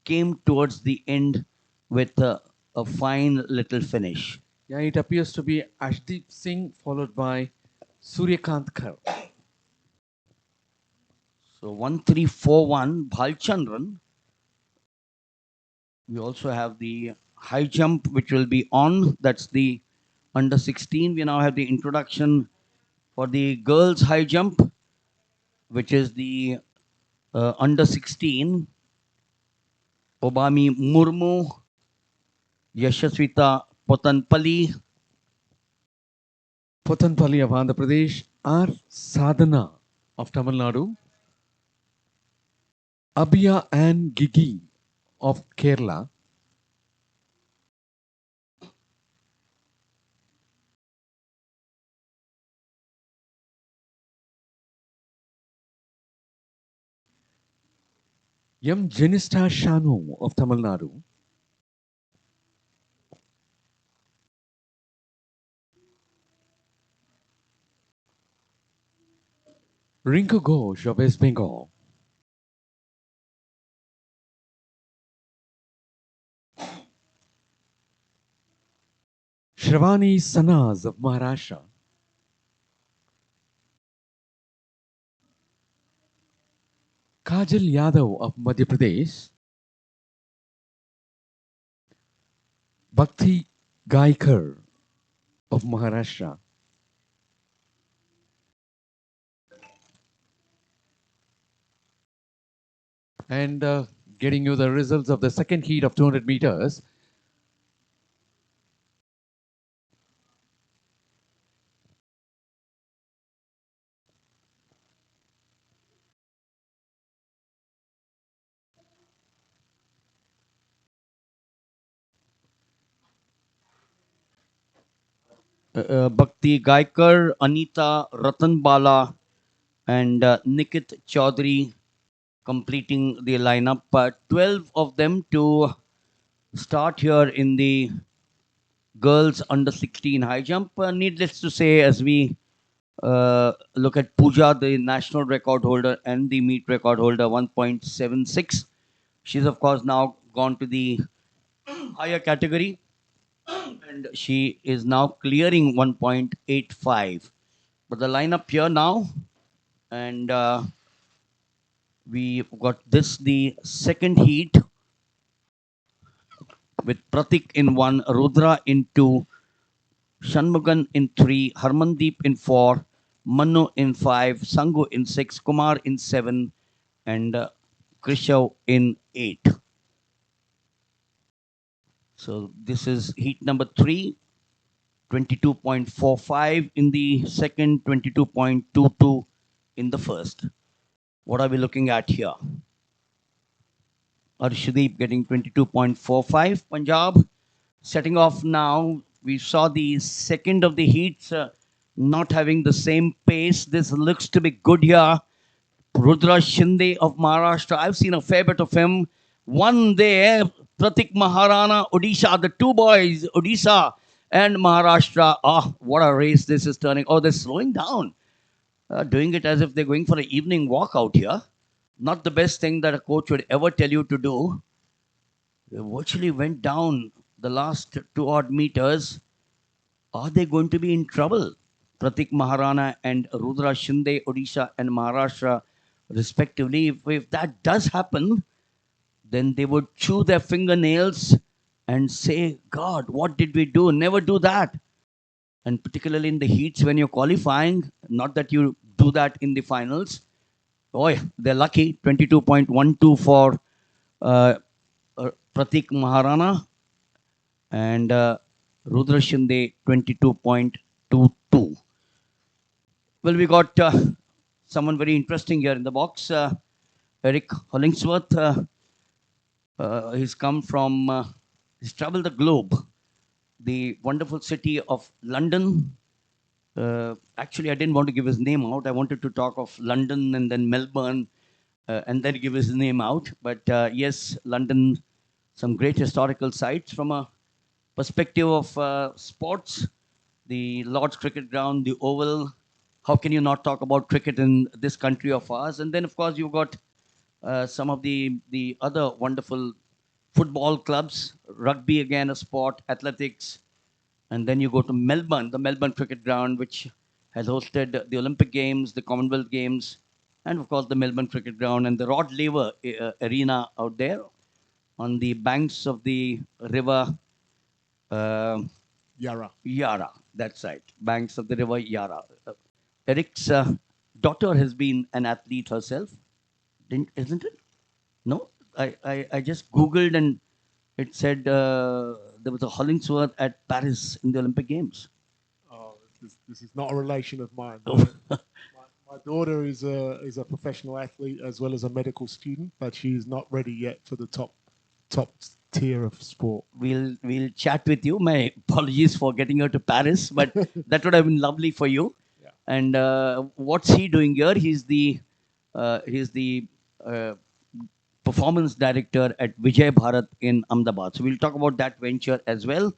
came towards the end with a fine little finish. Yeah, it appears to be Ashdeep Singh followed by Suryakant Kar. So 1341 Bhalchandran. We also have the high jump which will be on. That's the under 16. We now have the introduction for the girls high jump, which is the under 16. Obami Murmu, Yashaswita Potanpali, Potanpalli of Andhra Pradesh, R. Sadhana of Tamil Nadu, Abhiya and Gigi of Kerala, M. Janista Shanu of Tamil Nadu, Rinku Ghosh of West Bengal, Shravani Sanaz of Maharashtra, Kajal Yadav of Madhya Pradesh, Bhakti Gaikar of Maharashtra, and getting you the results of the second heat of 200 meters. Bhakti Gaikar, Anita Ratanbala, and Nikit Chaudhary completing the lineup. 12 of them to start here in the girls under 16 high jump. Needless to say, as we look at Pooja, the national record holder and the meet record holder, 1.76. She's, of course, now gone to the higher category and she is now clearing 1.85. But the lineup here now, and we've got this, the second heat with Pratik in 1, Rudra in 2, Shanmugan in 3, Harmandeep in 4, Manu in 5, Sangu in 6, Kumar in 7, and Krishav in 8. So this is heat number 3, 22.45 in the second, 22.22 in the first. What are we looking at here? Arshdeep getting 22.45. Punjab setting off now. We saw the second of the heats not having the same pace. This looks to be good here. Rudra Shinde of Maharashtra. I've seen a fair bit of him. One there, Pratik Maharana, Odisha, the two boys, Odisha and Maharashtra. Ah, what a race this is turning. Oh, they're slowing down. Doing it as if they're going for an evening walk out here. Not the best thing that a coach would ever tell you to do. They virtually went down the last 2 odd meters. Are they going to be in trouble? Pratik Maharana and Rudra Shinde, Odisha and Maharashtra, respectively. If that does happen, then they would chew their fingernails and say, God, what did we do? Never do that. And particularly in the heats when you're qualifying, not that you do that in the finals. Oh, yeah, they're lucky. 22.12 for Pratik Maharana. and Rudra Shinde 22.22. Well, we got someone very interesting here in the box, Eric Hollingsworth. He's come from, he's traveled the globe, the wonderful city of London. Actually, I didn't want to give his name out. I wanted to talk of London and then Melbourne and then give his name out. But yes, London, some great historical sites from a perspective of sports, the Lord's Cricket Ground, the Oval. How can you not talk about cricket in this country of ours? And then, of course, you've got some of the other wonderful football clubs, rugby again, a sport, athletics, and then you go to Melbourne, the Melbourne Cricket Ground, which has hosted the Olympic Games, the Commonwealth Games, and of course the Melbourne Cricket Ground and the Rod Laver Arena out there on the banks of the river Yarra. Yarra. That's right, banks of the river Yarra. Eric's daughter has been an athlete herself, isn't it? No, I just Googled and it said there was a Hollingsworth at Paris in the Olympic Games. Oh, this is not a relation of mine. My daughter is a professional athlete as well as a medical student, but she is not ready yet for the top tier of sport. We'll chat with you. My apologies for getting her to Paris, but that would have been lovely for you. Yeah. And what's he doing here? He's the performance director at Vijay Bharat in Ahmedabad. So we'll talk about that venture as well.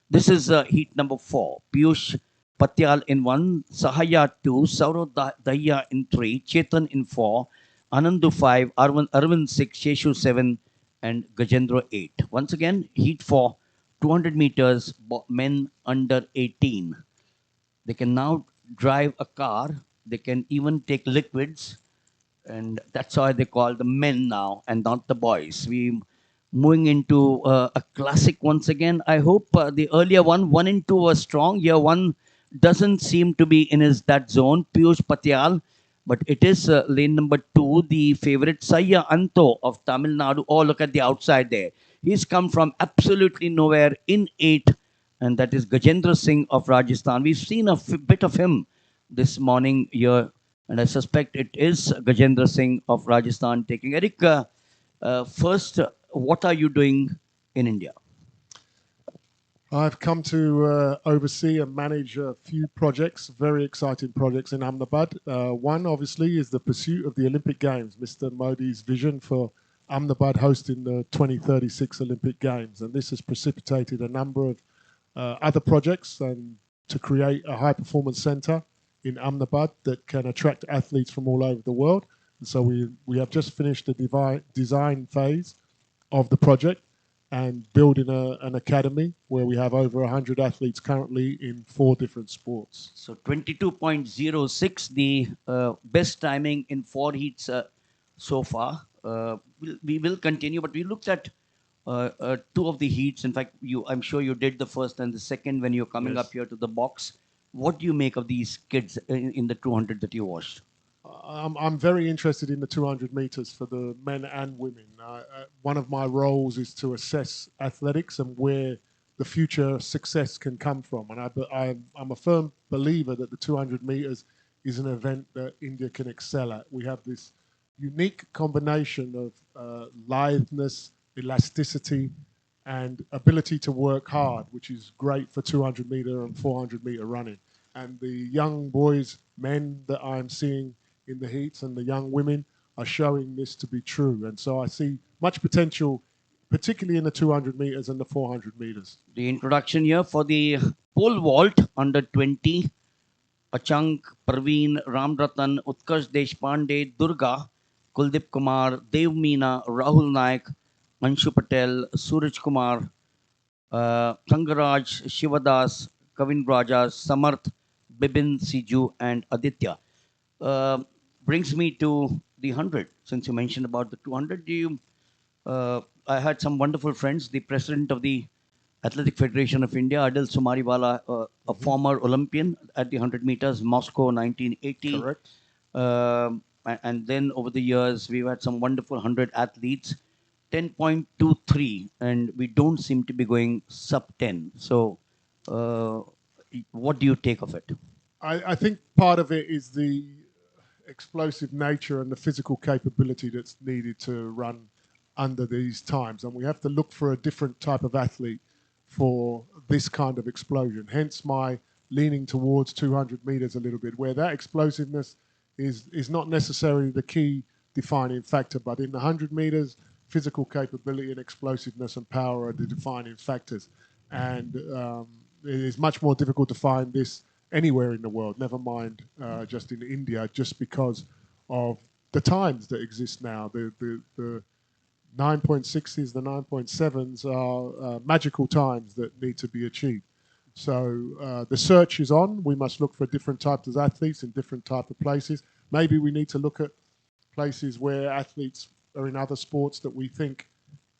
This is heat number 4. Piyush Patyal in 1, Sahaya 2, Saurav Dahiya in 3, Chetan in 4, Anandu 5, Arvind 6, Sheshu 7, and Gajendra 8. Once again, heat 4, 200 meters, men under 18. They can now drive a car. They can even take liquids. And that's why they call the men now and not the boys. We moving into a classic once again. I hope the earlier one and 2 was strong. Year 1 doesn't seem to be in his that zone. Piyush Patyal, but it is lane number 2, the favorite Saya Anto of Tamil Nadu. Oh, look at the outside there. He's come from absolutely nowhere in 8, and that is Gajendra Singh of Rajasthan. We've seen a bit of him this morning here, and I suspect it is Gajendra Singh of Rajasthan taking. Eric, first, what are you doing in India? I've come to oversee and manage a few projects, very exciting projects in Ahmedabad. One, obviously, is the pursuit of the Olympic Games, Mr. Modi's vision for Ahmedabad hosting the 2036 Olympic Games. And this has precipitated a number of other projects and to create a high-performance centre in Ahmedabad that can attract athletes from all over the world. And so we have just finished the design phase of the project and building an academy where we have over 100 athletes currently in 4 different sports. So 22.06, the best timing in 4 heats so far. We will continue, but we looked at 2 of the heats. In fact, I'm sure you did the first and the second when you're coming Yes. up here to the box. What do you make of these kids in the 200 that you watched? I'm very interested in the 200 meters for the men and women. One of my roles is to assess athletics and where the future success can come from. And I'm a firm believer that the 200 meters is an event that India can excel at. We have this unique combination of litheness, elasticity, and ability to work hard, which is great for 200 meter and 400 meter running. And the young boys, men that I'm seeing in the heats and the young women are showing this to be true. And so I see much potential, particularly in the 200 meters and the 400 meters. The introduction here for the pole vault under 20. Achank, Praveen, Ramratan, Utkarsh Deshpande, Durga, Kuldeep Kumar, Dev Meena, Rahul Naik, Anshu Patel, Suraj Kumar, Thangaraj, Shivadas, Kavin Raja, Samarth, Bibin Siju, and Aditya. Brings me to the 100. Since you mentioned about the 200, I had some wonderful friends. The president of the Athletic Federation of India, Adil Sumariwala, a former Olympian at the 100 meters, Moscow 1980. Correct. And then over the years, we've had some wonderful 100 athletes. 10.23, and we don't seem to be going sub 10. So, what do you take of it? I think part of it is the explosive nature and the physical capability that's needed to run under these times. And we have to look for a different type of athlete for this kind of explosion. Hence my leaning towards 200 meters a little bit, where that explosiveness is not necessarily the key defining factor, but in the 100 meters, physical capability and explosiveness and power are the defining factors. And it is much more difficult to find this anywhere in the world, never mind just in India, just because of the times that exist now. The 9.6s, the 9.7s are magical times that need to be achieved. So the search is on. We must look for different types of athletes in different types of places. Maybe we need to look at places where athletes are in other sports that we think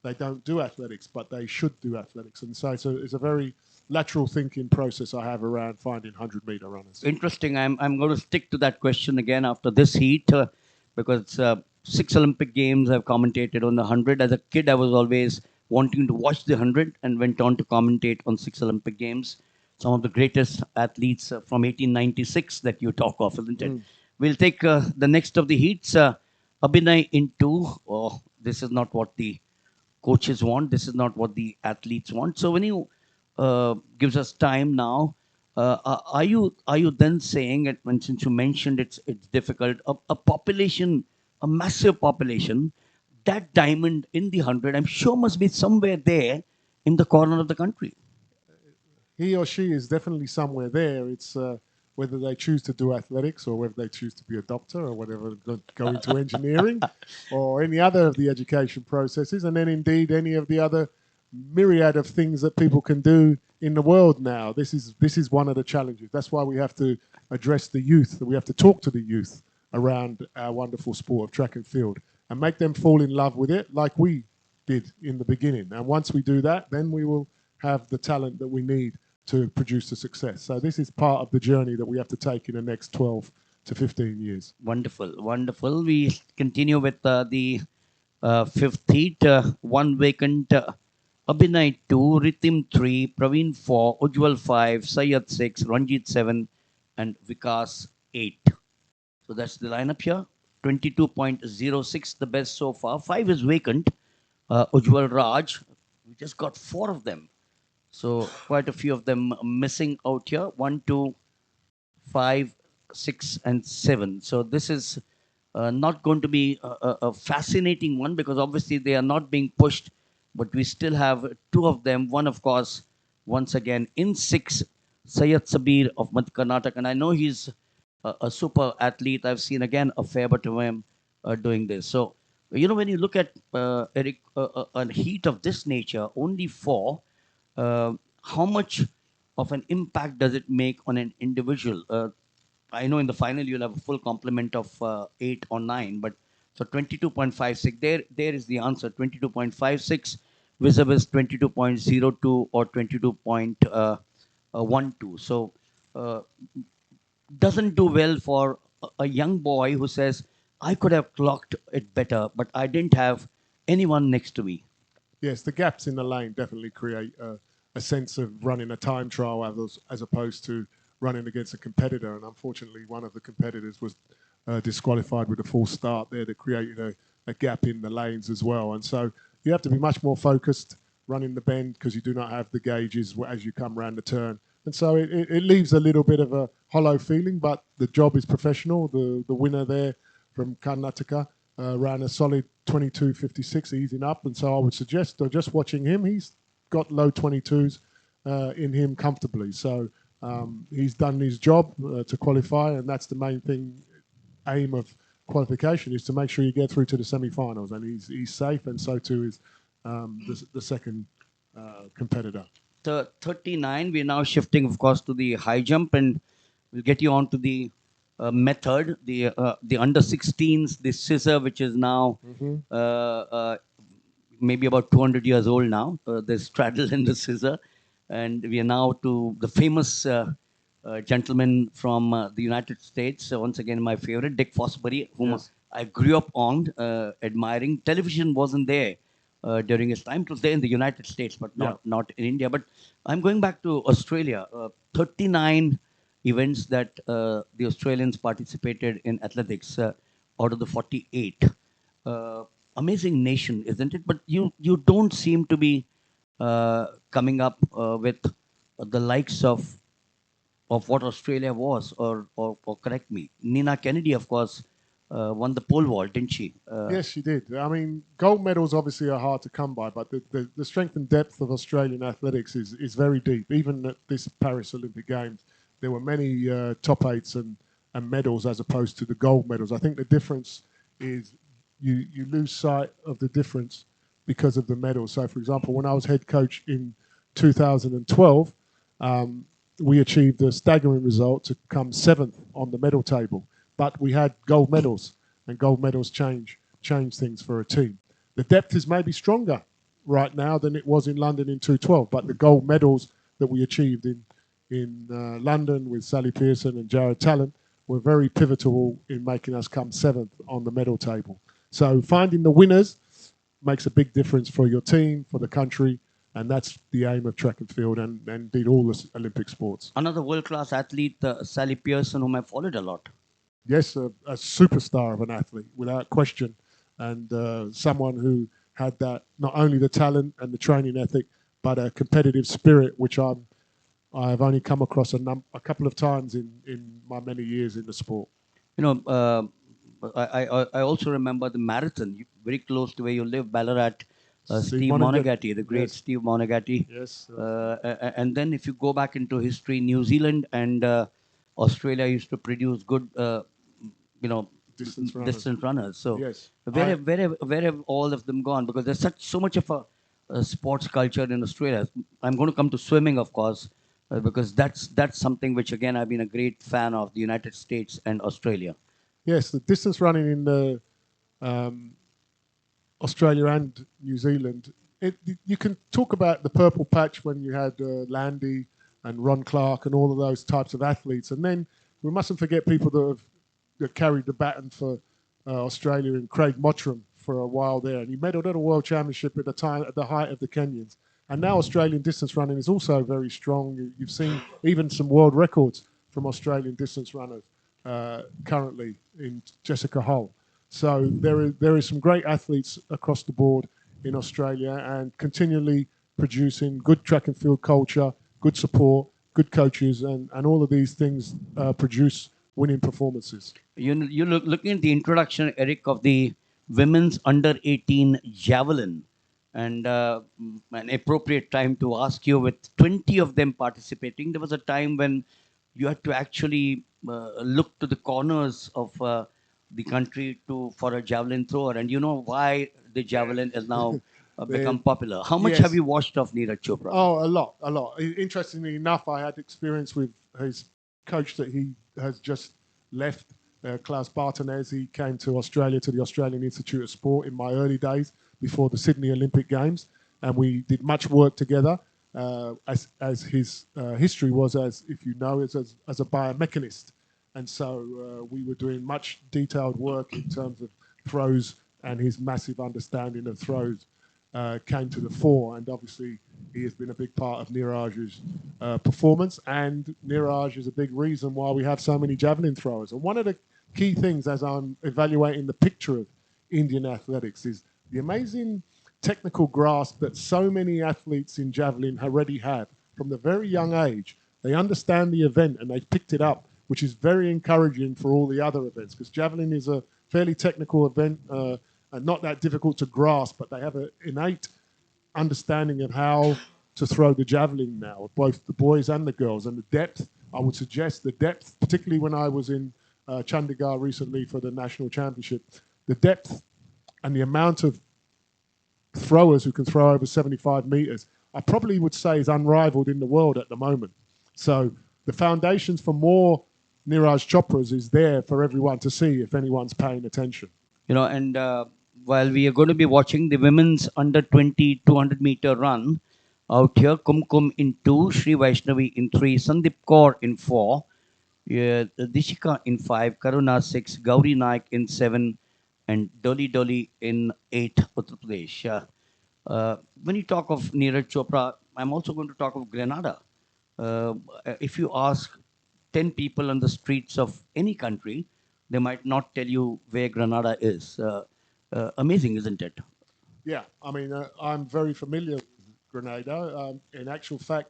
they don't do athletics, but they should do athletics. And so it's a very lateral thinking process I have around finding 100-meter runners. Interesting. I'm going to stick to that question again after this heat because 6 Olympic Games I've commentated on the 100. As a kid, I was always wanting to watch the 100 and went on to commentate on 6 Olympic Games. Some of the greatest athletes from 1896 that you talk of, isn't it? We'll take the next of the heats. Abhinay in 2. Oh, this is not what the coaches want. This is not what the athletes want. So when you gives us time now, are you then saying that when since you mentioned it's difficult, a population, a massive population, that diamond in the 100, I'm sure must be somewhere there in the corner of the country. He or she is definitely somewhere there. It's whether they choose to do athletics or whether they choose to be a doctor or whatever, go into engineering or any other of the education processes, and then indeed any of the other myriad of things that people can do in the world now. This is one of the challenges. That's why we have to address the youth. We have to talk to the youth around our wonderful sport of track and field and make them fall in love with it like we did in the beginning. And once we do that, then we will have the talent that we need to produce the success. So this is part of the journey that we have to take in the next 12 to 15 years. Wonderful, wonderful. We continue with the fifth heat. One vacant. Abhinay 2, Ritim 3, Praveen 4, Ujjwal 5, Sayyad 6, Ranjit 7, and Vikas 8. So that's the lineup here. 22.06, the best so far. 5 is vacant. Ujjwal Raj, we just got 4 of them. So quite a few of them missing out here. 1, 2, 5, 6, and 7. So this is not going to be a fascinating one because obviously they are not being pushed, but we still have 2 of them. One, of course, once again in 6, Sayyad Sabir of Madhya Karnataka, and I know he's a super athlete. I've seen again a fair bit of him doing this. So when you look at Eric, a heat of this nature, only 4. How much of an impact does it make on an individual? I know in the final you'll have a full complement of 8 or 9, but so 22.56, there is the answer. 22.56 vis-a-vis 22.02 or 22.12. So doesn't do well for a young boy who says, I could have clocked it better, but I didn't have anyone next to me. Yes, the gaps in the lane definitely create a sense of running a time trial as opposed to running against a competitor. And unfortunately, one of the competitors was disqualified with a false start there that created a gap in the lanes as well. And so you have to be much more focused running the bend because you do not have the gauges as you come around the turn. And so it leaves a little bit of a hollow feeling, but the job is professional. The winner there from Karnataka ran a solid 22.56, easing up. And so I would suggest, just watching him, he's got low 22s in him comfortably. So he's done his job to qualify, and that's the main aim of qualification is to make sure you get through to the semi-finals. And he's safe, and so too is the second competitor. 39, we're now shifting, of course, to the high jump, and we'll get you on to the method, the under 16s, the scissor, which is now maybe about 200 years old now, the straddle and the scissor. And we are now to the famous gentleman from the United States, once again my favorite, Dick Fosbury, whom I grew up on, admiring. Television wasn't there during his time. It was there in the United States, but Yeah. not in India. But I'm going back to Australia. 39 events that the Australians participated in athletics out of the 48. Uh, Amazing nation, isn't it? But you don't seem to be coming up with the likes of what Australia was, or correct me. Nina Kennedy, of course, won the pole vault, didn't she? Yes, she did. I mean, gold medals obviously are hard to come by, but the strength and depth of Australian athletics is very deep. Even at this Paris Olympic Games, there were many top eights and medals as opposed to the gold medals. I think the difference is you lose sight of the difference because of the medals. So, for example, when I was head coach in 2012, we achieved a staggering result to come seventh on the medal table, but we had gold medals, and gold medals change things for a team. The depth is maybe stronger right now than it was in London in 2012, but the gold medals that we achieved in London with Sally Pearson and Jared Talent were very pivotal in making us come seventh on the medal table. So finding the winners makes a big difference for your team, for the country, and that's the aim of track and field and indeed all the Olympic sports. Another world-class athlete, Sally Pearson, whom I followed a lot. Yes, a superstar of an athlete, without question, and someone who had that, not only the talent and the training ethic, but a competitive spirit, which I've only come across a couple of times in my many years in the sport. You know, I also remember the marathon, very close to where you live, Ballarat. Steve Monagatti, the great Yes. Steve Monagatti. Yes. And then if you go back into history, New Zealand and Australia used to produce good, Distance runners. So Yes. where have all of them gone? Because there's so much of a sports culture in Australia. I'm going to come to swimming, of course, because that's something which again I've been a great fan of, the United States and Australia. Yes, the distance running in the Australia and New Zealand. You can talk about the purple patch when you had Landy and Ron Clark and all of those types of athletes, and then we mustn't forget people that carried the baton for Australia, and Craig Mottram for a while there, and he medalled at a world championship at the height of the Kenyans. And now Australian distance running is also very strong. You've seen even some world records from Australian distance runners currently in Jessica Hull. So there is some great athletes across the board in Australia, and continually producing good track and field culture, good support, good coaches, and all of these things produce winning performances. You looking at the introduction, Eric, of the women's under 18 javelin, and an appropriate time to ask you, with 20 of them participating, there was a time when you had to actually look to the corners of the country for a javelin thrower, and you know why the javelin is now become popular. How much Yes. have you watched of Neeraj Chopra? Oh, a lot. Interestingly enough, I had experience with his coach that he has just left, Klaus Bartonez. He came to Australia, to the Australian Institute of Sport in my early days before the Sydney Olympic Games, and we did much work together. As his history was, as if you know, as a biomechanist, and so we were doing much detailed work in terms of throws, and his massive understanding of throws came to the fore, and obviously he has been a big part of Neeraj's performance, and Neeraj is a big reason why we have so many javelin throwers. And one of the key things as I'm evaluating the picture of Indian athletics is the amazing technical grasp that so many athletes in javelin already have from the very young age. They understand the event and they've picked it up, which is very encouraging for all the other events, because javelin is a fairly technical event and not that difficult to grasp, but they have an innate understanding of how to throw the javelin now, both the boys and the girls. And the depth, I would suggest the depth, particularly when I was in Chandigarh recently for the national championship, the depth and the amount of throwers who can throw over 75 meters, I probably would say is unrivaled in the world at the moment. So the foundations for more Neeraj Chopras is there for everyone to see if anyone's paying attention. You know, and while we are going to be watching the women's under 20 200-meter run out here, Kumkum in 2, Sri Vaishnavi in 3, Sandeep Kaur in 4, Dishika in 5, Karuna 6, Gauri Naik in 7, and Dolly in 8, Uttar Pradesh. When you talk of Neeraj Chopra, I'm also going to talk of Grenada. Uh, if you ask 10 people on the streets of any country, they might not tell you where Grenada is. Amazing, isn't it? Yeah, I mean, I'm very familiar with Grenada. In actual fact,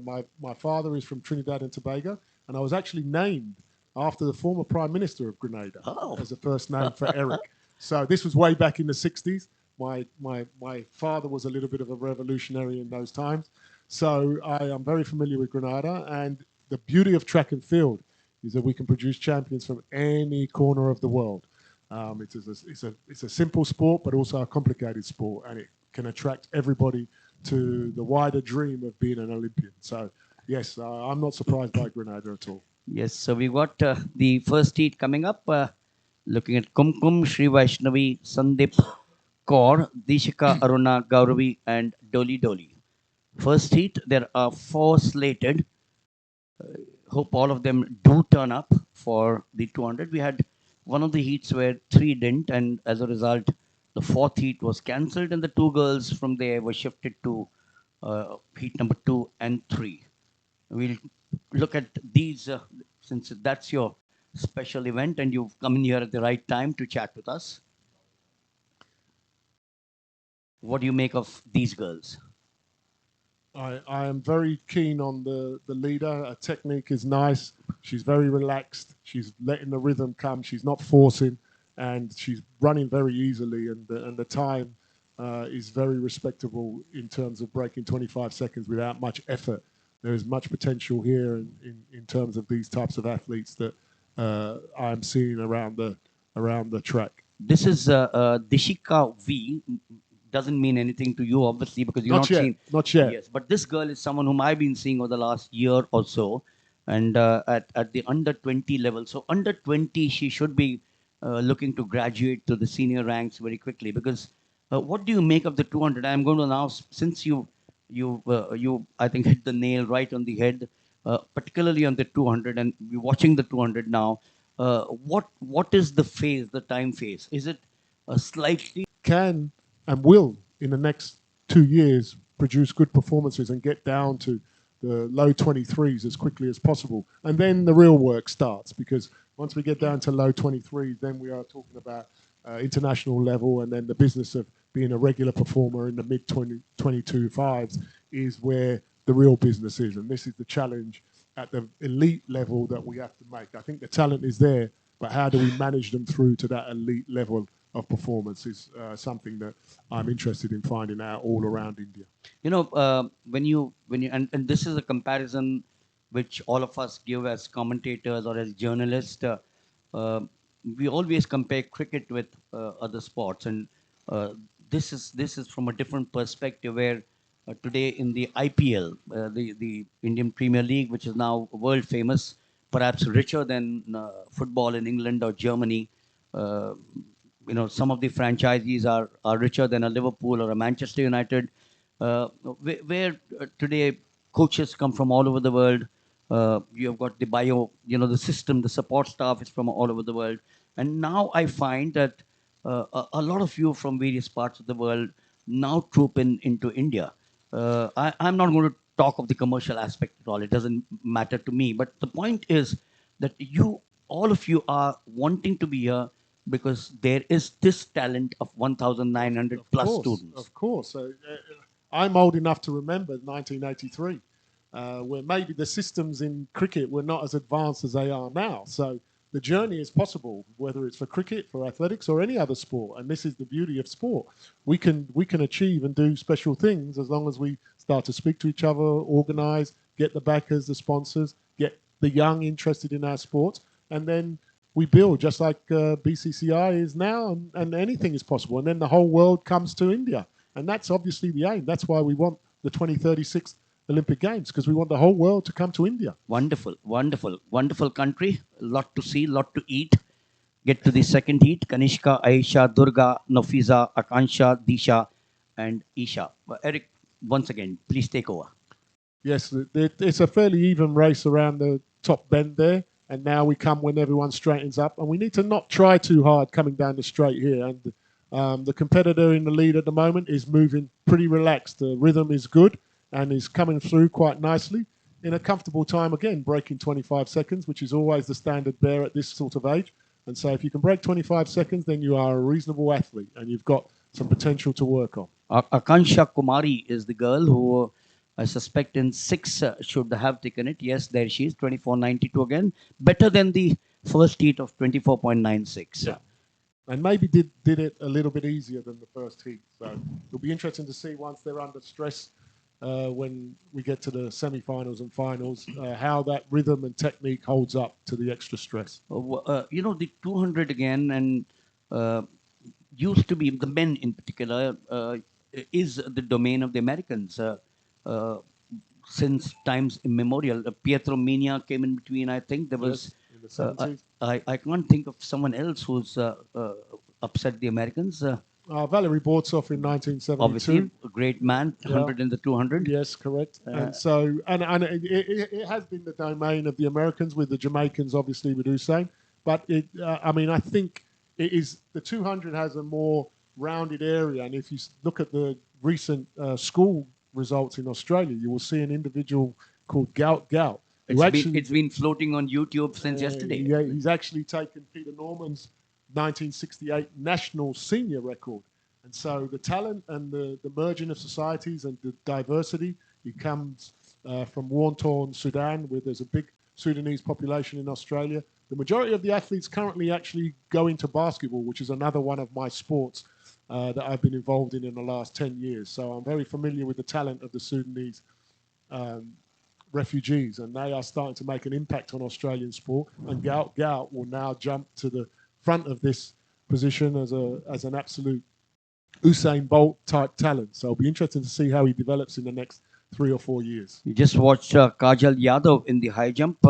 my father is from Trinidad and Tobago, and I was actually named after the former Prime Minister of Grenada as a first name for Eric. So this was way back in the 60s. My father was a little bit of a revolutionary in those times. So I am very familiar with Grenada, and the beauty of track and field is that we can produce champions from any corner of the world. It's a simple sport, but also a complicated sport, and it can attract everybody to the wider dream of being an Olympian. So, yes, I'm not surprised by Grenada at all. Yes, so we've got the first heat coming up. Looking at Kumkum, Sri Vaishnavi, Sandip, Kaur, Dishika, Aruna, Gauravi, and Doli Doli. First heat, there are 4 slated. Hope all of them do turn up for the 200. We had one of the heats where 3 didn't, and as a result, the 4th heat was cancelled, and the 2 girls from there were shifted to heat number 2 and 3. We'll look at these since that's your special event and you've come in here at the right time to chat with us. What do you make of these girls? I am very keen on the leader. Her technique is nice. She's very relaxed. She's letting the rhythm come. She's not forcing, and she's running very easily. And the time is very respectable in terms of breaking 25 seconds without much effort. There is much potential here in terms of these types of athletes that I'm seeing around the track. This is Dishika V. Doesn't mean anything to you, obviously, because you're Not yet, seen. not yet. Yes, but this girl is someone whom I've been seeing over the last year or so, and at the under 20 level. So under 20, she should be looking to graduate to the senior ranks very quickly. Because what do you make of the 200? I'm going to now, since you I think hit the nail right on the head, particularly on the 200, and we're watching the 200 now. What is the phase, the time phase? Is it slightly? Can and will in the next 2 years produce good performances and get down to the low 23s as quickly as possible. And then the real work starts, because once we get down to low 23s, then we are talking about international level, and then the business of being a regular performer in the mid 22 fives is where the real business is. And this is the challenge at the elite level that we have to make. I think the talent is there, but how do we manage them through to that elite level of performance is something that I'm interested in finding out all around India. You know, when you and this is a comparison which all of us give as commentators or as journalists. We always compare cricket with other sports, and this is from a different perspective. Where today in the IPL, the Indian Premier League, which is now world famous, perhaps richer than football in England or Germany. Uh, you know, some of the franchisees are richer than a Liverpool or a Manchester United, where today coaches come from all over the world. You have got the the system, the support staff is from all over the world. And now I find that a lot of you from various parts of the world now troop into India. I'm not going to talk of the commercial aspect at all. It doesn't matter to me. But the point is that all of you are wanting to be here because there is this talent of 1,900 plus students. Of course. I'm old enough to remember 1983, where maybe the systems in cricket were not as advanced as they are now. So the journey is possible, whether it's for cricket, for athletics, or any other sport. And this is the beauty of sport. We can achieve and do special things as long as we start to speak to each other, organise, get the backers, the sponsors, get the young interested in our sports, and then we build just like BCCI is now, and anything is possible. And then the whole world comes to India. And that's obviously the aim. That's why we want the 2036 Olympic Games, because we want the whole world to come to India. Wonderful, wonderful, wonderful country. A lot to see, lot to eat. Get to the second heat. Kanishka, Aisha, Durga, Nafiza, Akansha, Disha, and Isha. Eric, once again, please take over. Yes, it's a fairly even race around the top bend there. And now we come when everyone straightens up. And we need to not try too hard coming down the straight here. And The competitor in the lead at the moment is moving pretty relaxed. The rhythm is good and is coming through quite nicely in a comfortable time, again, breaking 25 seconds, which is always the standard bear at this sort of age. And so if you can break 25 seconds, then you are a reasonable athlete and you've got some potential to work on. Akansha Kumari is the girl who I suspect in 6 should have taken it. Yes, there she is, 24.92 again. Better than the first heat of 24.96. Yeah. And maybe did it a little bit easier than the first heat. So it'll be interesting to see once they're under stress when we get to the semi-finals and finals, how that rhythm and technique holds up to the extra stress. The 200 again, and used to be, the men in particular, is the domain of the Americans. Since times immemorial, Pietro Mina came in between. I think there was. Yes, in the 70s. I can't think of someone else who's upset the Americans. Valery Bortsov in 1972. Obviously, a great man, 100 and the 200. Yes, correct. And so, and it has been the domain of the Americans, with the Jamaicans obviously with Hussein. But I think it is, the 200 has a more rounded area. And if you look at the recent school results in Australia, you will see an individual called Gout. It's been floating on YouTube since yesterday. Yeah, he's actually taken Peter Norman's 1968 national senior record. And so the talent and the merging of societies and the diversity, he comes from war-torn Sudan, where there's a big Sudanese population in Australia. The majority of the athletes currently actually go into basketball, which is another one of my sports that I've been involved in the last 10 years. So I'm very familiar with the talent of the Sudanese refugees, and they are starting to make an impact on Australian sport. And Gout will now jump to the front of this position as an absolute Usain Bolt type talent. So it'll be interesting to see how he develops in the next 3 or 4 years. You just watched Kajal Yadav in the high jump.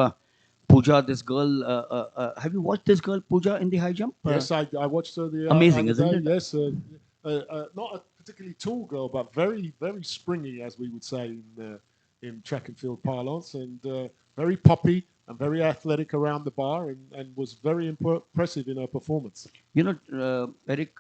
Pooja, this girl, have you watched this girl, Pooja, in the high jump? Yes, I watched her the amazing, other isn't day. it? Yes, not a particularly tall girl, but very, very springy, as we would say in track and field parlance, and very poppy and very athletic around the bar, and was very impressive in her performance. Eric,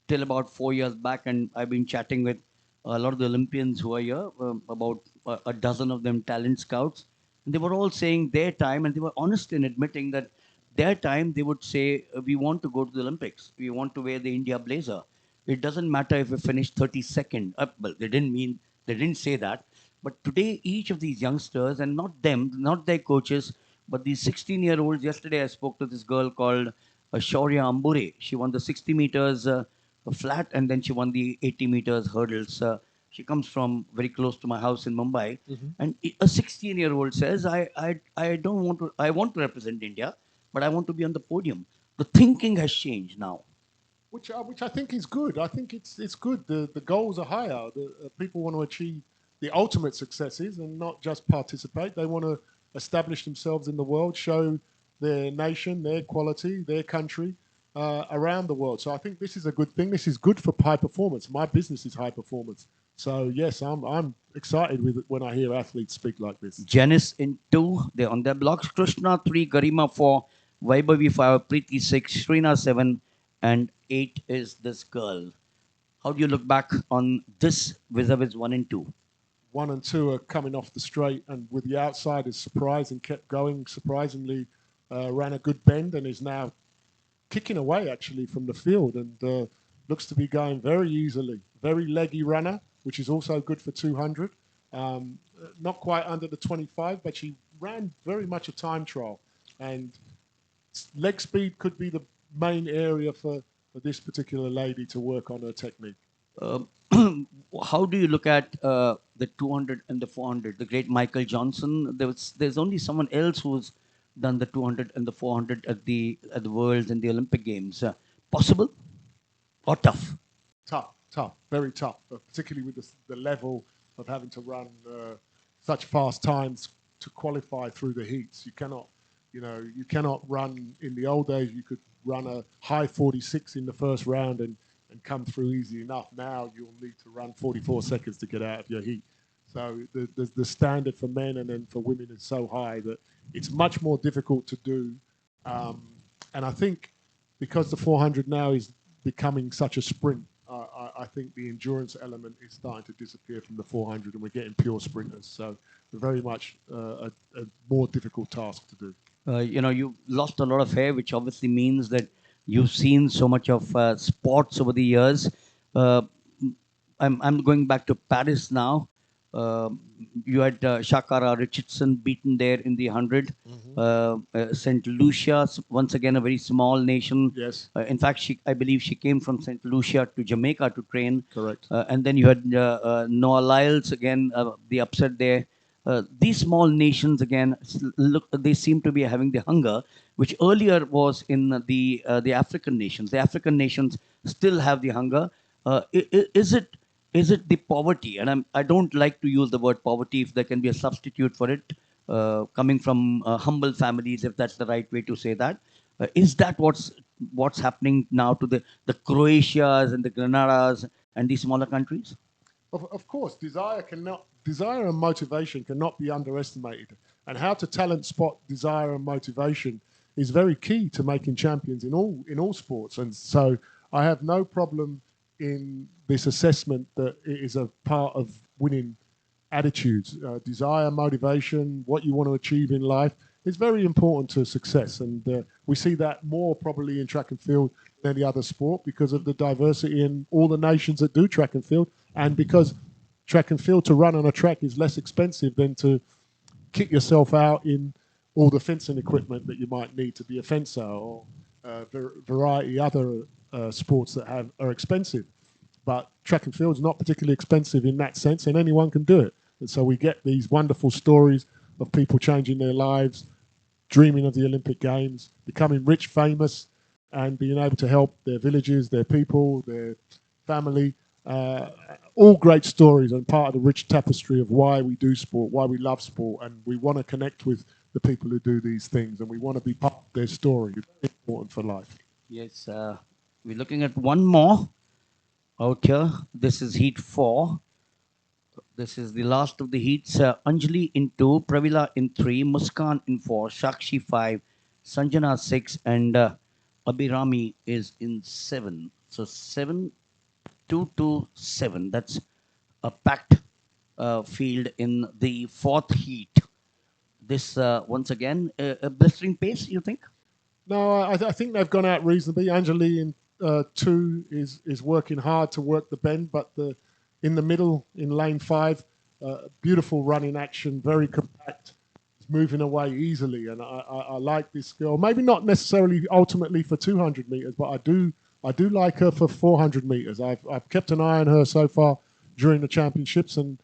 till about 4 years back, and I've been chatting with a lot of the Olympians who are here, about a dozen of them talent scouts. And they were all saying their time, and they were honest in admitting that their time, they would say, we want to go to the Olympics. We want to wear the India blazer. It doesn't matter if we finish 32nd. Well, they didn't say that. But today, each of these youngsters, and not them, not their coaches, but these 16-year-olds, yesterday I spoke to this girl called Shaurya Ambure. She won the 60 meters flat, and then she won the 80 meters hurdles. She comes from very close to my house in Mumbai. Mm-hmm. And a 16-year-old says, I want to represent India, but I want to be on the podium. The thinking has changed now. Which I think is good. I think it's good. The goals are higher. People want to achieve the ultimate successes and not just participate. They want to establish themselves in the world, show their nation, their quality, their country around the world. So I think this is a good thing. This is good for high performance. My business is high performance. So yes, I'm excited with it when I hear athletes speak like this. Janice in 2, they're on their blocks. Krishna 3, Garima 4, Vaibhavi 5, Preeti 6, Srina 7, and 8 is this girl. How do you look back on this vis-a-vis 1 and 2? 1 and 2 are coming off the straight, and with the outside is surprised and kept going. Surprisingly, ran a good bend and is now kicking away actually from the field, and looks to be going very easily. Very leggy runner, which is also good for 200. Not quite under the 25, but she ran very much a time trial, and leg speed could be the main area for this particular lady to work on her technique. How do you look at the 200 and the 400? The great Michael Johnson. There's only someone else who's done the 200 and the 400 at the Worlds and the Olympic Games. Possible or tough? Tough, very tough, particularly with the level of having to run such fast times to qualify through the heats. You cannot run. In the old days, you could run a high 46 in the first round and come through easy enough. Now you'll need to run 44 seconds to get out of your heat. So the standard for men and then for women is so high that it's much more difficult to do. And I think because the 400 now is becoming such a sprint. I think the endurance element is starting to disappear from the 400 and we're getting pure sprinters. So very much a more difficult task to do. You lost a lot of hair, which obviously means that you've seen so much of sports over the years. Uh, I'm going back to Paris now. Uh, you had Shakara Richardson beaten there in the 100. St. Lucia, once again, a very small nation. Yes. In fact, I believe she came from St. Lucia to Jamaica to train. Correct. And then you had Noah Lyles, again, the upset there. These small nations again look, they seem to be having the hunger which earlier was in the African nations. The African nations still have the hunger. Is it the poverty? And I don't like to use the word poverty if there can be a substitute for it, coming from humble families, if that's the right way to say that. Is that what's happening now to the Croatias and the Granadas and these smaller countries? Of course, desire and motivation cannot be underestimated. And how to talent spot desire and motivation is very key to making champions in all sports. And so I have no problem in this assessment that it is a part of winning attitudes. Desire, motivation, what you want to achieve in life is very important to success. And we see that more probably in track and field than any other sport because of the diversity in all the nations that do track and field. And because track and field to run on a track is less expensive than to kick yourself out in all the fencing equipment that you might need to be a fencer or variety other sports that are expensive. But track and field is not particularly expensive in that sense, and anyone can do it. And so we get these wonderful stories of people changing their lives, dreaming of the Olympic Games, becoming rich, famous, and being able to help their villages, their people, their family. All great stories and part of the rich tapestry of why we do sport, why we love sport, and we want to connect with the people who do these things, and we want to be part of their story. It's important for life. Yes, we're looking at one more out here. This is heat 4. This is the last of the heats. Anjali in 2, Pravila in 3, Muskan in 4, Shakshi 5, Sanjana 6, and Abhirami is in 7. So 7, 2 to 7. That's a packed field in the 4th heat. This, once again, a blistering pace, you think? No, I think they've gone out reasonably. Anjali in 2 is working hard to work the bend, but in the middle, in lane 5, beautiful running action, very compact, moving away easily. And I like this girl. Maybe not necessarily ultimately for 200 meters, but I do like her for 400 meters. I've kept an eye on her so far during the championships, and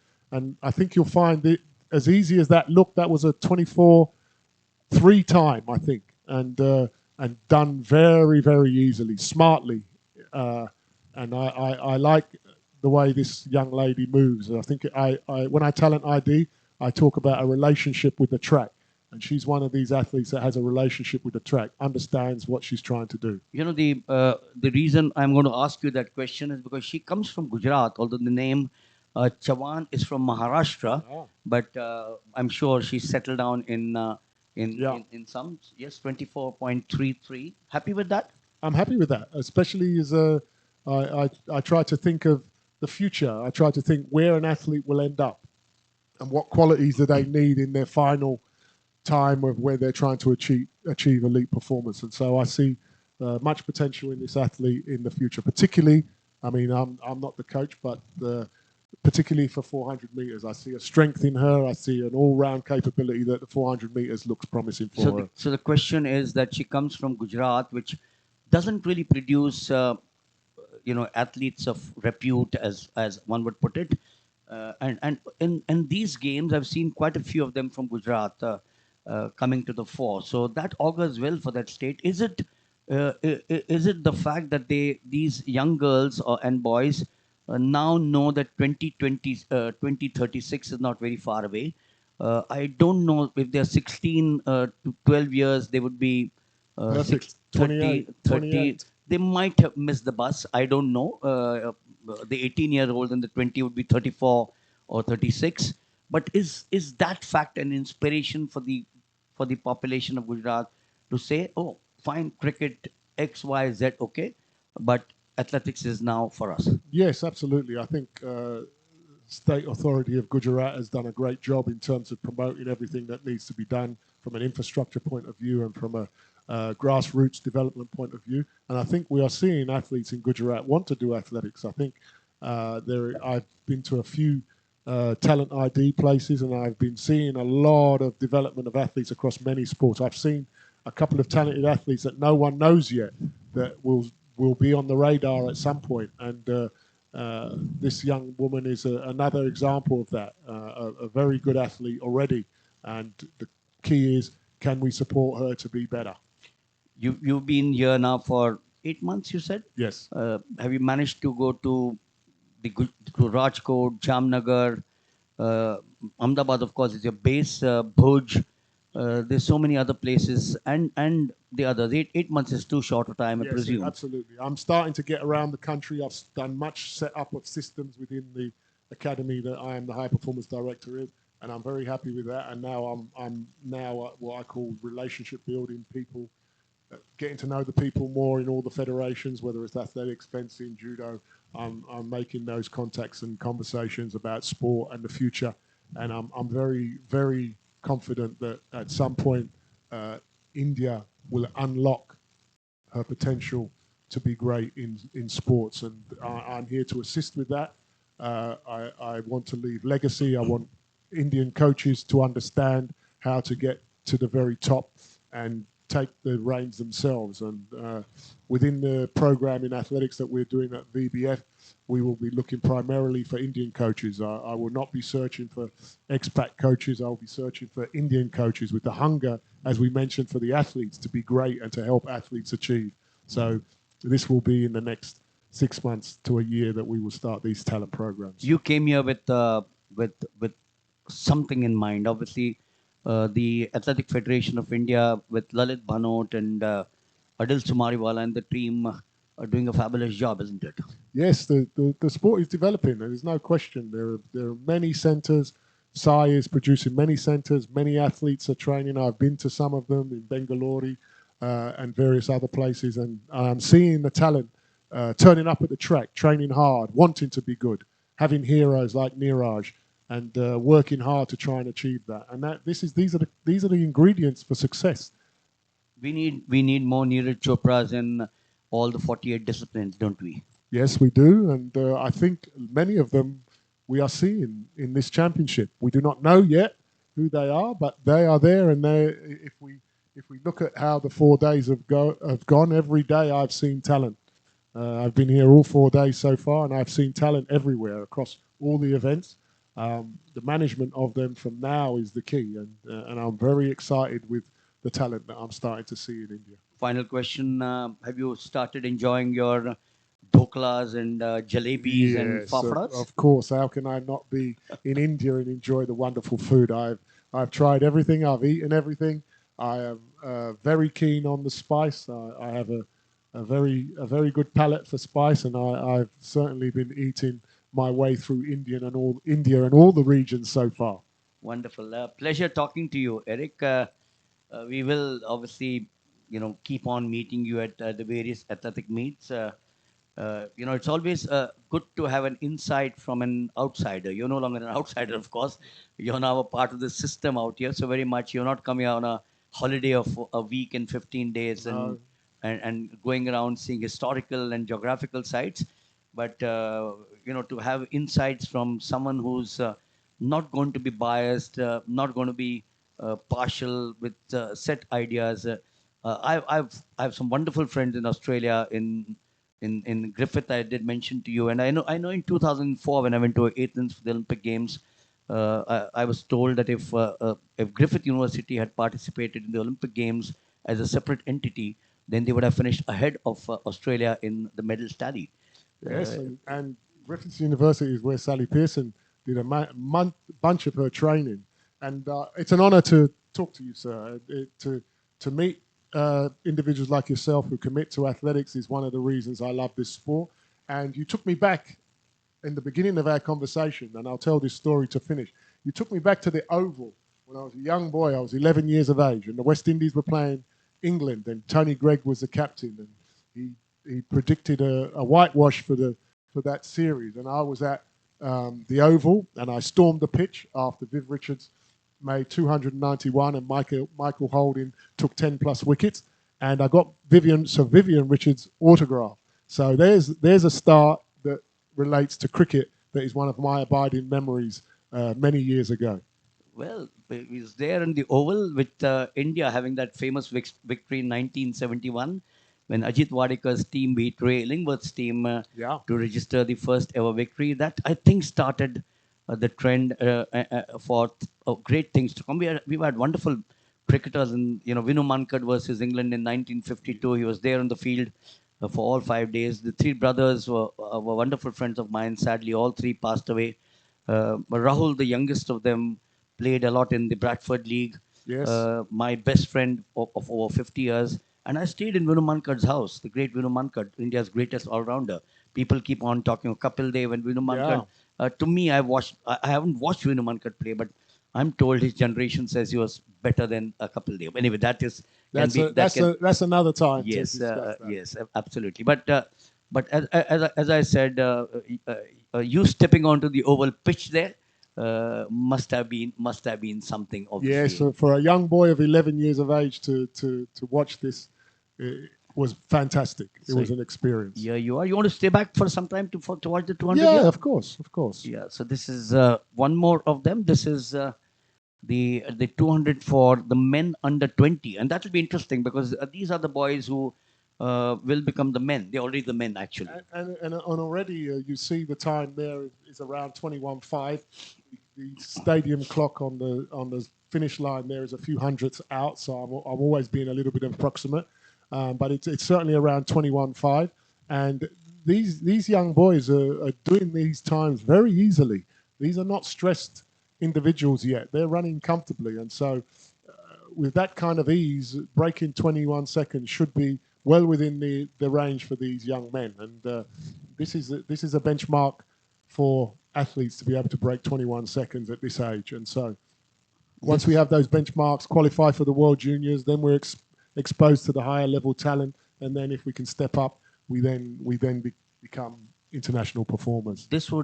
I think you'll find that as easy as that looked, that was a 24-3 time, I think, and done very, very easily, smartly. And I like the way this young lady moves. I think when I talent ID, I talk about a relationship with the track. And she's one of these athletes that has a relationship with the track, understands what she's trying to do. You know, the reason I'm going to ask you that question is because she comes from Gujarat, although the name Chavan is from Maharashtra. Oh. But I'm sure she's settled down in some, 24.33. Happy with that? I'm happy with that, especially as I try to think of the future. I try to think where an athlete will end up and what qualities do they need in their final time of where they're trying to achieve elite performance. And so I see much potential in this athlete in the future, particularly, I mean, I'm not the coach, but particularly for 400 meters. I see a strength in her. I see an all-round capability that the 400 meters looks promising for her. So the question is that she comes from Gujarat, which doesn't really produce, athletes of repute, as one would put it. And in these games, I've seen quite a few of them from Gujarat coming to the fore. So that augurs well for that state. Is it the fact that these young girls and boys now know that 2036 is not very far away? I don't know if they're 16 to 12 years, they would be 30. They might have missed the bus. I don't know. The 18-year-old and the 20 would be 34 or 36. But is that fact an inspiration for the population of Gujarat to say, oh, fine, cricket, X, Y, Z, okay, but athletics is now for us? Yes, absolutely. I think state authority of Gujarat has done a great job in terms of promoting everything that needs to be done from an infrastructure point of view and from a grassroots development point of view. And I think we are seeing athletes in Gujarat want to do athletics. I think I've been to a few talent ID places, and I've been seeing a lot of development of athletes across many sports. I've seen a couple of talented athletes that no one knows yet that will be on the radar at some point. And this young woman is another example of that. A very good athlete already, and the key is, can we support her to be better? You've been here now for 8 months, you said? Yes. Have you managed to go to to Rajkot, Jamnagar, Ahmedabad, of course, is your base, Bhuj. There's so many other places, and the others. 8 months is too short a time, I Yes, presume. absolutely. I'm starting to get around the country. I've done much set up of systems within the academy that I am the high performance director in, and I'm very happy with that. And now I'm now at what I call relationship building, people getting to know the people more in all the federations, whether it's athletics, fencing, judo. I'm making those contacts and conversations about sport and the future, and I'm very, very confident that at some point India will unlock her potential to be great in sports, and I'm here to assist with that. I want to leave legacy. I want Indian coaches to understand how to get to the very top and take the reins themselves. And within the program in athletics that we're doing at VBF, we will be looking primarily for Indian coaches. I will not be searching for expat coaches. I'll be searching for Indian coaches with the hunger, as we mentioned, for the athletes to be great and to help athletes achieve. So this will be in the next 6 months to a year that we will start these talent programs. You came here with something in mind. Obviously, the Athletic Federation of India with Lalit Bhanot and Adil Sumariwala and the team are doing a fabulous job, isn't it? Yes, the sport is developing. There's no question. There are many centres. Sai is producing many centres. Many athletes are training. I've been to some of them in Bengaluru and various other places, and I'm seeing the talent turning up at the track, training hard, wanting to be good, having heroes like Neeraj, and working hard to try and achieve that. And these are the ingredients for success. We need more Neeraj Chopras in all the 48 disciplines, don't we? Yes, we do, and I think many of them we are seeing in this championship. We do not know yet who they are, but they are there, and if we look at how the 4 days have gone, every day I've seen talent. I've been here all 4 days so far, and I've seen talent everywhere across all the events. The management of them from now is the key, and I'm very excited with the talent that I'm starting to see in India. Final question: have you started enjoying your dhoklas and jalebis and fafdas? Of course. How can I not be in India and enjoy the wonderful food? I've tried everything. I've eaten everything. I am very keen on the spice. I have a very good palate for spice, and I've certainly been eating my way through India and all the regions so far. Wonderful. Pleasure talking to you, Eric. We will obviously, keep on meeting you at the various athletic meets. It's always good to have an insight from an outsider. You're no longer an outsider, of course. You're now a part of the system out here. So very much, you're not coming on a holiday of a week and 15 days and going around seeing historical and geographical sites. But, to have insights from someone who's not going to be biased, not going to be partial with set ideas. I have some wonderful friends in Australia in Griffith. I did mention to you, and I know in 2004 when I went to Athens for the Olympic Games, I was told that if Griffith University had participated in the Olympic Games as a separate entity, then they would have finished ahead of Australia in the medal tally. Yes, and Griffith University is where Sally Pearson did a bunch of her training, and it's an honour to talk to you, sir. To meet individuals like yourself who commit to athletics is one of the reasons I love this sport. And you took me back in the beginning of our conversation, and I'll tell this story to finish. You took me back to the Oval when I was a young boy. I was 11 years of age, and the West Indies were playing England, and Tony Greig was the captain, and he he predicted a whitewash for that series, and I was at the Oval, and I stormed the pitch after Viv Richards made 291 and Michael Holding took 10 plus wickets, and I got Vivian Richards' autograph. So there's a start that relates to cricket that is one of my abiding memories many years ago. Well, he was there in the Oval with India having that famous victory in 1971 when Ajit Wadikar's team beat Ray Illingworth's team to register the first ever victory. That, I think, started the trend for great things to come. We've had wonderful cricketers in, Vinu Mankad versus England in 1952. He was there on the field for all 5 days. The three brothers were wonderful friends of mine. Sadly, all three passed away. Rahul, the youngest of them, played a lot in the Bradford League. Yes. My best friend of over 50 years. And I stayed in Vinu Mankad's house, the great Vinu Mankad, India's greatest all-rounder. People keep on talking of Kapil Dev and Vinu Mankad. To me, I haven't watched Vinu Mankad play, but I'm told his generation says he was better than Kapil Dev. Anyway, that's another time. Yes, yes, absolutely. But as I said, you stepping onto the oval pitch there must have been something. Obviously. Yes, for a young boy of 11 years of age to watch this, it was fantastic. It was an experience. Yeah, you are. You want to stay back for some time to watch the 200? Yeah, of course. Yeah. So this is one more of them. This is the 200 for the men under 20, and that will be interesting because these are the boys who will become the men. They're already the men, actually. And already you see the time there is around 21.5. The stadium clock on the finish line there is a few hundredths out, so I'm always being a little bit approximate, but it's certainly around 21.5. And these young boys are doing these times very easily. These are not stressed individuals yet. They're running comfortably, and so with that kind of ease, breaking 21 seconds should be well within the range for these young men. And this is a benchmark for athletes to be able to break 21 seconds at this age. And so once we have those benchmarks, qualify for the World Juniors, then we're exposed to the higher level talent. And then if we can step up, we then become international performers. This is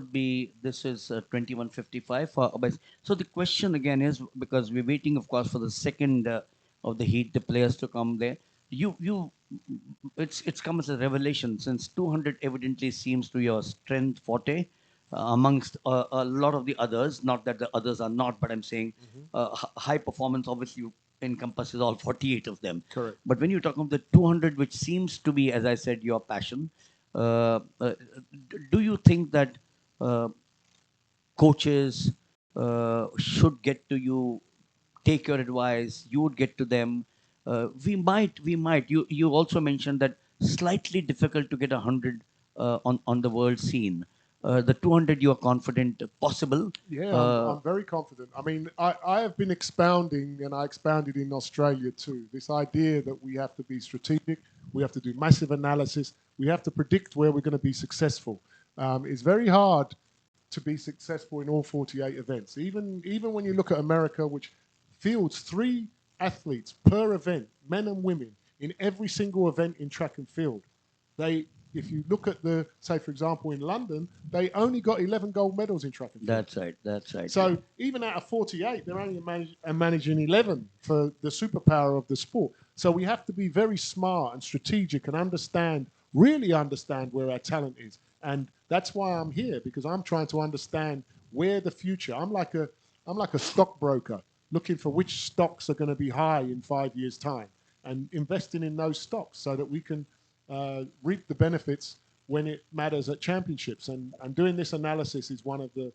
21.55 for Abhay. So the question again is, because we're waiting, of course, for the second of the heat, the players to come there. It's come as a revelation, since 200 evidently seems to your strength forte amongst a lot of the others. Not that the others are not, but I'm saying high performance obviously encompasses all 48 of them. Correct. But when you talk of the 200, which seems to be, as I said, your passion, do you think that coaches should get to you, take your advice, you would get to them? We might. You also mentioned that slightly difficult to get 100 on the world scene. The 200, you are confident possible? Yeah, I'm very confident. I mean, I have been expounding, and I expounded in Australia too, this idea that we have to be strategic, we have to do massive analysis, we have to predict where we're going to be successful. It's very hard to be successful in all 48 events. Even when you look at America, which fields 3 athletes per event, men and women, in every single event in track and field. If you look at say for example in London, they only got 11 gold medals in track and field. That's right. So even out of 48, they're only managing 11 for the superpower of the sport. So we have to be very smart and strategic and really understand where our talent is. And that's why I'm here, because I'm trying to understand where the future. I'm like a stockbroker looking for which stocks are going to be high in 5 years' time and investing in those stocks so that we can reap the benefits when it matters at championships. And doing this analysis is one of the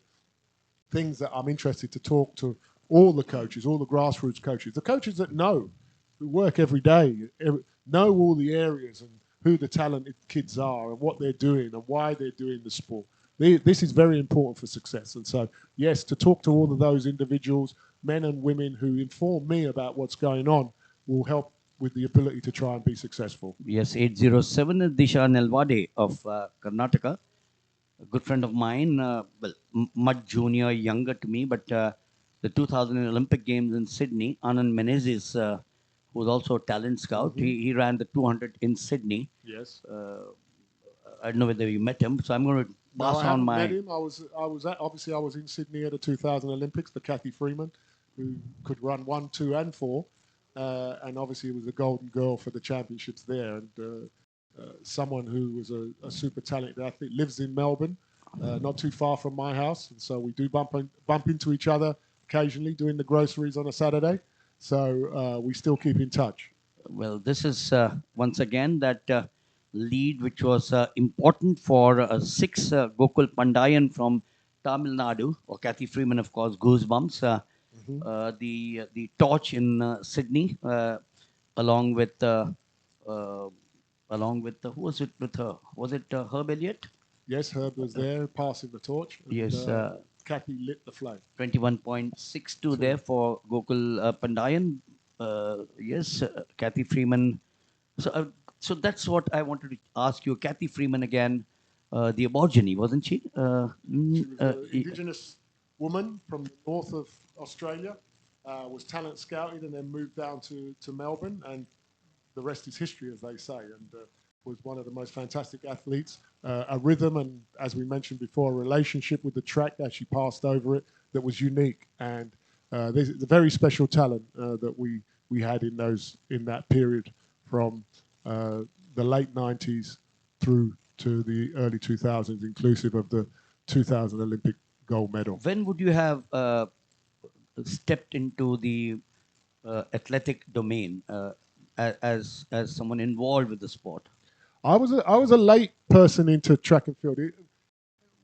things that I'm interested to talk to all the coaches, all the grassroots coaches, the coaches that know, who work every day, know all the areas and who the talented kids are and what they're doing and why they're doing the sport. This is very important for success. And so, yes, to talk to all of those individuals, men and women who inform me about what's going on, will help with the ability to try and be successful. Yes, 807 is Disha Nelwade of Karnataka, a good friend of mine, much junior, younger to me, but the 2000 Olympic Games in Sydney, Anand Menezes who's also a talent scout. He ran the 200 in Sydney. Yes. I don't know whether you met him, so I'm going to No, pass I on haven't my. met him. Obviously I was in Sydney at the 2000 Olympics for Kathy Freeman, who could run 1, 2, and 4, and obviously was a golden girl for the championships there. And someone who was a super talented athlete lives in Melbourne, not too far from my house, and so we do bump into each other occasionally doing the groceries on a Saturday. So we still keep in touch. Well, this is once again that lead which was important for 6 Gokul Pandayan from Tamil Nadu, or Kathy Freeman, of course, Goosebumps. The torch in Sydney, along with uh, who was it with her? Was it Herb Elliott? Yes, Herb was there passing the torch. And, Yes. Kathy lit the flame. 21.62 there for Gokul Pandayan. Yes, Kathy Freeman. So that's what I wanted to ask you. Kathy Freeman again, the Aborigine, wasn't she? She was an Indigenous woman from the north of Australia, was talent scouted and then moved down to Melbourne, and the rest is history, as they say, and was one of the most fantastic athletes. A rhythm and, as we mentioned before, a relationship with the track that she passed over it that was unique. And there's a very special talent that we had in that period from the late 90s through to the early 2000s, inclusive of the 2000 Olympic gold medal. When would you have stepped into the athletic domain as someone involved with the sport? I was a late person into track and field,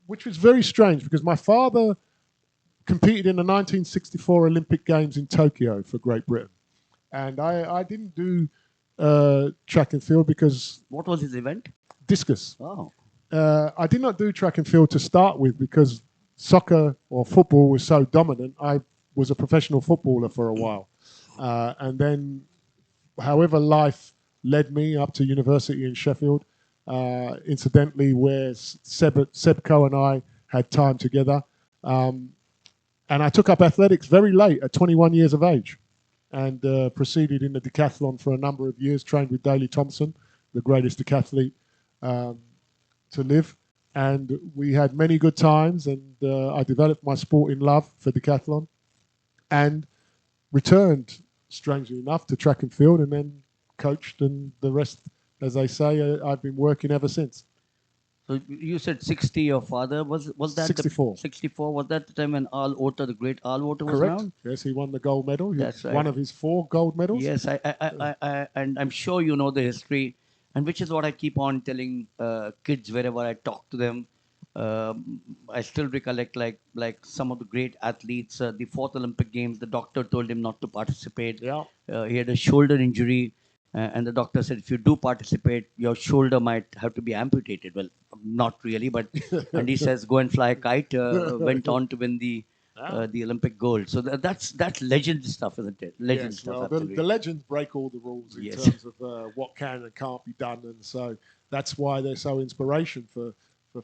which was very strange because my father competed in the 1964 Olympic Games in Tokyo for Great Britain, and I didn't do track and field because What was his event? discus. Oh. I did not do track and field to start with because soccer or football was so dominant. I was a professional footballer for a while, and then, however, life led me up to university in Sheffield. Incidentally, where Sebco and I had time together, and I took up athletics very late, at 21 years of age, and proceeded in the decathlon for a number of years. Trained with Daley Thompson, the greatest decathlete to live, and we had many good times. And I developed my sporting love for decathlon, and returned, strangely enough, to track and field, and then coached, and the rest, as they say, I've been working ever since. So you said 60, your father. Was that 64. 64, was that the time when Al Otter, the great Al Otter, was Correct. around? Yes, he won the gold medal. That's right. One of his 4 gold medals. Yes, and I'm sure you know the history, and which is what I keep on telling kids wherever I talk to them. I still recollect like some of the great athletes. The 4th Olympic Games, the doctor told him not to participate. Yeah. He had a shoulder injury, and the doctor said, if you do participate, your shoulder might have to be amputated. Well, not really, but and he says, go and fly a kite. Went on to win the Olympic gold. So that's legend stuff, isn't it? Legend Yes, stuff. well, Absolutely. the legends break all the rules in Yes. terms of what can and can't be done, and so that's why they're so inspiration for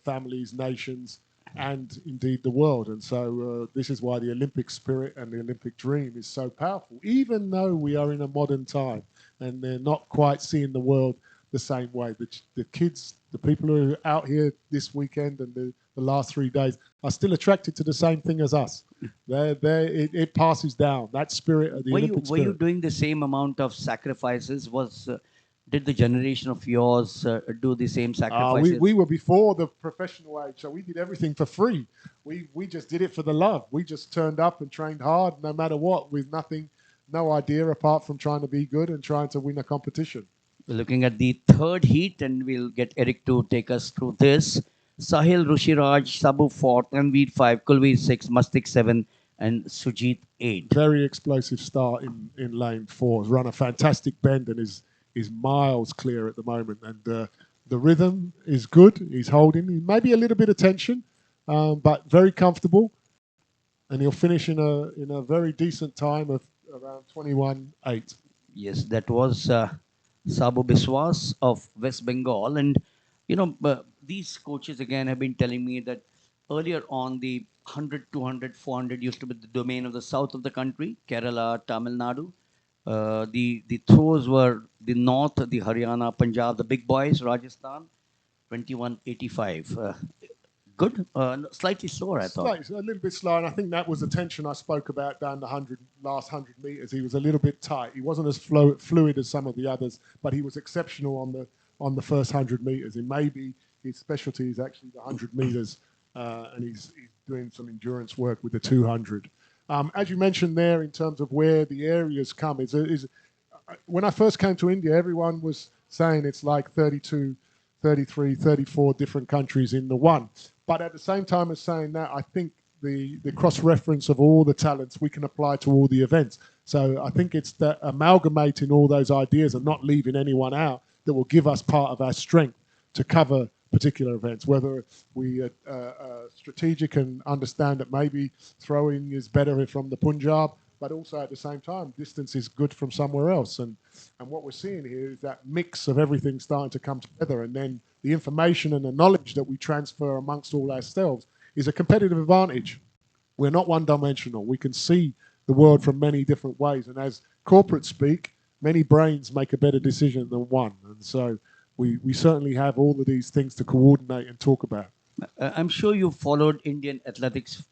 families, nations, and indeed the world. And so this is why the Olympic spirit and the Olympic dream is so powerful, even though we are in a modern time and they're not quite seeing the world the same way. The kids, the people who are out here this weekend and the last 3 days are still attracted to the same thing as us. It passes down, that spirit of the Olympic spirit. Were you doing the same amount of sacrifices? Did the generation of yours do the same sacrifices? We were before the professional age, so we did everything for free. We just did it for the love. We just turned up and trained hard, no matter what, with no idea apart from trying to be good and trying to win a competition. We're looking at the 3rd heat, and we'll get Eric to take us through this. Sahil, Rushiraj, Sabu 4, Tanveer 5, Kulveer 6, Mastik 7, and Sujit 8. Very explosive start in lane 4. He's run a fantastic bend and is miles clear at the moment. And the rhythm is good. He's holding. Maybe a little bit of tension, but very comfortable. And he'll finish in a very decent time of around 21.8. Yes, that was Sabu Biswas of West Bengal. And, these coaches again have been telling me that earlier on the 100, 200, 400 used to be the domain of the south of the country, Kerala, Tamil Nadu. The throws were the North, the Haryana, Punjab, the big boys, Rajasthan, 21.85. Good, slightly slower, I thought. Slightly, a little bit slow, and I think that was the tension I spoke about down the last 100 meters. He was a little bit tight. He wasn't as fluid as some of the others, but he was exceptional on the first 100 meters. And maybe his specialty is actually the 100 meters, and he's doing some endurance work with the 200. As you mentioned there, in terms of where the areas come, when I first came to India, everyone was saying it's like 32, 33, 34 different countries in the one. But at the same time as saying that, I think the cross-reference of all the talents we can apply to all the events. So I think it's that amalgamating all those ideas and not leaving anyone out that will give us part of our strength to cover particular events, whether we are strategic and understand that maybe throwing is better from the Punjab, but also at the same time, distance is good from somewhere else. And what we're seeing here is that mix of everything starting to come together, and then the information and the knowledge that we transfer amongst all ourselves is a competitive advantage. We're not one-dimensional. We can see the world from many different ways. And as corporates speak, many brains make a better decision than one. And so we certainly have all of these things to coordinate and talk about. I'm sure you followed Indian athletics,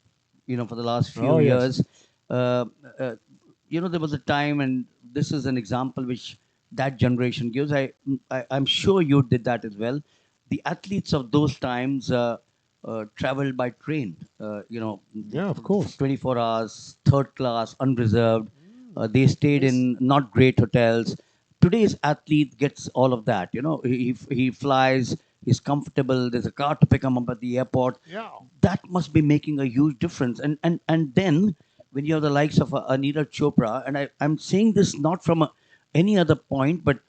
for the last few Oh, yes. years. There was a time, and this is an example which that generation gives. I'm sure you did that as well. The athletes of those times traveled by train. Yeah, of course. 24 hours, third class, unreserved. They stayed in not great hotels. Today's athlete gets all of that. He flies. He's comfortable. There's a car to pick him up at the airport. Yeah. That must be making a huge difference. And then when you have the likes of Neeraj Chopra, and I'm saying this not from any other point, but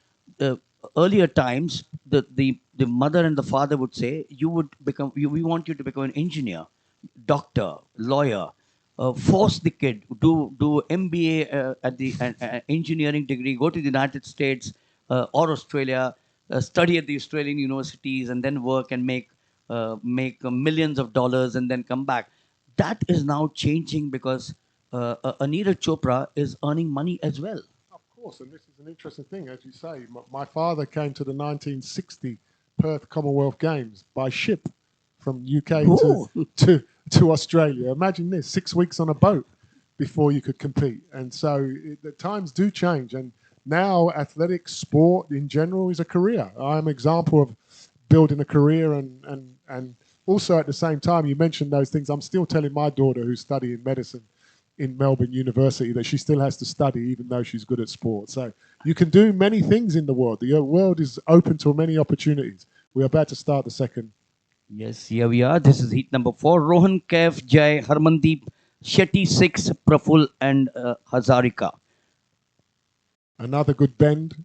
earlier times, the mother and the father would say, we want you to become an engineer, doctor, lawyer. Force the kid do MBA at the engineering degree, go to the United States or Australia, study at the Australian universities, and then work and make millions of dollars and then come back. That is now changing because Neeraj Chopra is earning money as well. Of course, and this is an interesting thing, as you say. My father came to the 1960 Perth Commonwealth Games by ship from UK to Australia. Imagine this, 6 weeks on a boat before you could compete. And so the times do change. And now athletics, sport in general is a career. I'm an example of building a career and also at the same time, you mentioned those things. I'm still telling my daughter who's studying medicine in Melbourne University that she still has to study even though she's good at sport. So you can do many things in the world. The world is open to many opportunities. We're about to start the second. Yes, here we are. This is heat number 4. Rohan, Kaif, Jai, Harmandeep, Shetty 6, Praful and Hazarika. Another good bend,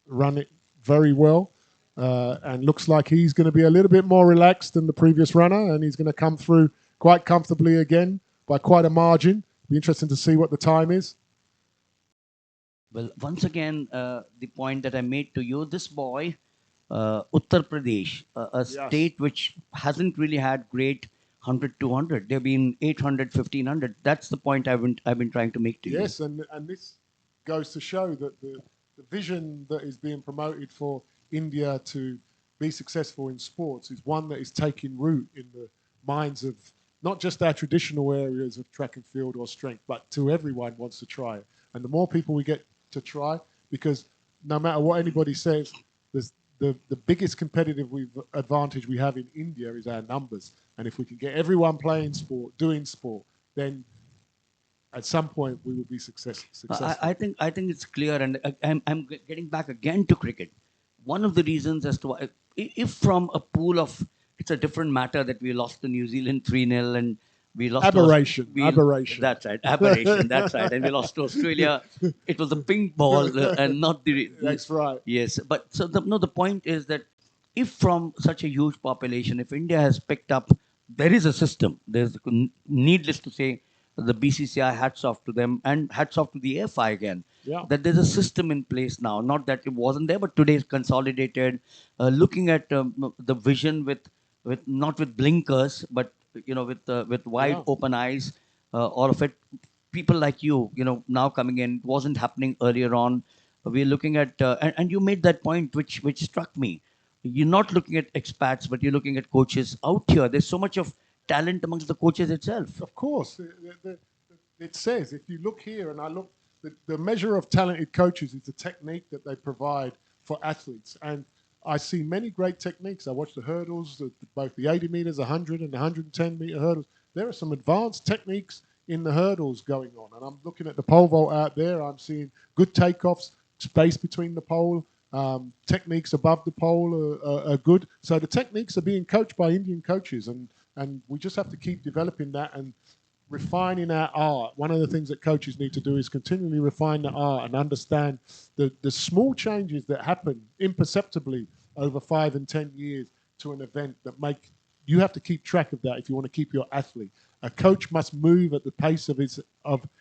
run it very well. And looks like he's going to be a little bit more relaxed than the previous runner, and he's going to come through quite comfortably again by quite a margin. Be interesting to see what the time is. Well, once again, the point that I made to you, this boy, Uttar Pradesh, a state which hasn't really had great 100, 200. They've been 800, 1500. That's the point I've been trying to make to you. Yes, and this goes to show that the vision that is being promoted for India to be successful in sports is one that is taking root in the minds of not just our traditional areas of track and field or strength, but to everyone wants to try it. And the more people we get to try, because no matter what anybody says, the biggest competitive advantage we have in India is our numbers. And if we can get everyone playing sport, doing sport, then at some point we will be successful. I think it's clear, and I'm getting back again to cricket. One of the reasons as to why, if from a pool of, it's a different matter that we lost to New Zealand 3-0 and we lost aberration. That's right, aberration. That's right, and we lost to Australia. It was a pink ball and not the. That's right. Yes, but so the point is that if from such a huge population, if India has picked up, there is a system. There's needless to say, the BCCI, hats off to them, and hats off to the AFI again. Yeah. That there's a system in place now. Not that it wasn't there, but today it's consolidated. Looking at the vision with not with blinkers, but with wide open eyes, all of it. people like you know, now coming in, it wasn't happening earlier on. We're looking at, and you made that point which struck me. You're not looking at expats, but you're looking at coaches out here. There's so much of talent amongst the coaches itself. Of course, it says, if you look here and I look, the measure of talented coaches is the technique that they provide for athletes. And I see many great techniques. I watch the hurdles, both the 80 meters, 100 and 110 meter hurdles. There are some advanced techniques in the hurdles going on. And I'm looking at the pole vault out there. I'm seeing good takeoffs, space between the pole, techniques above the pole are good. So the techniques are being coached by Indian coaches, and we just have to keep developing that and refining our art. One of the things that coaches need to do is continually refine the art and understand the small changes that happen imperceptibly over 5 and 10 years to an event that make you have to keep track of that if you want to keep your athlete. A coach must move at the pace of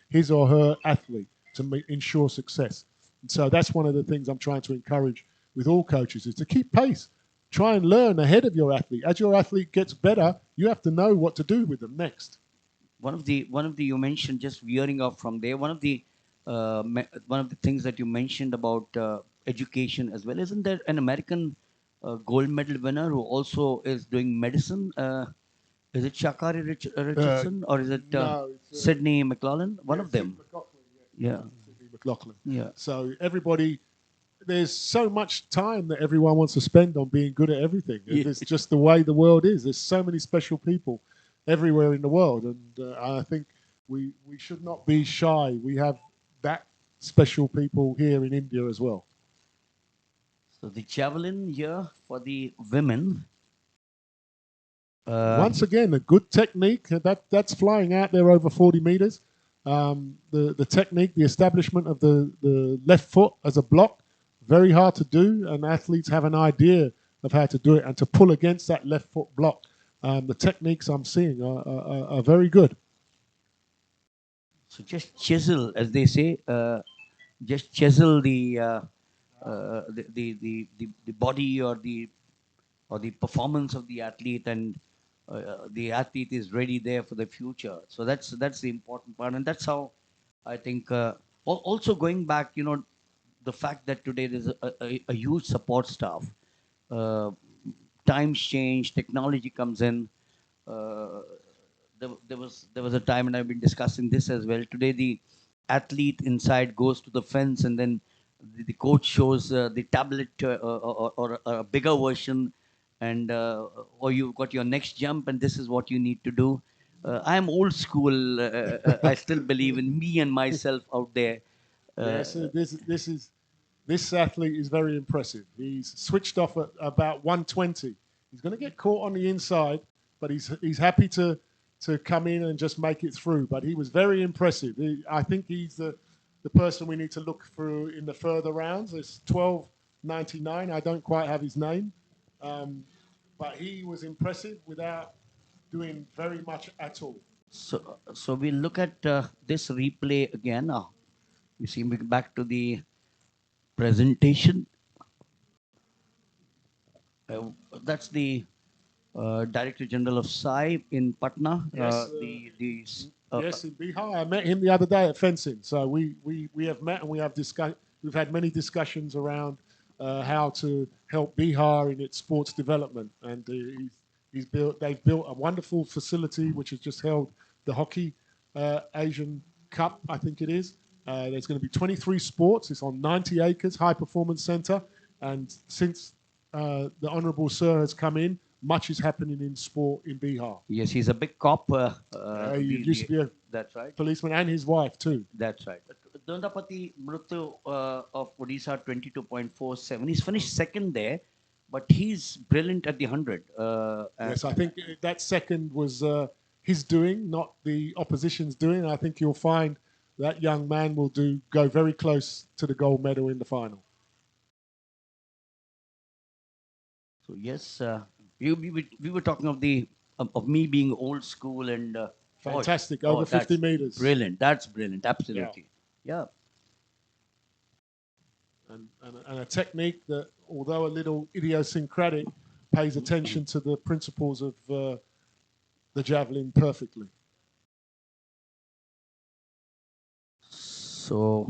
his or her athlete to ensure success. And so that's one of the things I'm trying to encourage with all coaches is to keep pace. Try and learn ahead of your athlete. As your athlete gets better, you have to know what to do with them next. One of the you mentioned, just veering off from there, one of the things that you mentioned about education as well. Isn't there an American gold medal winner who also is doing medicine? Is it Shakari Richardson or is it No, it's, Sydney McLaughlin? One of them. McLaughlin, Yeah. Sydney McLaughlin. Yeah. So everybody, there's so much time that everyone wants to spend on being good at everything. Yeah. It's just the way the world is. There's so many special people everywhere in the world, and I think we should not be shy. We have that special people here in India as well. So the javelin here for the women. Once again, a good technique. That's flying out there over 40 meters. The technique, the establishment of the left foot as a block, very hard to do, and athletes have an idea of how to do it and to pull against that left foot block. The techniques I'm seeing are very good. So just chisel, as they say, just chisel the body or the performance of the athlete, and the athlete is ready there for the future. So that's the important part, and that's how I think. Also going back, the fact that today there's a huge support staff. Uh, Times change, technology comes in. Uh, there was a time, and I've been discussing this as well. Today, the athlete inside goes to the fence, and then the coach shows the tablet or a bigger version, and or you've got your next jump, and this is what you need to do. I am old school. I still believe in me and myself out there. Yes, this athlete is very impressive. He's switched off at about 120. He's going to get caught on the inside, but he's happy to come in and just make it through. But he was very impressive. I think he's the person we need to look through in the further rounds. It's 12.99. I don't quite have his name, but he was impressive without doing very much at all. So we look at this replay again. You see me back to the presentation. That's the Director General of SAI in Patna. Yes, yes, in Bihar. I met him the other day at fencing. So we have met and we have we've had many discussions around how to help Bihar in its sports development. And they've built a wonderful facility which has just held the hockey Asian Cup, I think it is. There's going to be 23 sports. It's on 90 acres, high performance center. And since the Honorable Sir has come in, much is happening in sport in Bihar. Yes, he's a big cop. He used to be a that's right. policeman, and his wife too. That's right. Dandapati Mrutyu of Odisha 22.47. He's finished second there, but he's brilliant at the 100. Yes, I think that second was his doing, not the opposition's doing. I think you'll find that young man will go very close to the gold medal in the final. So yes, we were talking of me being old school and fantastic over 50 meters. Brilliant. That's brilliant. Absolutely. Yeah. And a technique that, although a little idiosyncratic, pays attention to the principles of the javelin perfectly. So,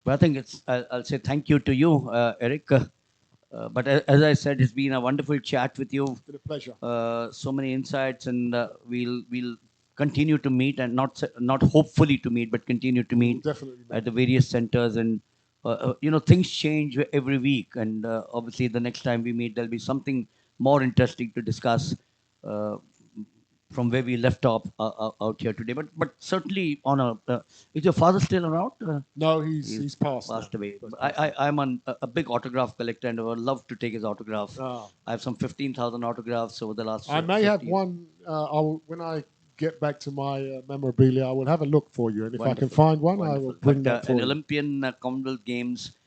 but I think I'll say thank you to you, Eric. But as I said, it's been a wonderful chat with you. It's been a pleasure. So many insights, and we'll continue to meet, and not hopefully to meet, but continue to meet Definitely. at the various centers. And things change every week, and obviously the next time we meet, there'll be something more interesting to discuss. From where we left off out here today, but certainly on a. Is your father still around? No, he's passed now. Away. I'm a big autograph collector, and I would love to take his autograph. Ah. I have some 15,000 autographs over the last. I may have 50 one. When I get back to my memorabilia, I will have a look for you, and if I can Wonderful. find one, I will bring But that for an you. Olympian Commonwealth Games,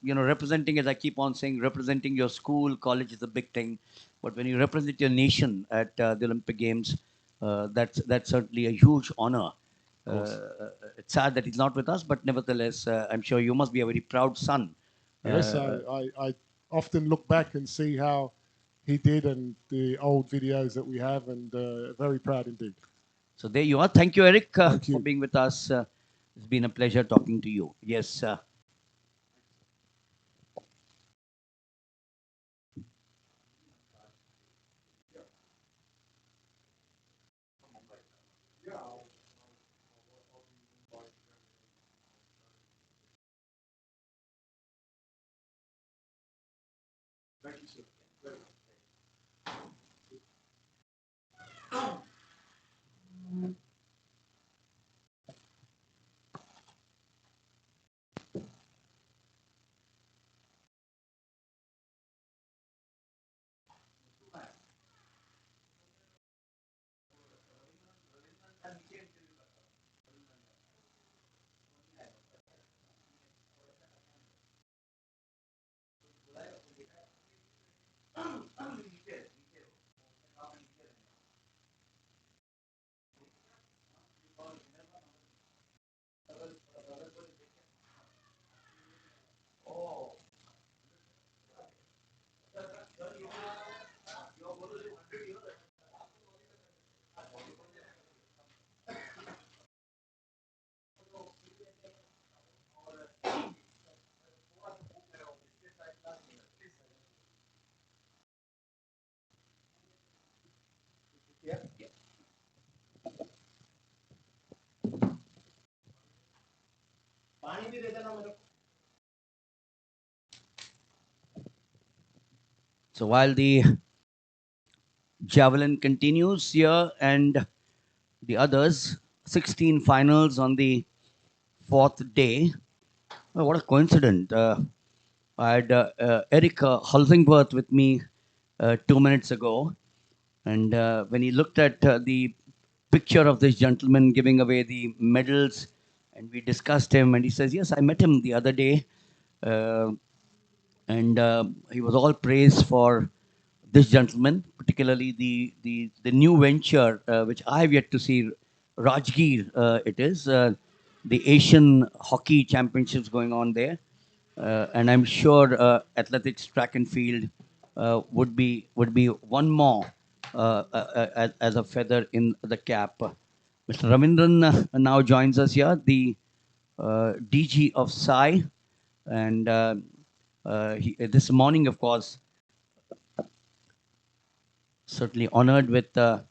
representing, as I keep on saying, representing your school, college is a big thing. But when you represent your nation at the Olympic Games, that's certainly a huge honor. It's sad that he's not with us, but nevertheless, I'm sure you must be a very proud son. Yes, I often look back and see how he did and the old videos that we have, and very proud indeed. So there you are. Thank you, Eric, Thank you. for being with us. It's been a pleasure talking to you. Yes. So while the Javelin continues here and the others, 16 finals on the fourth day. Oh, what a coincidence. I had Eric Hulsingworth with me 2 minutes ago. And when he looked at the picture of this gentleman giving away the medals, and we discussed him, and he says, yes, I met him the other day. Uh, and he was all praise for this gentleman, particularly the new venture, which I have yet to see, Rajgir it is, the Asian Hockey Championships going on there. And I'm sure athletics, track and field would be one more as a feather in the cap. Mr. Ravindran now joins us here, the DG of Sai, and this morning, of course, certainly honored with a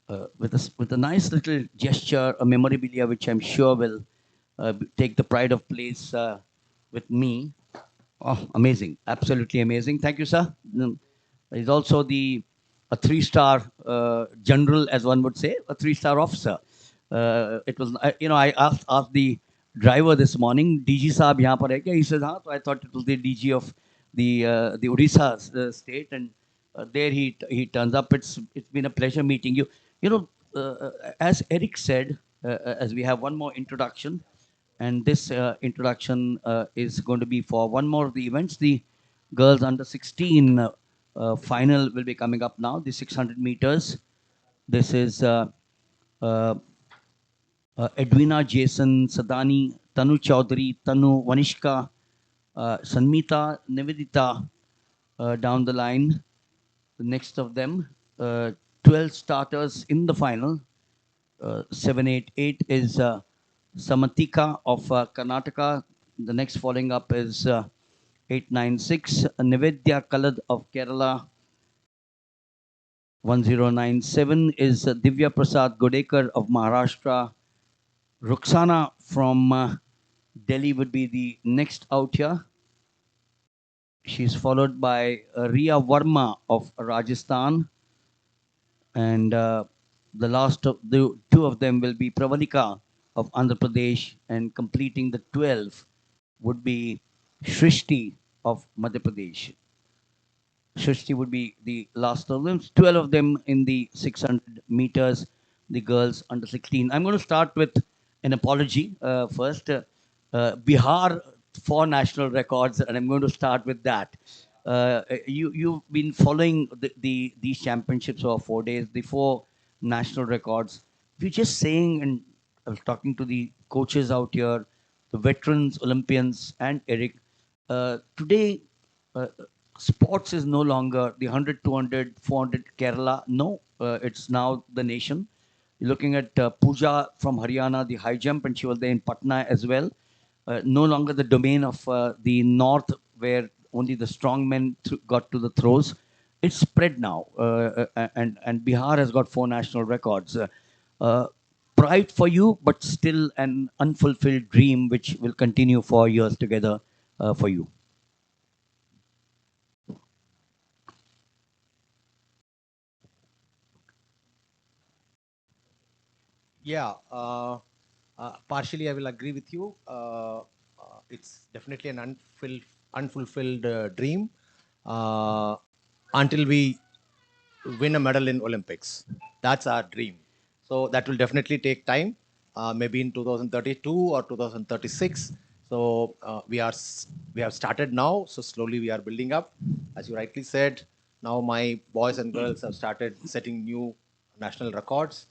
nice little gesture, a memorabilia, which I'm sure will take the pride of place with me. Oh, amazing! Absolutely amazing. Thank you, sir. He's also a three-star general, as one would say, a three-star officer. It was, I asked the driver this morning, DG साहब यहाँ पर है क्या? He says, हाँ. So I thought it was the DG of the Odisha state, and there he turns up. It's been a pleasure meeting you. As Eric said, as we have one more introduction, and this introduction is going to be for one more of the events. The girls under 16 final will be coming up now, the 600 meters. This is Edwina, Jason, Sadani, Tanu Chaudhary, Tanu, Vanishka, Sanmita, Nivedita down the line. The next of them, 12 starters in the final. 788 is Samatika of Karnataka. The next following up is 896 Nivedya Kalad of Kerala. 1097 is Divya Prasad Godekar of Maharashtra. Ruxana from Delhi would be the next out here. She's followed by Ria Verma of Rajasthan. And the last of the two of them will be Pravalika of Andhra Pradesh, and completing the 12 would be Shrishti of Madhya Pradesh. Shrishti would be the last of them. 12 of them in the 600 meters, the girls under 16. I'm going to start with an apology first. Bihar, 4 national records, and I'm going to start with that. You've been following these championships over 4 days, the 4 national records. We're just saying, and I was talking to the coaches out here, the veterans, Olympians, and Eric. Today, sports is no longer the 100, 200, 400 Kerala. No, it's now the nation. You're looking at Pooja from Haryana, the high jump, and she was there in Patna as well. No longer the domain of the north, where only the strong men got to the throws. It's spread now, and Bihar has got 4 national records. Pride for you, but still an unfulfilled dream, which will continue for years together for you. Yeah, partially I will agree with you. It's definitely an unfulfilled dream until we win a medal in Olympics. That's our dream. So that will definitely take time, maybe in 2032 or 2036. So we have started now. So slowly we are building up. As you rightly said, now my boys and girls have started setting new national records.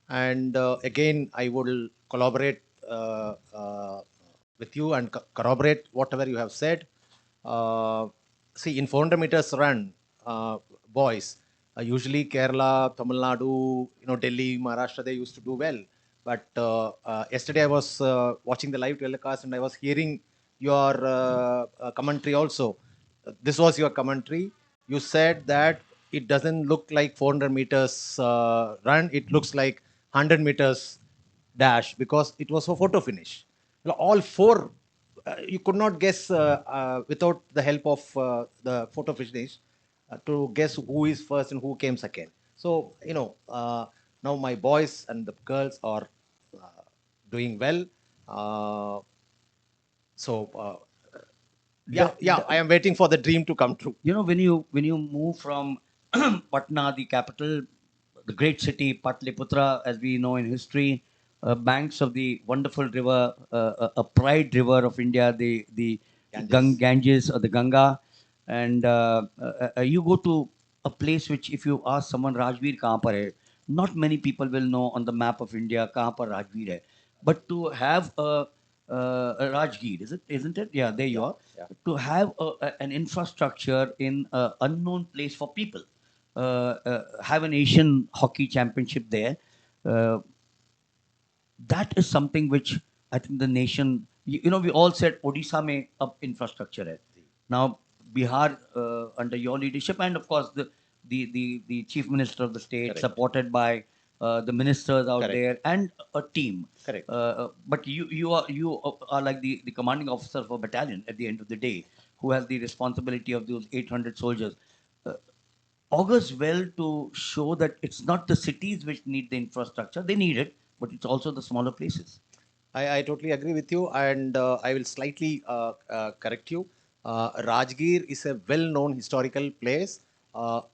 And again, I will collaborate with you and corroborate whatever you have said. See, in 400 meters run, boys, usually Kerala, Tamil Nadu, Delhi, Maharashtra, they used to do well. But yesterday I was watching the live telecast and I was hearing your commentary also. This was your commentary. You said that it doesn't look like 400 meters run. It looks like 100 meters dash because it was a photo finish. All four, you could not guess without the help of the photo finish to guess who is first and who came second. So, now my boys and the girls are doing well. So, I am waiting for the dream to come true. When you move from Patna, the capital, the great city Patliputra, as we know in history, banks of the wonderful river, a pride river of India, the Ganges or the Ganga, and you go to a place which, if you ask someone Rajveer kahan par hai, not many people will know on the map of India kahan par Rajveer hai. But to have a Rajgir, isn't it? Yeah, there you are. Yeah. To have an infrastructure in an unknown place for people, have an Asian hockey championship there. That is something which I think the nation, we all said Odisha mein ab infrastructure hai. Now Bihar under your leadership, and of course the chief minister of the state, Correct. supported by the ministers out Correct. there and a team. Correct. But you are like the commanding officer of a battalion at the end of the day, who has the responsibility of those 800 soldiers. Augurs well to show that it's not the cities which need the infrastructure, they need it, but it's also the smaller places. I totally agree with you, and I will slightly correct you. Rajgir is a well-known historical place.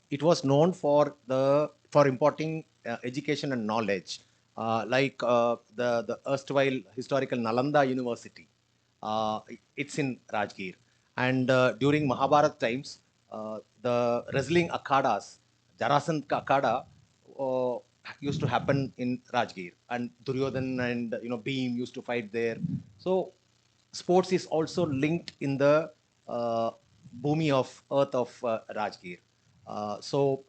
It was known for imparting education and knowledge, like the erstwhile historical Nalanda University. It's in Rajgir, and during Mahabharat times, the wrestling akhadas, Jarasandh Akhada, uh, used to happen in Rajgir, and Duryodhan and Bhim used to fight there. So sports is also linked in the bhumi of earth of So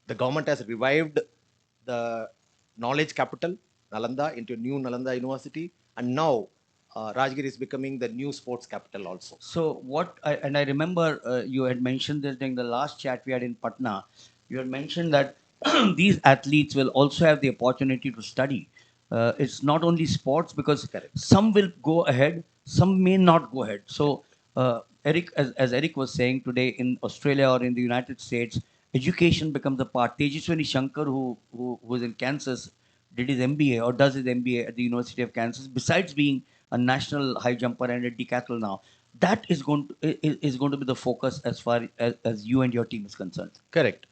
the government has revived the knowledge capital, Nalanda, into new Nalanda University, and now Rajgir is becoming the new sports capital also. So and I remember you had mentioned this during the last chat we had in Patna. You had mentioned that these athletes will also have the opportunity to study. It's not only sports because some will go ahead, some may not go ahead. So Eric, as Eric was saying today, in Australia or in the United States, education becomes a part. Tejaswani Shankar, who was in Kansas, did his MBA or does his MBA at the University of Kansas. Besides being a national high jumper and a decathlon now, that is going to be the focus as far as you and your team is concerned. Correct.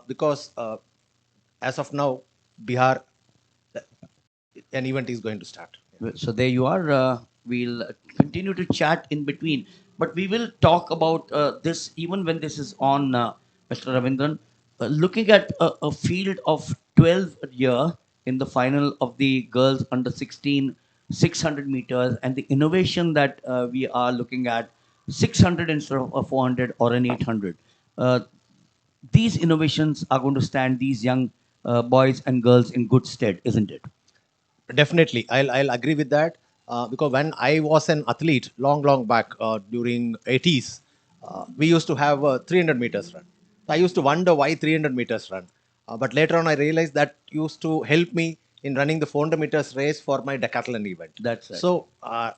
Because as of now, Bihar, an event is going to start. So there you are. We'll continue to chat in between, but we will talk about this even when this is on, Mr. Ravindran. Looking at a field of 12 here in the final of the girls under 16 600 meters, and the innovation that we are looking at 600 instead of a 400 or an 800. These innovations are going to stand these young boys and girls in good stead, isn't it? Definitely, I'll agree with that. Because when I was an athlete long back during 80s, we used to have a 300 meters run. I used to wonder why 300 meters run. But later on, I realized that used to help me in running the 400 meters race for my decathlon event. That's right. So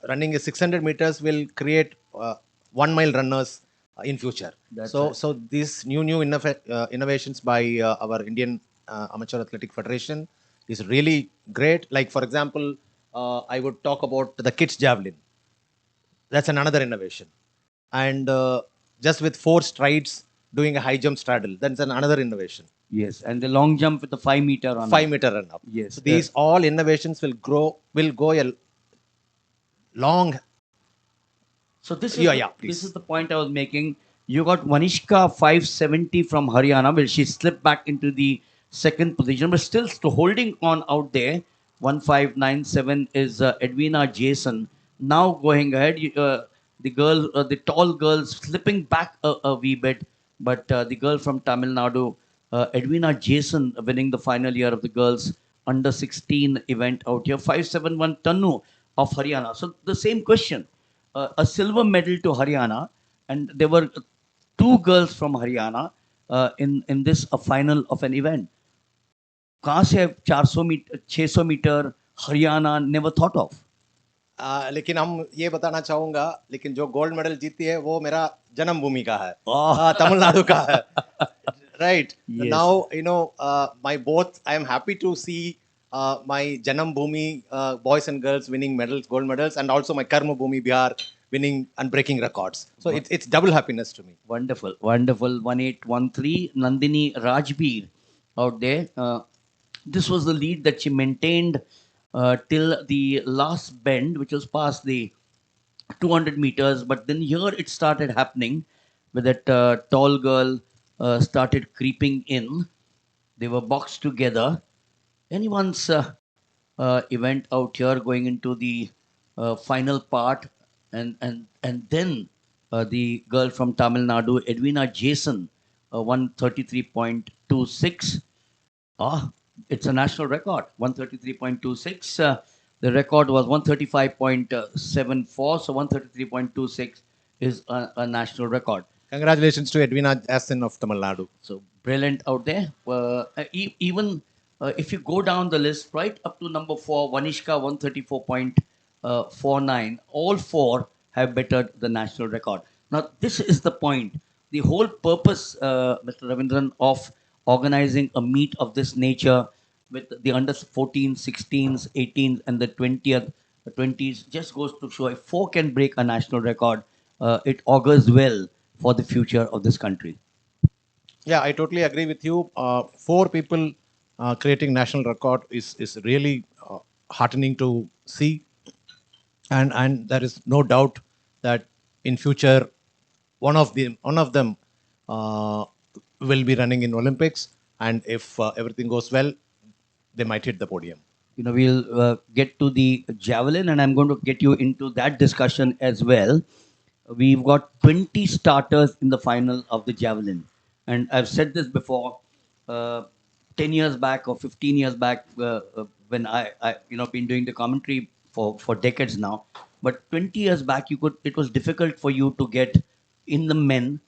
running a 600 meters will create 1 mile runners in future. That's So right. so these new innovations by our Indian Amateur Athletic Federation is really great. Like for example, I would talk about the kids javelin. That's another innovation. And just with 4 strides doing a high jump straddle, that's another innovation. Yes, and the long jump with the 5 meter run. 5 meter run up. Yes. So these all innovations will go a long. So this is Yeah, this please. is the point I was making. You got Vanishka 570 from Haryana. Well, she slipped back into the second position, but still holding on out there. 1597 is Edwina Jason. Now going ahead, the tall girl slipping back a wee bit, but the girl from Tamil Nadu, Edwina Jason, winning the final year of the girls under 16 event out here. 571 Tanu of Haryana. So the same question. A silver medal to Haryana, and there were 2 girls from Haryana in this final of an event. कहाँ से 400 metre 600 metre Haryana never thought of. लेकिन हम ये बताना चाहूंगा, लेकिन जो gold medal जीती है वो मेरा जन्मभूमि का है, तमिलनाडु का है. Right. Yes. Now, my both, I am happy to see my Janam Bhumi boys and girls winning medals, gold medals, and also my Karma Bhumi Bihar winning and breaking records. So it's double happiness to me. Wonderful, wonderful. 1813 Nandini Rajbir out there. This was the lead that she maintained till the last bend, which was past the 200 meters. But then here it started happening, where that tall girl started creeping in. They were boxed together. Anyone's event out here going into the final part, and then the girl from Tamil Nadu, Edwina Jason, 133.26. It's a national record, 133.26. The record was 135.74, so 133.26 is a national record. Congratulations to Edwina Jason of Tamil Nadu. So brilliant out there. Even if you go down the list, right up to number 4, Vanishka 134.49, all 4 have bettered the national record. Now, this is the point. The whole purpose, Mr. Ravindran, of organizing a meet of this nature with the under 14s, 16s, 18s, and the 20s just goes to show if 4 can break a national record, it augurs well for the future of this country. Yeah, I totally agree with you. 4 people creating national record is really heartening to see, and there is no doubt that in future one of them will be running in Olympics, and if everything goes well, they might hit the podium. We'll get to the javelin, and I'm going to get you into that discussion as well. We've got 20 starters in the final of the javelin, and I've said this before. 10 years back or 15 years back, when I been doing the commentary for decades now. But 20 years back, it was difficult for you to get in the men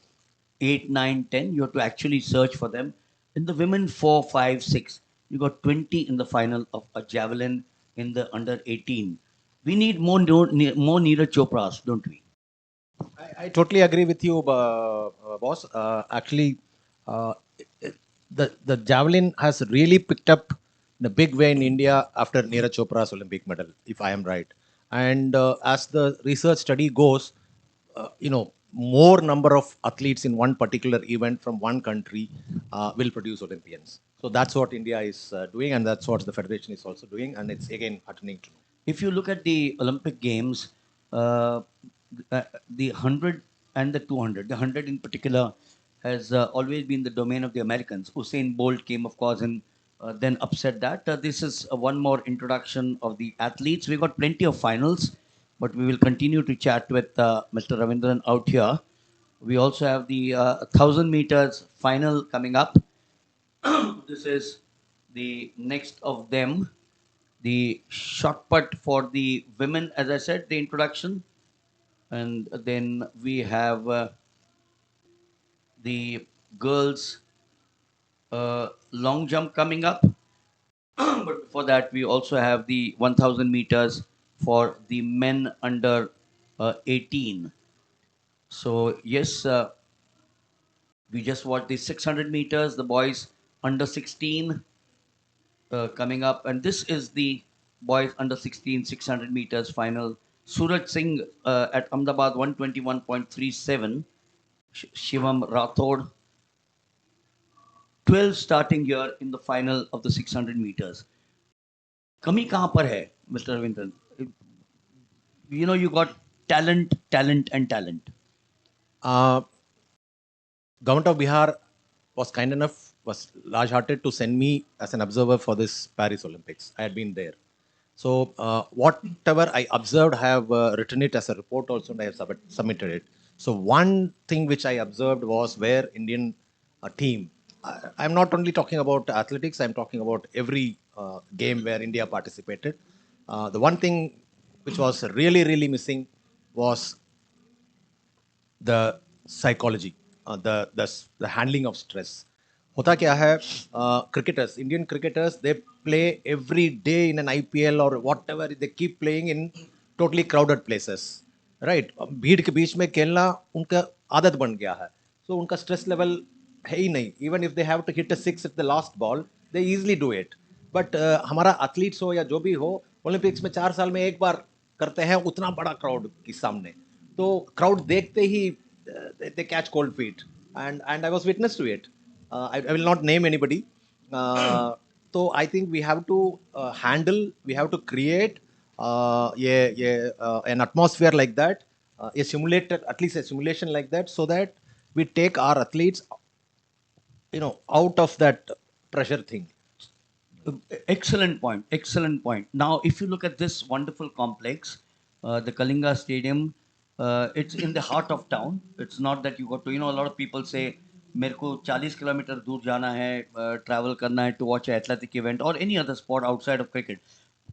8, 9, 10. You have to actually search for them. In the women 4, 5, 6, you got 20 in the final of a javelin in the under 18. We need more Neeraj Chopras, don't we? I totally agree with you, boss. Actually, uh, the javelin has really picked up in a big way in India after Neeraj Chopra's Olympic medal, if I am right. And as the research study goes, more number of athletes in one particular event from one country will produce Olympians. So that's what India is doing, and that's what the federation is also doing, and it's again heartening to know. If you look at the Olympic Games, uh, the 100 and the 200, the 100 in particular has always been the domain of the Americans. Usain Bolt came, of course, and then upset that. This is one more introduction of the athletes. We've got plenty of finals, but we will continue to chat with Mr. Ravindran out here. We also have the 1,000 meters final coming up. This is the next of them. The shot put for the women, as I said, the introduction. And then we have the girls long jump coming up. But before that, we also have the 1,000 meters for the men under 18. So, yes, we just watched the 600 meters, the boys under 16 coming up. And this is the boys under 16 600 meters final. Suraj Singh at Ahmedabad 121.37. Shivam Rathod 12 starting here in the final of the 600 meters. कमी कहाँ पर है, Mr. Ravindran? You got talent, talent, and talent. Government of Bihar was kind enough, was large-hearted to send me as an observer for this Paris Olympics. I had been there. So whatever I observed, I have written it as a report also, and I have submitted it. So one thing which I observed was where Indian team, I'm not only talking about athletics, I'm talking about every game where India participated. The one thing which was really, really missing was the psychology, the handling of stress. होता क्या है, cricketers, Indian cricketers, they play every day in an IPL or whatever, they keep playing in totally crowded places, right? भीड़ के बीच में खेलना उनका आदत बन गया है, so उनका stress level है ही नहीं. Even if they have to hit a six at the last ball, they easily do it. But हमारा athletes हो या जो भी हो, Olympics में 4 साल में एक बार करते हैं उतना बड़ा crowd के सामने, तो crowd देखते ही they catch cold feet, and I was witness to it. I will not name anybody. So I think we have to we have to create an atmosphere like that, a simulator, at least a simulation like that, so that we take our athletes, out of that pressure thing. Excellent point. Excellent point. Now, if you look at this wonderful complex, the Kalinga Stadium, it's in the heart of town. It's not that you got to, a lot of people say, मेरे को 40 kilometre दूर जाना है, travel करना है to watch an athletic event or any other sport outside of cricket.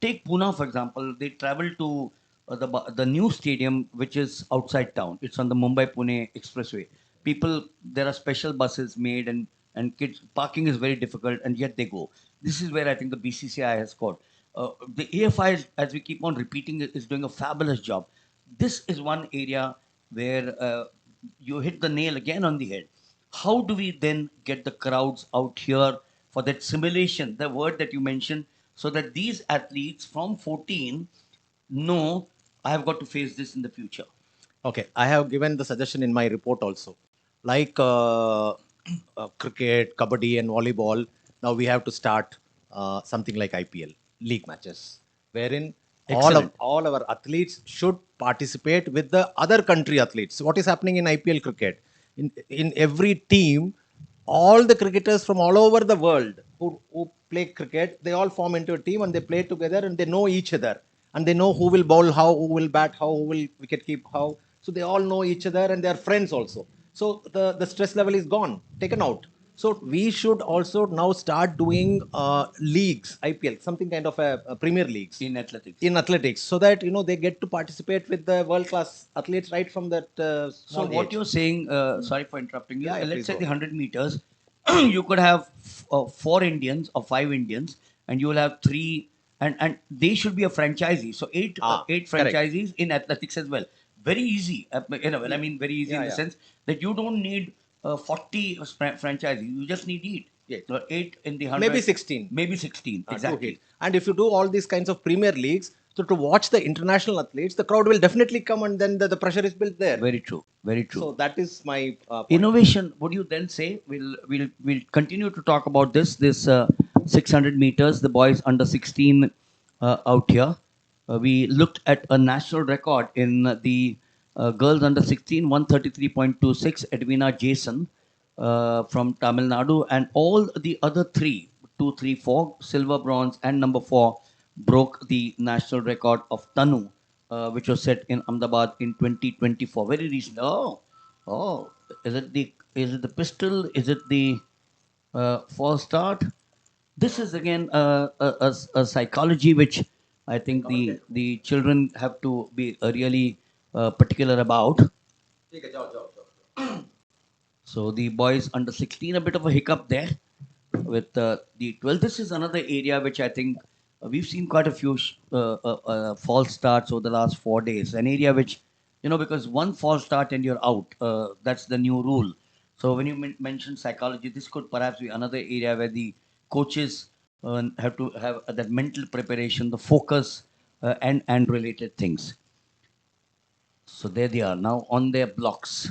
Take Pune, for example. They travel to the new stadium, which is outside town. It's on the Mumbai-Pune Expressway. There are special buses made, and kids parking is very difficult, and yet they go. This is where I think the BCCI has scored. The AFI, as we keep on repeating, is doing a fabulous job. This is one area where you hit the nail again on the head. How do we then get the crowds out here for that simulation, the word that you mentioned, so that these athletes from 14 know I have got to face this in the future? Okay, I have given the suggestion in my report also. Like cricket, kabaddi, and volleyball, now we have to start something like IPL, league matches, wherein all our athletes should participate with the other country athletes. What is happening in IPL cricket? In every team, all the cricketers from all over the world who play cricket, they all form into a team and they play together and they know each other. And they know who will bowl how, who will bat how, who will wicket keep how. So they all know each other and they are friends also. So the stress level is gone, taken out. So we should also now start doing leagues, IPL, something kind of a Premier Leagues In athletics. in athletics, so that they get to participate with the world class athletes right from that So small what age. you're saying, sorry for interrupting you. Yeah, yeah, Let's please say go the ahead. 100 meters, you could have 4 Indians or 5 Indians, and you will have three, and they should be a franchisee. So eight correct. franchisees in athletics as well. Very easy. Well, I mean, very easy in the Yeah. sense that you don't need 40 franchisees. You just need eight. Yes. Eight in the 100. Maybe 16. Maybe 16. Two Exactly. hits. And if you do all these kinds of Premier Leagues, so to watch the international athletes, the crowd will definitely come, and then the pressure is built there. Very true. Very true. So that is my point. Innovation, would you then say? We'll continue to talk about this 600 meters, the boys under 16 out here. We looked at a national record in the girls under 16, 133.26, Edwina Jason from Tamil Nadu, and all the other three, 2, 3, 4, silver, bronze, and number 4 broke the national record of Tanu, which was set in Ahmedabad in 2024. Very recent. Oh, is it the pistol? Is it the false start? This is again a psychology which I think the children have to be really particular about. So the boys under 16, a bit of a hiccup there with the 12. This is another area which I think we've seen quite a few false starts over the last 4 days. An area which, because one false start and you're out. That's the new rule. So when you mention psychology, this could perhaps be another area where the coaches have to have that mental preparation, the focus, and related things. So there they are now on their blocks.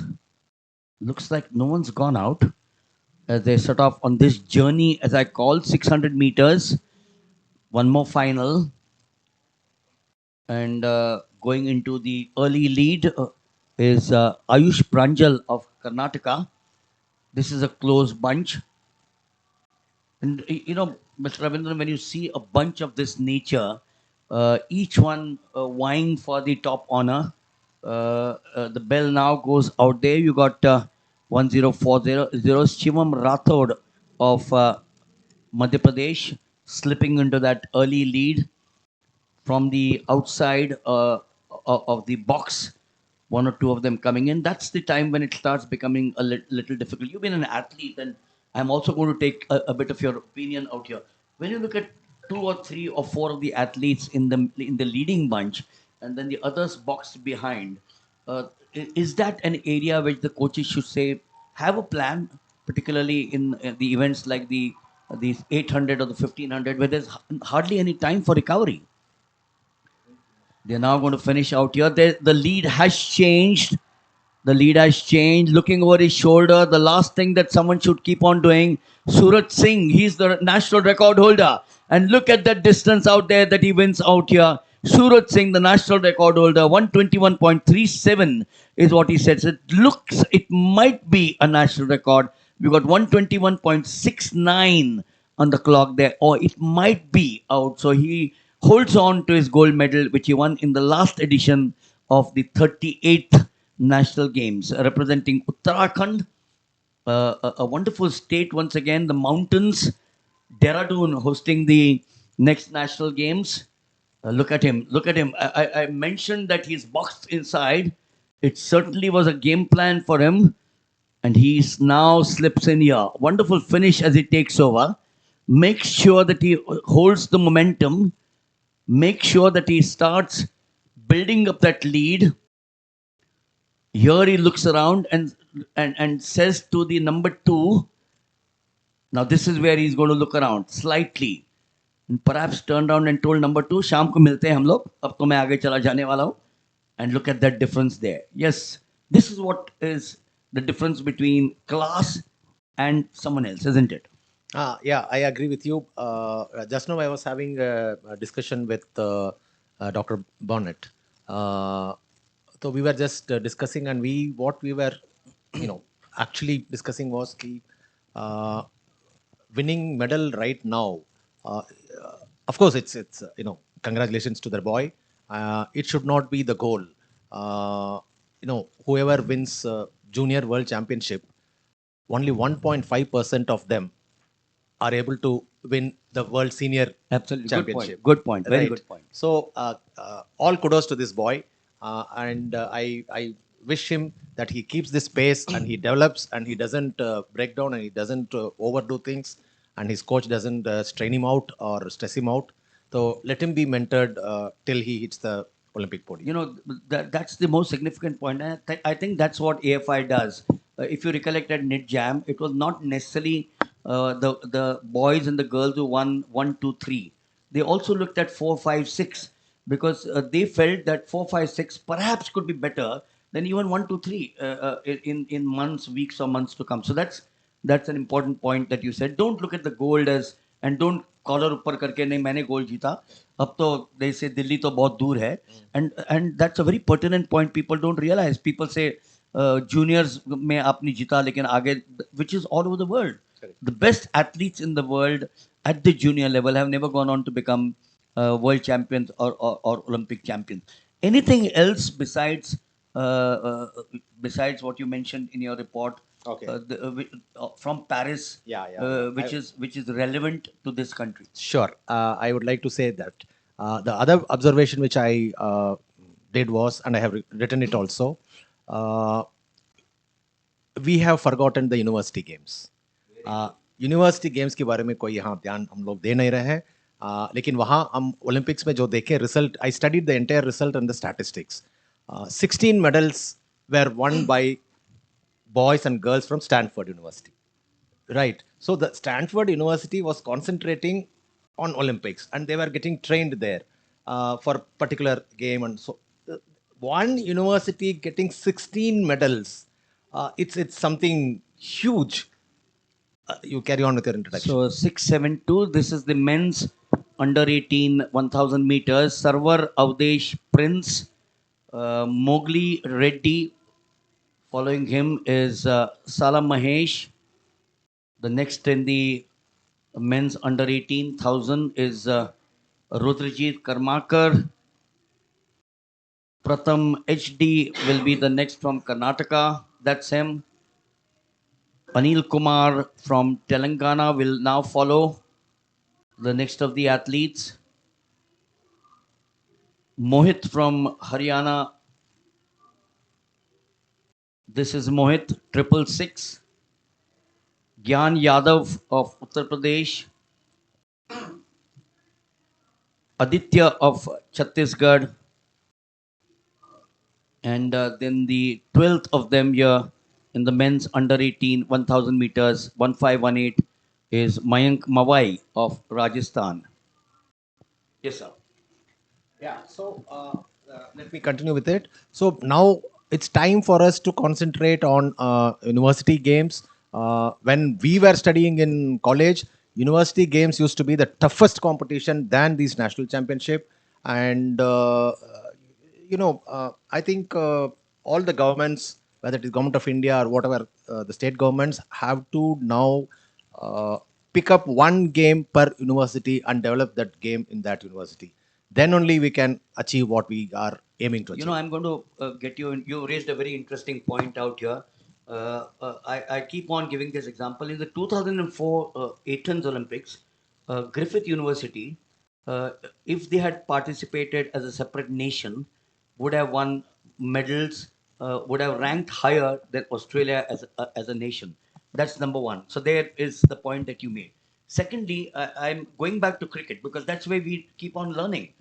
Looks like no one's gone out as they set off on this journey, as I call 600 meters. One more final. And going into the early lead is Ayush Pranjal of Karnataka. This is a close bunch. And Mr. Ravindran, when you see a bunch of this nature, each one vying for the top honor, the bell now goes out there. You got 1040 Shivam Rathod of Madhya Pradesh slipping into that early lead from the outside of the box. One or two of them coming in. That's the time when it starts becoming a little difficult. You've been an athlete, and I'm also going to take a bit of your opinion out here. When you look at 2 or 3 or 4 of the athletes in the leading bunch, and then the others boxed behind, is that an area which the coaches should say have a plan, particularly in the events like the 800 or the 1500, where there's hardly any time for recovery? They're now going to finish out here. The lead has changed. The lead has changed. Looking over his shoulder, the last thing that someone should keep on doing, Surat Singh, he's the national record holder. And look at that distance out there that he wins out here. Surat Singh, the national record holder, 121.37 is what he says. It might be a national record. We got 121.69 on the clock there, or it might be out. So he holds on to his gold medal, which he won in the last edition of the 38th National Games, representing Uttarakhand, a wonderful state once again, the mountains, Dehradun hosting the next National Games. Look at him. I mentioned that he's boxed inside. It certainly was a game plan for him. And he now slips in here. Wonderful finish as he takes over. Make sure that he holds the momentum. Make sure that he starts building up that lead. Here he looks around and says to the number 2, now this is where he's going to look around slightly. And perhaps turned around and told number 2, शाम को मिलते हैं हम लोग, अब तो मैं आगे चला जाने वाला हूँ. And look at that difference there. Yes, this is what is the difference between class and someone else, isn't it? Yeah, I agree with you. Just now I was having a discussion with Dr. Bonnet. So we were just discussing, and what we were, actually discussing was the winning medal right now. Of course, it's congratulations to the boy. It should not be the goal. Whoever wins junior world championship, only 1.5% of them are able to win the World Senior Absolutely. Championship. Good point. Very Right. good point. So, all kudos to this boy. And I wish him that he keeps this pace and he develops and he doesn't break down and he doesn't overdo things and his coach doesn't strain him out or stress him out. So, let him be mentored till he hits the Olympic podium. You know, that's the most significant point. And I think that's what AFI does. If you recollect at Knit Jam, it was not necessarily the boys and the girls who won 1, 2, 3. They also looked at 4, 5, 6 because they felt that 4, 5, 6 perhaps could be better than even 1, 2, 3 in months, weeks, or months to come. So that's an important point that you said. Don't look at the gold as and don't collar ऊपर करके नहीं मैंने gold जीता अब तो जैसे दिल्ली तो बहुत दूर है and that's a very pertinent point people don't realise people से जूनियर्स में आपने जीता लेकिन आगे which is all over the world the best athletes in the world at the junior level have never gone on to become world champions or Olympic champions. Anything else besides what you mentioned in your report? Okay. From Paris, which is relevant to this country. Sure. I would like to say that the other observation which I did was, and I have written it also, we have forgotten the university games. University games के बारे में कोई यहाँ ध्यान हम लोग दे नहीं रहे हैं लेकिन वहाँ हम ओलंपिक्स में जो देखे result I studied the entire result and the statistics 16 medals were won by boys and girls from Stanford University. Right. So the Stanford University was concentrating on Olympics and they were getting trained there for a particular game. And so one university getting 16 medals, it's something huge. You carry on with your introduction. So 672, this is the men's under 18 1000 meters. Sarwar Avdesh Prince, Mowgli Reddy. Following him is Salam Mahesh. The next in the men's under 18,000 is Rudrajit Karmakar. Pratham HD will be the next from Karnataka. That's him. Anil Kumar from Telangana will now follow the next of the athletes. Mohit from Haryana. This is Mohit, 666. Gyan Yadav of Uttar Pradesh. Aditya of Chhattisgarh. And then the 12th of them here in the men's under 18 1000 meters 1518 is Mayank Mawai of Rajasthan. Yes, sir. Yeah, so let me continue with it. So now it's time for us to concentrate on university games. When we were studying in college, university games used to be the toughest competition than these national championship. And I think all the governments, whether it is government of India or whatever, the state governments have to now pick up one game per university and develop that game in that university. Then only we can achieve what we are aiming to achieve. You know, I'm going to get you in. You raised a very interesting point out here. I keep on giving this example. In the 2004 Athens Olympics, Griffith University, if they had participated as a separate nation, would have won medals, would have ranked higher than Australia as a nation. That's number one. So there is the point that you made. Secondly, I'm going back to cricket because that's where we keep on learning.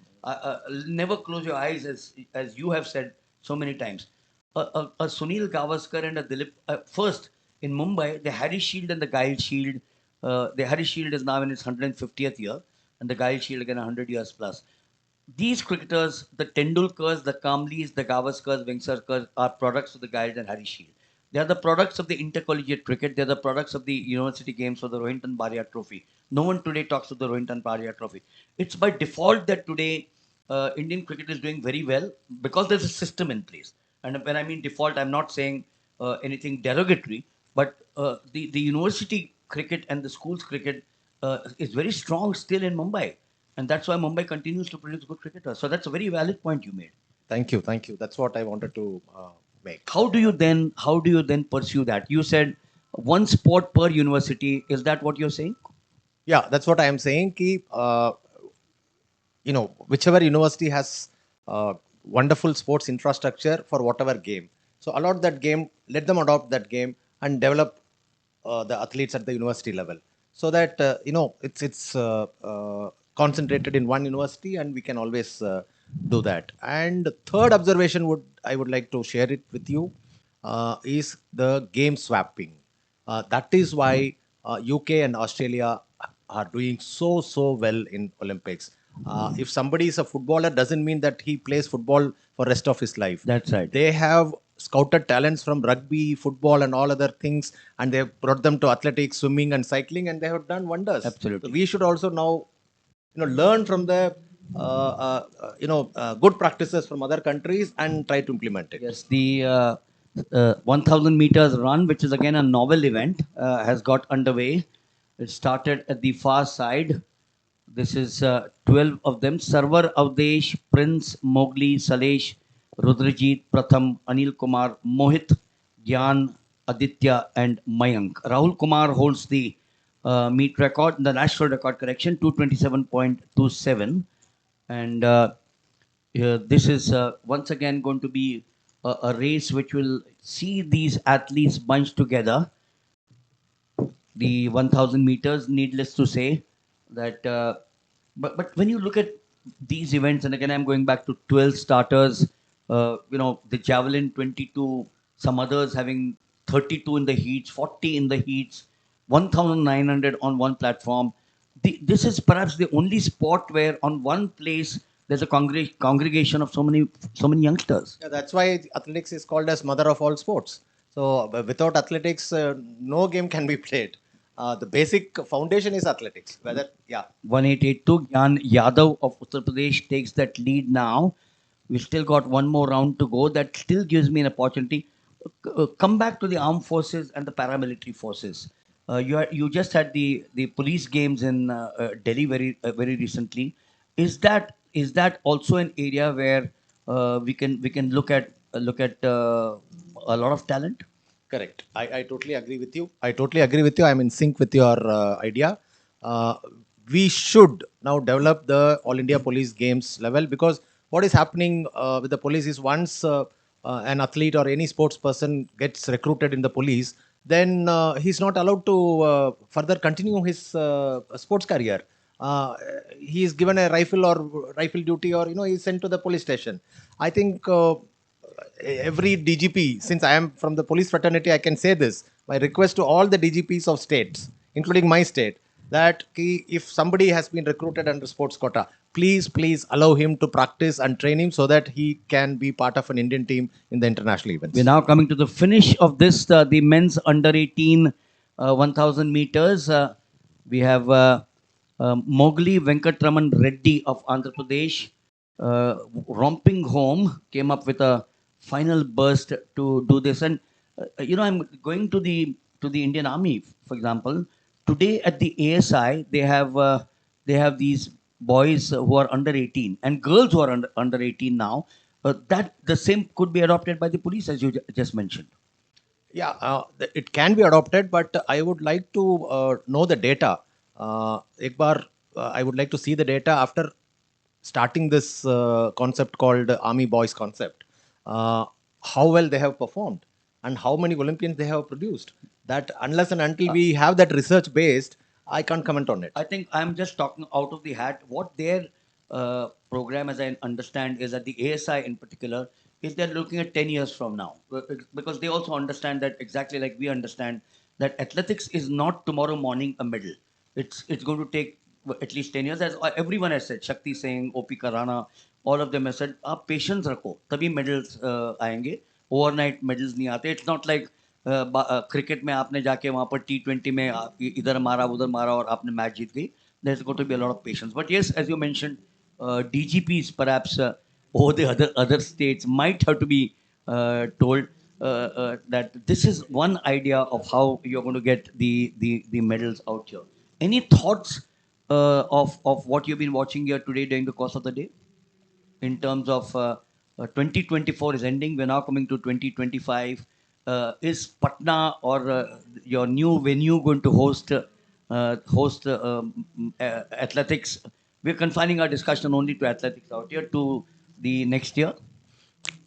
Never close your eyes, as you have said so many times. A Sunil Gavaskar and a Dilip. First, in Mumbai, the Harry Shield and the Guile Shield. The Harry Shield is now in its 150th year, and the Guile Shield again 100 years plus. These cricketers, the Tendulkars, the Kamlis, the Gavaskars, Vengsarkars, are products of the Guiles and Harry Shield. They are the products of the intercollegiate cricket. They are the products of the university games for the Rohinton Bharia Trophy. No one today talks of the Rohinton Bharia Trophy. It's by default that today Indian cricket is doing very well because there's a system in place. And when I mean default, I'm not saying anything derogatory, but the university cricket and the schools cricket is very strong still in Mumbai. And that's why Mumbai continues to produce good cricketers. So that's a very valid point you made. Thank you. That's what I wanted to make. How do you then pursue that? You said one sport per university. Is that what you're saying? Yeah, that's what I am saying. Ki, whichever university has wonderful sports infrastructure for whatever game. So allot that game, let them adopt that game and develop the athletes at the university level, so that it's concentrated in one university, and we can always do that. And third observation would I would like to share it with you is the game swapping. That is why UK and Australia are doing so well in Olympics. If somebody is a footballer, doesn't mean that he plays football for rest of his life. That's right. They have scouted talents from rugby, football, and all other things, and they have brought them to athletics, swimming, and cycling, and they have done wonders. Absolutely. So we should also now, learn from the good practices from other countries and try to implement it. Yes, the 1000 meters run, which is again a novel event, has got underway. It started at the far side. This is 12 of them. Sarvar, Avdesh, Prince, Mowgli, Salesh, Rudrajit, Pratham, Anil Kumar, Mohit, Gyan, Aditya, and Mayank. Rahul Kumar holds the meet record, the national record correction, 227.27. And this is once again going to be a race which will see these athletes bunched together. The 1000 meters, needless to say, that. But when you look at these events, and again I'm going back to 12 starters, the javelin 22, some others having 32 in the heats, 40 in the heats, 1900 on one platform. This is perhaps the only sport where on one place there's a congregation of so many youngsters. Yeah, that's why athletics is called as mother of all sports. So without athletics, no game can be played. The basic foundation is athletics. 1882. Gyan Yadav of Uttar Pradesh takes that lead now. We still got one more round to go. That still gives me an opportunity. Come back to the armed forces and the paramilitary forces. You just had the police games in Delhi very recently. Is that also an area where we can look at a lot of talent? Correct. I totally agree with you. I'm in sync with your idea. We should now develop the All India Police Games level, because what is happening with the police is once an athlete or any sports person gets recruited in the police, then he's not allowed to further continue his sports career. He is given a rifle or rifle duty, or he's sent to the police station. I think every DGP, since I am from the police fraternity, I can say this. My request to all the DGPs of states, including my state, that if somebody has been recruited under sports quota, please allow him to practice and train him so that he can be part of an Indian team in the international events. We're now coming to the finish of this, the men's under 18 1000 meters. We have Mowgli Venkatraman Reddy of Andhra Pradesh, romping home, came up with a final burst to do this. And I'm going to the Indian Army, for example. Today at the ASI, they have these boys who are under 18 and girls who are under 18 now. That the same could be adopted by the police, as you just mentioned. Yeah, it can be adopted, but I would like to know the data. I would like to see the data after starting this concept called Army Boys concept. How well they have performed and how many Olympians they have produced. That unless and until we have that research based, I can't comment on it. I think I'm just talking out of the hat. What their program, as I understand, is at the ASI in particular, is they're looking at 10 years from now. Because they also understand that, exactly like we understand, that athletics is not tomorrow morning a medal. It's going to take at least 10 years. As everyone has said, Shakti Singh, OP Karana, all of them have said, आप patience रखो, तभी medals आएंगे. Overnight medals नहीं आते. It's not like cricket में आपने जाके वहाँ पर T20 में इधर मारा उधर मारा और आपने मैच जीत गई. There's going to be a lot of patience. But yes, as you mentioned, DGPs perhaps over the other states might have to be told that this is one idea of how you're going to get the medals out here. Any thoughts of what you've been watching here today during the course of the day? In terms of 2024 is ending, we're now coming to 2025. is Patna or your new venue going to host athletics? We're confining our discussion only to athletics out here to the next year.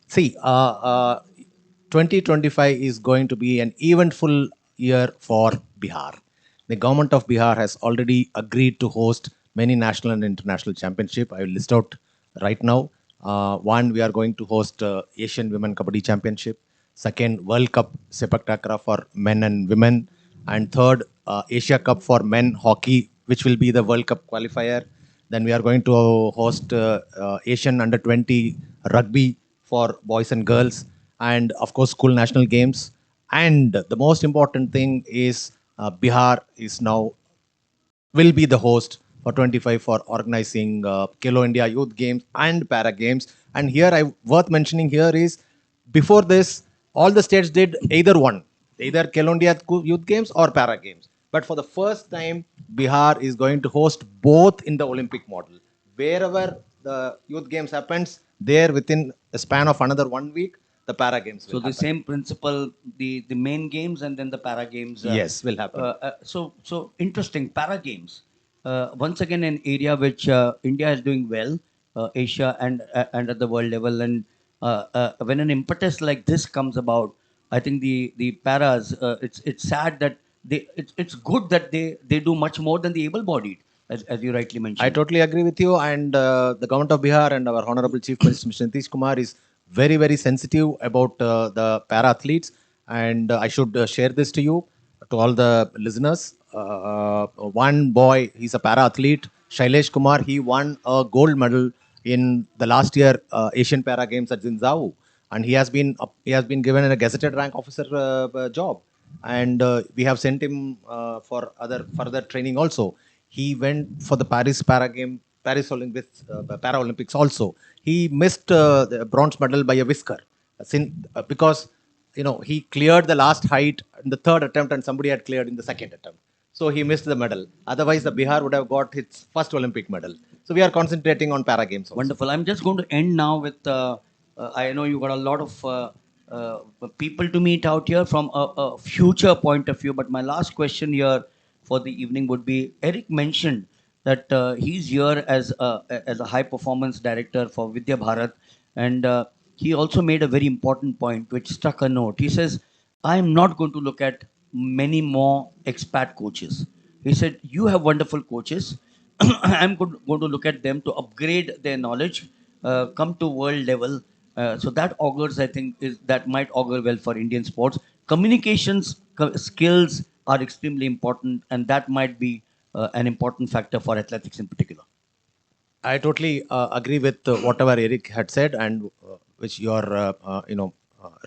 See, 2025 is going to be an eventful year for Bihar. The government of Bihar has already agreed to host many national and international championship. I will list out right now. One, we are going to host Asian Women Kabaddi Championship. Second, World Cup Sepak Takraw for men and women. And third, Asia Cup for men hockey, which will be the World Cup qualifier. Then we are going to host Asian Under 20 rugby for boys and girls, and of course, school national games. And the most important thing is Bihar is now will be the host for 25 for organizing Kelo India Youth Games and Para Games. And here, I worth mentioning here is before this, all the states did either one, either Kelo India Youth Games or Para Games. But for the first time, Bihar is going to host both in the Olympic model. Wherever the youth games happens, there within a span of another 1 week, the Para Games will So happen. the same principle, the main games and then the para games. Yes, will happen. So interesting para games. Once again, an area which India is doing well, Asia and at the world level. And when an impetus like this comes about, I think the paras. It's sad that it's good that they do much more than the able-bodied, as you rightly mentioned. I totally agree with you. And the government of Bihar and our Honorable Chief Minister, Mr. Nitish Kumar, is very, very sensitive about the para athletes. And I should share this to you, to all the listeners. One boy, he's a para athlete, Shailesh Kumar. He won a gold medal in the last year Asian Para Games at Zinzao, and he has been given a gazetted rank officer job. And we have sent him for other further training also. He went for the Paris Olympics, Paralympics also. He missed the bronze medal by a whisker, because he cleared the last height in the third attempt, and somebody had cleared in the second attempt. So he missed the medal. Otherwise, the Bihar would have got its first Olympic medal. So we are concentrating on Para Games also. Wonderful. I'm just going to end now with. I know you got a lot of people to meet out here from a future point of view. But my last question here for the evening would be: Eric mentioned that he's here as a high performance director for Vidya Bharat, and he also made a very important point which struck a note. He says, "I am not going to look at many more expat coaches." He said, "You have wonderful coaches. I'm going to look at them to upgrade their knowledge, come to world level. So that augurs, I think, that might augur well for Indian sports. Communications skills are extremely important, and that might be an important factor for athletics in particular." I totally agree with whatever Eric had said, and which you are,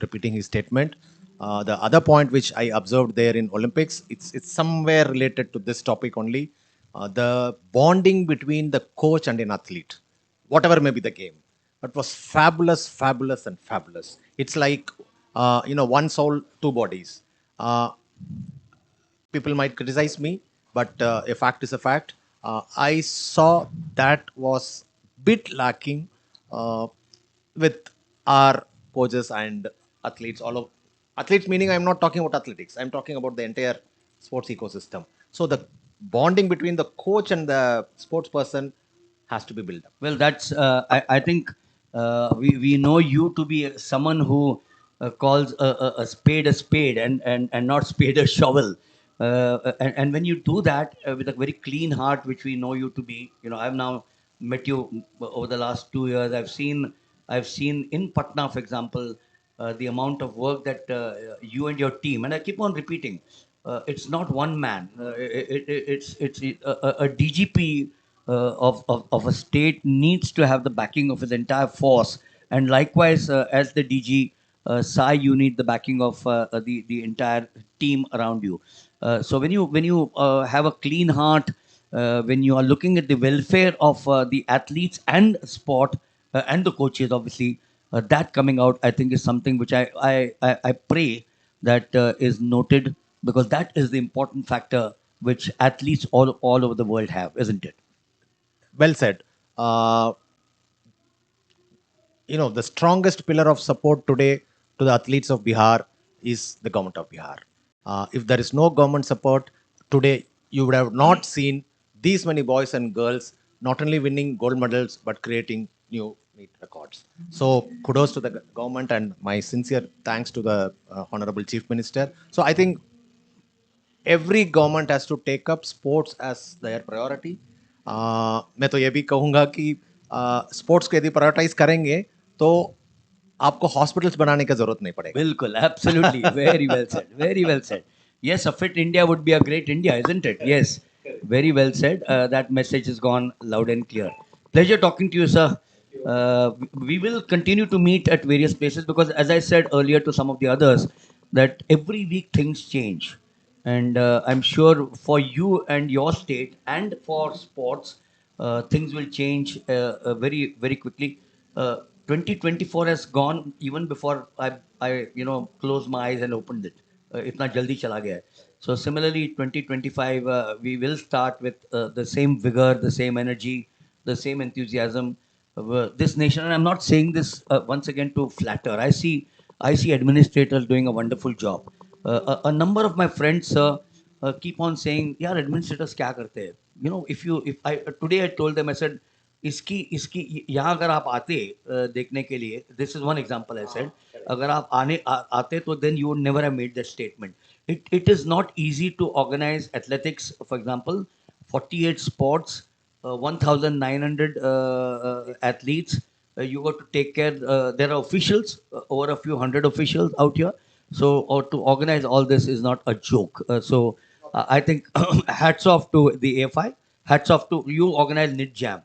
repeating his statement. The other point which I observed there in Olympics, it's somewhere related to this topic only. The bonding between the coach and an athlete, whatever may be the game, it was fabulous, fabulous, and fabulous. It's like, one soul, two bodies. People might criticize me, but a fact is a fact. I saw that was bit lacking with our coaches and athletes. All of athletes meaning I'm not talking about athletics. I'm talking about the entire sports ecosystem. So the bonding between the coach and the sports person has to be built up. Well, that's I think we know you to be someone who calls a spade and not spade a shovel. And when you do that with a very clean heart, which we know you to be, I've now met you over the last 2 years. I've seen in Patna, for example, the amount of work that you and your team, and I keep on repeating, it's not one man. It's a DGP of a state needs to have the backing of his entire force, and likewise, as the DG, Sai, you need the backing of the entire team around you. So when you have a clean heart, when you are looking at the welfare of the athletes and sport and the coaches, obviously, that coming out, I think, is something which I pray that is noted, because that is the important factor which athletes all over the world have, isn't it? Well said. The strongest pillar of support today to the athletes of Bihar is the government of Bihar. If there is no government support, today you would have not seen these many boys and girls not only winning gold medals but creating new meet records. So kudos to the government and my sincere thanks to the Honorable Chief Minister. So I think every government has to take up sports as their priority. मैं तो ये भी कहूँगा कि sports को यदि prioritise करेंगे तो आपको हॉस्पिटल्स बनाने की जरूरत नहीं पड़ेगी. बिल्कुल, absolutely, very well said, very well said. Yes, a fit India would be a great India, isn't it? Yes, very well said. That message has gone loud and clear. Pleasure talking to you, sir. We will continue to meet at various places because, as I said earlier to some of the others, that every week things change. And I'm sure for you and your state and for sports, things will change very, very quickly. 2024 has gone even before I closed my eyes and opened it. इतना जल्दी चला गया है. So similarly, 2025 we will start with the same vigor, the same energy, the same enthusiasm. This nation, and I'm not saying this once again to flatter. I see administrators doing a wonderful job. A number of my friends keep on saying, "यार administrators क्या करते हैं?" If I today I told them, I said, इसकी यहाँ अगर आप आते देखने के लिए, this is one example I said, अगर आप आते तो then you would never have made that statement. It is not easy to organize athletics, for example, 48 sports, 1,900 athletes. You got to take care. There are officials, over a few hundred officials out here. So, or to organize all this is not a joke. I think hats off to the AFI. Hats off to you. Organize Knit Jam.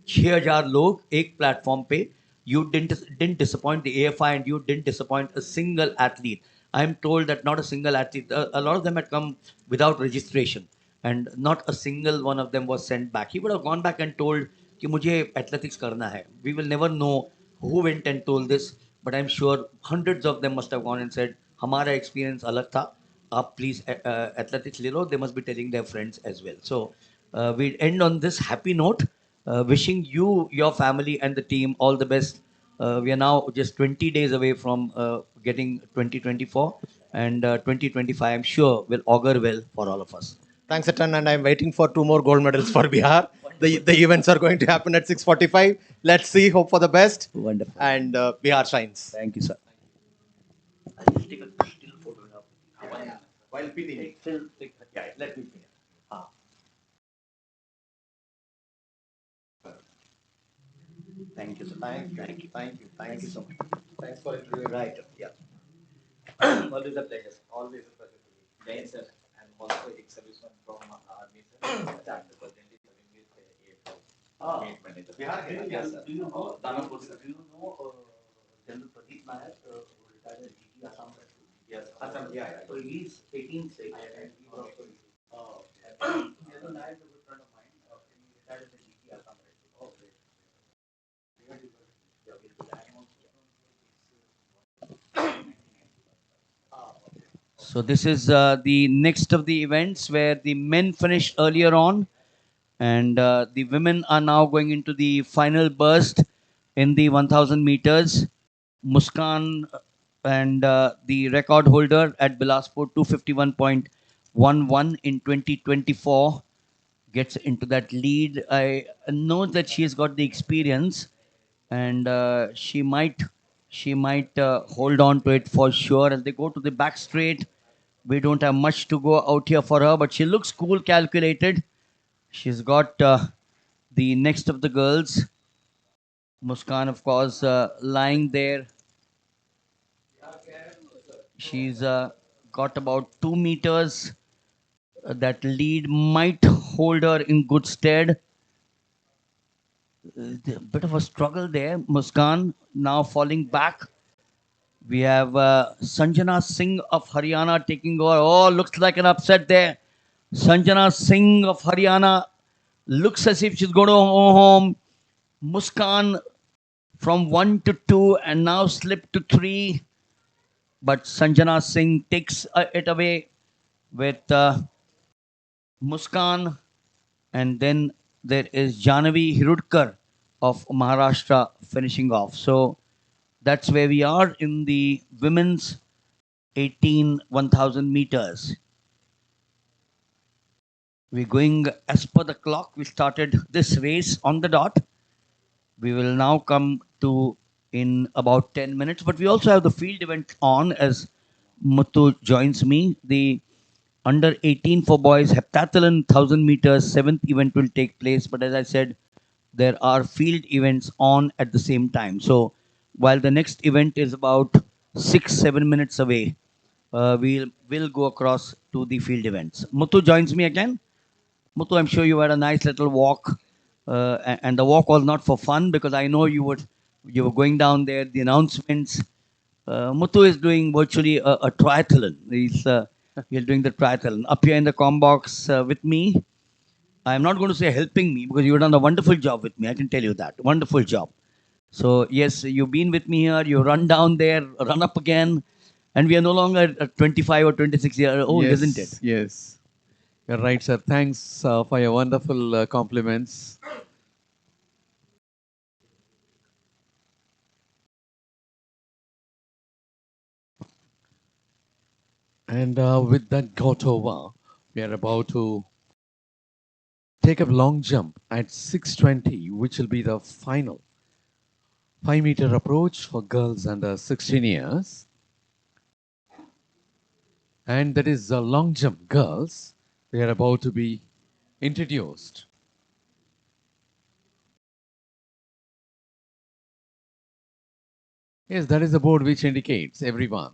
6,000 लोग एक platform पे. You didn't disappoint the AFI and you didn't disappoint a single athlete. I'm told that not a single athlete. A lot of them had come without registration, and not a single one of them was sent back. He would have gone back and told कि मुझे athletics करना है. We will never know who went and told this, but I'm sure hundreds of them must have gone and said हमारा experience अलग था. आप please athletics ले लो. They must be telling their friends as well. So we end on this happy note. Wishing you, your family, and the team all the best. We are now just 20 days away from getting 2024, and 2025, I'm sure, will augur well for all of us. Thanks a ton, and I'm waiting for 2 more gold medals for Bihar. The events are going to happen at 6:45. Let's see, hope for the best. Wonderful. And Bihar shines. Thank you, sir. I'll just take a still photo now. While feeding. Yeah, let me finish. Thank you, sir. Thank you so much. Thanks for interviewing. Right. Yeah. Always a pleasure. Always a pleasure to be. Jai sir, and also ex-serviceman from army sir. And presently serving with AFL. Bihar के Yes, sir. Do you know Danapur sir? Do you know General Pradeep Nair, retired GT Assam? Yes, Assam. Yeah. So he's 18 6, and he was also General Nair is a good friend of mine. He retired as a GT Assam. Okay. So this is the next of the events where the men finished earlier on, and the women are now going into the final burst in the 1,000 meters. Muskan and the record holder at Bilaspur 251.11 in 2024 gets into that lead. I know that she has got the experience, and she might hold on to it for sure. As they go to the back straight, we don't have much to go out here for her, but she looks cool, calculated. She's got the next of the girls, Muskan, of course, lying there. She's got about 2 meters. That lead might hold her in good stead. Bit of a struggle there. Muskan now falling back. We have Sanjana Singh of Haryana taking over. Oh, looks like an upset there. Sanjana Singh of Haryana looks as if she's going to go home. Muskan from 1 to 2 and now slipped to 3. But Sanjana Singh takes it away with Muskan. And then there is Jahnavi Hirudkar of Maharashtra finishing off. So that's where we are in the women's 18 1000 meters. We're going as per the clock. We started this race on the dot. We will now come to in about 10 minutes, but we also have the field event on as Muthu joins me. The under 18 for boys heptathlon 1000 meters, seventh event will take place. But as I said, there are field events on at the same time. So while the next event is about 6 7 minutes away, we'll go across to the field events. Muthu joins me again. Muthu, I'm sure you had a nice little walk, and the walk was not for fun because I know you were going down there. The announcements. Muthu is doing virtually a triathlon. He's doing the triathlon up here in the com box with me. I'm not going to say helping me because you've done a wonderful job with me. I can tell you that wonderful job. So yes, you've been with me here. You run down there, run up again, and we are no longer 25 or 26 years old, isn't it? Yes. You're right, sir. Thanks for your wonderful compliments. And with that got over, we are about to take a long jump at 6:20, which will be the final 5-meter approach for girls under 16 years. And that is the long jump girls. They are about to be introduced. Yes, that is the board which indicates everyone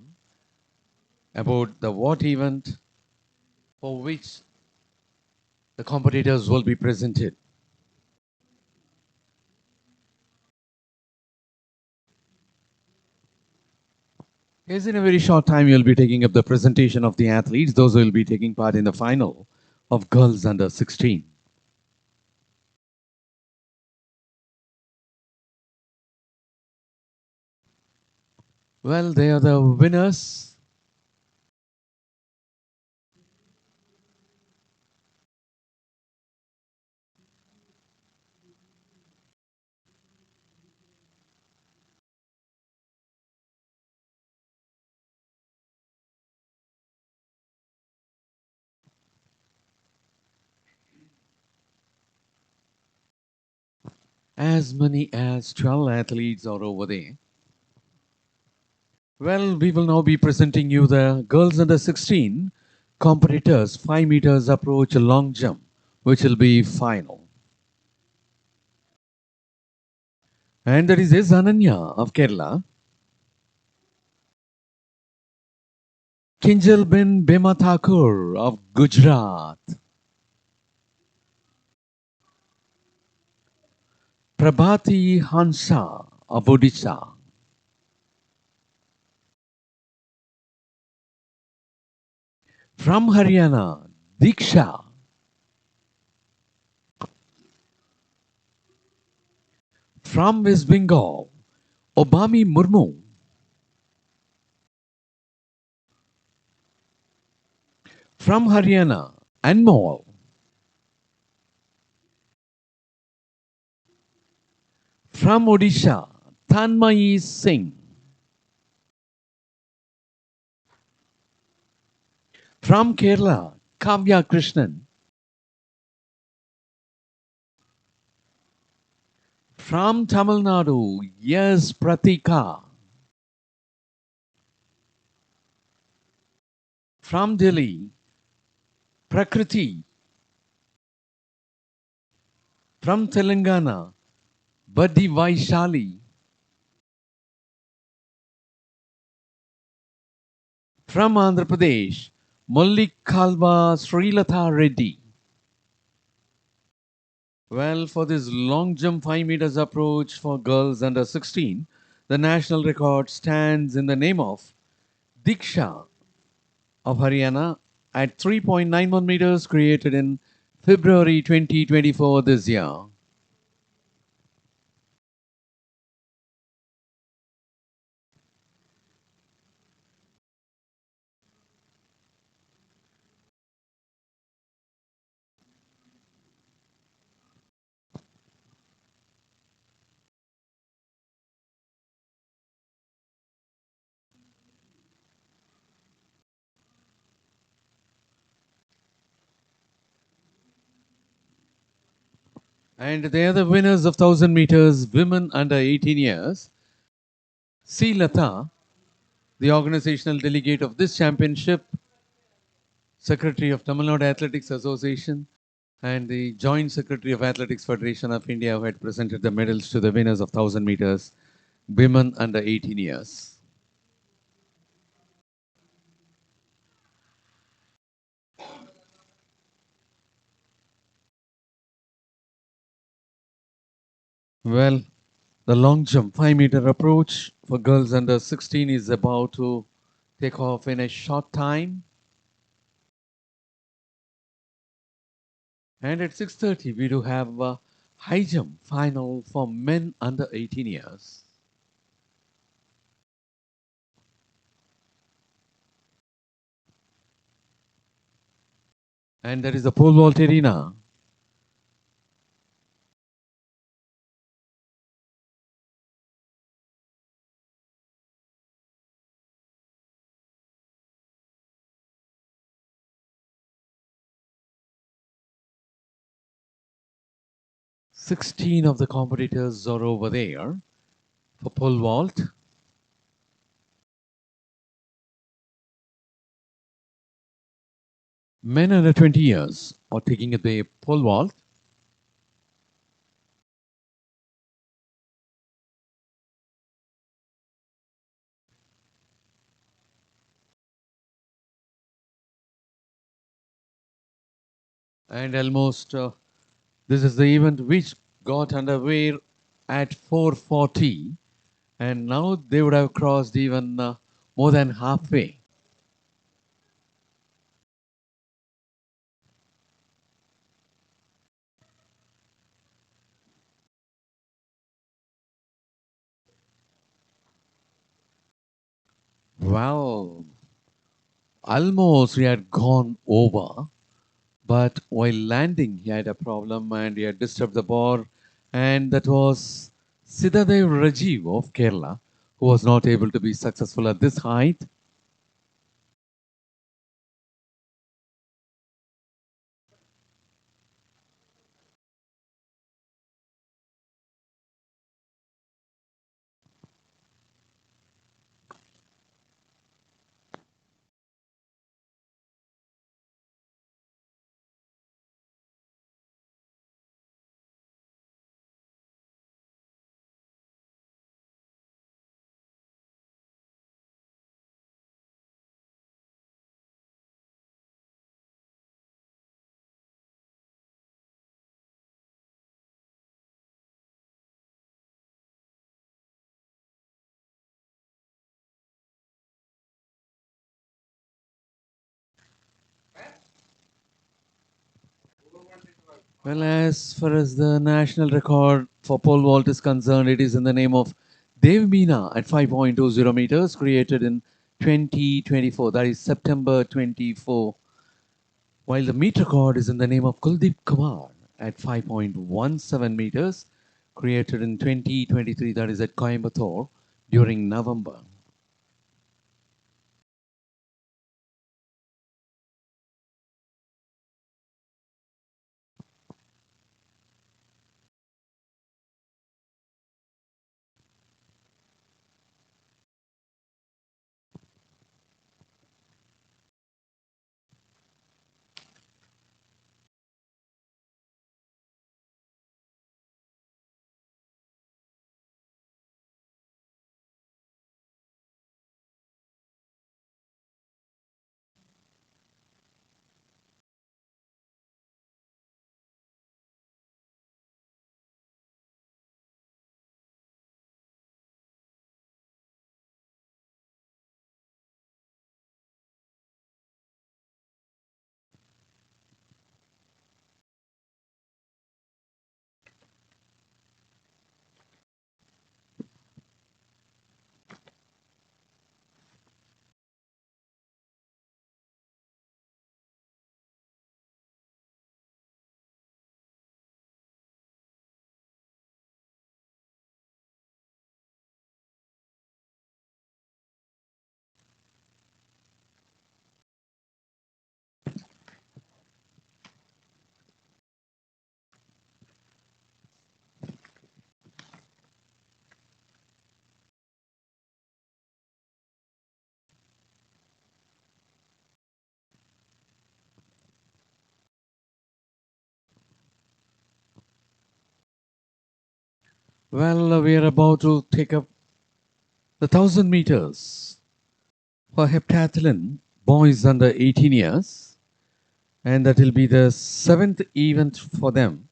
about the what event for which the competitors will be presented. Yes, in a very short time, you'll be taking up the presentation of the athletes, those who will be taking part in the final of girls under 16. Well, they are the winners. As many as 12 athletes are over there. Well, we will now be presenting you the girls under 16 competitors 5 meters approach long jump, which will be final. And that is S. Ananya of Kerala, Kinjal bin Bema Thakur of Gujarat, Prabhati Hansa of Odisha, from Haryana, Diksha, from West Bengal, Obami Murmu, from Haryana, Anmol, from Odisha, Tanmayi Singh, from Kerala, Kavya Krishnan, from Tamil Nadu, yes, Pratika, from Delhi, Prakriti, from Telangana, Badi Vaishali, from Andhra Pradesh, Mullik Kalva Srilatha Reddy. Well, for this long jump 5 meters approach for girls under 16, the national record stands in the name of Diksha of Haryana at 3.91 meters, created in February 2024 this year. And they are the winners of 1000 meters women under 18 years. C. Lata, the organizational delegate of this championship, Secretary of Tamil Nadu Athletics Association, and the Joint Secretary of Athletics Federation of India, who had presented the medals to the winners of 1000 meters women under 18 years. Well, the long jump 5-meter approach for girls under 16 is about to take off in a short time. And at 6:30, we do have a high jump final for men under 18 years. And that is the pole vault arena. Sixteen of the competitors are over there for pole vault. Men under 20 years are taking up the pole vault. And almost this is the event which got underway at 4:40, and now they would have crossed even more than halfway. Well, almost he had gone over, but while landing he had a problem and he had disturbed the bar, and that was Siddhadev Rajiv of Kerala, who was not able to be successful at this height. Well, as far as the national record for pole vault is concerned, it is in the name of Dev Meena at 5.20 meters, created in 2024, that is September 24, while the meet record is in the name of Kuldeep Kumar at 5.17 meters, created in 2023, that is at Coimbatore during November. Well, we are about to take up the 1,000 meters for heptathlon, boys under 18 years, and that will be the seventh event for them.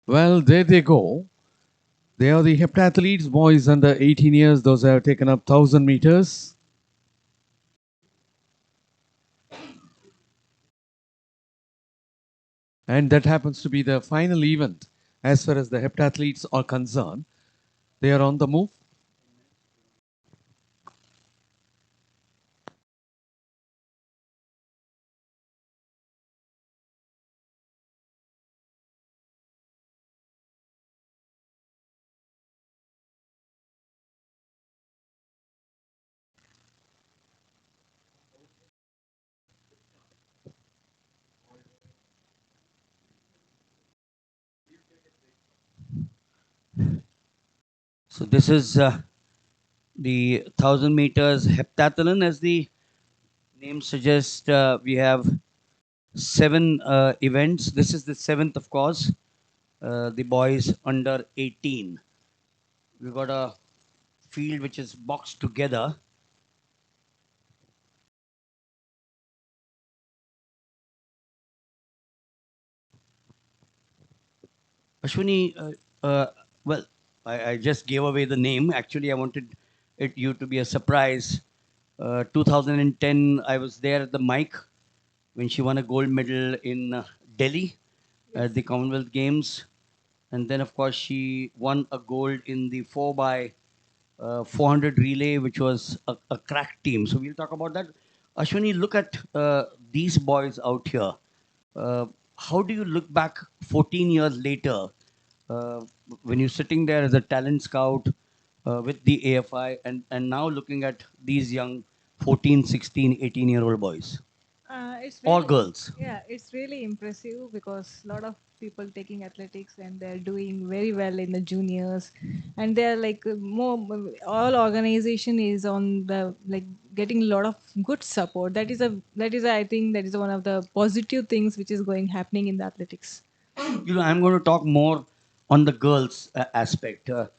Well, there they go. They are the heptathletes, boys under 18 years. Those have taken up 1,000 meters. And that happens to be the final event as far as the heptathletes are concerned. They are on the move. So this is the 1,000 meters heptathlon. As the name suggests, we have 7 events. This is the seventh, of course. The boys under 18. We've got a field which is boxed together. Ashwini, well, I just gave away the name. Actually, I wanted you to be a surprise. 2010, I was there at the mic when she won a gold medal in Delhi at the Commonwealth Games. And then, of course, she won a gold in the 4 by 400 relay, which was a crack team. So we'll talk about that. Ashwini, look at these boys out here. How do you look back 14 years later uh, when you're sitting there as a talent scout with the AFI and now looking at these young 14, 16, 18-year-old boys It's or really, girls? yeah, it's really impressive because a lot of people taking athletics and they're doing very well in the juniors, and they're like more. All organization is on the like getting a lot of good support. I think that is one of the positive things which is going happening in the athletics. I'm going to talk more on the girls aspect. There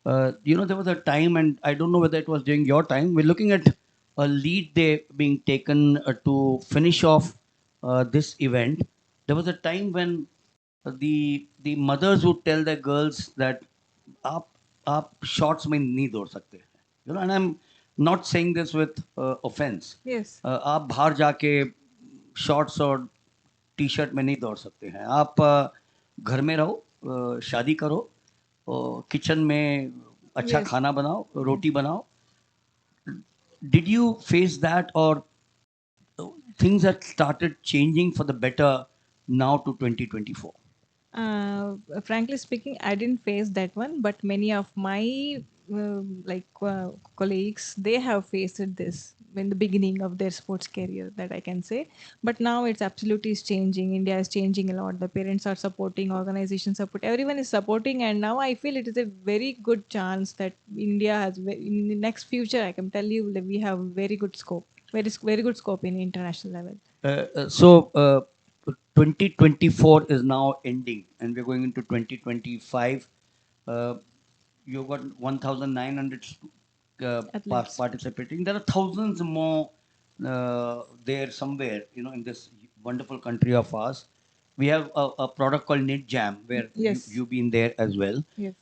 was a time, and I don't know whether it was during your time. We're looking at a lead day being taken to finish off this event. There was a time when the mothers would tell their girls that आप आप shorts में नहीं दौड़ सकते and I'm not saying this with offense. Yes. आप बाहर जाके shorts और टी शर्ट में नहीं दौड़ सकते हैं आप घर में रहो शादी करो किचन में अच्छा Yes. खाना बनाओ रोटी बनाओ did you face that or things that started changing for the better now to 2024? Frankly speaking, I didn't face that one, but many of my colleagues, they have faced this in the beginning of their sports career, that I can say. But now it's absolutely is changing. India is changing a lot. The parents are supporting, organizations support, everyone is supporting, and now I feel it is a very good chance that India has in the next future. I can tell you that we have very good scope, very good scope in international level. So 2024 is now ending and we're going into 2025. You've got 1,900 Athletes. participating. There are thousands more there somewhere, in this wonderful country of ours. We have a product called Knit Jam where Yes. you've been there as well. Yes.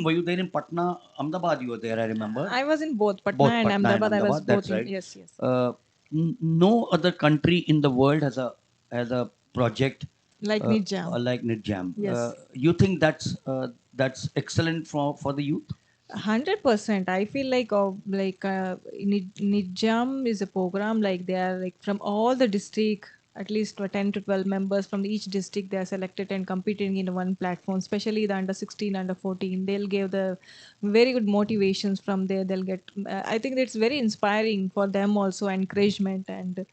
Were you there in Patna, Ahmedabad? You were there, I remember. I was in both Patna Both and Patna and Ahmedabad. I was Ahmedabad, that's both in. right. Yes, yes. No other country in the world has a project Like Knit Jam. like Knit Jam. Yes. You think that's excellent for the youth? 100%. I feel like Nijam is a program like they are like from all the district, at least 10 to 12 members from each district they are selected and competing in one platform, especially the under 16, under 14. They'll give the very good motivations from there. They'll get, I think it's very inspiring for them also, encouragement, and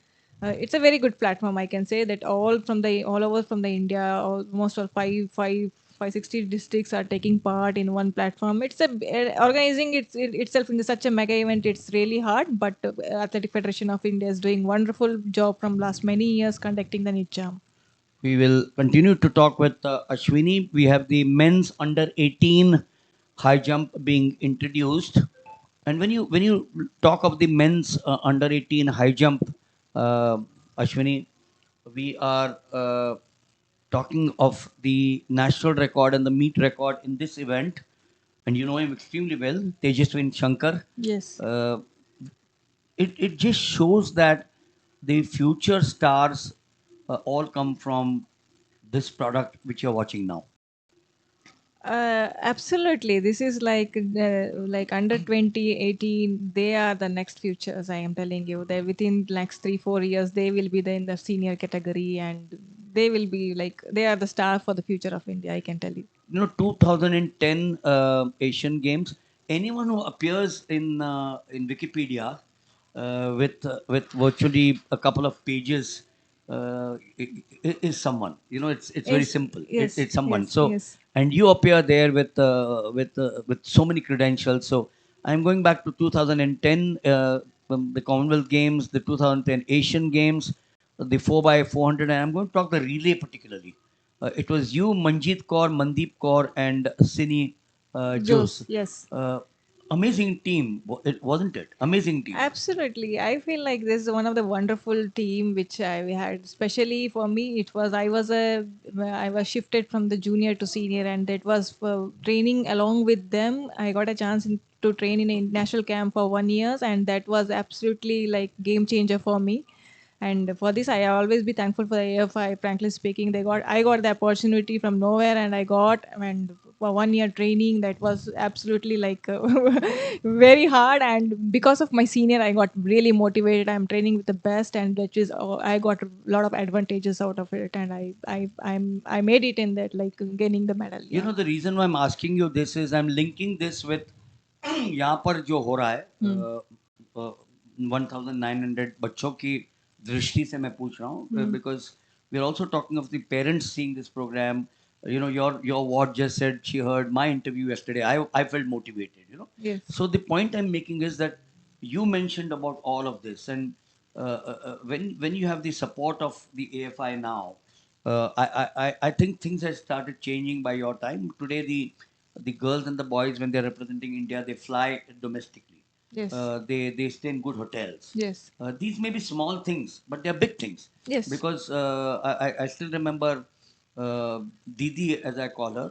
it's a very good platform. I can say that all over from the India, almost all 560 districts are taking part in one platform. It's organizing itself in such a mega event. It's really hard, but Athletic Federation of India is doing wonderful job from last many years conducting the NIT Jam. We will continue to talk with Ashwini. We have the men's under 18 high jump being introduced. And when you talk of the men's under 18 high jump, uh, Ashwini, we are talking of the national record and the meet record in this event. And you know him extremely well, Tejaswin Shankar. Yes. It just shows that the future stars all come from this product which you're watching now. Absolutely. This is like under 20, 18, they are the next futures, I am telling you. They within next 3, 4 years, they will be in the senior category and they will be like, they are the star for the future of India, I can tell you. You know, 2010 Asian Games. Anyone who appears in Wikipedia with virtually a couple of pages is someone. You know, it's very Yes, simple. yes, It's someone. yes, So, yes. and you appear there with so many credentials. So I'm going back to 2010, the Commonwealth Games, the 2010 Asian Games, the 4x400, and I'm going to talk the relay particularly. It was you, Manjeet Kaur, Mandeep Kaur, and Sini Jose, Jose. yes. Amazing team, it wasn't it? Amazing team. Absolutely. I feel like this is one of the wonderful team which I had. Especially for me, it was I was shifted from the junior to senior, and that was for training along with them. I got a chance to train in a national camp for 1 year, and that was absolutely like game changer for me. And for this, I always be thankful for the AFI. Frankly speaking, I got the opportunity from nowhere, and I got and for 1 year training that was absolutely like very hard. And because of my senior, I got really motivated. I'm training with the best, and which is I got a lot of advantages out of it, and I made it in that like gaining the medal. You know, the reason why I'm asking you this is I'm linking this with यहाँ पर जो हो रहा है 1900 बच्चों की दृष्टि से मैं पूछ रहा हूँ because we're also talking of the parents seeing this program. You know, your ward just said she heard my interview yesterday. I felt motivated. You know. Yes. So the point I'm making is that you mentioned about all of this, and when you have the support of the AFI now, I think things have started changing by your time. Today, the girls and the boys, when they're representing India, they fly domestically. Yes. They stay in good hotels. Yes. These may be small things, but they're big things. Yes. Because I still remember Didi, as I call her,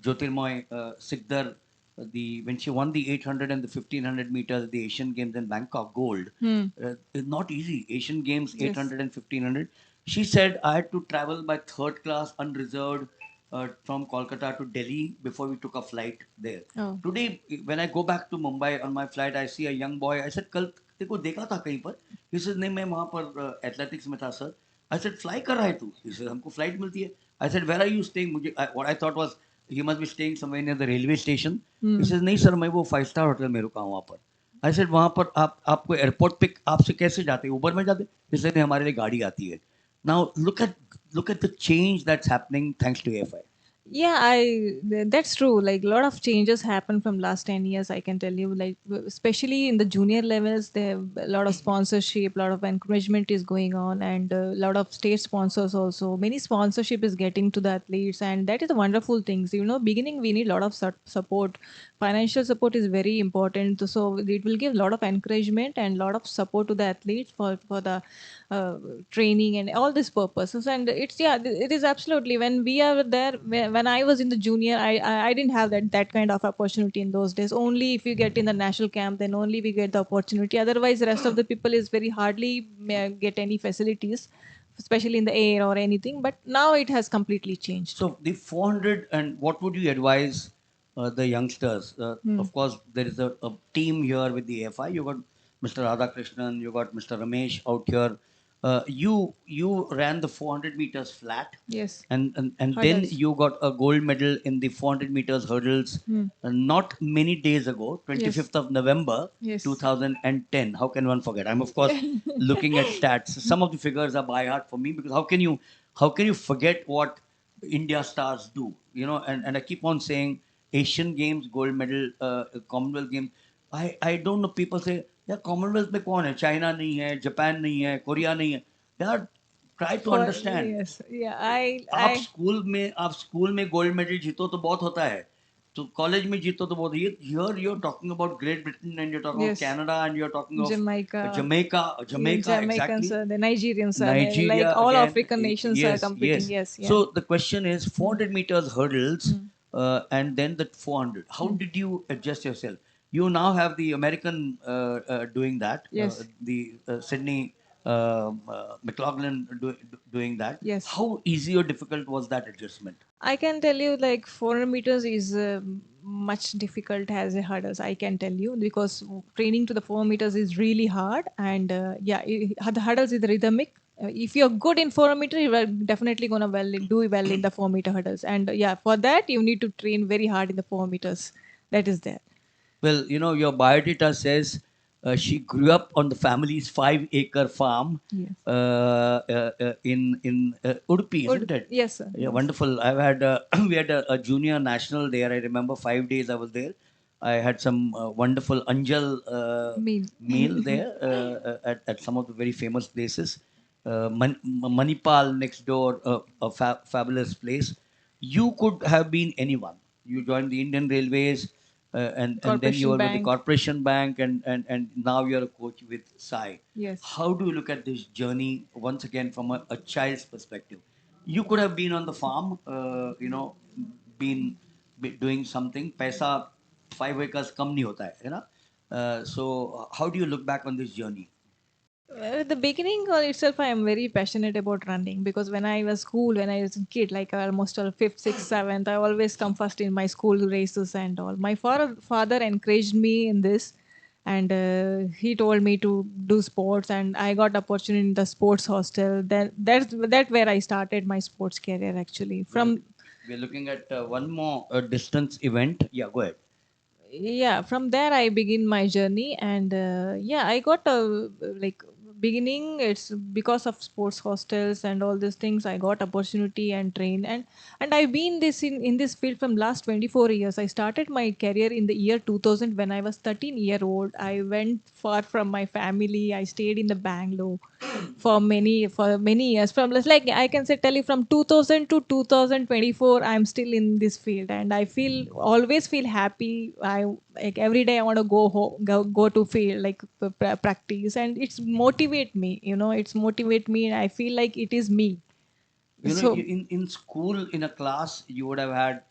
Jyotirmoy Sikdar, the when she won the 800 and the 1500 meters at the Asian Games in Bangkok, gold. It's not easy. Asian Games, Yes. 800 and 1500. She said, I had to travel by third class, unreserved, from Kolkata to Delhi before we took a flight there. Oh. Today, when I go back to Mumbai on my flight, I see a young boy. I said, कल तेको देखा था कहीं पर? He says, नहीं मैं वहाँ पर athletics में था sir. I said, fly कर रहा है तू? He said, हमको flight मिलती है. I said, where are you staying? What I thought was he must be staying somewhere near the railway station. He says, नहीं sir, मैं वो 5-star hotel में रुका हूँ वहाँ पर. I said, वहाँ पर आपको एयरपोर्ट पिक आपसे कैसे जाते हैं? ऊबर में जाते? He said, नहीं हमारे लिए गाड़ी आती है. Now look at the change that's happening thanks to AFI. Yeah, that's true. Like a lot of changes happen from last 10 years, I can tell you. Like especially in the junior levels, there a lot of sponsorship, a lot of encouragement is going on, and a lot of state sponsors also. Many sponsorship is getting to the athletes, and that is a wonderful thing. So, beginning we need a lot of support. Financial support is very important. So it will give a lot of encouragement and a lot of support to the athletes for the training and all these purposes. And it is absolutely when we are there. When I was in the junior, I didn't have that kind of opportunity in those days. Only if you get in the national camp, then only we get the opportunity. Otherwise, the rest of the people is very hardly get any facilities, especially in the air or anything. But now it has completely changed. So the 400, and what would you advise the youngsters? Of course, there is a team here with the AFI. You got Mr. Radhakrishnan, you got Mr. Ramesh out here. You ran the 400 meters flat. Yes. And then Hurdles. you got a gold medal in the 400 meters hurdles not many days ago, 25th of November, Yes. 2010. How can one forget? I'm of course looking at stats. Some of the figures are by heart for me because how can you forget what India stars do? You know, and I keep on saying Asian Games gold medal, Commonwealth Games. I don't know. People say, yeah, Commonwealth में कौन है? China नहीं है, Japan नहीं है, Korea नहीं है. यार Try to For understand. yes, yeah, आप स्कूल में गोल्ड मेडल जीतो तो बहुत होता है, तो कॉलेज में जीतो तो बहुत, ये here you're talking about Great Britain and you're talking about yes, Canada and you're talking of Jamaica, yeah, Jamaica Jamaicans, exactly, the Nigerians are there, like Nigeria all again. African nations are Yes, competing. yes. Yes, yeah. So the question is 400 meters hurdles and then the 400. How did you adjust yourself? You now have the American doing that, Yes. the Sydney McLaughlin doing that. Yes. How easy or difficult was that adjustment? I can tell you like 400 meters is much difficult as a hurdles. I can tell you because training to the 400 meters is really hard, and yeah, the hurdles is rhythmic. If you're good in 400 meter, you are definitely gonna do well in the 4 meter hurdles. And yeah, for that you need to train very hard in the 4 meters. That is there. Well, your biodata says she grew up on the family's 5-acre farm Yes. in Udupi, isn't it? Yes, sir. Yeah, Yes. wonderful. I've had we had a junior national there. I remember 5 days I was there. I had some wonderful Anjal meal there at some of the very famous places. Manipal next door, a fabulous place. You could have been anyone. You joined the Indian Railways, and then you Corporation were with the Bank. Corporation Bank, and now you're a coach with Sai. Yes. How do you look at this journey once again from a child's perspective? You could have been on the farm, been doing something. Paisa 5 acres kam nahi hota hai, na? So how do you look back on this journey? At the beginning itself, I am very passionate about running because when I was school, when I was a kid, like almost fifth, sixth, seventh, I always come first in my school races and all. My father encouraged me in this, and he told me to do sports, and I got opportunity in the sports hostel. That's where I started my sports career actually. From We're looking at one more distance event. Yeah, go ahead. yeah, from there I begin my journey, and yeah, I got a like beginning. It's because of sports hostels and all these things I got opportunity and train, and I've been this in this field from last 24 years. I started my career in the year 2000 when I was 13-year old. I went far from my family. I stayed in the Bangalore for many years. From like I can say tell you from 2000 to 2024, I'm still in this field, and I feel always feel happy. I like every day I want to go to field like practice, and it's motivate me. It's motivate me, and I feel like it is me. So In school, in a class, you would have had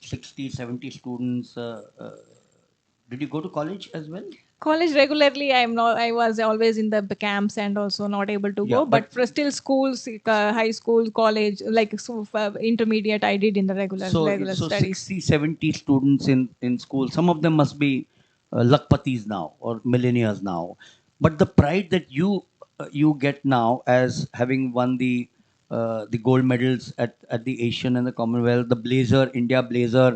60, 70 students. Did you go to college as well? college regularly, I was always in the camps and also not able to Yeah, go, but but for still schools, high school, college, like so intermediate I did in the regular so studies. 60, 70 students in school. Some of them must be lakpatis now or millionaires now. But the pride that you get now as having won the gold medals at the Asian and the Commonwealth, the blazer, India blazer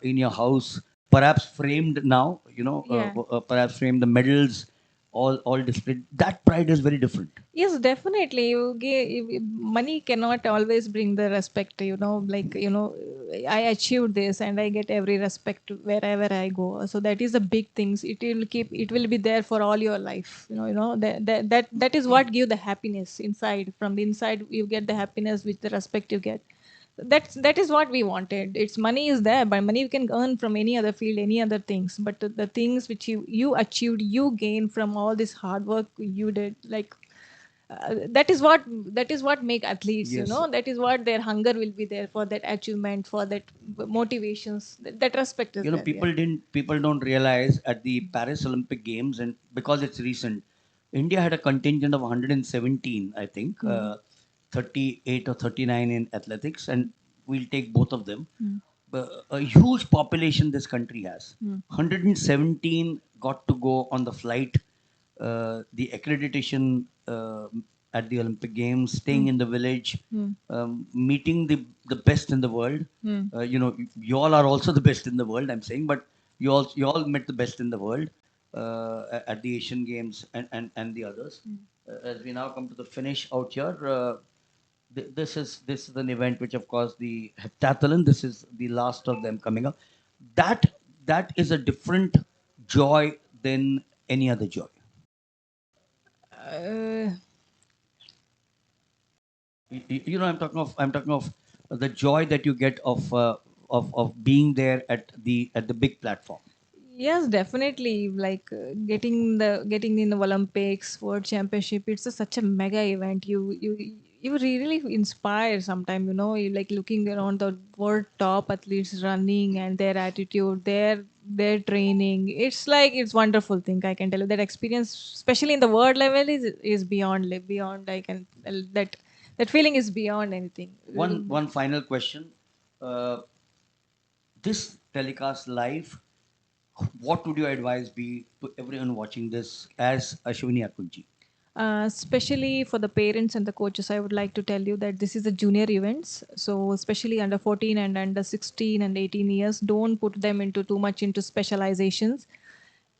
in your house, perhaps framed now, Yeah. perhaps framed the medals, all displayed. That pride is very different. Yes, definitely. Money cannot always bring the respect, like, I achieved this and I get every respect wherever I go. So that is the big things. It will be there for all your life. That is what give the happiness inside. From the inside, you get the happiness with the respect you get. That is what we wanted. It's money is there, but money you can earn from any other field, any other things. But the things which you achieved, you gain from all this hard work you did, like that is what make athletes. Yes. That is what their hunger will be there for, that achievement, for that motivations. That respect is there. People Yeah. don't realize at the Paris Olympic Games, and because it's recent, India had a contingent of 117, I think, 38 or 39 in athletics, and we'll take both of them. A huge population this country has. 117 got to go on the flight, the accreditation at the Olympic Games, staying in the village, meeting the best in the world. You all are also the best in the world, I'm saying, but you all met the best in the world at the Asian Games and the others. As we now come to the finish out here, this is an event which, of course, the heptathlon. This is the last of them coming up. That that is a different joy than any other joy. uh, You know, I'm talking of the joy that you get of being there at the big platform. Yes, definitely. Like getting in the Olympics, World Championship, it's such a mega event. You really inspire sometime. You know, you like looking around the world top athletes running and their attitude, their training. It's like it's wonderful thing. I can tell you that experience, especially in the world level, is beyond. I can that feeling is beyond anything. One final question. Uh, this telecast live, what would your advice be to everyone watching this as Ashwini Akunji? Especially for the parents and the coaches, I would like to tell you that this is a junior events. So especially under 14 and under 16 and 18 years, don't put them into too much into specializations.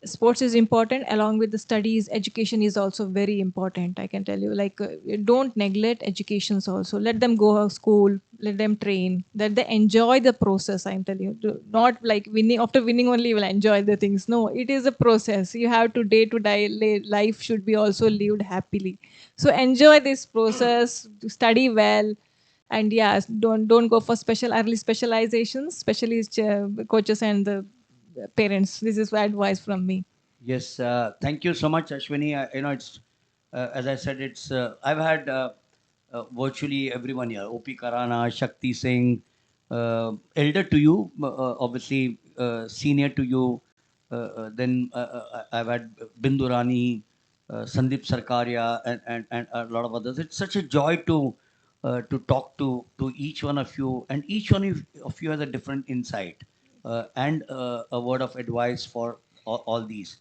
Sports is important along with the studies. Education is also very important. I can tell you, like don't neglect educations also. Let them go to school, let them train, that they enjoy the process. I'm telling you, not like winning, after winning only you will enjoy the things. No, it is a process. You have to day life should be also lived happily. So enjoy this process, study well, and yes, don't go for special early specializations, especially coaches and the parents. This is advice from me. Yes, thank you so much, Ashwini. You know, it's as I said, it's I've had virtually everyone here: OP Karana, Shakti Singh, elder to you, obviously senior to you. Then I've had Bindu Rani, Sandeep Sarkaria, and a lot of others. It's such a joy to talk to each one of you, and each one of you has a different insight and a word of advice for all these.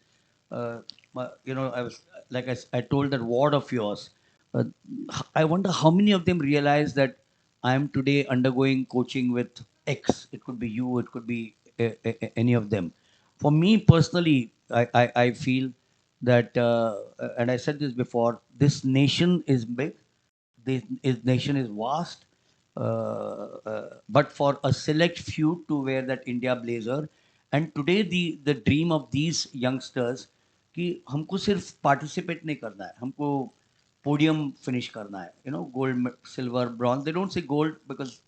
You know, I was like I told that ward of yours. Uh, I wonder how many of them realize that I am today undergoing coaching with X. It could be you. It could be any of them. For me personally, I feel that, and I said this before. This nation is big. This nation is vast. But for a select few to wear that India blazer, and today the dream of these youngsters कि हमको सिर्फ participate नहीं करना है, हमको podium finish करना है, you know, gold, silver, bronze. They don't say gold because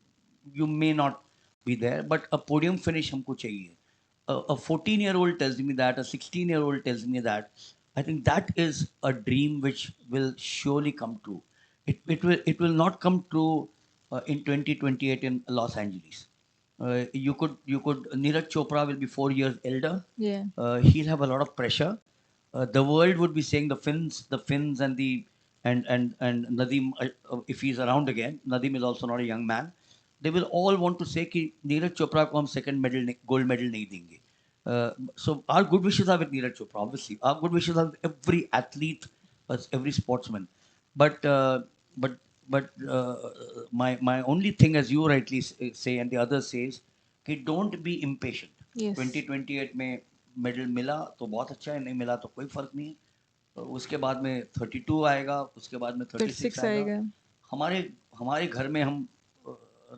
you may not be there, but a podium finish हमको चाहिए. A 14-year-old tells me that, a 16-year-old tells me that. I think that is a dream which will surely come true. It will not come true in 2028 in Los Angeles. You could Neeraj Chopra will be 4 years elder. Yeah. He'll have a lot of pressure. The world would be saying the Finns and Nadeem, if he's around again. Nadeem is also not a young man. They will all want to say कि नीरज चोपड़ा को हम second medal gold medal नहीं देंगे. So our good wishes are with Neeraj Chopra. Obviously, our good wishes are with every athlete, every sportsman. But but my only thing, as you rightly say, and the others says, कि don't be impatient. Yes. 2028 में medal मिला तो बहुत अच्छा है, नहीं मिला तो कोई फर्क नहीं है. उसके बाद में 32 आएगा, उसके बाद में 36 36 आएगा. आएगा. हमारे हमारे घर में हम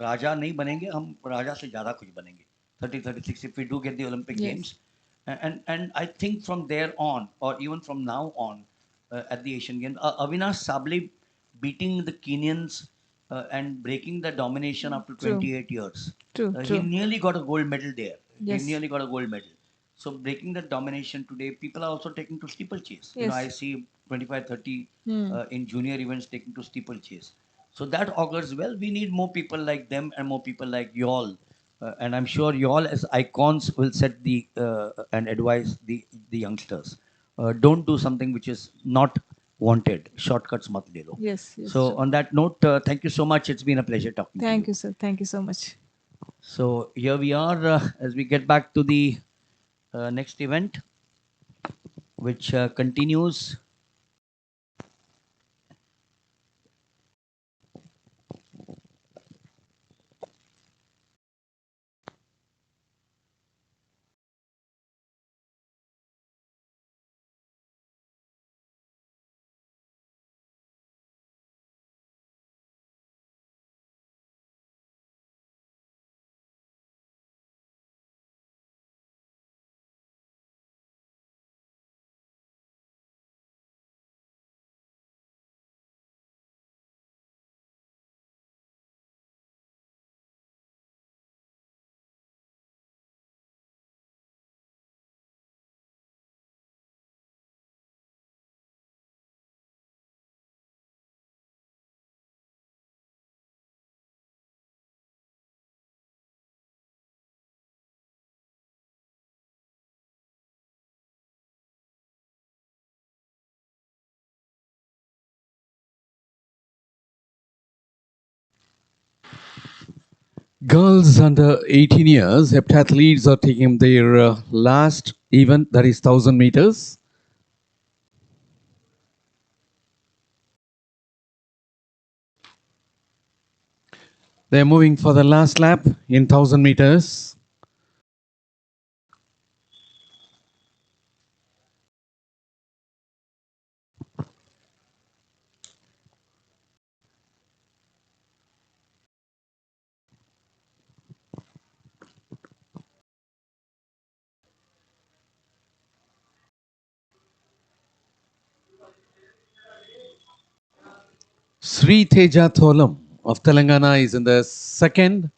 राजा नहीं बनेंगे, हम राजा से ज़्यादा कुछ बनेंगे. 30, 36 if we do get the Olympic Yes. Games. And I think from there on, or even from now on, at the Asian Games, Avinash Sable beating the Kenyans and breaking the domination after True. 28 years. True, He true. nearly got a gold medal there. Yes. He nearly got a gold medal. So breaking that domination today, people are also taking to steeplechase. You know, Yes. I see 25, 30 Hmm. in junior events taking to steeplechase. So that augurs well. We need more people like them and more people like y'all. And I'm sure y'all as icons will set the and advise the youngsters. Don't do something which is not wanted. Shortcuts mat le lo. Yes, yes. So True. on that note, thank you so much. It's been a pleasure talking to you. Thank you, sir. Thank you so much. So here we are as we get back to the next event, which continues Girls under 18 years, heptathletes are taking their last event, that is 1000 meters. They are moving for the last lap in 1000 meters. Sri Teja Tholam of Telangana is in the second.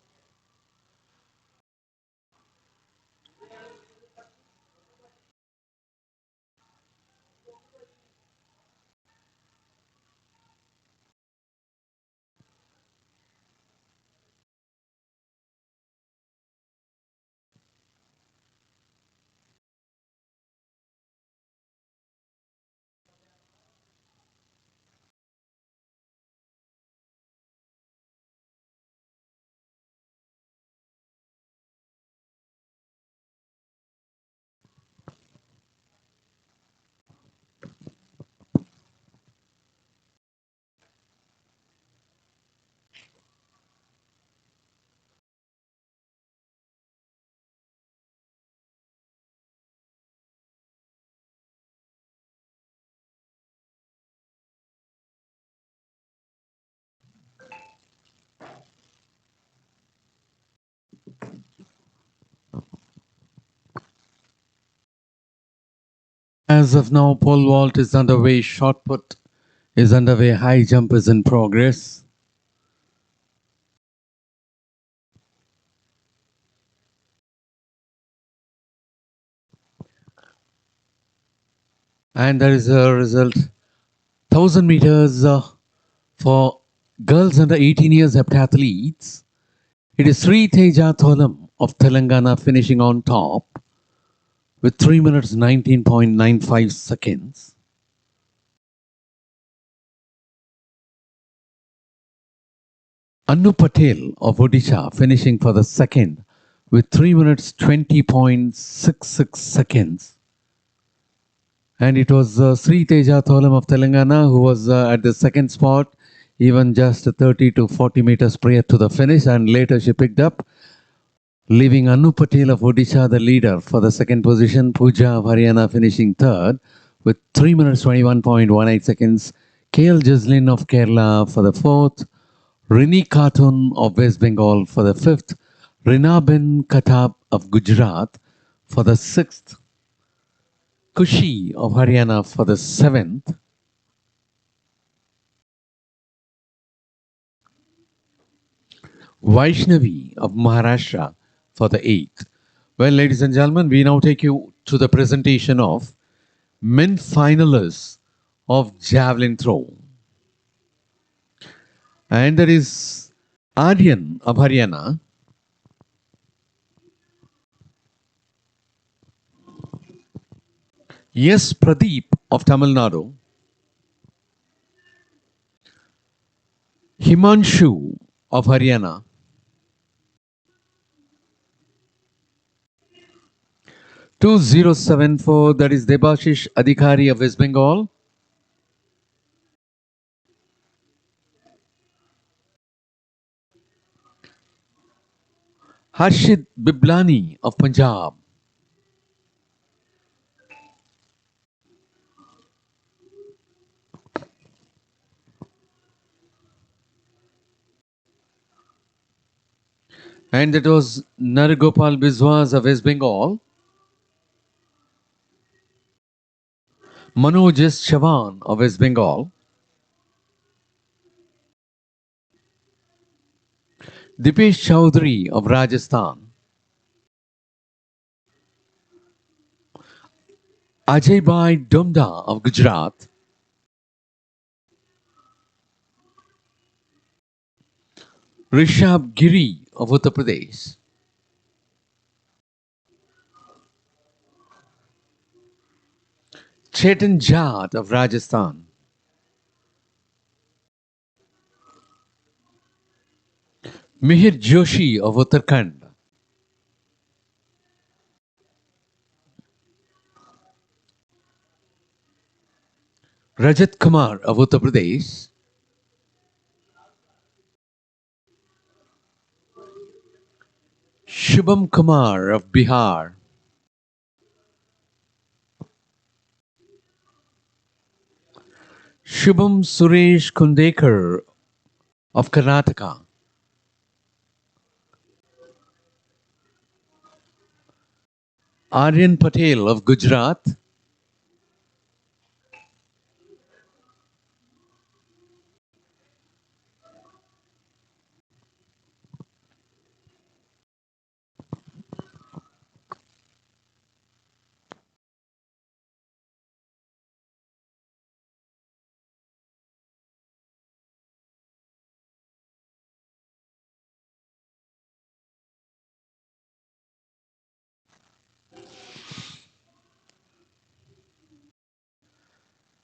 As of now, pole vault is underway, shot put is underway, high jump is in progress. And there is a result 1000 meters for girls under 18 years heptathletes. It is Sri Teja Tholam of Telangana finishing on top with 3 minutes 19.95 seconds. Annu Patel of Odisha finishing for the second with 3 minutes 20.66 seconds. And it was Sri Teja Tholam of Telangana who was at the second spot, even just 30 to 40 meters prior to the finish, and later she picked up, leaving Annu Patel of Odisha the leader for the second position, Pooja of Haryana finishing third with 3 minutes 21.18 seconds, KL Javelin of Kerala for the fourth, Rini Khatun of West Bengal for the fifth, Rinaben Katab of Gujarat for the sixth, Kushi of Haryana for the seventh, Vaishnavi of Maharashtra for the eighth. Well, ladies and gentlemen, we now take you to the presentation of men finalists of javelin throw. And there is Aryan of Haryana, yes, Pradeep of Tamil Nadu, Himanshu of Haryana, 2074, that is Debashish Adhikari of West Bengal, Harshit Biblani of Punjab, and that was Nargopal Biswas of West Bengal, Manoj S. Chavan of West Bengal, Dipesh Chowdhury of Rajasthan, Ajay Bhai Domda of Gujarat, Rishabh Giri of Uttar Pradesh, Chetan Jat of Rajasthan, Mihir Joshi of Uttarakhand. Rajat Kumar of Uttar Pradesh. Shubham Kumar of Bihar. Shubham Suresh Kundekar of Karnataka. Aryan Patel of Gujarat.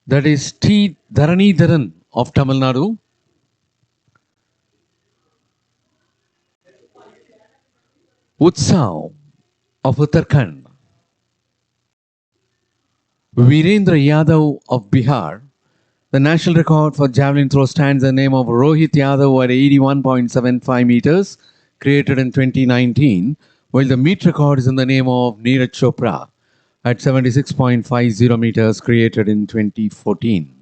That is T. Dharanidharan of Tamil Nadu. Utsav of Uttarakhand. Virendra Yadav of Bihar. The national record for javelin throw stands in the name of Rohit Yadav at 81.75 meters, created in 2019, while the meet record is in the name of Neeraj Chopra at 76.50 meters, created in 2014.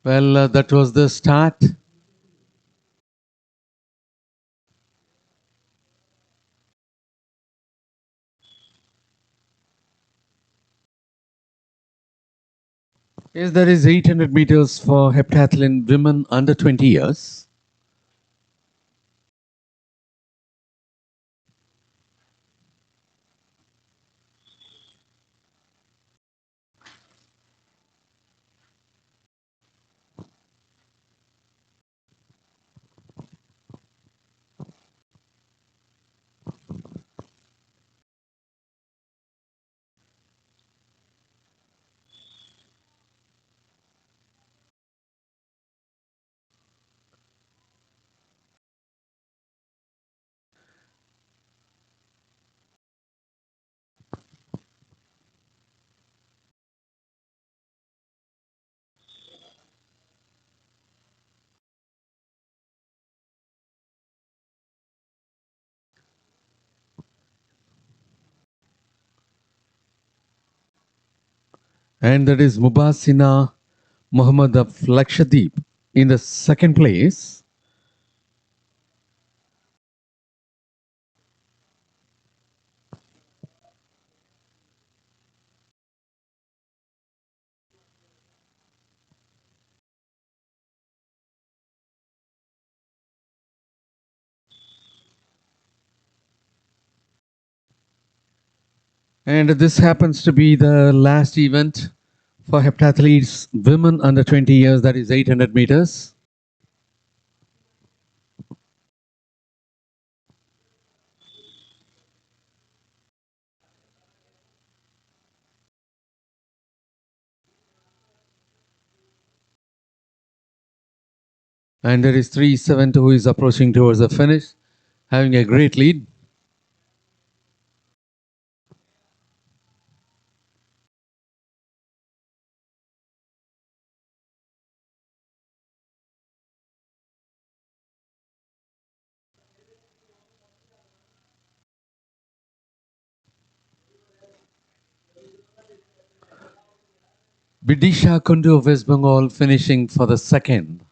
Well, that was the start. Yes, there is 800 meters for heptathlon women under 20 years. And that is Mubasina Muhammad of Lakshadweep in the second place. And this happens to be the last event for heptathletes women under 20 years, that is 800 meters. And there is 372 who is approaching towards the finish, having a great lead. Bidisha Kundu of West Bengal finishing for the second.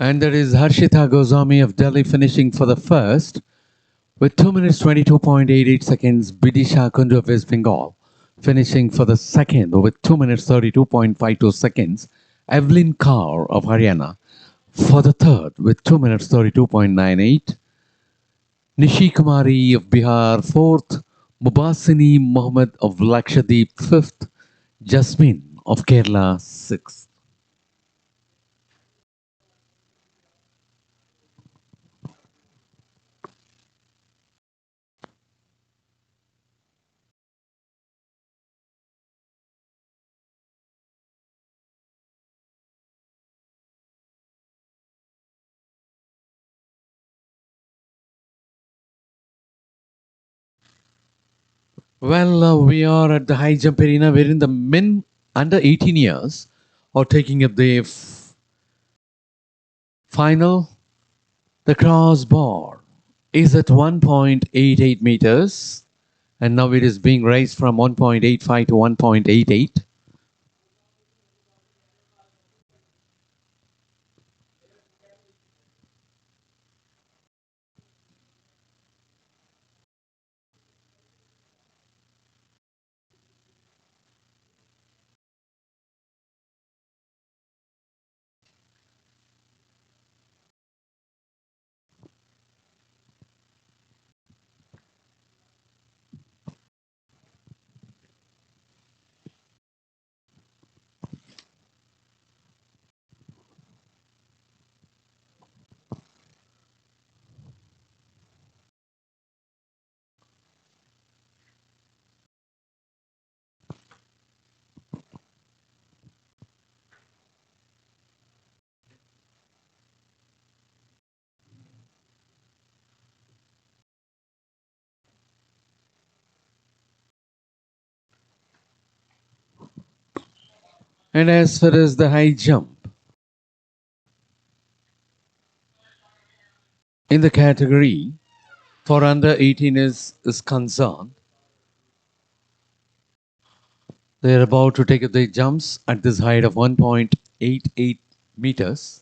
And there is Harshita Goswami of Delhi finishing for the first with 2 minutes 22.88 seconds. Bidisha Kundu of West Bengal finishing for the second with 2 minutes 32.52 seconds. Evelyn Kaur of Haryana for the third with 2 minutes 32.98. Nishi Kumari of Bihar fourth. Mubasini Mohammed of Lakshadweep fifth. Jasmine of Kerala sixth. Well, we are at the high jump arena wherein the men under 18 years are taking up the final. The crossbar is at 1.88 meters and now it is being raised from 1.85 to 1.88. And as far as the high jump in the category for under 18 is concerned, they are about to take up the jumps at this height of 1.88 meters.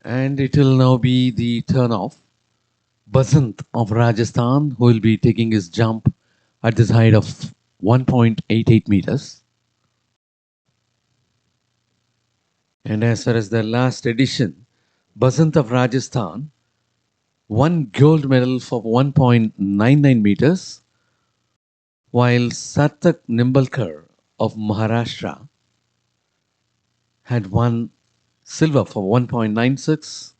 And it will now be the turn of Basant of Rajasthan, who will be taking his jump at this height of 1.88 meters. And as far as the last edition, Basant of Rajasthan won gold medal for 1.99 meters, while Sarthak Nimbalkar of Maharashtra had won silver for 1.96.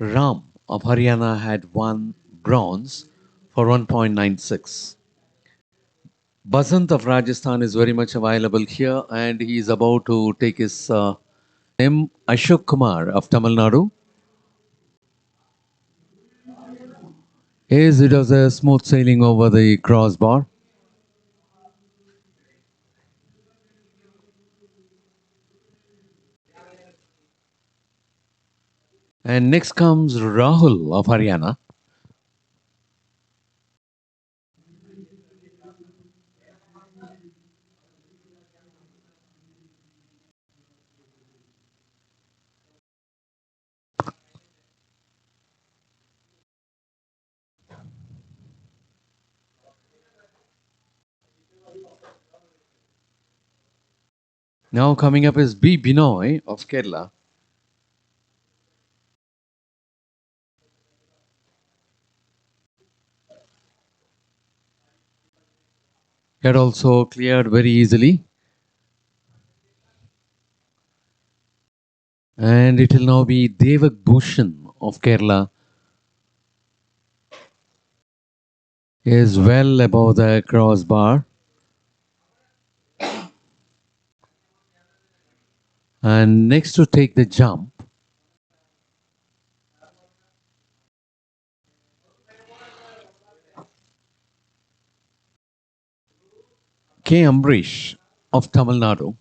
Ram of Haryana had won bronze for 1.96. Basant of Rajasthan is very much available here and he is about to take his M. Ashok Kumar of Tamil Nadu. Yes, it was a smooth sailing over the crossbar. And next comes Rahul of Haryana. Now coming up is B. Binoy of Kerala. He had also cleared very easily. And it will now be Devak Bhushan of Kerala. He is well above the crossbar. And next to take the jump, K. Ambrish of Tamil Nadu.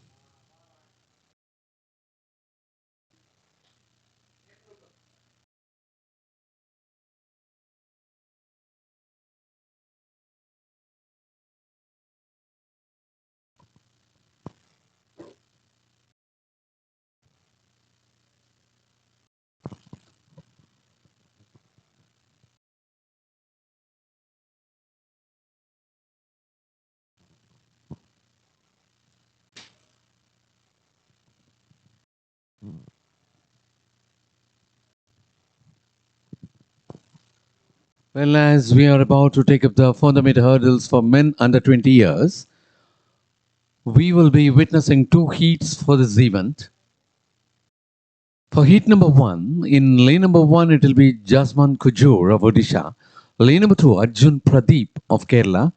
Well, as we are about to take up the 400-meter hurdles for men under 20 years, we will be witnessing two heats for this event. For heat number 1, in lane number 1, it will be Jasman Kujur of Odisha. Lane number 2, Arjun Pradeep of Kerala.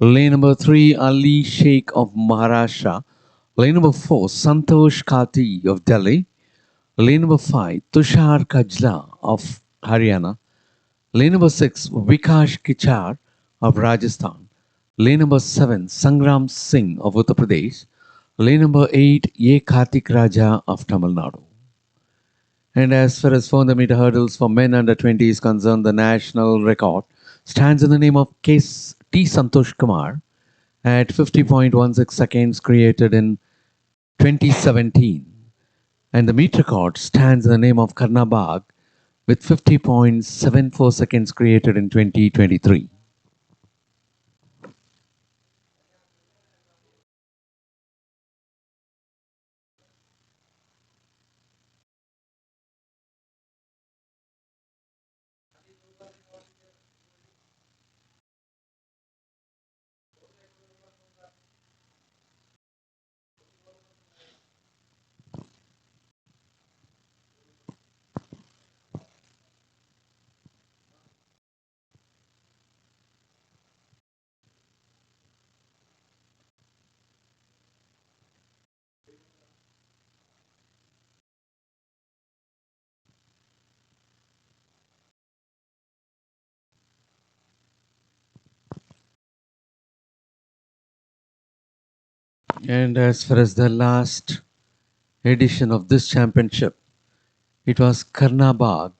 Lane number 3, Ali Sheikh of Maharashtra. Lane number 4, Santosh Kati of Delhi. Lane number 5, Tushar Kajla of Haryana. Lane number 6, Vikash Kichar of Rajasthan. Lane number 7, Sangram Singh of Uttar Pradesh. Lane number 8, Ye Kartik Raja of Tamil Nadu. And as far as 400-meter hurdles for men under 20 is concerned, the national record stands in the name of T. Santosh Kumar at 50.16 seconds, created in 2017. And the meet record stands in the name of Karna Bag with 50.74 seconds, created in 2023. And as far as the last edition of this championship, it was Karna Bag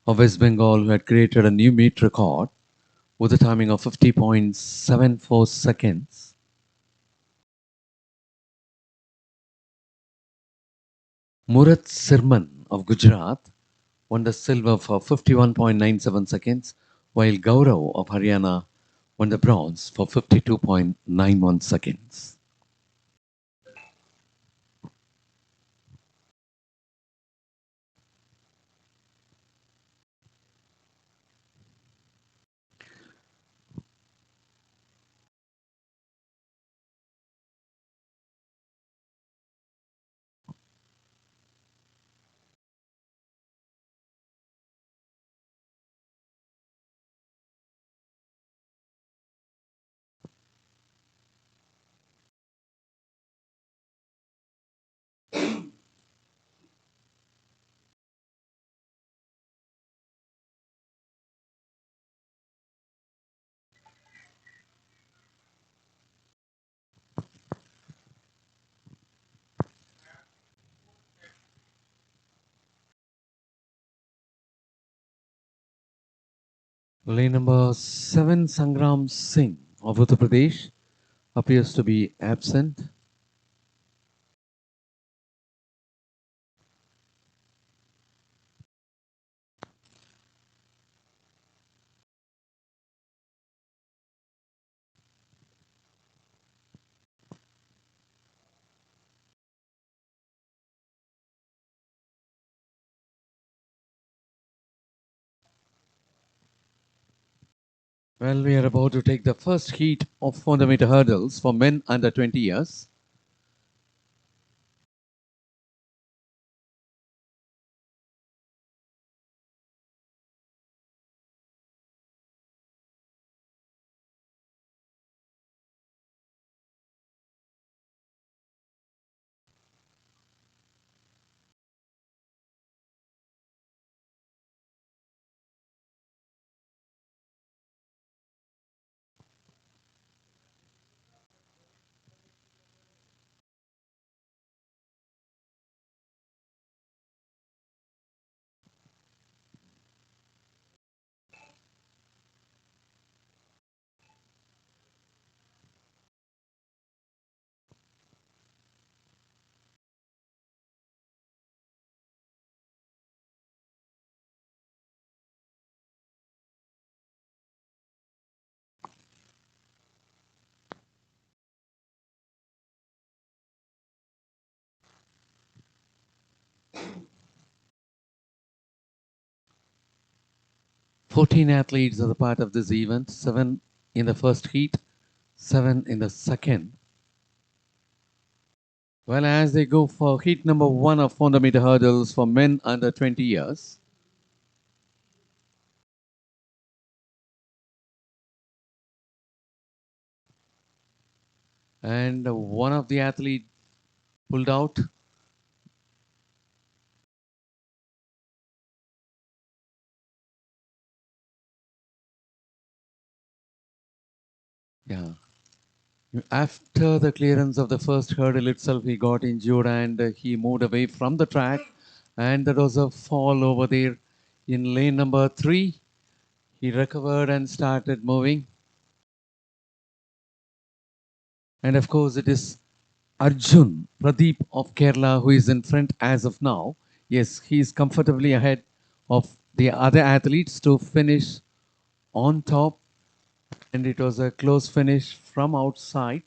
of West Bengal who had created a new meet record with a timing of 50.74 seconds. Murat Sirman of Gujarat won the silver for 51.97 seconds, while Gaurav of Haryana won the bronze for 52.91 seconds. Lane number 7, Sangram Singh of Uttar Pradesh appears to be absent. Well, we are about to take the first heat of 400-meter hurdles for men under 20 years. 14 athletes are the part of this event, 7 in the first heat, 7 in the second. Well, as they go for heat number 1 of 400-meter hurdles for men under 20 years. And one of the athletes pulled out. Yeah. After the clearance of the first hurdle itself, he got injured and he moved away from the track. And there was a fall over there in lane number 3. He recovered and started moving. And of course, it is Arjun Pradeep of Kerala who is in front as of now. Yes, he is comfortably ahead of the other athletes to finish on top. And it was a close finish from outside.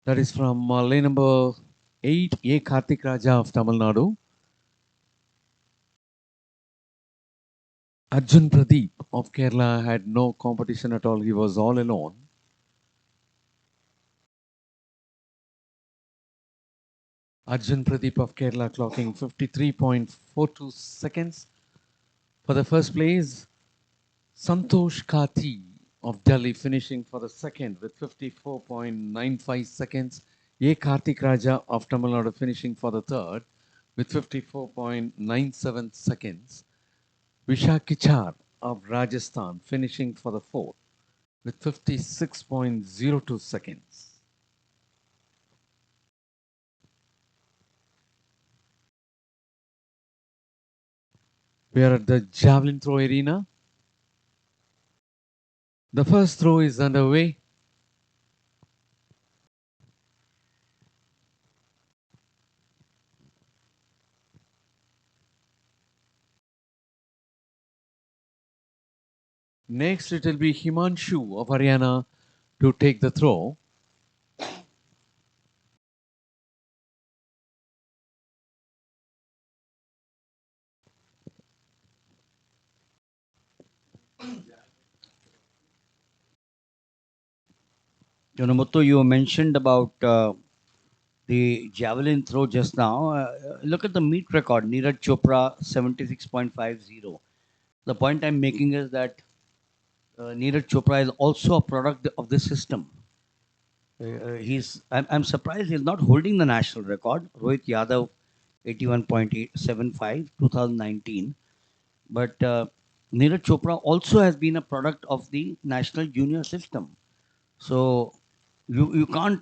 That is from lane number 8, A. Karthik Raja of Tamil Nadu. Arjun Pradeep of Kerala had no competition at all. He was all alone. Arjun Pradeep of Kerala clocking 53.42 seconds. For the first place, Santosh Kati of Delhi finishing for the second with 54.95 seconds. A. Karthik Raja of Tamil Nadu finishing for the third with 54.97 seconds. Vishak Kichar of Rajasthan finishing for the fourth with 56.02 seconds. We are at the Javelin throw arena. The first throw is underway. Next, it will be Himanshu of Haryana to take the throw. Muthu, you mentioned about the javelin throw just now. Look at the meet record, Neeraj Chopra 76.50. The point I'm making is that Neeraj Chopra is also a product of this system. I'm surprised he's not holding the national record. Rohit Yadav 81.875 2019. But Neeraj Chopra also has been a product of the national junior system. So you can't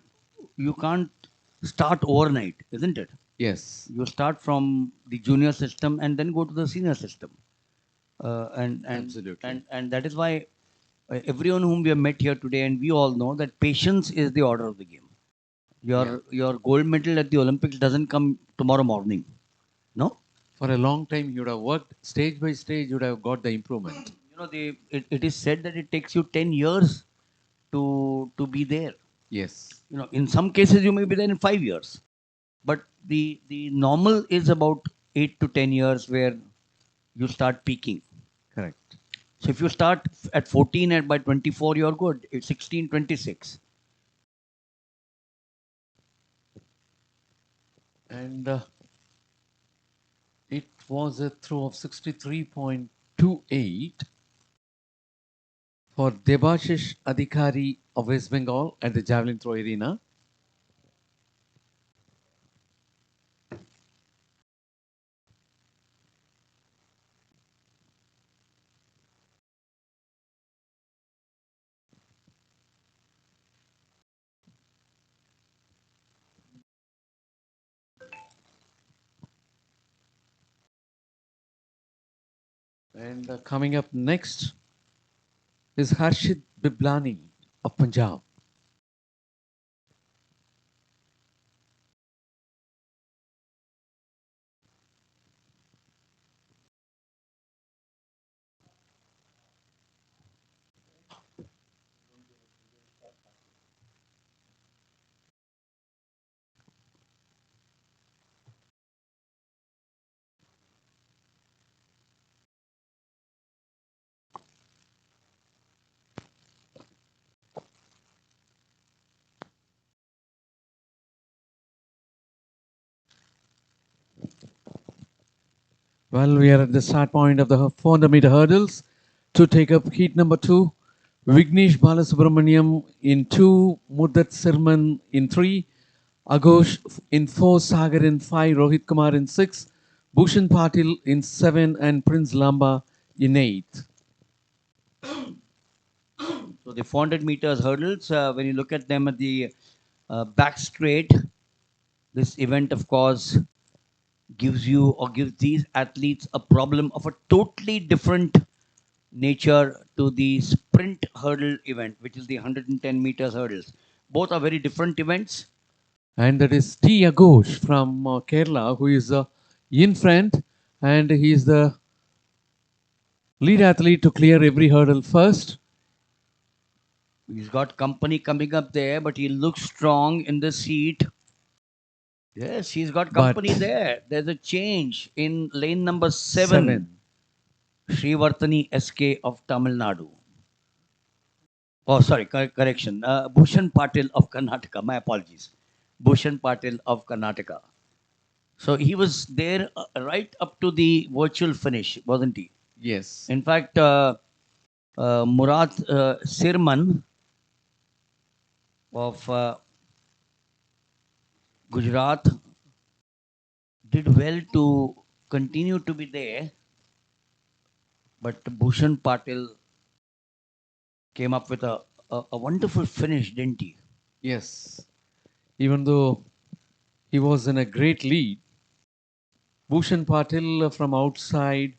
start overnight, isn't it? Yes. You start from the junior system and then go to the senior system. And Absolutely. And that is why everyone whom we have met here today, and we all know that patience is the order of the game. Your gold medal at the Olympics doesn't come tomorrow morning. No? For a long time, you would have worked stage by stage, you would have got the improvement. It is said that it takes you 10 years to be there. Yes. In some cases you may be there in 5 years. But the normal is about 8 to 10 years where you start peaking. Correct. So if you start at 14 and by 24 you're good. It's 16, 26. And it was a throw of 63.28 for Debashish Adhikari of West Bengal at the Javelin throw arena. And coming up next is Harshit Biblani of Punjab. Well, we are at the start point of the 400-meter hurdles. To take up heat number 2, Vignesh Balasubramaniam in 2, Muddat Sirman in 3, Aghosh in 4, Sagar in 5, Rohit Kumar in 6, Bhushan Patil in 7, and Prince Lamba in 8. So the 400 meters hurdles, when you look at them at the back straight, this event, of course, gives you or gives these athletes a problem of a totally different nature to the sprint hurdle event, which is the 110 meters hurdles. Both are very different events. And that is T. Aghosh from Kerala, who is in front, and he is the lead athlete to clear every hurdle first. He's got company coming up there, but he looks strong in the seat. Yes, he's got company there. There's a change in lane number 7. Srivartani SK of Tamil Nadu. Oh, sorry, correction. Bhushan Patil of Karnataka. My apologies. Bhushan Patil of Karnataka. So he was there right up to the virtual finish, wasn't he? Yes. In fact, Murad Sirman of Gujarat did well to continue to be there, but Bhushan Patil came up with a wonderful finish, didn't he? Yes. Even though he was in a great lead, Bhushan Patil from outside,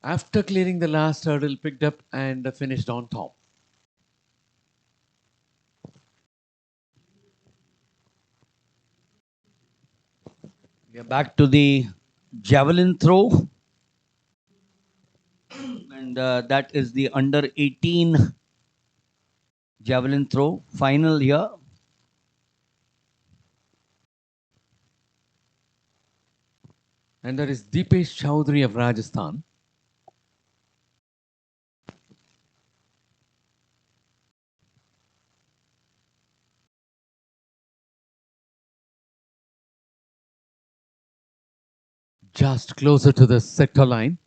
after clearing the last hurdle, picked up and finished on top. We are back to the javelin throw. And that is the under 18 javelin throw final here. And that is Deepesh Chowdhury of Rajasthan. Just closer to the sector line.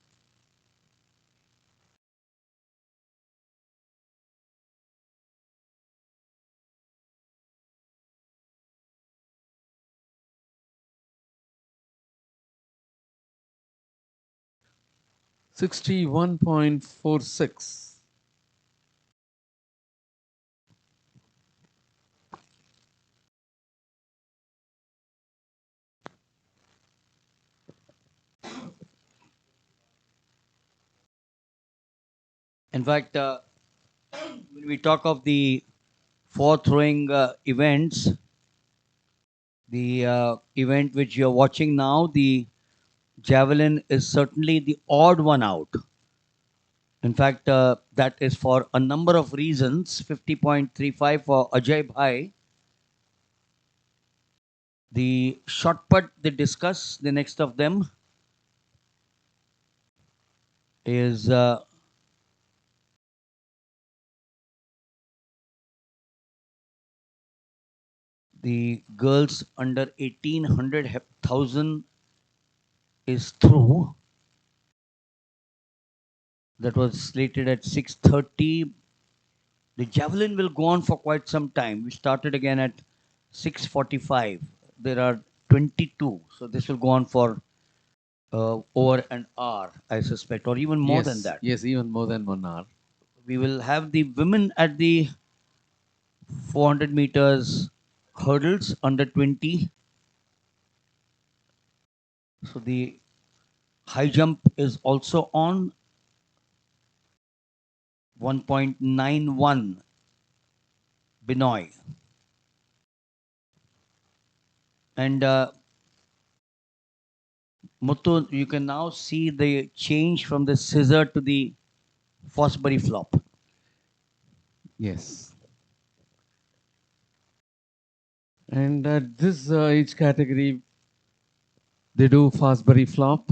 .46. In fact, when we talk of the four throwing events, the event which you're watching now, the javelin is certainly the odd one out. In fact, that is for a number of reasons. 50.35 for Ajay Bhai. The shot put, they discuss, the next of them is the girls under 1800 1000 is through. That was slated at 6:30. The javelin will go on for quite some time. We started again at 6:45. There are 22, so this will go on for over an hour, I suspect, or even more than that. Yes, even more than 1 hour. We will have the women at the 400 meters hurdles under 20. So the high jump is also on 1.91 Binoy. And Muttu, you can now see the change from the scissor to the Fosbury flop. Yes. And this age category, they do Fosbury flop.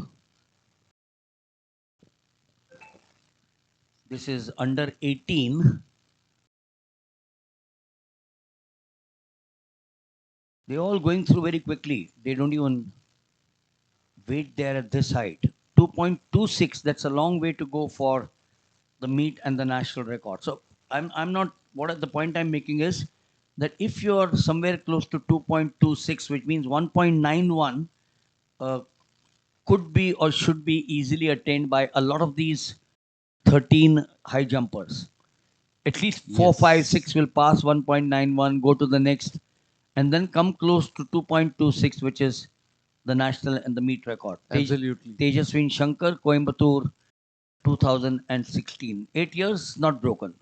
This is under 18. They're all going through very quickly. They don't even weight there at this height. 2.26, that's a long way to go for the meet and the national record. So I'm not, what the point I'm making is that if you're somewhere close to 2.26, which means 1.91, uh, could be or should be easily attained by a lot of these 13 high jumpers. At least 4, 5, 6 will pass 1.91, go to the next, and then come close to 2.26, which is the national and the meet record. Absolutely. Tejaswin Shankar, Coimbatore, 2016. 8 years, not broken.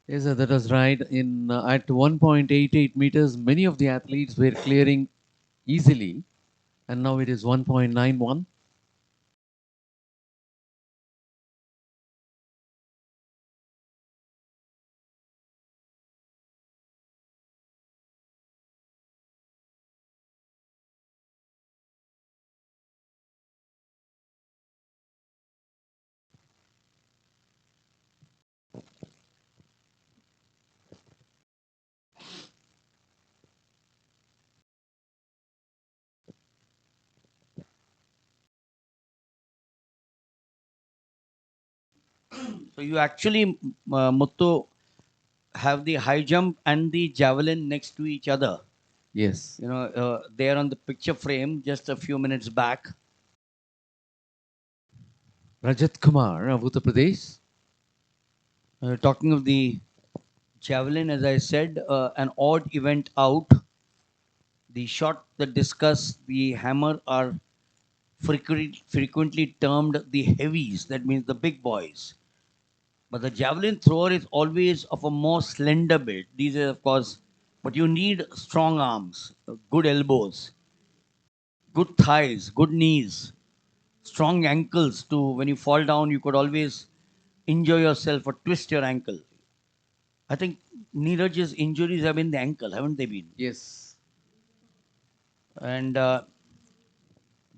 Yes, sir, that was right. In at 1.88 meters, many of the athletes were clearing easily, and now it is 1.91. So you actually, Muttu, have the high jump and the javelin next to each other. Yes. You know, there on the picture frame just a few minutes back. Rajat Kumar of Uttar Pradesh. Talking of the javelin, as I said, an odd event out. The shot, the discus, the hammer are frequently termed the heavies. That means the big boys. But the javelin thrower is always of a more slender build. These are, of course, but you need strong arms, good elbows, good thighs, good knees, strong ankles to, when you fall down, you could always enjoy yourself or twist your ankle. I think Neeraj's injuries have been the ankle, haven't they been? Yes. And that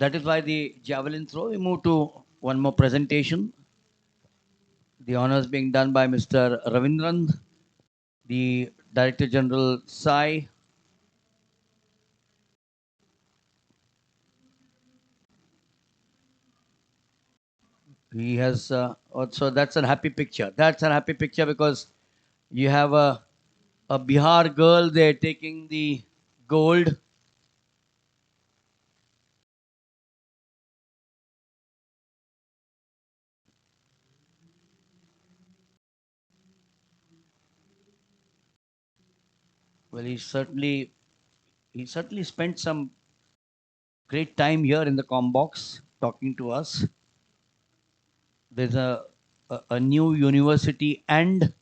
is why the javelin throw, we move to one more presentation. The honors being done by Mr. Ravindran, the Director General Sai. He has also, that's a happy picture. That's a happy picture because you have a Bihar girl there taking the gold. Well, he certainly spent some great time here in the Combox talking to us. There's a new university and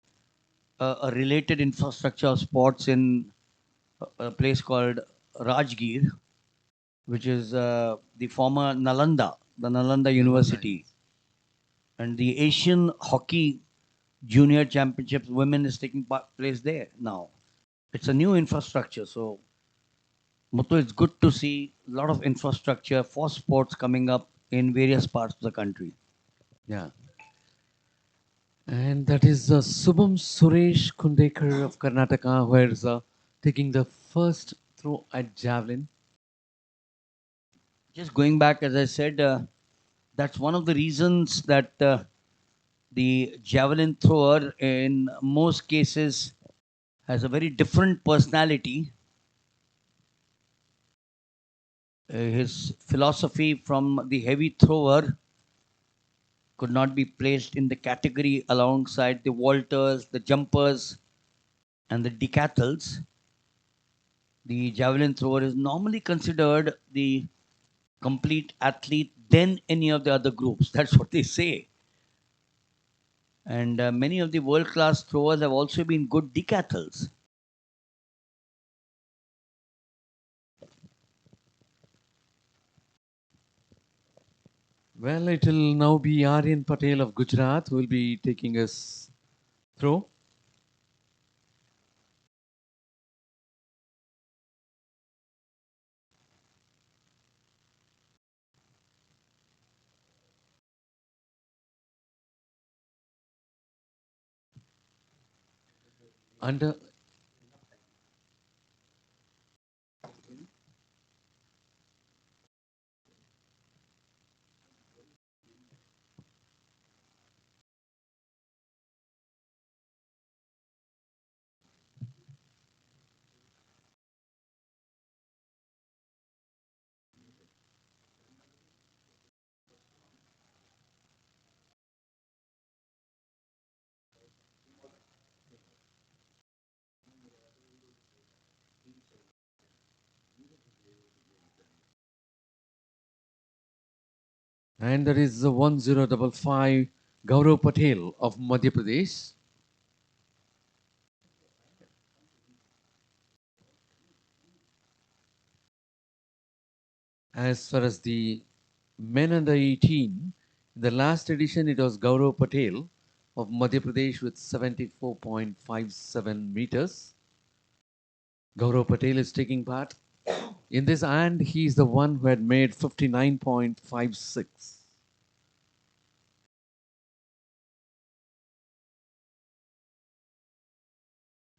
a related infrastructure of sports in a place called Rajgir, which is the former Nalanda, the Nalanda University. And the Asian Hockey Junior Championships women is taking place there now. It's a new infrastructure. So, Muthu, it's good to see a lot of infrastructure for sports coming up in various parts of the country. Yeah. And that is Subham Suresh Kundekar of Karnataka, who is taking the first throw at javelin. Just going back, as I said, that's one of the reasons that the javelin thrower, in most cases, has a very different personality. His philosophy from the heavy thrower could not be placed in the category alongside the vaulters, the jumpers, and the decathletes. The javelin thrower is normally considered the complete athlete than any of the other groups. That's what they say. And many of the world class throwers have also been good decathletes. Well, it will now be Aryan Patel of Gujarat who will be taking us through. Under And there is 1055 Gaurav Patel of Madhya Pradesh. As far as the men under 18, in the last edition it was Gaurav Patel of Madhya Pradesh with 74.57 meters. Gaurav Patel is taking part in this, and he is the one who had made 59.56.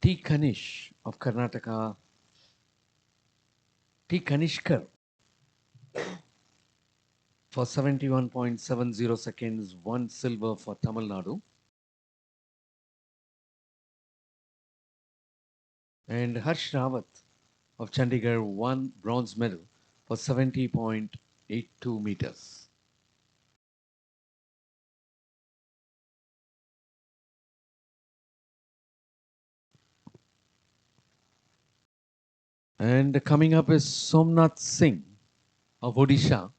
T. Kanish of Karnataka, T. Kanishkar for 71.70 seconds, won silver for Tamil Nadu. And Harsh Rawat of Chandigarh won bronze medal for 70.82 meters. And coming up is Somnath Singh of Odisha.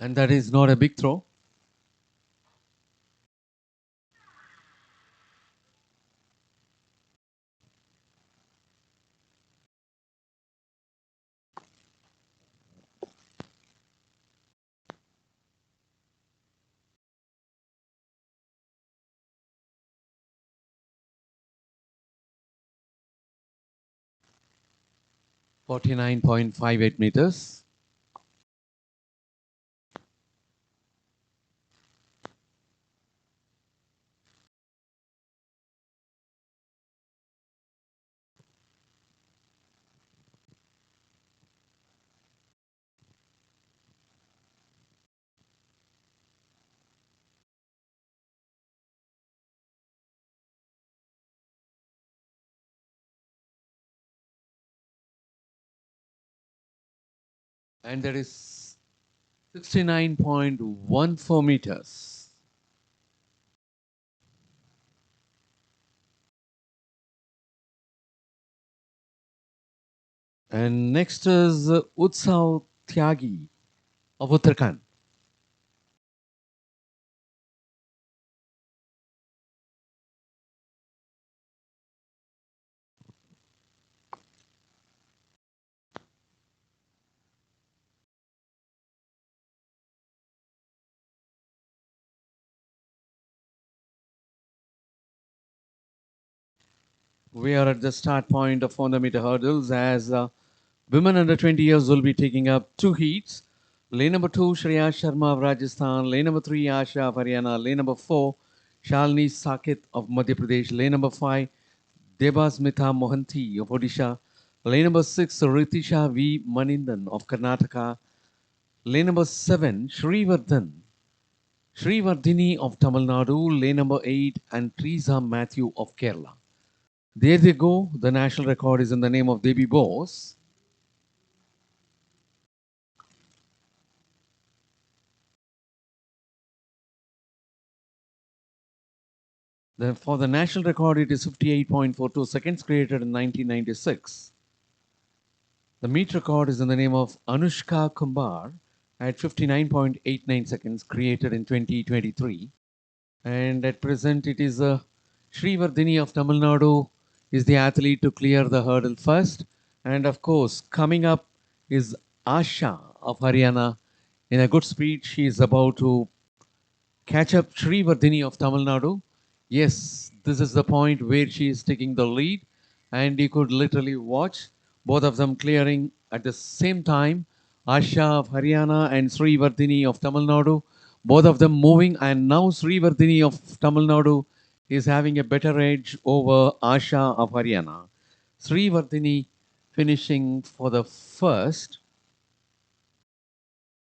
And that is not a big throw. .58 meters. And there is 69.14 meters. And next is Utsav Tyagi of Uttarakhand. We are at the start point of 400 meter hurdles as women under 20 years will be taking up two heats. Lane number 2, Shreya Sharma of Rajasthan. Lane number 3, Asha of Haryana. Lane number 4, Shalini Sakit of Madhya Pradesh. Lane number 5, Debasmitha Mohanty of Odisha. Lane number 6, Ritisha V. Manindan of Karnataka. Lane number 7, Srivardhini of Tamil Nadu. Lane number 8, and Teresa Matthew of Kerala. There they go. The national record is in the name of Devi Bose. For the national record, it is 58.42 seconds, created in 1996. The meet record is in the name of Anushka Kumbar at 59.89 seconds, created in 2023. And at present, it is Srivardhini of Tamil Nadu is the athlete to clear the hurdle first. And of course, coming up is Asha of Haryana. In a good speed, she is about to catch up Srivardhini of Tamil Nadu. Yes, this is the point where she is taking the lead, and you could literally watch both of them clearing at the same time. Asha of Haryana and Srivardhini of Tamil Nadu, both of them moving, and now Srivardhini of Tamil Nadu is having a better edge over Asha of Haryana. Srivardhini finishing for the first,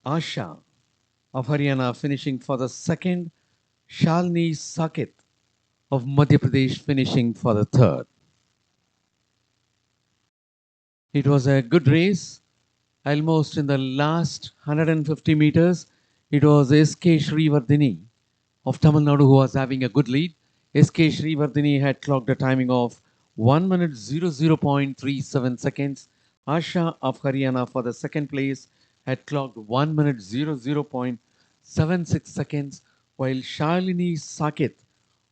Asha of Haryana finishing for the second, Shalini Sakit of Madhya Pradesh finishing for the third. It was a good race. Almost in the last 150 meters, it was S.K. Srivardhini of Tamil Nadu who was having a good lead. SK Shrivardhini had clocked a timing of 1 minute 00.37 seconds. Asha of Haryana for the second place had clocked 1 minute 00.76 seconds, while Shalini Saket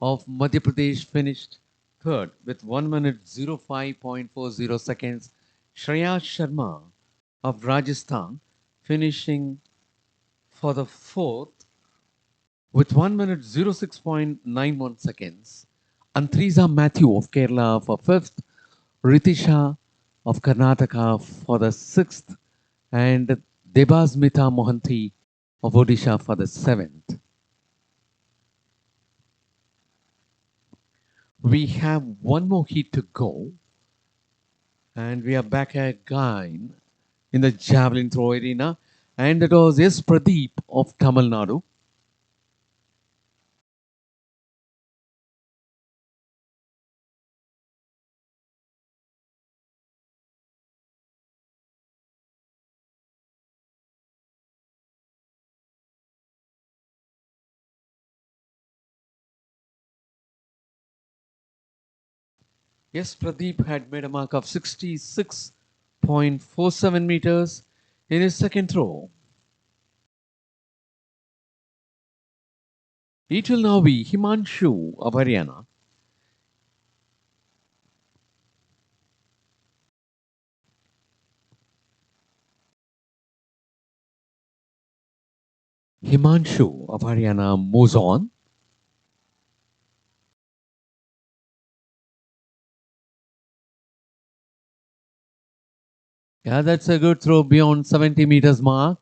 of Madhya Pradesh finished third with 1 minute 05.40 seconds. Shreya Sharma of Rajasthan finishing for the fourth with 1 minute 06.91 seconds. Antrisa Matthew of Kerala for fifth, Ritisha of Karnataka for the sixth, and Debasmita Mohanty of Odisha for the seventh. We have one more heat to go, and we are back again in the javelin throw arena, and it was S. Pradeep of Tamil Nadu. Yes, Pradeep had made a mark of 66.47 meters in his second throw. It will now be Himanshu of Haryana. Himanshu of Haryana moves on. Yeah, that's a good throw beyond 70 meters mark.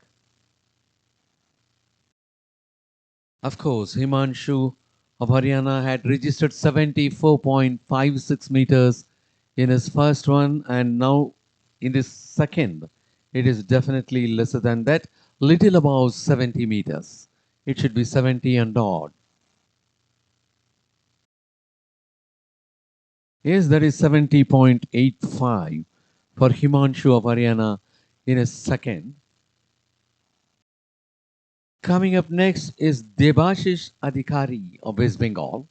Of course, Himanshu of Haryana had registered 74.56 meters in his first one, and now in this second, it is definitely lesser than that, little above 70 meters. It should be 70 and odd. Yes, that is 70.85 for Himanshu of Haryana in a second. Coming up next is Debashish Adhikari of West Bengal.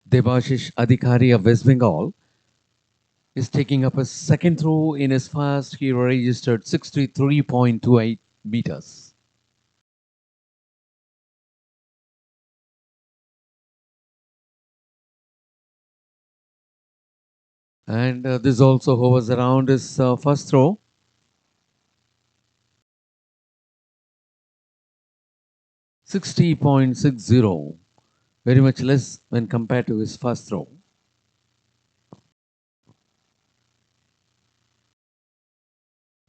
Debashish Adhikari of West Bengal is taking up a second throw in his first. He registered 63.28 meters. And this also hovers around his first throw. .60, very much less when compared to his first throw.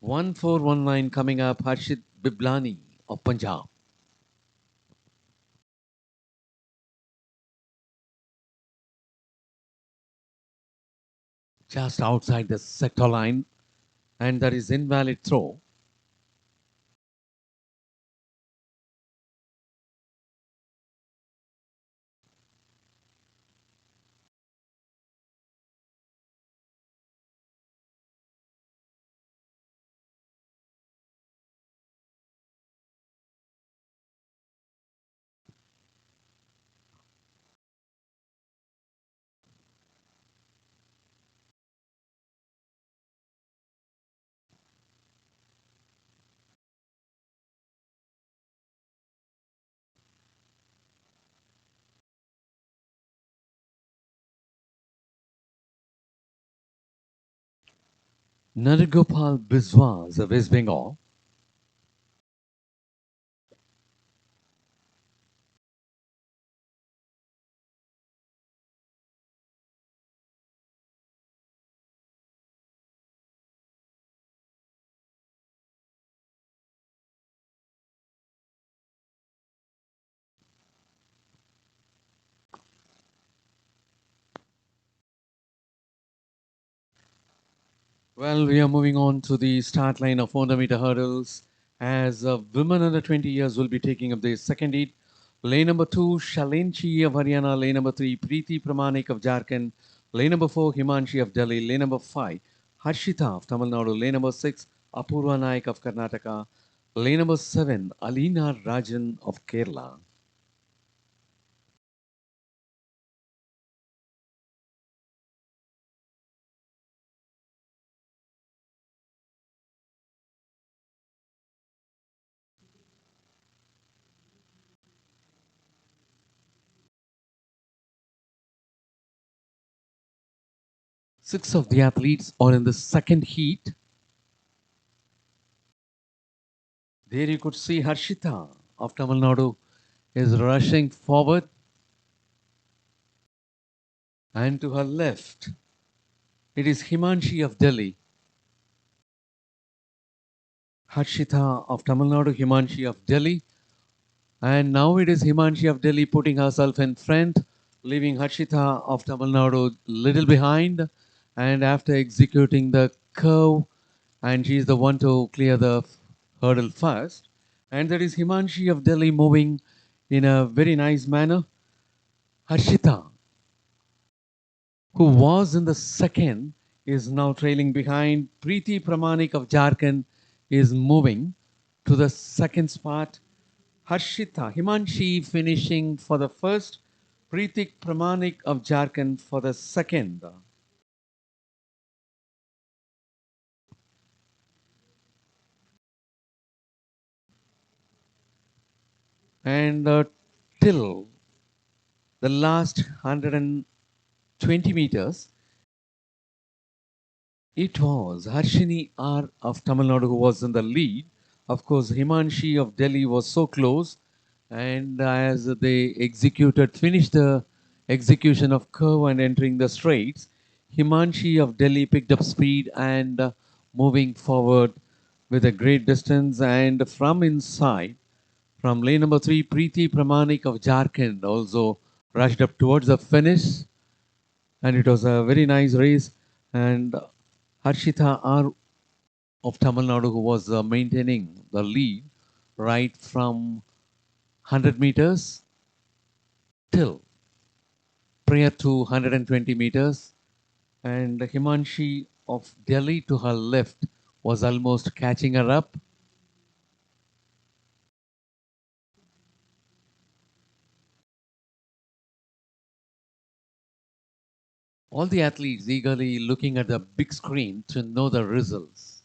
.1419 coming up, Harshit Biblani of Punjab. Just outside the sector line, and that is invalid throw. Nargopal Biswas of West Bengal. Well, we are moving on to the start line of 400-meter hurdles as women under 20 years will be taking up the second heat. Lane number 2, Shalenchi of Haryana. Lane number 3, Preeti Pramanik of Jharkhand. Lane number 4, Himanshi of Delhi. Lane number 5, Harshita of Tamil Nadu. Lane number 6, Apurva Naik of Karnataka. Lane number 7, Alina Rajan of Kerala. Six of the athletes are in the second heat. There you could see Harshita of Tamil Nadu is rushing forward. And to her left, it is Himanshi of Delhi. Harshita of Tamil Nadu, Himanshi of Delhi. And now it is Himanshi of Delhi putting herself in front, leaving Harshita of Tamil Nadu little behind. And after executing the curve, and she is the one to clear the hurdle first. And that is Himanshi of Delhi moving in a very nice manner. Harshita, who was in the second, is now trailing behind. Preeti Pramanik of Jharkhand is moving to the second spot. Harshita, Himanshi finishing for the first. Preeti Pramanik of Jharkhand for the second. And till the last 120 meters, it was Harshini R of Tamil Nadu who was in the lead. Of course, Himanshi of Delhi was so close. And as they finished the execution of curve and entering the straights, Himanshi of Delhi picked up speed and moving forward with a great distance. And from inside, from lane number 3, Preeti Pramanik of Jharkhand also rushed up towards the finish. And it was a very nice race. And Harshita R of Tamil Nadu, who was maintaining the lead right from 100 meters till prior to 120 meters. And Himanshi of Delhi to her left was almost catching her up. All the athletes eagerly looking at the big screen to know the results.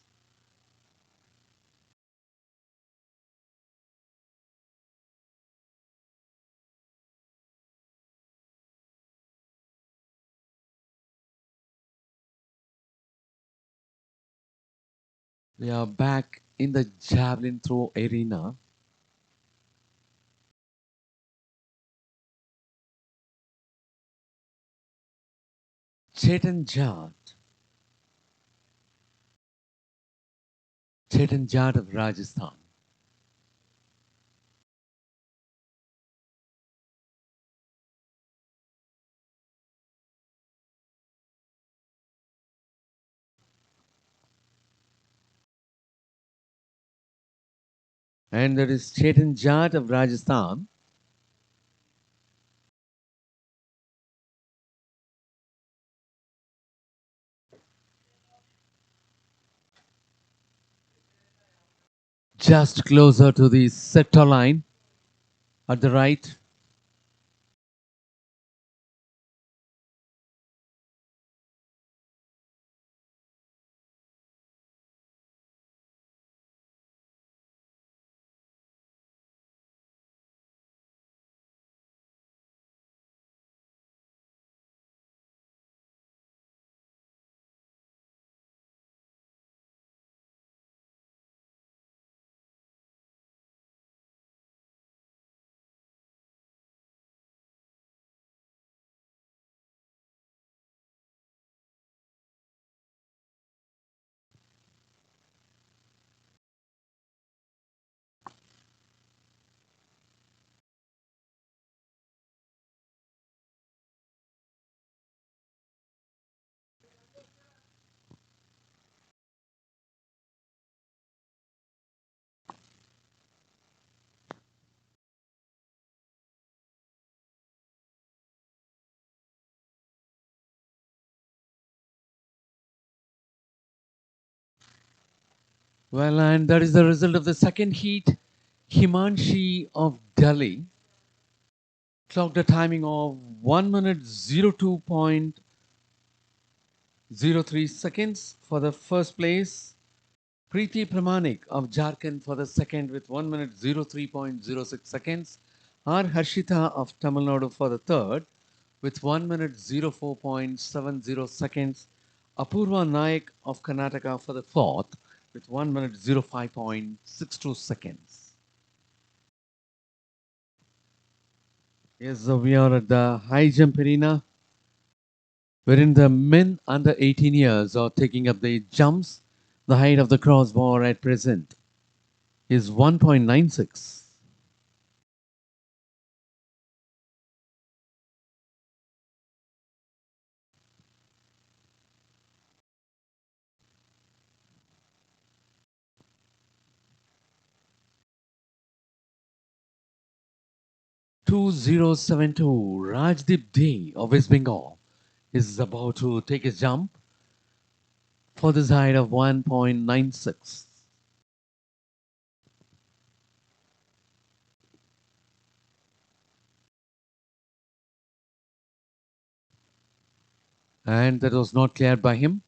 We are back in the javelin throw arena. Chetan Jat of Rajasthan. And that is Chetan Jat of Rajasthan. Just closer to the sector line at the right. Well, and that is the result of the second heat. Himanshi of Delhi clocked a timing of 1 minute 02.03 seconds for the first place. Preeti Pramanik of Jharkhand for the second with 1 minute 03.06 seconds. R. Harshita of Tamil Nadu for the third with 1 minute 04.70 seconds. Apurva Naik of Karnataka for the fourth with 1 minute 05.62 seconds. Yes, so we are at the high jump arena, wherein the men under 18 years are taking up the jumps. The height of the crossbar at present is 1.96. (2072) Rajdeep Dey of West Bengal is about to take his jump for this height of 1.96. And that was not cleared by him.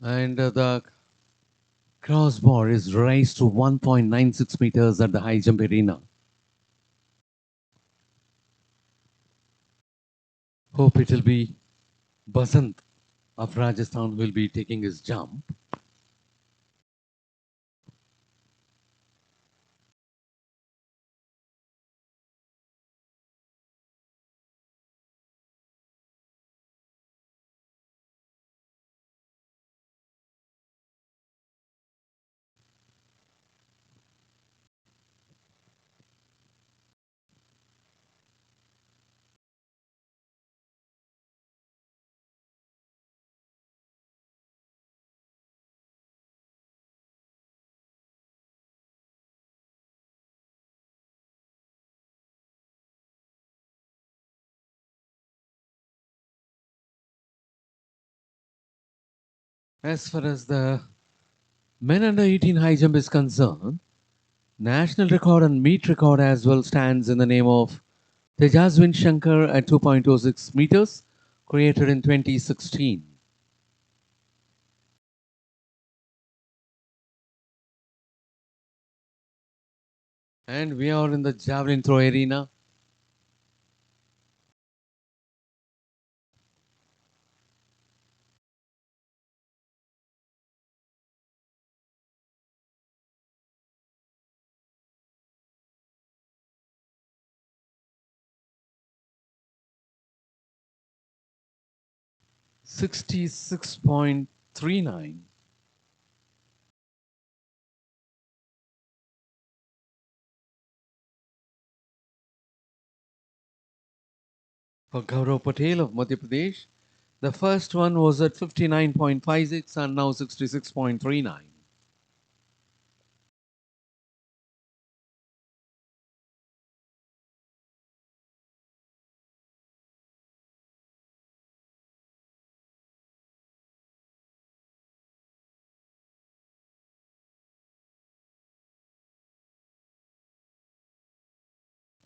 And the crossbar is raised to 1.96 meters at the high jump arena. Hope it will be Basant of Rajasthan who will be taking his jump. As far as the men under 18 high jump is concerned, national record and meet record as well stands in the name of Tejaswin Shankar at 2.26 meters, created in 2016. And we are in the javelin throw arena. (66.39). For Gaurav Patel of Madhya Pradesh, the first one was at 59.56 and now 66.39.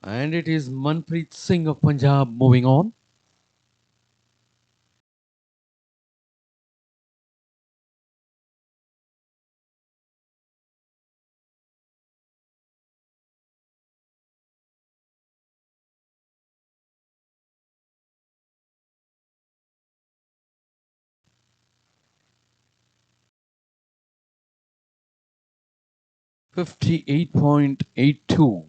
And it is Manpreet Singh of Punjab moving on. .82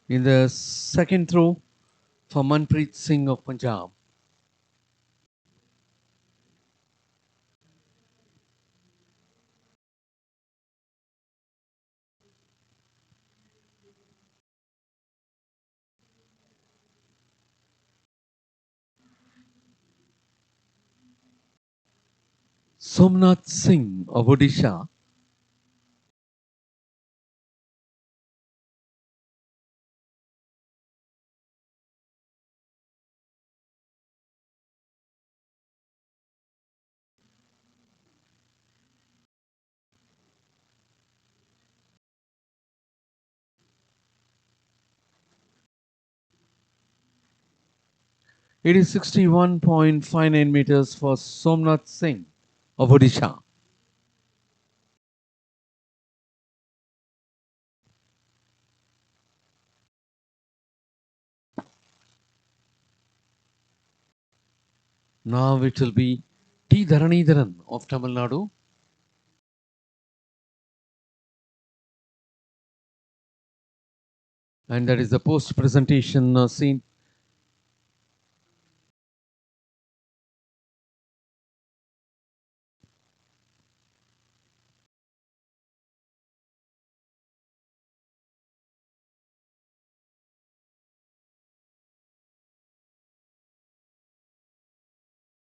in the second throw for Manpreet Singh of Punjab. Somnath Singh of Odisha. It is 61.59 meters for Somnath Singh of Odisha. Now it will be T. Dharanidharan of Tamil Nadu. And that is the post presentation scene.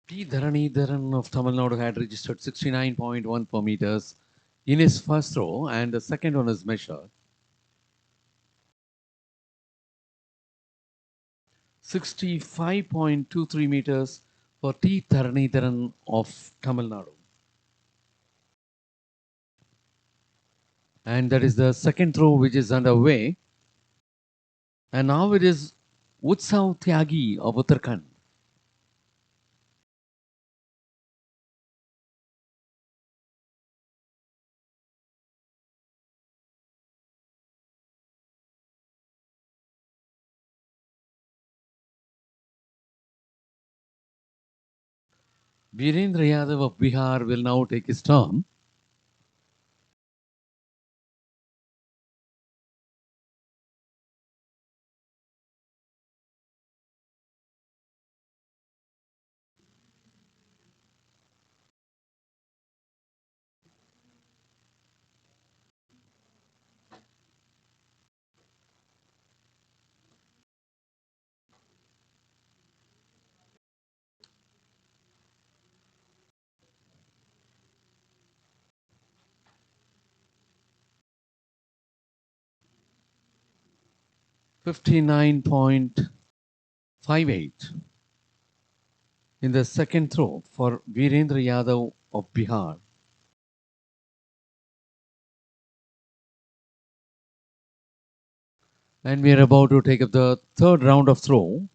T. Dharanidharan of Tamil Nadu had registered 69.14 meters in his first throw, and the second one is measured 65.23 meters for T. Dharanidharan of Tamil Nadu. And that is the second throw which is underway. And now it is Utsav Tyagi of Uttarakhand. Virendra Yadav of Bihar will now take his turn. .58 in the second throw for Virendra Yadav of Bihar. And we are about to take up the third round of throw.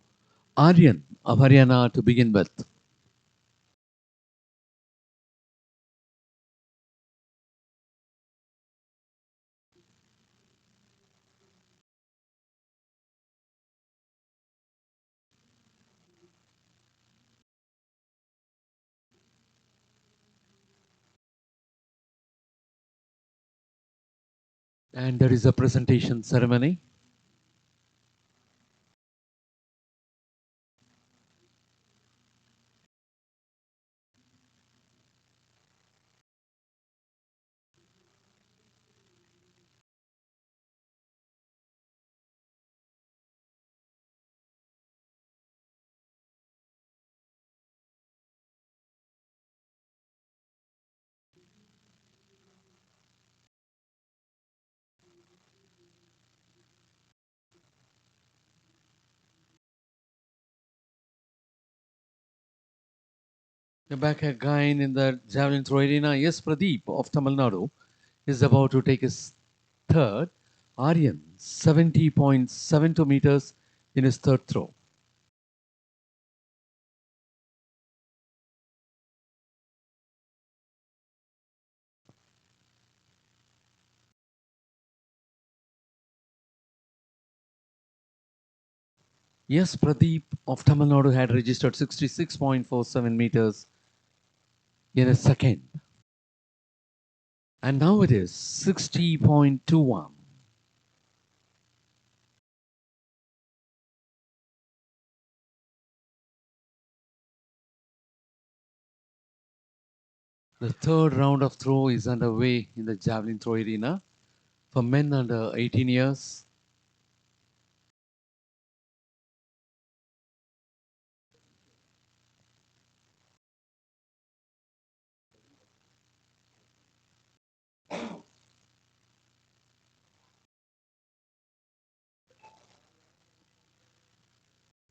Aryan of Haryana to begin with. And there is a presentation ceremony. Back again in the javelin throw arena. Yes, Pradeep of Tamil Nadu is about to take his third. Aryan 70.72 meters in his third throw. Yes, Pradeep of Tamil Nadu had registered 66.47 meters in a second. And now it is 60.21. The third round of throw is underway in the javelin throw arena for men under 18 years.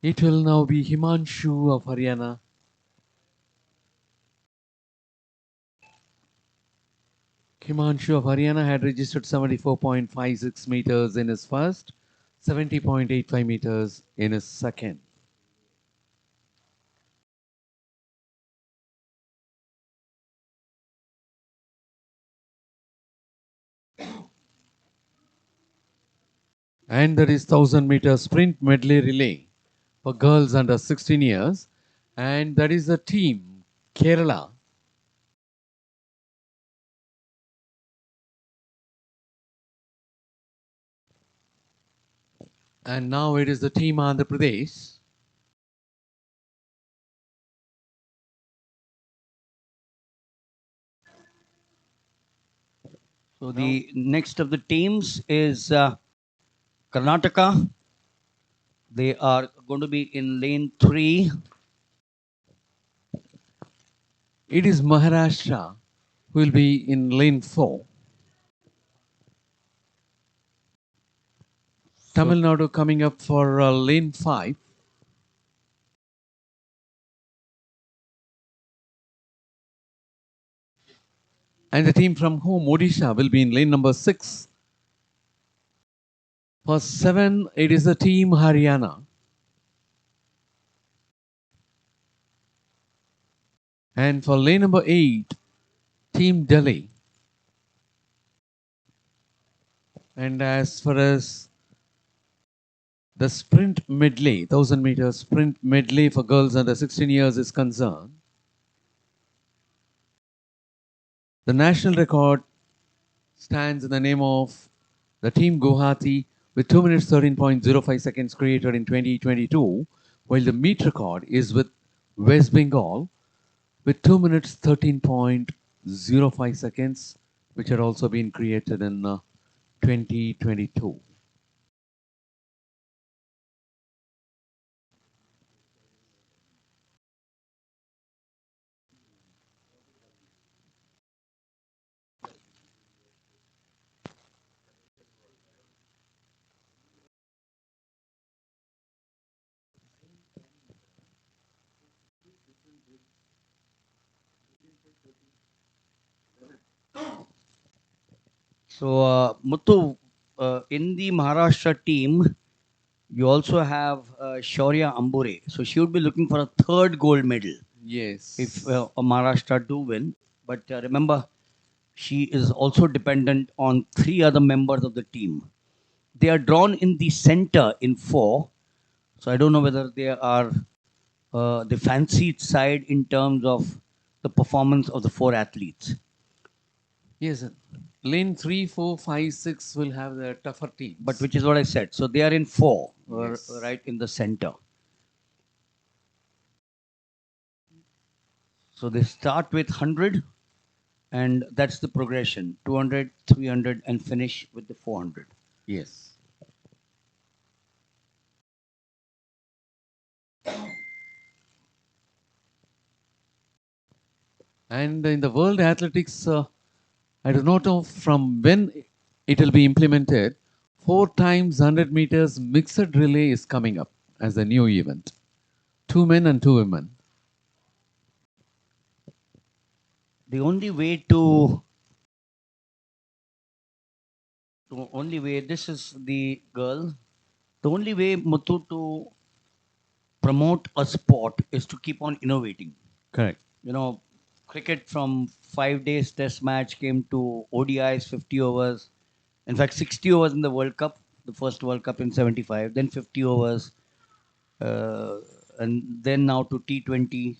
It will now be Himanshu of Haryana. Himanshu of Haryana had registered 74.56 meters in his first, 70.85 meters in his second. And there is 1000-meter sprint medley relay for girls under 16 years. And that is the team Kerala. And now it is the team Andhra Pradesh. So the next of the teams is Karnataka. They are going to be in lane 3. It is Maharashtra who will be in lane 4. Tamil Nadu coming up for lane 5. And the team from home, Odisha, will be in lane number 6. For 7, it is the team Haryana. And for lane number 8, team Delhi. And as far as the sprint medley, 1000-meter sprint medley for girls under 16 years is concerned, the national record stands in the name of the team Guwahati with 2 minutes 13.05 seconds created in 2022, while the meet record is with West Bengal with 2 minutes 13.05 seconds, which had also been created in 2022. So, Muthu, in the Maharashtra team, you also have Shaurya Ambure. So she would be looking for a third gold medal Yes. if Maharashtra do win. But remember, she is also dependent on 3 other members of the team. They are drawn in the center in 4. So I don't know whether they are the fancied side in terms of the performance of the 4 athletes. Yes, sir. Lane 3, 4, 5, 6 will have the tougher teams. But which is what I said. So they are in 4, Yes. right in the center. So they start with 100, and that's the progression 200, 300, and finish with the 400. Yes. And in the World Athletics, I do not know from when it will be implemented. 4 times 100 meters mixed relay is coming up as a new event. 2 men and 2 women. The only way to The only way, this is the girl. The only way, Muthu, to promote a sport is to keep on innovating. Correct. You know, cricket from 5 days test match came to ODIs, 50 overs. In fact, 60 overs in the World Cup, the first World Cup in 75, then 50 overs, uh, and then now to T20.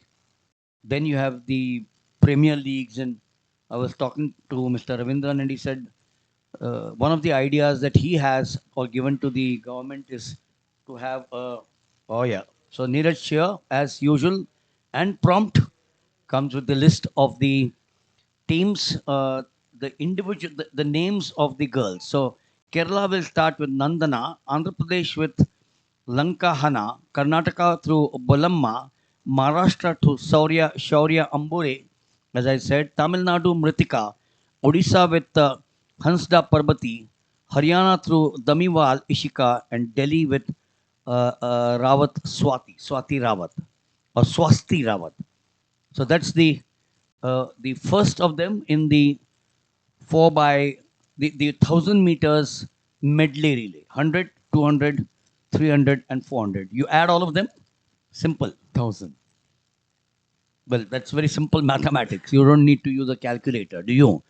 Then you have the Premier Leagues. And I was talking to Mr. Ravindran, and he said one of the ideas that he has or given to the government is to have a. Oh, yeah. So Neeraj Shah, as usual, and prompt comes with the list of the teams, the names of the girls. So Kerala will start with Nandana, Andhra Pradesh with Lankahana, Karnataka through Bolamma, Maharashtra to Shaurya Ambure, as I said, Tamil Nadu Mritika, Odisha with Hansda Parbati, Haryana through Damiwal Ishika, and Delhi with Rawat Swati Rawat, or Swasti Rawat. So that's the first of them in the 4 by the 1000 meters medley relay, 100, 200, 300, and 400. You add all of them, simple. 1000. Well, that's very simple mathematics. You don't need to use a calculator, do you?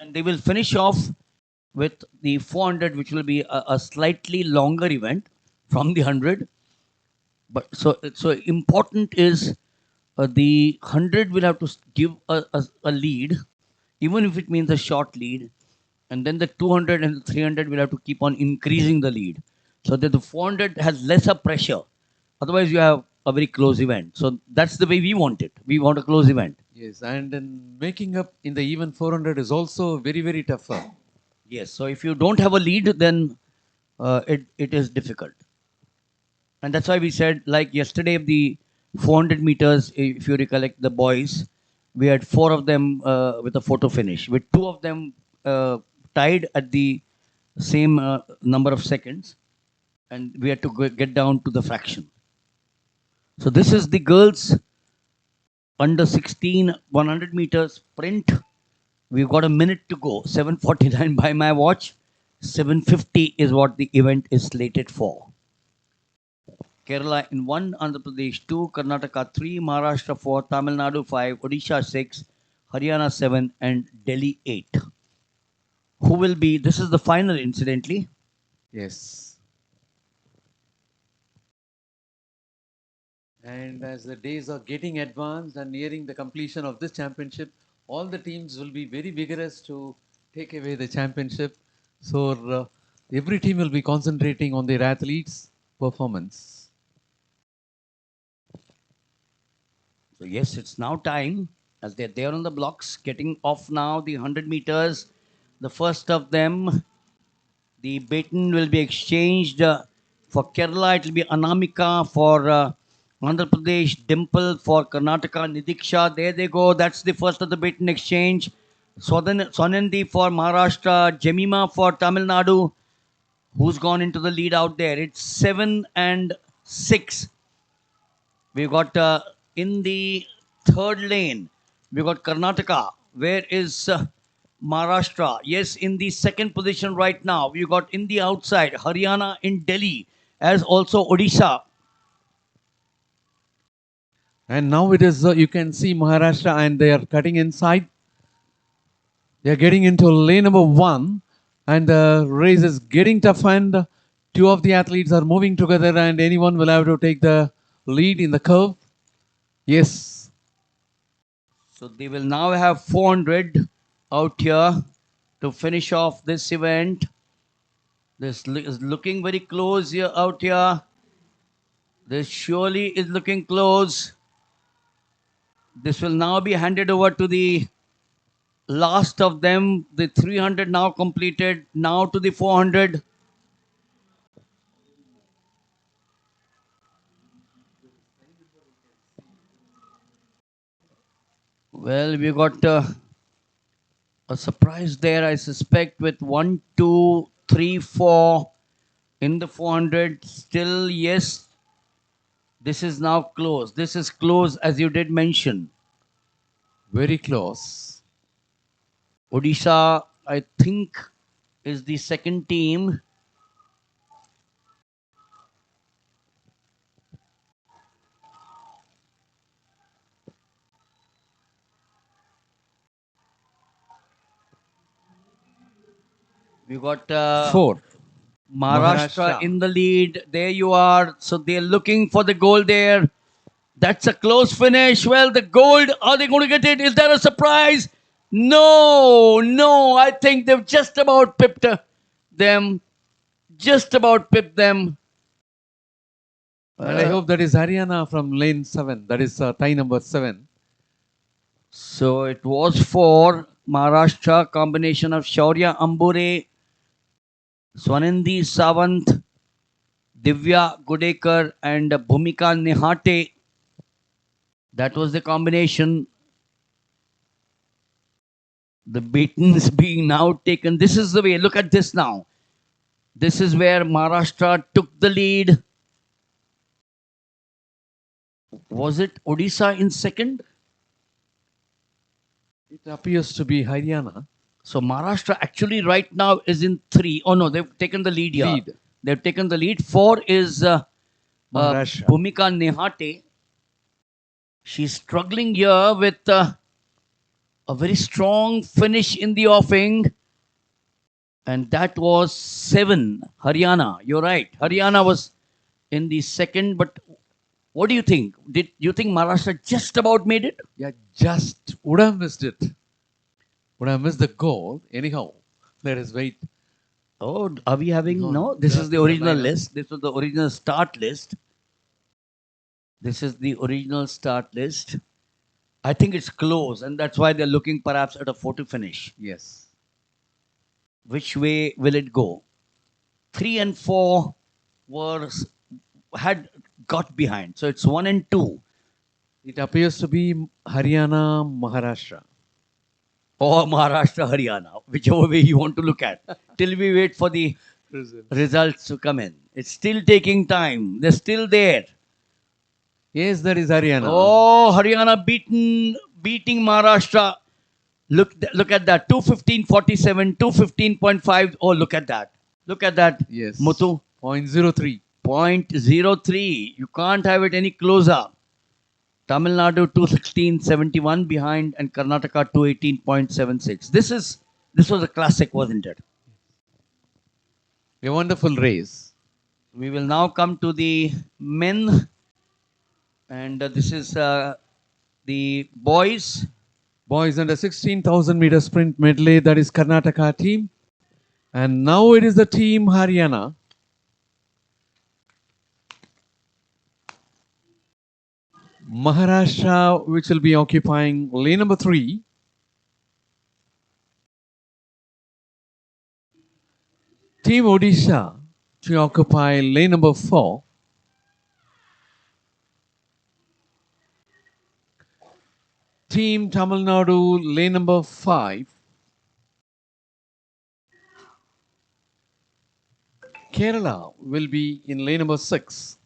And they will finish off with the 400, which will be a slightly longer event from the 100. But so important is the 100 will have to give a lead, even if it means a short lead, and then the 200 and the 300 will have to keep on increasing the lead, so that the 400 has lesser pressure. Otherwise, you have a very close event. So that's the way we want it. We want a close event. Yes, and then making up in the even 400 is also very, very tougher. Yes. So if you don't have a lead, then it is difficult. And that's why we said, like yesterday, the 400 meters, if you recollect the boys, we had 4 of them with a photo finish, with 2 of them tied at the same number of seconds, and we had to get down to the fraction. So this is the girls under 16 100 meters sprint. We've got a minute to go. 7:49 by my watch. 7:50 is what the event is slated for. Kerala in 1, Andhra Pradesh 2, Karnataka 3, Maharashtra 4, Tamil Nadu 5, Odisha 6, Haryana 7, and Delhi 8. Who will be, this is the final incidentally. Yes. And as the days are getting advanced and nearing the completion of this championship, all the teams will be very vigorous to take away the championship. So every team will be concentrating on their athletes' performance. So yes, it's now time, as they're there on the blocks, getting off now the 100 meters. The first of them, the baton will be exchanged. For Kerala, it will be Anamika. For Andhra Pradesh, Dimple. For Karnataka, Nidiksha. There they go. That's the first of the baton exchange. Sonandi for Maharashtra. Jemima for Tamil Nadu. Who's gone into the lead out there? It's 7 and 6. We've got in the third lane, we've got Karnataka. Where is Maharashtra? Yes, in the second position right now. We've got in the outside, Haryana in Delhi, as also Odisha. And now it is, you can see Maharashtra and they are cutting inside. They are getting into lane number 1 and the race is getting tough and 2 of the athletes are moving together and anyone will have to take the lead in the curve. Yes. So they will now have 400 out here to finish off this event. This is looking very close here out here. This surely is looking close. This will now be handed over to the last of them. The 300 now completed. Now to the 400. Well, we got a surprise there, I suspect, with 1, 2, 3, 4 in the 400. Still, yes, this is now close. This is close, as you did mention. Very close. Odisha, I think, is the second team. We got Four. Maharashtra in the lead. There you are. So they're looking for the goal there. That's a close finish. Well, the gold, are they going to get it? Is there a surprise? No, no. I think they've just about pipped them. Just about pipped them. And I hope that is Haryana from lane 7. That is tie number 7. So it was for Maharashtra, combination of Shaurya Ambure, Swanindi Sawant, Divya Gudekar, and Bhumika Nehate. That was the combination. The beatings being now taken. This is the way. Look at this now. This is where Maharashtra took the lead. Was it Odisha in second? It appears to be Haryana. So Maharashtra actually right now is in 3. Oh no, they've taken the lead here. Lead. They've taken the lead. 4 is Maharashtra. Bhumika Nehate. She's struggling here with a very strong finish in the offing. And that was 7, Haryana. You're right. Haryana was in the second. But what do you think? Did you think Maharashtra just about made it? Yeah, just would have missed it. Would have missed the goal. Anyhow, let us wait. Oh, are we having? No, this That's is the the original lineup. list. This was the original start list. This is the original start list. I think it's close, and that's why they're looking perhaps at a photo finish. Yes. Which way will it go? 3 and 4 had got behind. So it's 1 and 2. It appears to be Haryana, Maharashtra. Or Maharashtra, Haryana, whichever way you want to look at. Till we wait for the results to come in. It's still taking time. They're still there. Yes, that is Haryana. Oh, Haryana beating Maharashtra. Look at that. 2:15:47, 2:15.5. Oh, look at that. Look at that. Yes. Muthu. 0.03. 0.03. You can't have it any closer. Tamil Nadu 2:16.71 behind and Karnataka 2:18.76. This was a classic, wasn't it? A wonderful race. We will now come to the men, and this is the boys. Boys under 16,000 meter sprint medley. That is Karnataka team. And now it is the team Haryana. Maharashtra, which will be occupying lane number 3. Team Odisha to occupy lane number 4. Team Tamil Nadu, lane number 5. Kerala will be in lane number 6.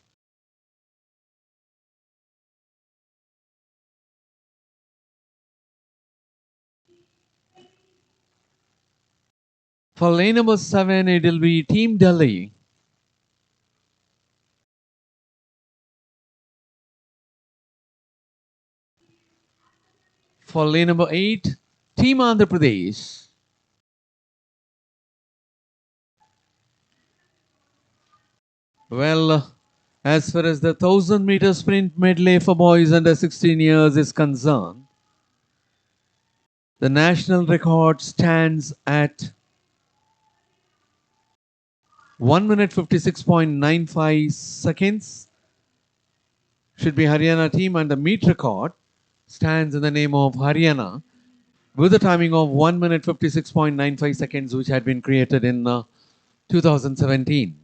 For lane number 7, it will be Team Delhi. For lane number 8, Team Andhra Pradesh. Well, as far as the 1,000 meter sprint medley for boys under 16 years is concerned, the national record stands at 1 minute 56.95 seconds. Should be Haryana team, and the meet record stands in the name of Haryana with a timing of 1 minute 56.95 seconds, which had been created in 2017.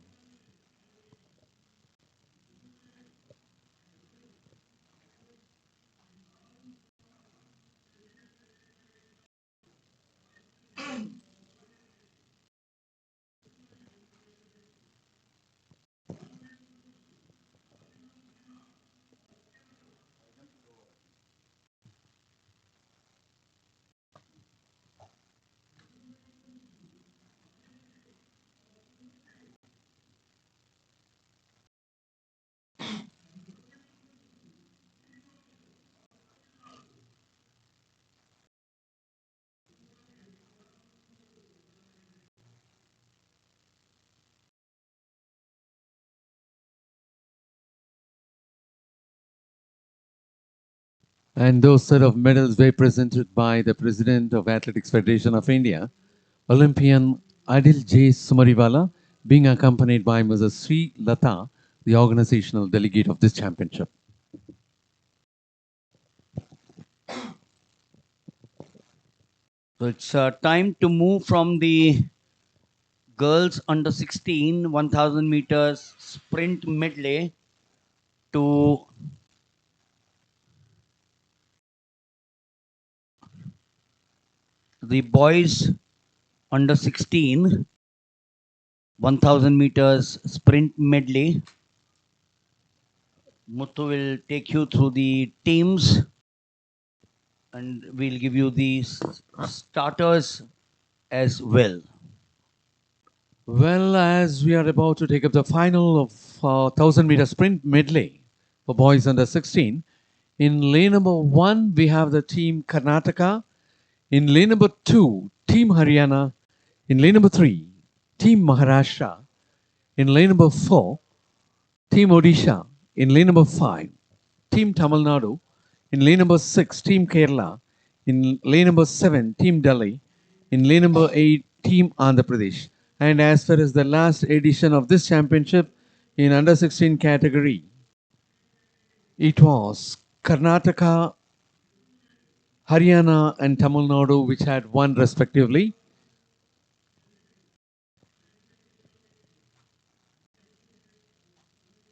And those set of medals were presented by the President of Athletics Federation of India, Olympian Adil J. Sumariwala, being accompanied by Mrs. Sri Lata, the organizational delegate of this championship. So it's time to move from the girls under 16 1000 meters sprint medley to the boys under 16 1000 meters sprint medley. Muthu will take you through the teams and we'll give you the starters as well. Well, as we are about to take up the final of 1000-meter sprint medley for boys under 16, in lane number 1, we have the team Karnataka. In lane number 2, team Haryana. In lane number 3, team Maharashtra. In lane number 4, team Odisha. In lane number 5, team Tamil Nadu. In lane number 6, team Kerala. In lane number 7, team Delhi. In lane number 8, team Andhra Pradesh. And as far as the last edition of this championship in under 16 category, it was Karnataka, Haryana and Tamil Nadu which had won respectively.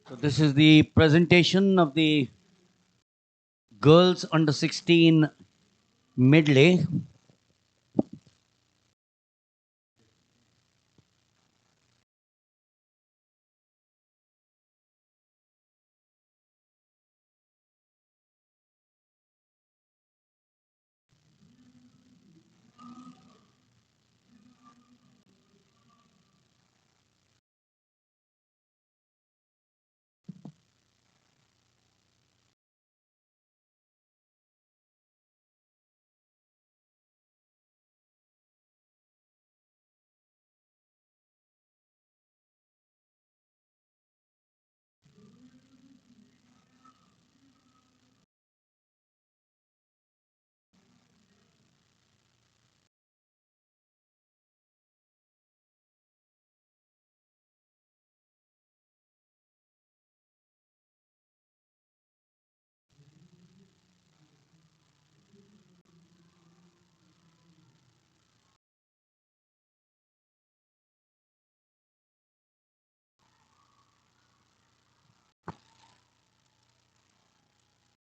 So this is the presentation of the girls under 16 medley.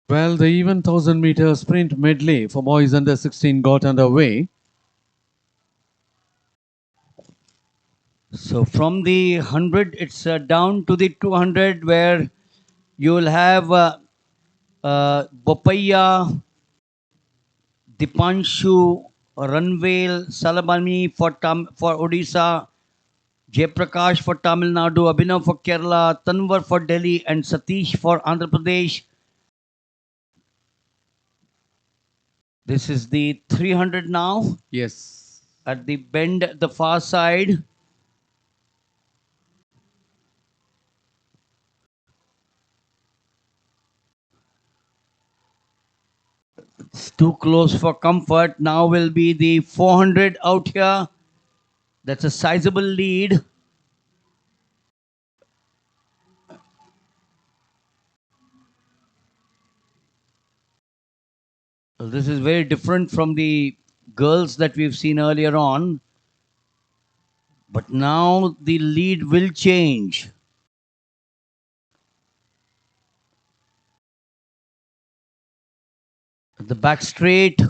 Well, the even 1000-meter sprint medley for boys under 16 got underway. So from the 100, it's down to the 200 where you will have Bopaya, Dipanshu, Ranvel, Salabani for Odisha, Jaiprakash for Tamil Nadu, Abhinav for Kerala, Tanwar for Delhi, and Satish for Andhra Pradesh. This is the 300 now. Yes. At the bend at the far side. It's too close for comfort. Now will be the 400 out here. That's a sizable lead. So this is very different from the girls that we've seen earlier on. But now the lead will change. The back straight.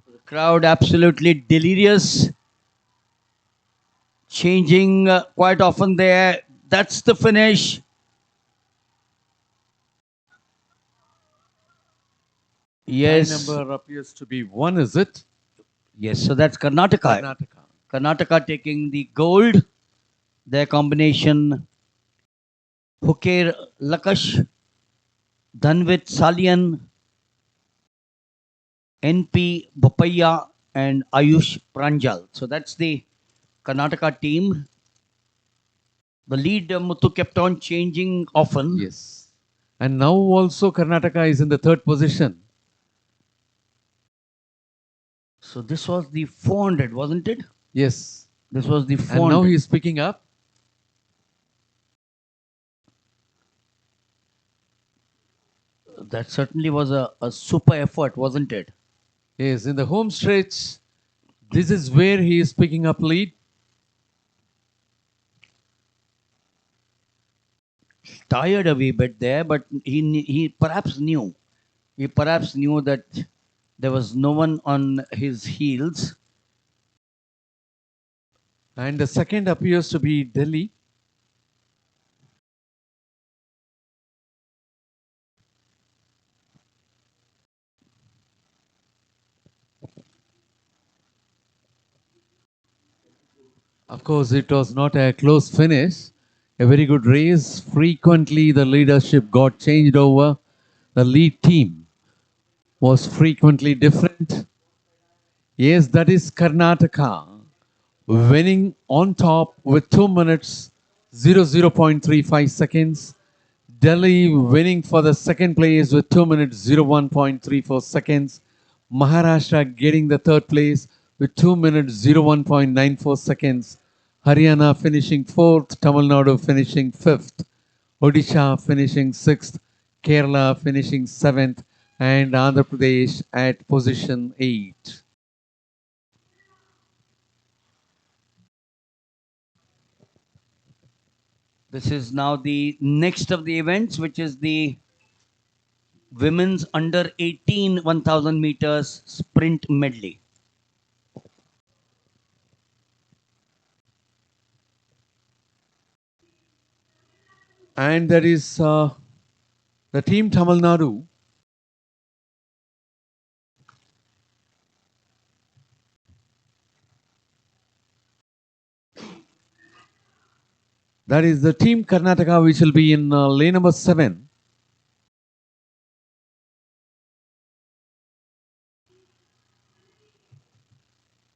The crowd absolutely delirious. Changing quite often there. That's the finish. Yes. Line number appears to be 1, is it? Yes, so that's Karnataka. Karnataka. Karnataka taking the gold. Their combination Huker Lakash, Dhanvit Salian, NP Bopaya and Ayush Pranjal. So that's the Karnataka team. The lead Muthu kept on changing often. Yes. And now also Karnataka is in the third position. So this was the 400, wasn't it? Yes. This was the And now 400. he is picking up. That certainly was a super effort, wasn't it? Yes, in the home stretch, this is where he is picking up lead. Tired a wee bit there, but he perhaps knew. He perhaps knew that there was no one on his heels. And the second appears to be Delhi. Of course, it was not a close finish. A very good race. Frequently, the leadership got changed over. The lead team was frequently different. Yes, that is Karnataka winning on top with 2 minutes 0.35 seconds. Delhi winning for the second place with 2 minutes 01.34 seconds. Maharashtra getting the third place with 2 minutes 01.94 seconds. Haryana finishing fourth. Tamil Nadu finishing fifth. Odisha finishing sixth. Kerala finishing seventh. And Andhra Pradesh at position 8. This is now the next of the events, which is the women's under 18 1000 meters sprint medley. And that is the team Tamil Nadu. That is the team Karnataka, which will be in lane number 7.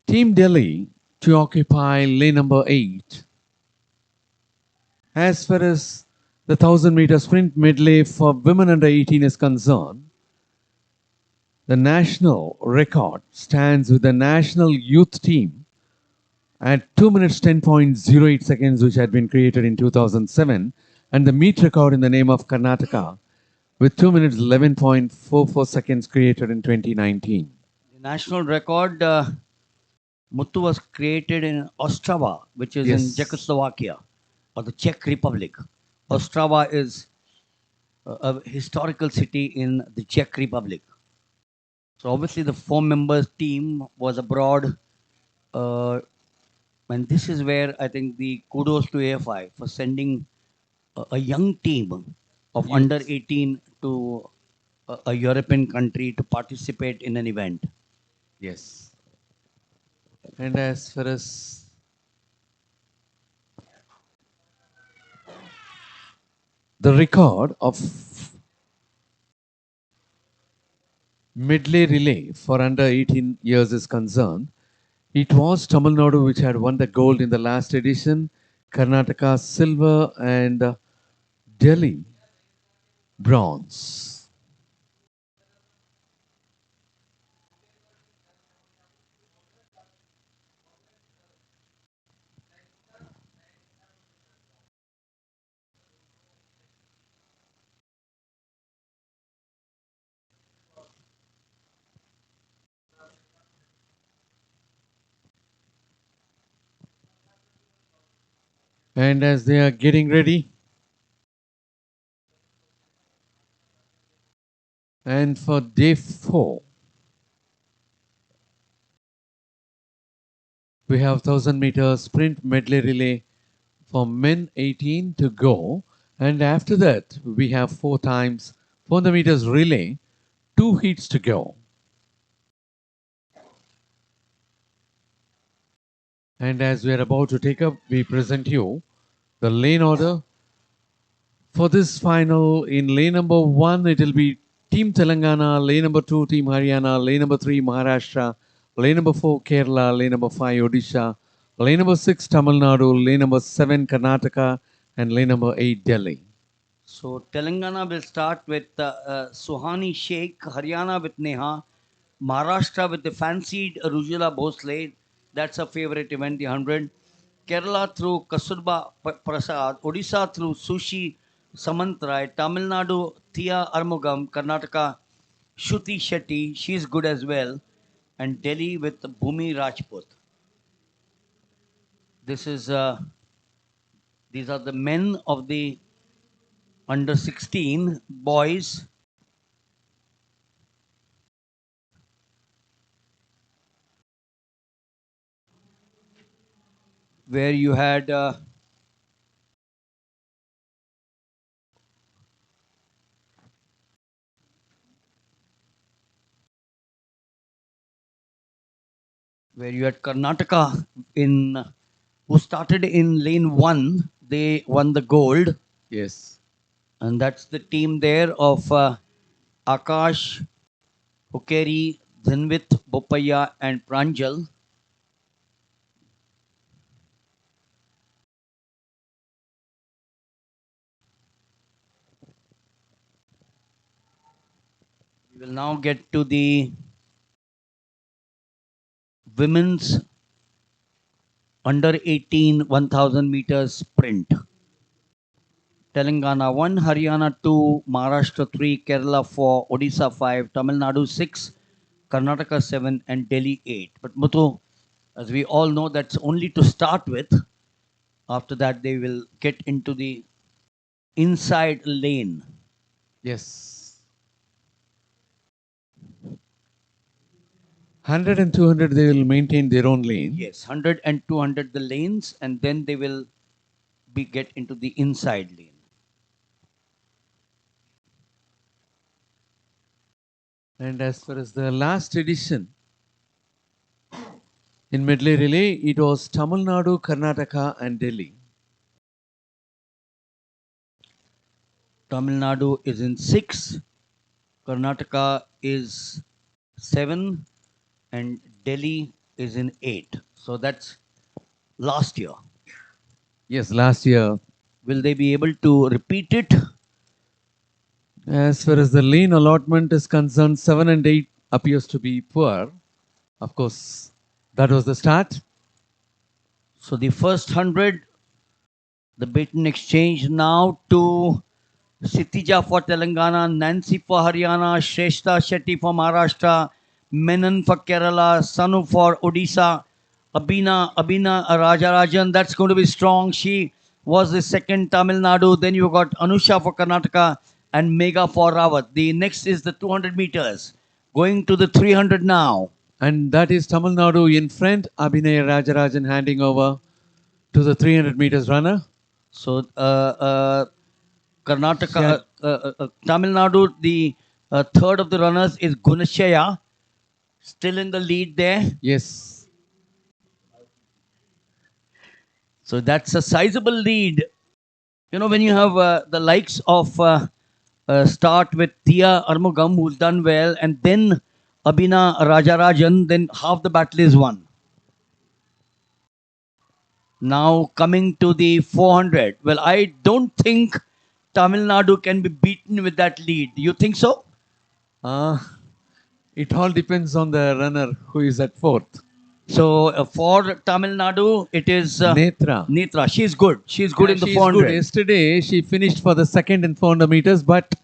Team Delhi to occupy lane number 8. As far as the 1000 meter sprint medley for women under 18 is concerned, the national record stands with the national youth team at 2 minutes 10.08 seconds, which had been created in 2007, and the meet record in the name of Karnataka with 2 minutes 11.44 seconds created in 2019. The national record, Muthu, was created in Ostrava, which is in Yes. Czechoslovakia or the Czech Republic. Ostrava is a historical city in the Czech Republic. So obviously the 4 members team was abroad, and this is where I think the kudos to AFI for sending a young team of Yes. under 18 to a European country to participate in an event. Yes. And as far as the record of medley relay for under 18 years is concerned, it was Tamil Nadu which had won the gold in the last edition, Karnataka silver, and Delhi bronze. And as they are getting ready, and for day 4, we have 1000 meter sprint medley relay for men 18 to go. And after that, we have 4 times 400 meters relay, 2 heats to go. And as we are about to take up, we present you the lane order. For this final, in lane number 1, it will be Team Telangana, lane number 2, Team Haryana, lane number 3, Maharashtra, lane number 4, Kerala, lane number 5, Odisha, lane number 6, Tamil Nadu, lane number 7, Karnataka, and lane number 8, Delhi. So Telangana will start with Suhani Sheikh, Haryana with Neha, Maharashtra with the fancied Rujula Bhosle, that's a favorite event, the 100. Kerala through Kasurba Prasad, Odisha through Sushi Samantrai, Tamil Nadu Thea Armugam, Karnataka Shruti Shetty, she's good as well, and Delhi with Bhumi Rajput. This is these are the men of the under 16 boys. Where you had Karnataka in who started in lane 1, they won the gold, Yes. and that's the team there of Akash, Hukeri, Dhanvit, Bopaya, and Pranjal. We will now get to the women's under 18 1000 meters sprint. Telangana 1, Haryana 2, Maharashtra 3, Kerala 4, Odisha 5, Tamil Nadu 6, Karnataka 7, and Delhi 8. But Muthu, as we all know, that's only to start with. After that, they will get into the inside lane. Yes. 100 and 200, they will maintain their own lane. Yes, 100 and 200 the lanes, and then they will get into the inside lane. And as far as the last edition in medley relay, it was Tamil Nadu, Karnataka, and Delhi. Tamil Nadu is in 6, Karnataka is 7, and Delhi is in 8. So that's last year. Yes, last year. Will they be able to repeat it? As far as the lane allotment is concerned, 7 and 8 appears to be poor. Of course, that was the start. So the first 100, the baton exchange now to Sitija for Telangana, Nancy for Haryana, Shrestha Shetty for Maharashtra, Menon for Kerala, Sanu for Odisha, Abina Rajarajan, that's going to be strong. She was the second Tamil Nadu. Then you got Anusha for Karnataka and Mega for Rawat. The next is the 200 meters. Going to the 300 now. And that is Tamil Nadu in front, Abhinay Rajarajan handing over to the 300 meters runner. So Karnataka, Tamil Nadu, the third of the runners is Gunashaya, still in the lead there. Yes. So that's a sizable lead. You know, when you have the likes of start with Tia Armugam, who's done well, and then Abina Rajarajan, then half the battle is won. Now coming to the 400. Well, I don't think Tamil Nadu can be beaten with that lead. Do you think so? It all depends on the runner who is at fourth. So for Tamil Nadu, it is Netra. Netra. She's good. She's good in the 400. Good. Yesterday, she finished for the second in 400 meters, but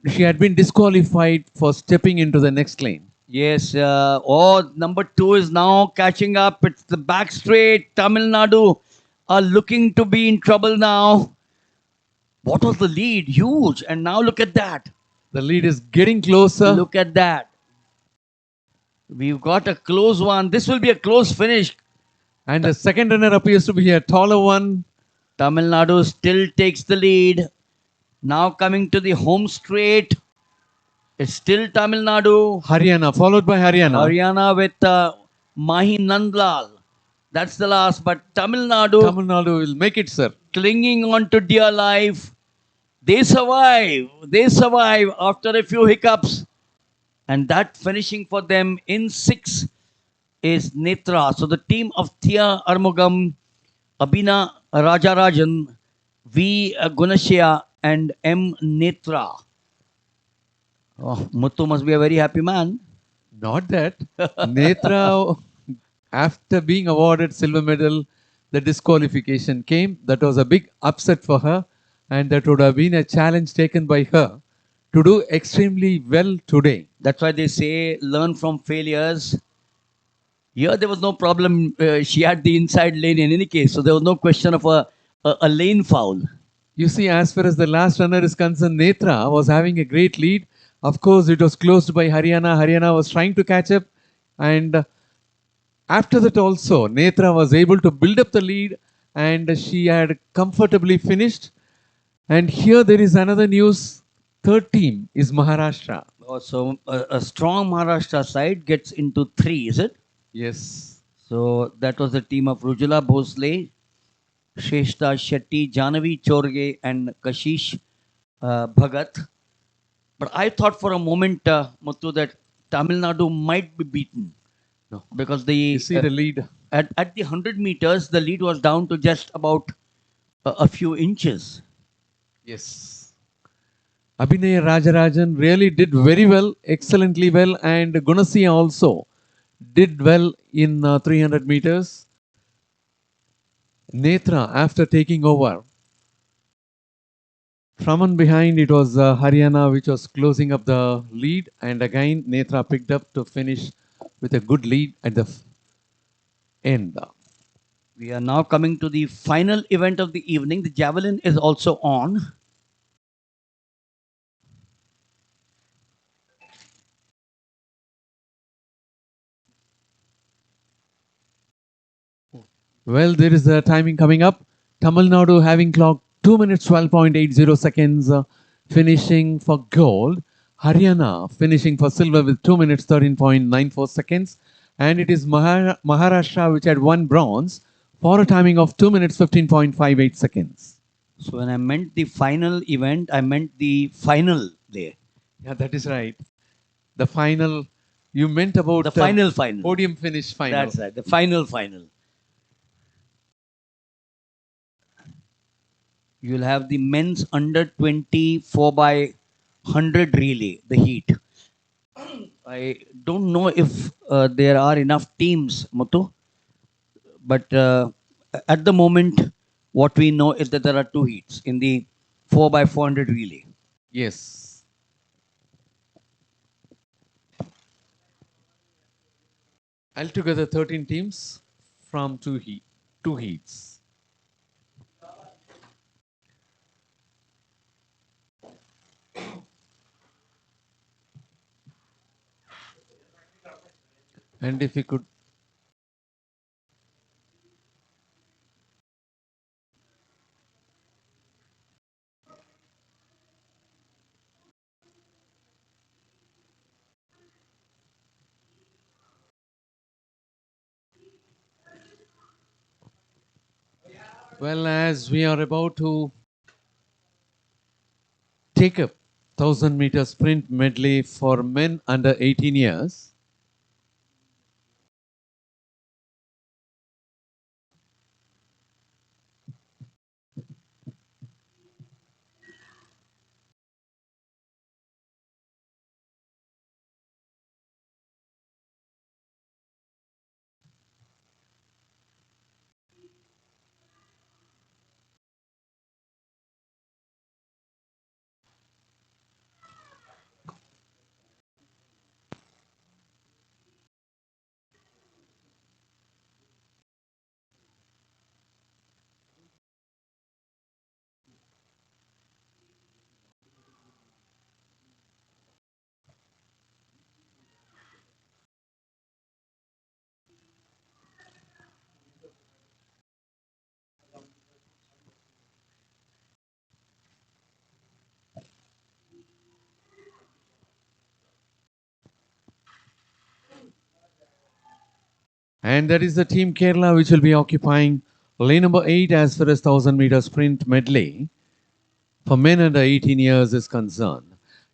she had been disqualified for stepping into the next lane. Yes. Number 2 is now catching up. It's the back straight. Tamil Nadu are looking to be in trouble now. What was the lead? Huge. And now look at that. The lead is getting closer. Look at that. We've got a close one. This will be a close finish. And the second runner appears to be a taller one. Tamil Nadu still takes the lead. Now coming to the home straight. It's still Tamil Nadu. Haryana, followed by Haryana. Haryana with Mahi Nandlal. That's the last. But Tamil Nadu will make it, sir. Clinging on to dear life. They survive. They survive after a few hiccups. And that finishing for them in 6 is Netra. So the team of Thea Armugam, Abina Rajarajan, V. Gunashya, and M. Netra. Oh, Muttu must be a very happy man. Not that. Netra, after being awarded silver medal, the disqualification came. That was a big upset for her, and that would have been a challenge taken by her to do extremely well today. That's why they say learn from failures. Here there was no problem. She had the inside lane in any case, so there was no question of a lane foul. You see, as far as the last runner is concerned, Netra was having a great lead. Of course, it was closed by Haryana. Haryana was trying to catch up, and after that also, Netra was able to build up the lead, and she had comfortably finished. And here there is another news. Third team is Maharashtra. So a strong Maharashtra side gets into 3, is it? Yes. So that was the team of Rujula Bhosle, Shrestha Shetty, Janavi Chorge, and Kashish Bhagat. But I thought for a moment, Muthu, that Tamil Nadu might be beaten. No. Because the You see the lead. at the 100 meters, the lead was down to just about a few inches. Yes. Abhinaya Rajarajan really did very well, excellently well, and Gunasiya also did well in 300 meters. Netra, after taking over, from on behind it was Haryana which was closing up the lead, and again Netra picked up to finish with a good lead at the end. We are now coming to the final event of the evening. The javelin is also on. Well, there is a timing coming up. Tamil Nadu having clocked 2 minutes 12.80 seconds, finishing for gold. Haryana finishing for silver with 2 minutes 13.94 seconds. And it is Maharashtra which had won bronze for a timing of 2 minutes 15.58 seconds. So when I meant the final event, I meant the final there. Yeah, that is right. The final, you meant about the final. Podium finish final. That's right, the final. You'll have the men's under 20 4 by 100 relay, the heat. I don't know if there are enough teams, Muthu, but at the moment, what we know is that there are 2 heats in the 4 by 400 relay. Yes. Altogether 13 teams from two heats. And if you could well, as we are about to take up 1000-meter sprint medley for men under 18 years, and that is the team Kerala which will be occupying lane number 8 as far as 1000-meter sprint medley. for men under 18 years is concerned.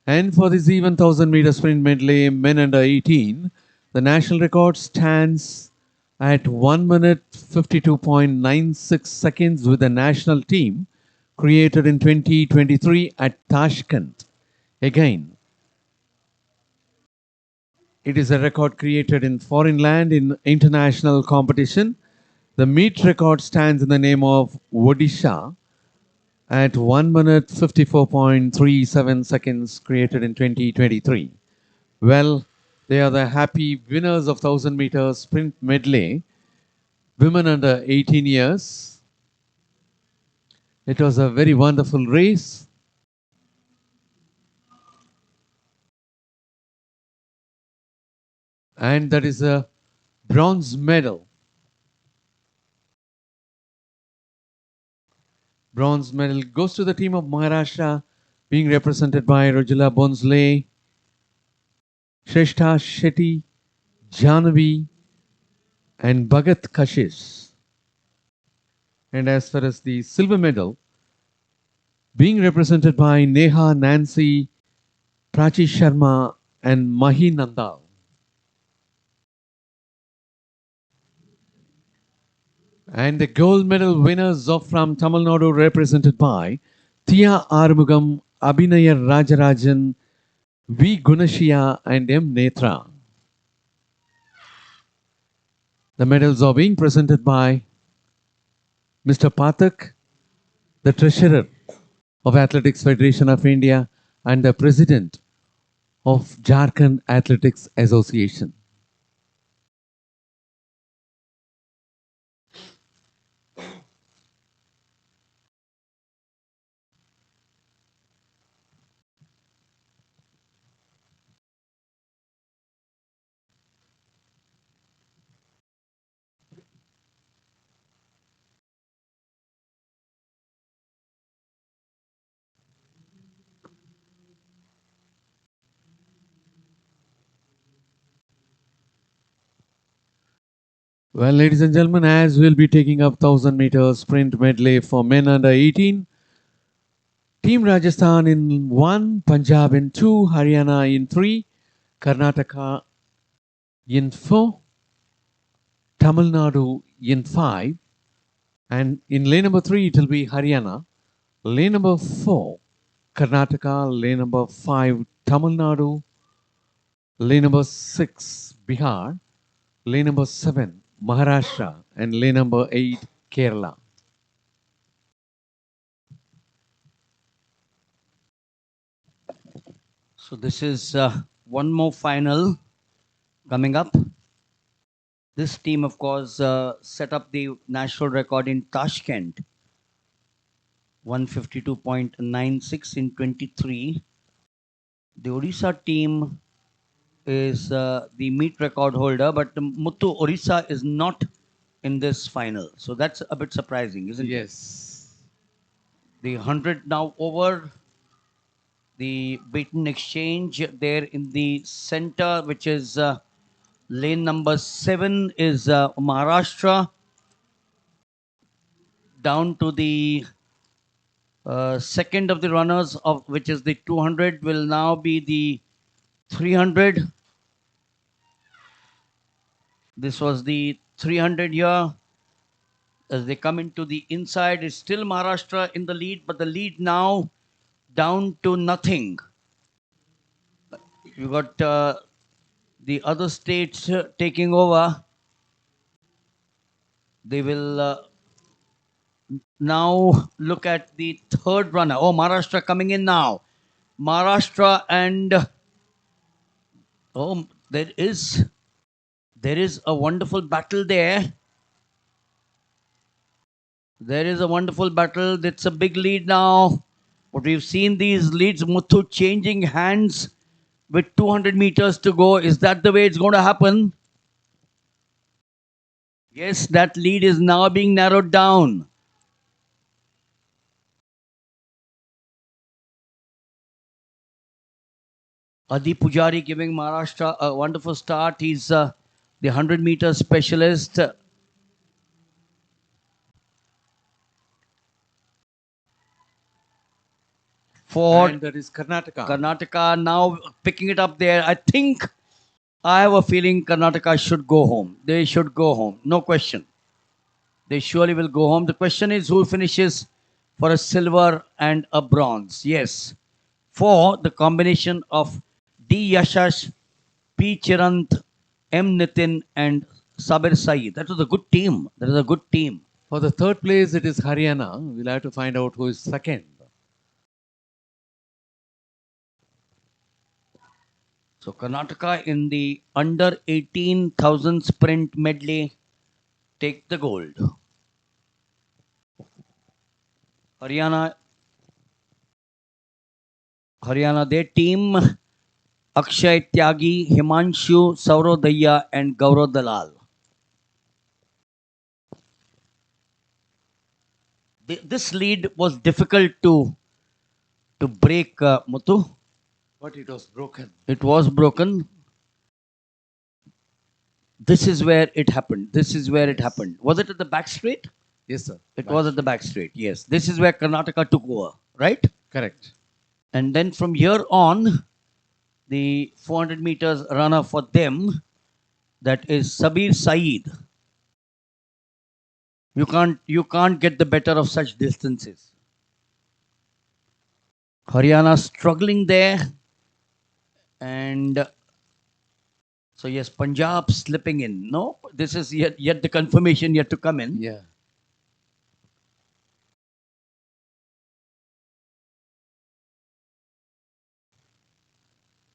And for this even 1000 meter sprint medley, men under 18, the national record stands at 1 minute 52.96 seconds with the national team created in 2023 at Tashkent. Again, it is a record created in foreign land in international competition. The meet record stands in the name of Odisha at 1 minute 54.37 seconds created in 2023. Well, they are the happy winners of 1000 meter sprint medley, women under 18 years. It was a very wonderful race. And that is a bronze medal. Bronze medal goes to the team of Maharashtra, being represented by Rojula Bonsley, Shrestha Shetty, Jahnavi, and Bhagat Kashish. And as far as the silver medal, being represented by Neha, Nancy, Prachi Sharma, and Mahi Nandal. And the gold medal winners of from Tamil Nadu represented by Tia Armugam, Abhinaya Rajarajan, V. Gunashia, and M. Netra. The medals are being presented by Mr. Pathak, the Treasurer of Athletics Federation of India and the President of Jharkhand Athletics Association. Well, ladies and gentlemen, as we'll be taking up 1000 meter sprint medley for men under 18, Team Rajasthan in 1, Punjab in 2, Haryana in 3, Karnataka in 4, Tamil Nadu in 5, and in lane number 3 it will be Haryana, lane number 4 Karnataka, lane number 5 Tamil Nadu, lane number 6 Bihar, lane number 7 Maharashtra, and lane number 8 Kerala. So this is one more final coming up. This team, of course, set up the national record in Tashkent, 152.96 in 23. The Odisha team is the meet record holder, but Muthu Odisha is not in this final. So that's a bit surprising, isn't it? Yes. The 100 now over. The beaten exchange there in the center, which is lane number 7, is Maharashtra. Down to the second of the runners, of which is the 200, will now be the 300. This was the 300 here. As they come into the inside, it's still Maharashtra in the lead, but the lead now down to nothing. You got the other states taking over. They will now look at the third runner. Oh, Maharashtra coming in now. Maharashtra and oh, there is a wonderful battle there. There is a wonderful battle. That's a big lead now. But we've seen these leads, Muthu, changing hands with 200 meters to go. Is that the way it's going to happen? Yes, that lead is now being narrowed down. Adi Pujari giving Maharashtra a wonderful start. He's the 100-meter specialist. For And that is Karnataka. Karnataka now picking it up there. I think I have a feeling Karnataka should go home. They should go home. No question. They surely will go home. The question is who finishes for a silver and a bronze. Yes. For the combination of D. Yashash, P. Chirant, M. Nitin, and Sabir Saeed. That was a good team. That is a good team. For the third place, it is Haryana. We'll have to find out who is second. So Karnataka in the under 18,000 sprint medley take the gold. Haryana, their team, Akshay Tyagi, Himanshu, Saurav Daya, and Gaurav Dalal. This lead was difficult to break, Muthu. But it was broken. It was broken. This is where it happened. This is where it happened. Was it at the back straight? Yes, sir. It was at the back straight, yes. This is where Karnataka took over, right? Correct. And then from here on, the 400 meters runner for them, that is Sabir Saeed. You can't get the better of such distances. Haryana struggling there. And so yes, Punjab slipping in. No, this is yet the confirmation yet to come in. Yeah.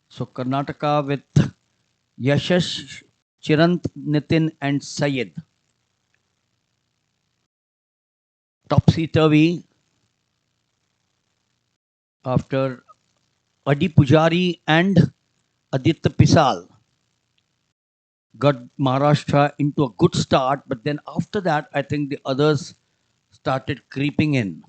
So Karnataka with Yashash, Chirant, Nitin, and Syed. Topsy-turvy after Adi Pujari and Aditya Pisal got Maharashtra into a good start, but then after that, I think the others started creeping in.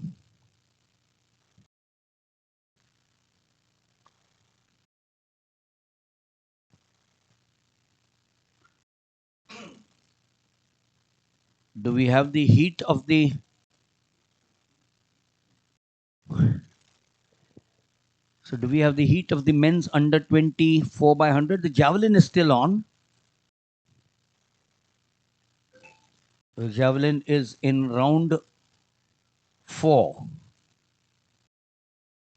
Do we have the heat of the... So do we have the heat of the men's under 20 4x100? The Javelin is still on. The Javelin is in round 4.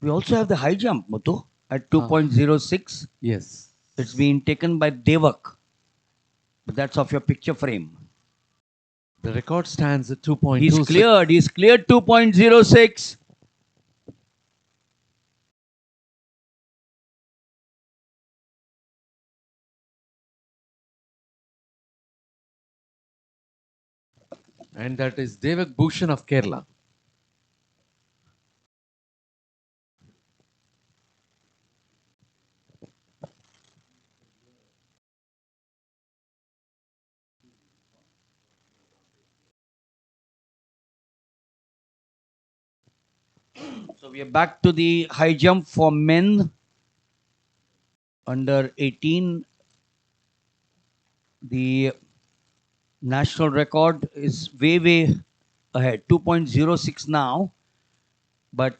We also have the high jump, Muthu, at 2.06. Yes. It's been taken by Devak. But that's off your picture frame. The record stands at 2.26. He's cleared. He's cleared 2.06. And that is Devak Bhushan of Kerala. So we are back to the high jump for men under 18. The national record is way ahead, 2.06 now, but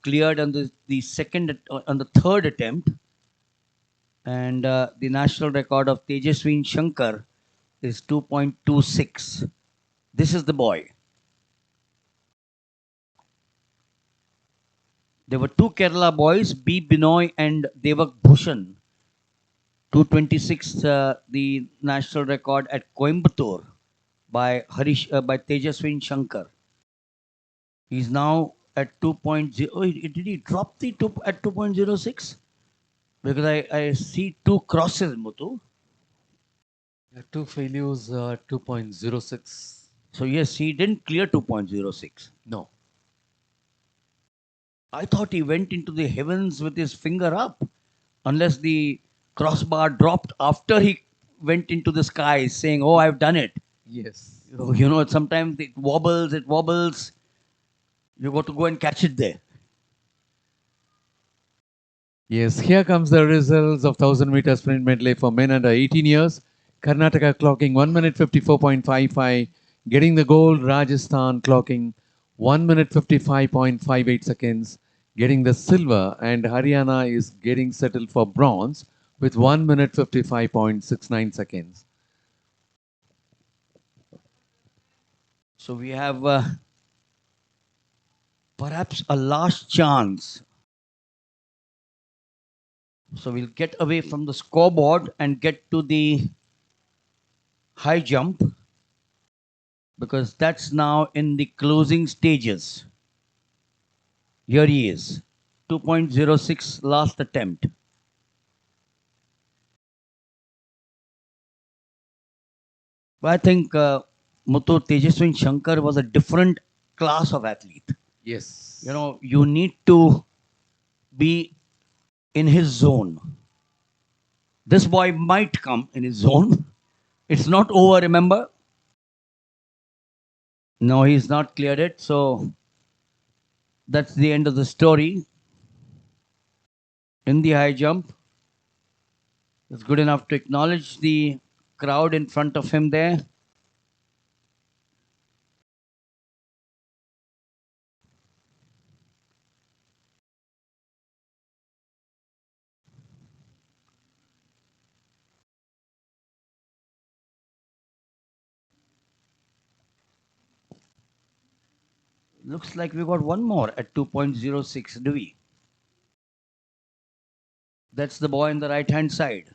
cleared on the third attempt. And the national record of Tejaswin Shankar is 2.26. This is the boy. There were two Kerala boys, B. Binoy and Devak Bhushan. 226, the national record at Coimbatore by Tejaswin Shankar. He's now at 2.0. Oh, did he drop the at 2.06? Because I see two crosses, Muthu. Two failures, 2.06. So yes, he didn't clear 2.06. No. I thought he went into the heavens with his finger up, unless the crossbar dropped after he went into the sky saying, oh, I've done it. Yes. You know, sometimes it wobbles. You got to go and catch it there. Yes, here comes the results of 1000 meter sprint medley for men under 18 years. Karnataka clocking 1 minute 54.55, getting the gold. Rajasthan clocking 1 minute 55.58 seconds, getting the silver, and Haryana is getting settled for bronze with 1 minute 55.69 seconds. So we have perhaps a last chance. So we'll get away from the scoreboard and get to the high jump, because that's now in the closing stages. Here he is, 2.06 last attempt. But I think Muthu Tejaswin Shankar was a different class of athlete. Yes. You know, you need to be in his zone. This boy might come in his zone. It's not over, remember? No, he's not cleared it. So that's the end of the story. In the high jump, it's good enough to acknowledge the crowd in front of him there. Looks like we got one more at 2.06, do we? That's the boy on the right hand side.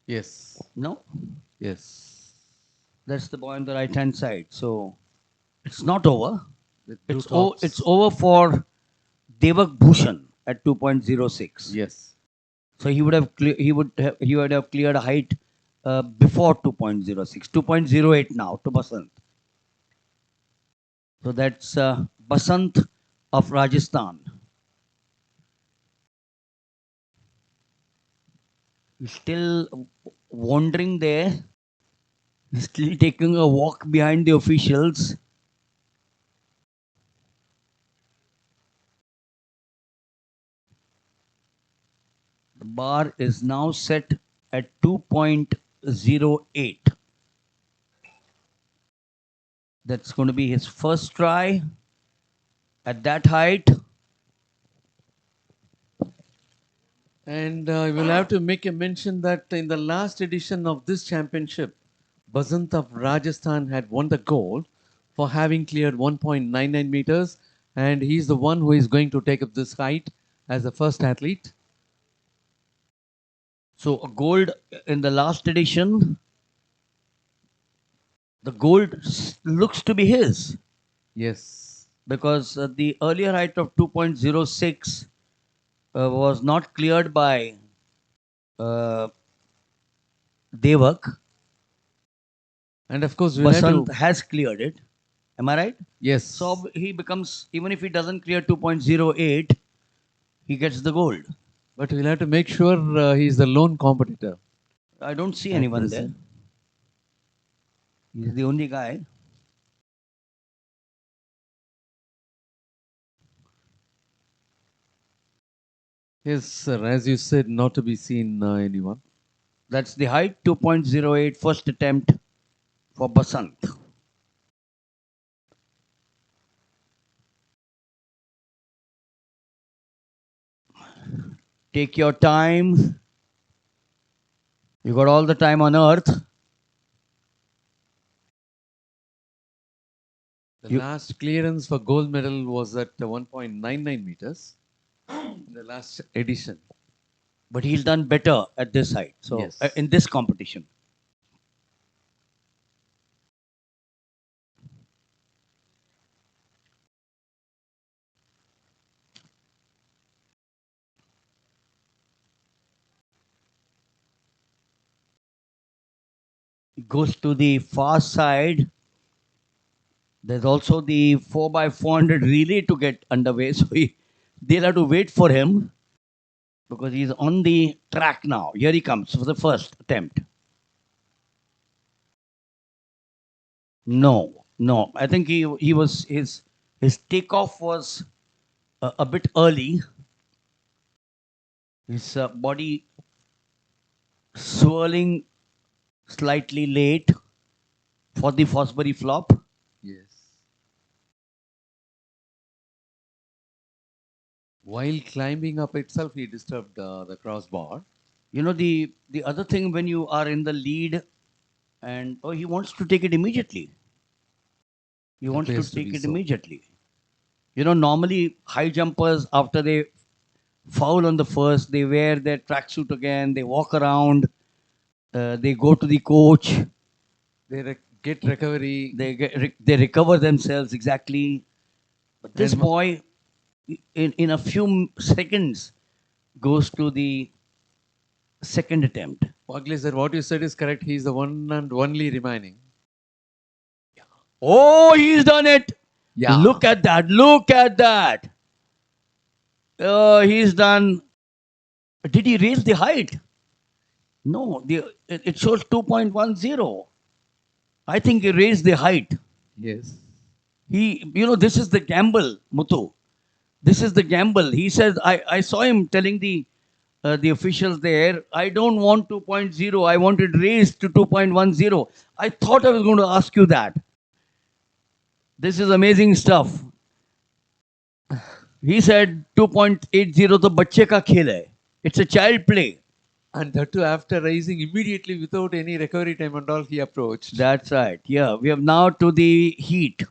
Yes. No? Yes. That's the boy on the right hand side. So it's not over. With blue It's, tops. it's over for Devak Bhushan at 2.06. Yes. So he would have cleared a height before 2.06, 2.08 now to Basant. So that's Basant of Rajasthan. He's still wandering there. He's still taking a walk behind the officials. The bar is now set at 2.08. That's going to be his first try at that height. And I will have to make a mention that in the last edition of this championship, Basant of Rajasthan had won the gold for having cleared 1.99 meters, and he's the one who is going to take up this height as the first athlete. So a gold in the last edition. The gold looks to be his. Yes. Because the earlier height of 2.06 was not cleared by Devak. And of course, we'll have Basant to, has cleared it. Am I right? yes. So he becomes, even if he doesn't clear 2.08, he gets the gold. But we'll have to make sure he's the lone competitor. I don't see at anyone there. present. He's the only guy. Yes, sir. As you said, not to be seen anyone. That's the height, 2.08, first attempt for Basant. Take your time. You got all the time on earth. The last clearance for gold medal was at 1.99 meters in the last edition. But he's done better at this height. So Yes. in this competition. He goes to the far side. There's also the 4x400 relay to get underway. So they'll have to wait for him because he's on the track now. Here he comes for the first attempt. No. I think he was his takeoff was a bit early. His body swirling slightly late for the Fosbury flop. Yes. While climbing up itself, he disturbed the crossbar. You know, the other thing, when you are in the lead and he wants to take it immediately. He wants to Appears to take be it so. immediately. You know, normally high jumpers, after they foul on the first, they wear their tracksuit again, they walk around, they go to the coach, They get recovery. they recover themselves exactly. But this And boy, in a few seconds, goes to the second attempt. Pugly sir, what you said is correct. He is the one and only remaining. Oh, he's done it. Yeah. Look at that. Look at that. He's done. Did he raise the height? No, it shows 2.10. I think he raised the height. Yes. This is the gamble, Muthu. This is the gamble. He says, I saw him telling the officials there, I don't want 2.0. I want it raised to 2.10. I thought I was going to ask you that. This is amazing stuff. He said 2.80 तो बच्चे का खेल है. It's a child play. And that too after rising immediately without any recovery time and all, he approached. That's right. Yeah, we have now to the heat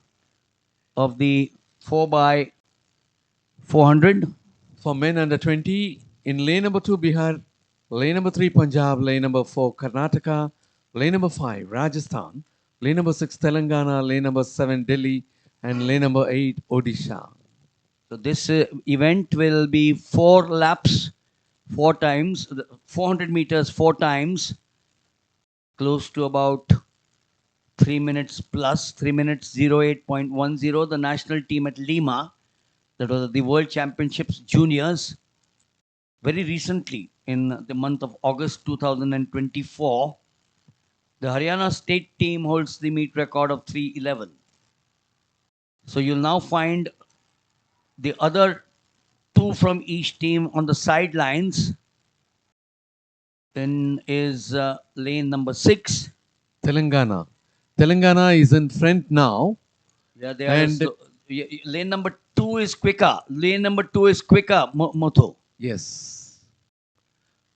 of the 4x400. For men under 20, in lane number 2, Bihar, lane number 3, Punjab, lane number 4, Karnataka, lane number 5, Rajasthan, lane number 6, Telangana, lane number 7, Delhi, and lane number 8, Odisha. So this event will be 4 laps, 4 times, 400 meters 4 times, close to about 3 minutes plus, 3 minutes 08.10. The national team at Lima, that was the World Championships Juniors, very recently in the month of August 2024, the Haryana state team holds the meet record of 3:11. So you'll now find the other 2 from each team on the sidelines. Then is lane number 6. Telangana. Telangana is in front now. Yeah, they are. Lane number 2 is quicker. Lane number 2 is quicker, Motho. Yes.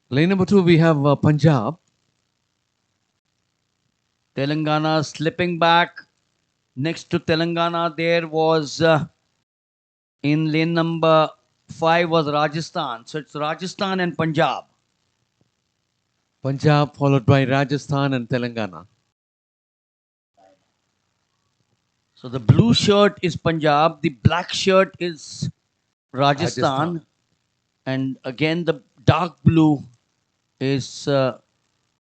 Lane number 2, we have Punjab. Telangana slipping back. Next to Telangana, there was in lane number 5 was Rajasthan. So it's Rajasthan and Punjab. Punjab followed by Rajasthan and Telangana. So the blue shirt is Punjab, the black shirt is Rajasthan. And again the dark blue is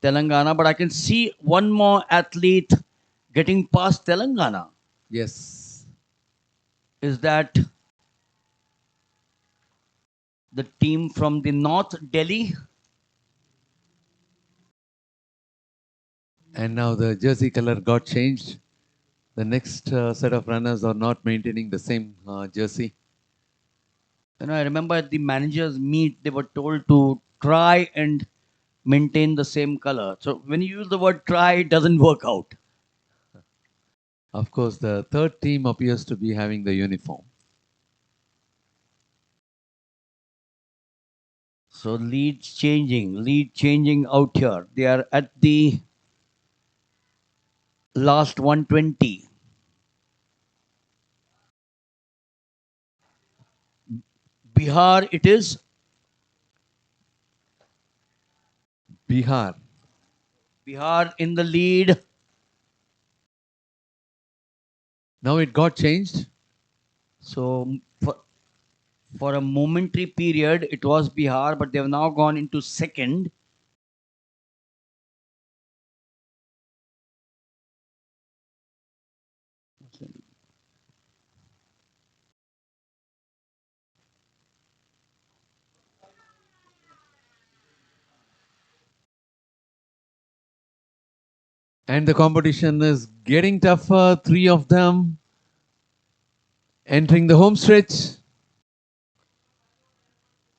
Telangana. But I can see one more athlete getting past Telangana. Yes. Is that the team from the North Delhi? And now the jersey color got changed. The next set of runners are not maintaining the same jersey. I remember at the managers meet, they were told to try and maintain the same color. So when you use the word try, it doesn't work out. Of course, the third team appears to be having the uniform. So lead changing out here. They are at the last 120. Bihar it is. Bihar. Bihar in the lead. Now it got changed. So for a momentary period, it was Bihar, but they have now gone into second. And the competition is getting tougher. 3 of them entering the home stretch.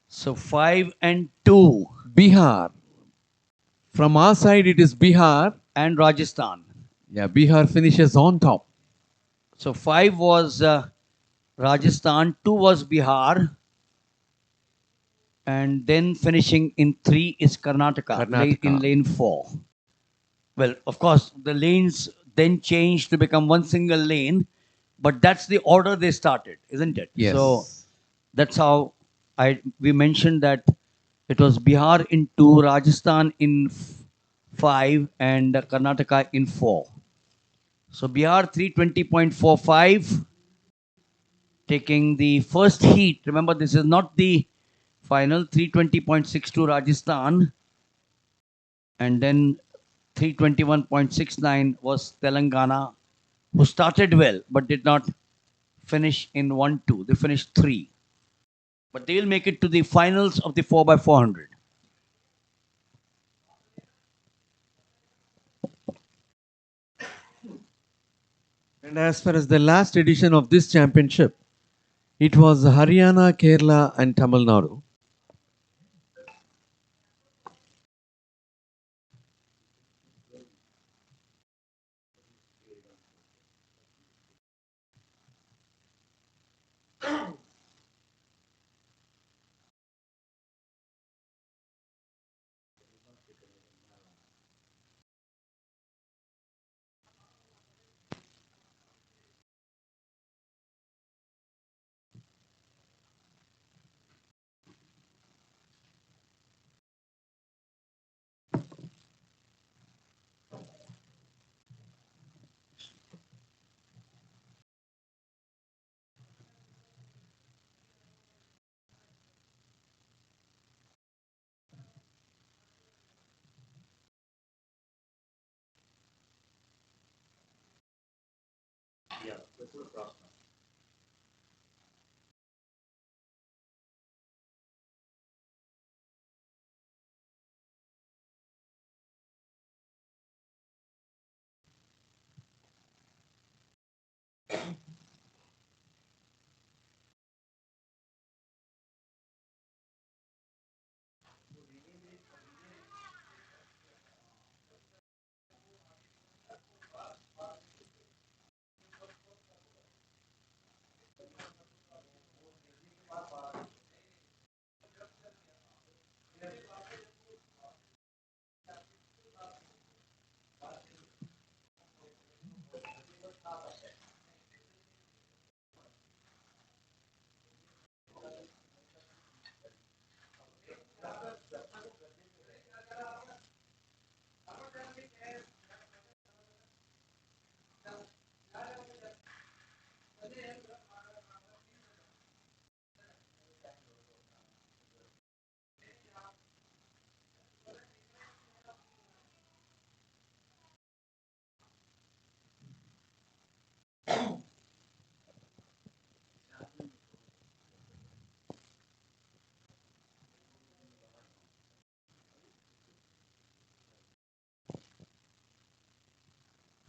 So 5 and 2. Bihar. From our side, it is Bihar. And Rajasthan. Yeah, Bihar finishes on top. So 5 was Rajasthan, 2 was Bihar. and then finishing in 3 is Karnataka, in lane 4. Well, of course, the lanes then changed to become one single lane, but that's the order they started, isn't it? Yes. So that's how we mentioned that it was Bihar in 2, Rajasthan in 5, and Karnataka in 4. So Bihar 320.45, taking the first heat. Remember, this is not the final. 320.62 Rajasthan, and then 321.69 was Telangana, who started well but did not finish in 1-2. They finished 3. But they will make it to the finals of the 4x400. And as far as the last edition of this championship, it was Haryana, Kerala, and Tamil Nadu.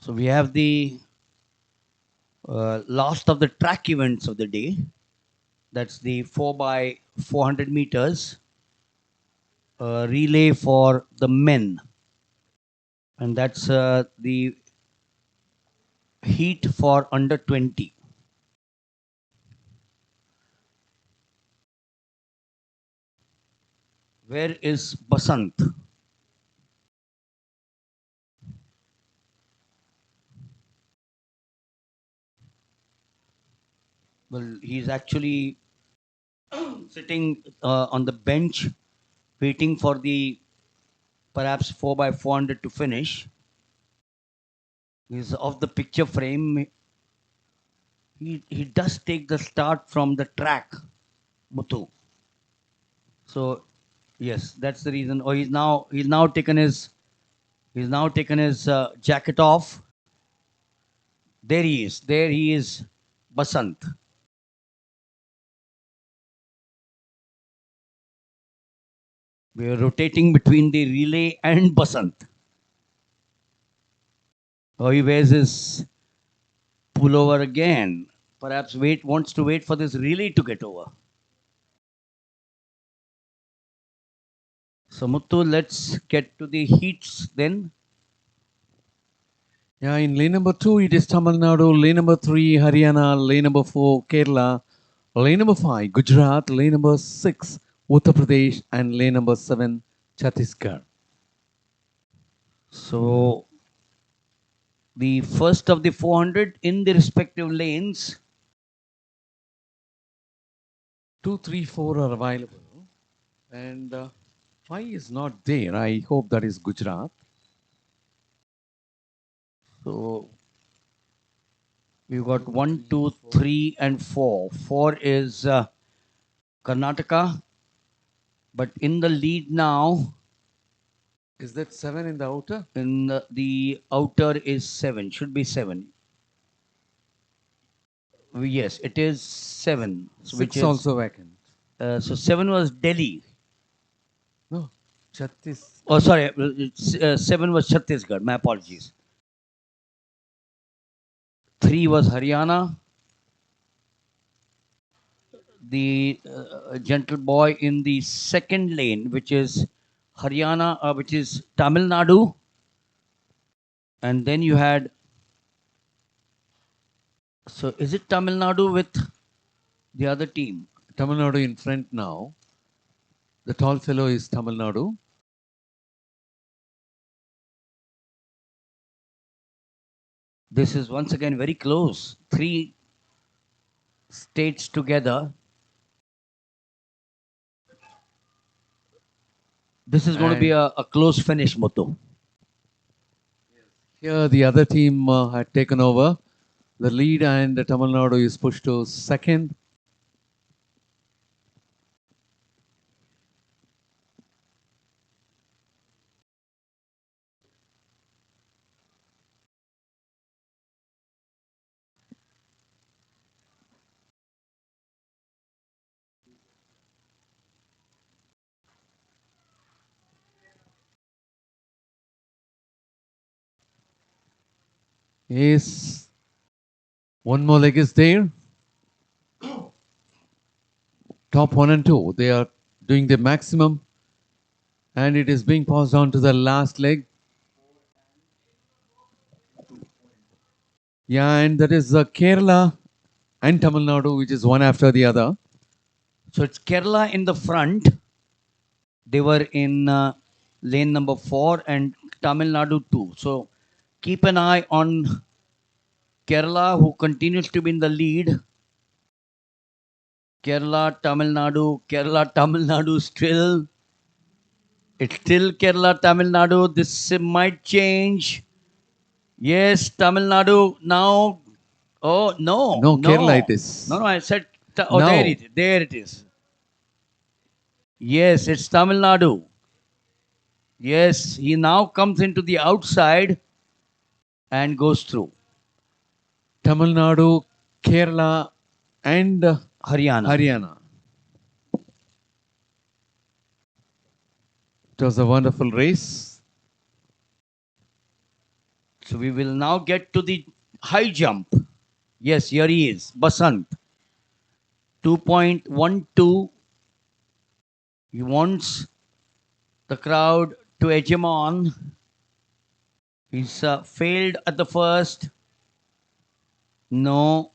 So we have the last of the track events of the day. That's the 4x400 meters relay for the men. And that's the heat for under 20. Where is Basant? Well, he's actually sitting on the bench waiting for the perhaps 4x400 to finish. He's off the picture frame. He does take the start from the track, Muthu. So yes, that's the reason. Oh, he's now taken his jacket off. There he is. There he is, Basant. We are rotating between the relay and Basant. Oh, he wears his pullover again. Perhaps wants to wait for this relay to get over. So Muthu, let's get to the heats then. Yeah, in lane number 2, it is Tamil Nadu. Lane number 3, Haryana. Lane number 4, Kerala. Lane number 5, Gujarat. Lane number 6, Uttar Pradesh, and lane number 7, Chhattisgarh. So the first of the 400 in the respective lanes. 2, 3, 4 are available, and 5 is not there. I hope that is Gujarat. So we've got 1, 2, 3, and 4. 4 is Karnataka, but in the lead now. Is that 7 in the outer? In the outer is 7. Should be 7. Yes, it is 7. So 6 also vacant. So 7 was Delhi. No, Chhattis. Oh, sorry. 7 was Chhattisgarh. My apologies. 3 was Haryana. The gentle boy in the second lane, which is Haryana, which is Tamil Nadu. And then you had. So is it Tamil Nadu with the other team? Tamil Nadu in front now. The tall fellow is Tamil Nadu. This is once again very close. 3 states together. This is going to be a close finish, Muthu. Here the other team had taken over the lead, and Tamil Nadu is pushed to second. Yes, one more leg is there. Top 1 and 2, they are doing the maximum, and it is being passed on to the last leg. Yeah, and that is Kerala and Tamil Nadu, which is one after the other. So it's Kerala in the front. They were in lane number 4 and Tamil Nadu 2. So keep an eye on Kerala, who continues to be in the lead. Kerala, Tamil Nadu still. It's still Kerala, Tamil Nadu. This might change. Yes, Tamil Nadu now. Oh, no. No, Kerala it is. No, I said. Oh, No. there it is. Yes, it's Tamil Nadu. Yes, he now comes into the outside and goes through. Tamil Nadu, Kerala, and Haryana. It was a wonderful race. So we will now get to the high jump. Yes, here he is, Basant. 2.12. He wants the crowd to hegemon. He's failed at the first. No,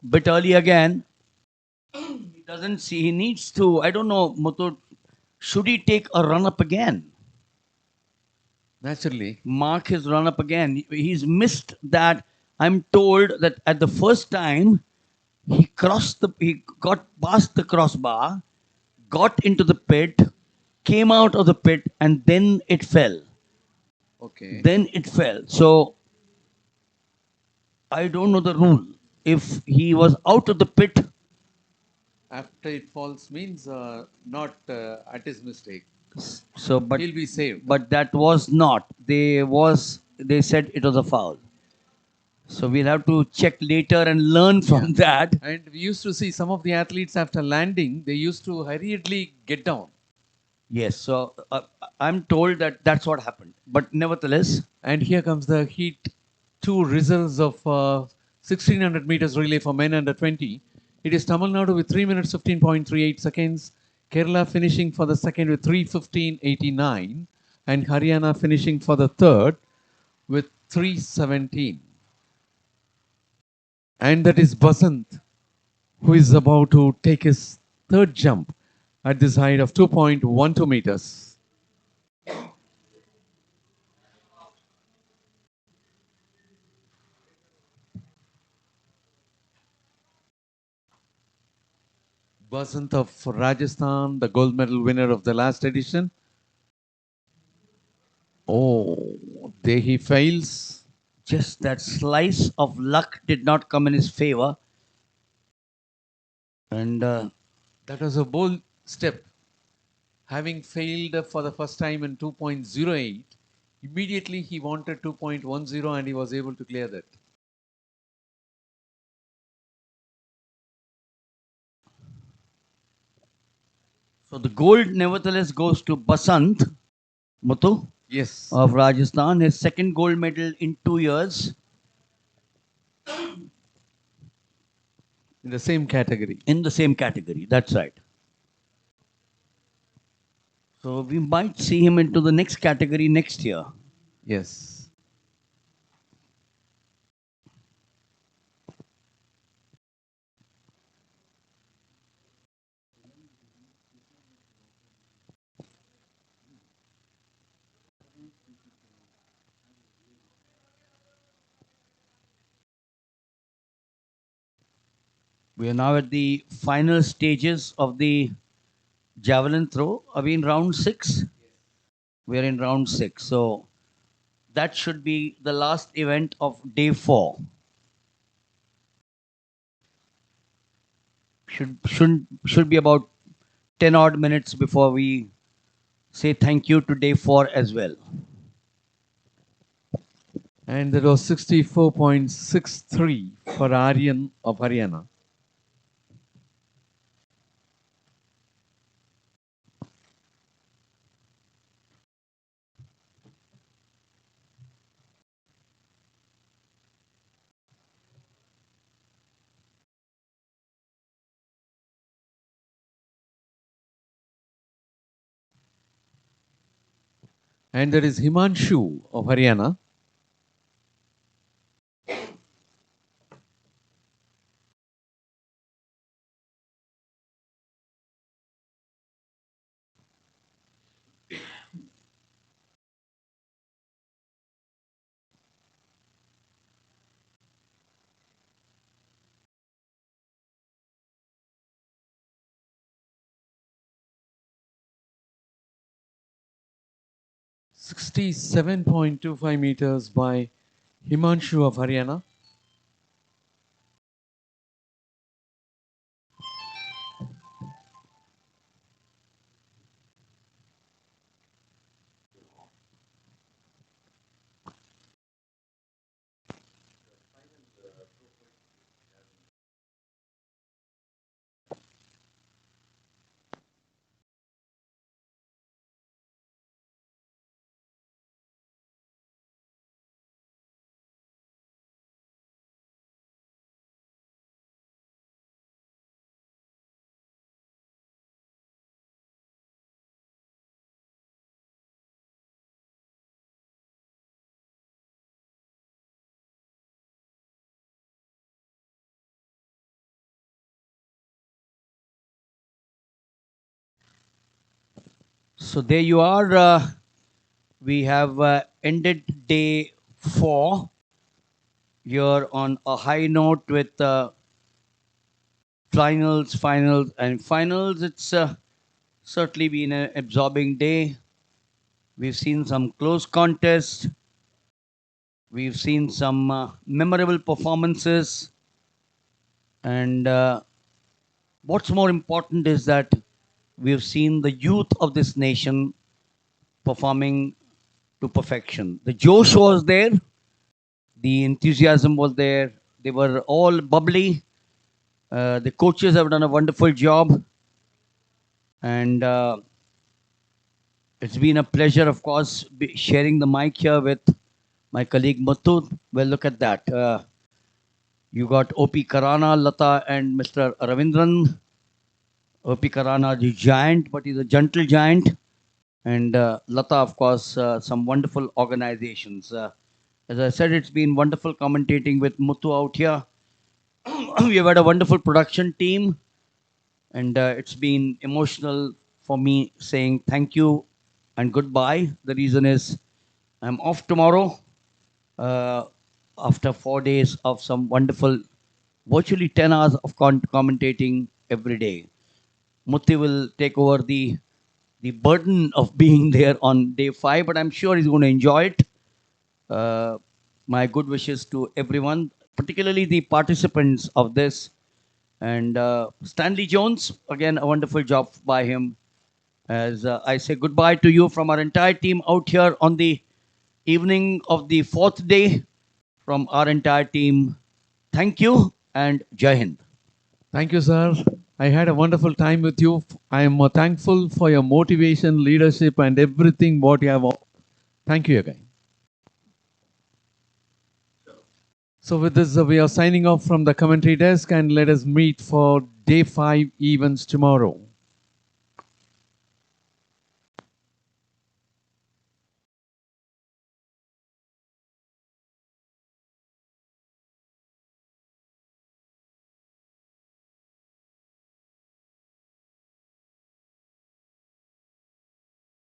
bit early again. He doesn't see. He needs to. I don't know, Muthu. Should he take a run up again? Naturally. Mark his run up again. He's missed that. I'm told that at the first time, he got past the crossbar, got into the pit, came out of the pit, and then it fell. Okay. Then it fell. So I don't know the rule. If he was out of the pit, After it falls means not at his mistake. so but He'll be saved. But that was not. They said it was a foul. So we'll have to check later and learn from that. And we used to see some of the athletes after landing, they used to hurriedly get down. Yes. So I'm told that that's what happened. But nevertheless, And here comes the Heat 2 results of 1600 meters relay for men under 20. It is Tamil Nadu with 3 minutes 15.38 seconds, Kerala finishing for the second with 3:15.89, and Haryana finishing for the third with 3:17. And that is Basant, who is about to take his third jump. at this height of 2.12 meters. Basant of Rajasthan, the gold medal winner of the last edition. Oh, there he fails. Just that slice of luck did not come in his favor. And that was a bold step. Having failed for the first time in 2.08, immediately he wanted 2.10 and he was able to clear that. So the gold nevertheless goes to Basant Muthu. Yes. Of Rajasthan, his second gold medal in 2 years. In the same category. In the same category, that's right. So we might see him into the next category next year. Yes. We are now at the final stages of the javelin throw. Are we in round 6? We are in round 6. So that should be the last event of day 4. Should be about 10 odd minutes before we say thank you to day 4 as well. And that was 64.63 for Aryan of Haryana. And there is Himanshu of Haryana. .25 meters by Himanshu of Haryana. So there you are. We have ended day 4 here on a high note with finals. It's certainly been an absorbing day. We've seen some close contests. We've seen some memorable performances. And what's more important is that we've seen the youth of this nation performing to perfection. The Josh was there. The enthusiasm was there. They were all bubbly. The coaches have done a wonderful job. And it's been a pleasure, of course, sharing the mic here with my colleague Muthu. Well, look at that. You got O.P. Karana, Lata, and Mr. Ravindran. O.P. Karana, the giant, but he's a gentle giant. And Lata, of course, some wonderful organizations. As I said, it's been wonderful commentating with Muthu out here. We have had a wonderful production team. and it's been emotional for me saying thank you and goodbye. The reason is I'm off tomorrow uh, after 4 days of some wonderful, virtually 10 hours of commentating every day. Mutti will take over the burden of being there on day 5, but I'm sure he's going to enjoy it. Uh, my good wishes to everyone, particularly the participants of this. And Stanley Jones, again, a wonderful job by him. As I say goodbye to you from our entire team out here on the evening of the 4th day, from our entire team, thank you and Jai Hind. Thank you, sir. I had a wonderful time with you. I am thankful for your motivation, leadership, and everything what you have. Thank you again. So with this, we are signing off from the commentary desk, and let us meet for day 5 events tomorrow.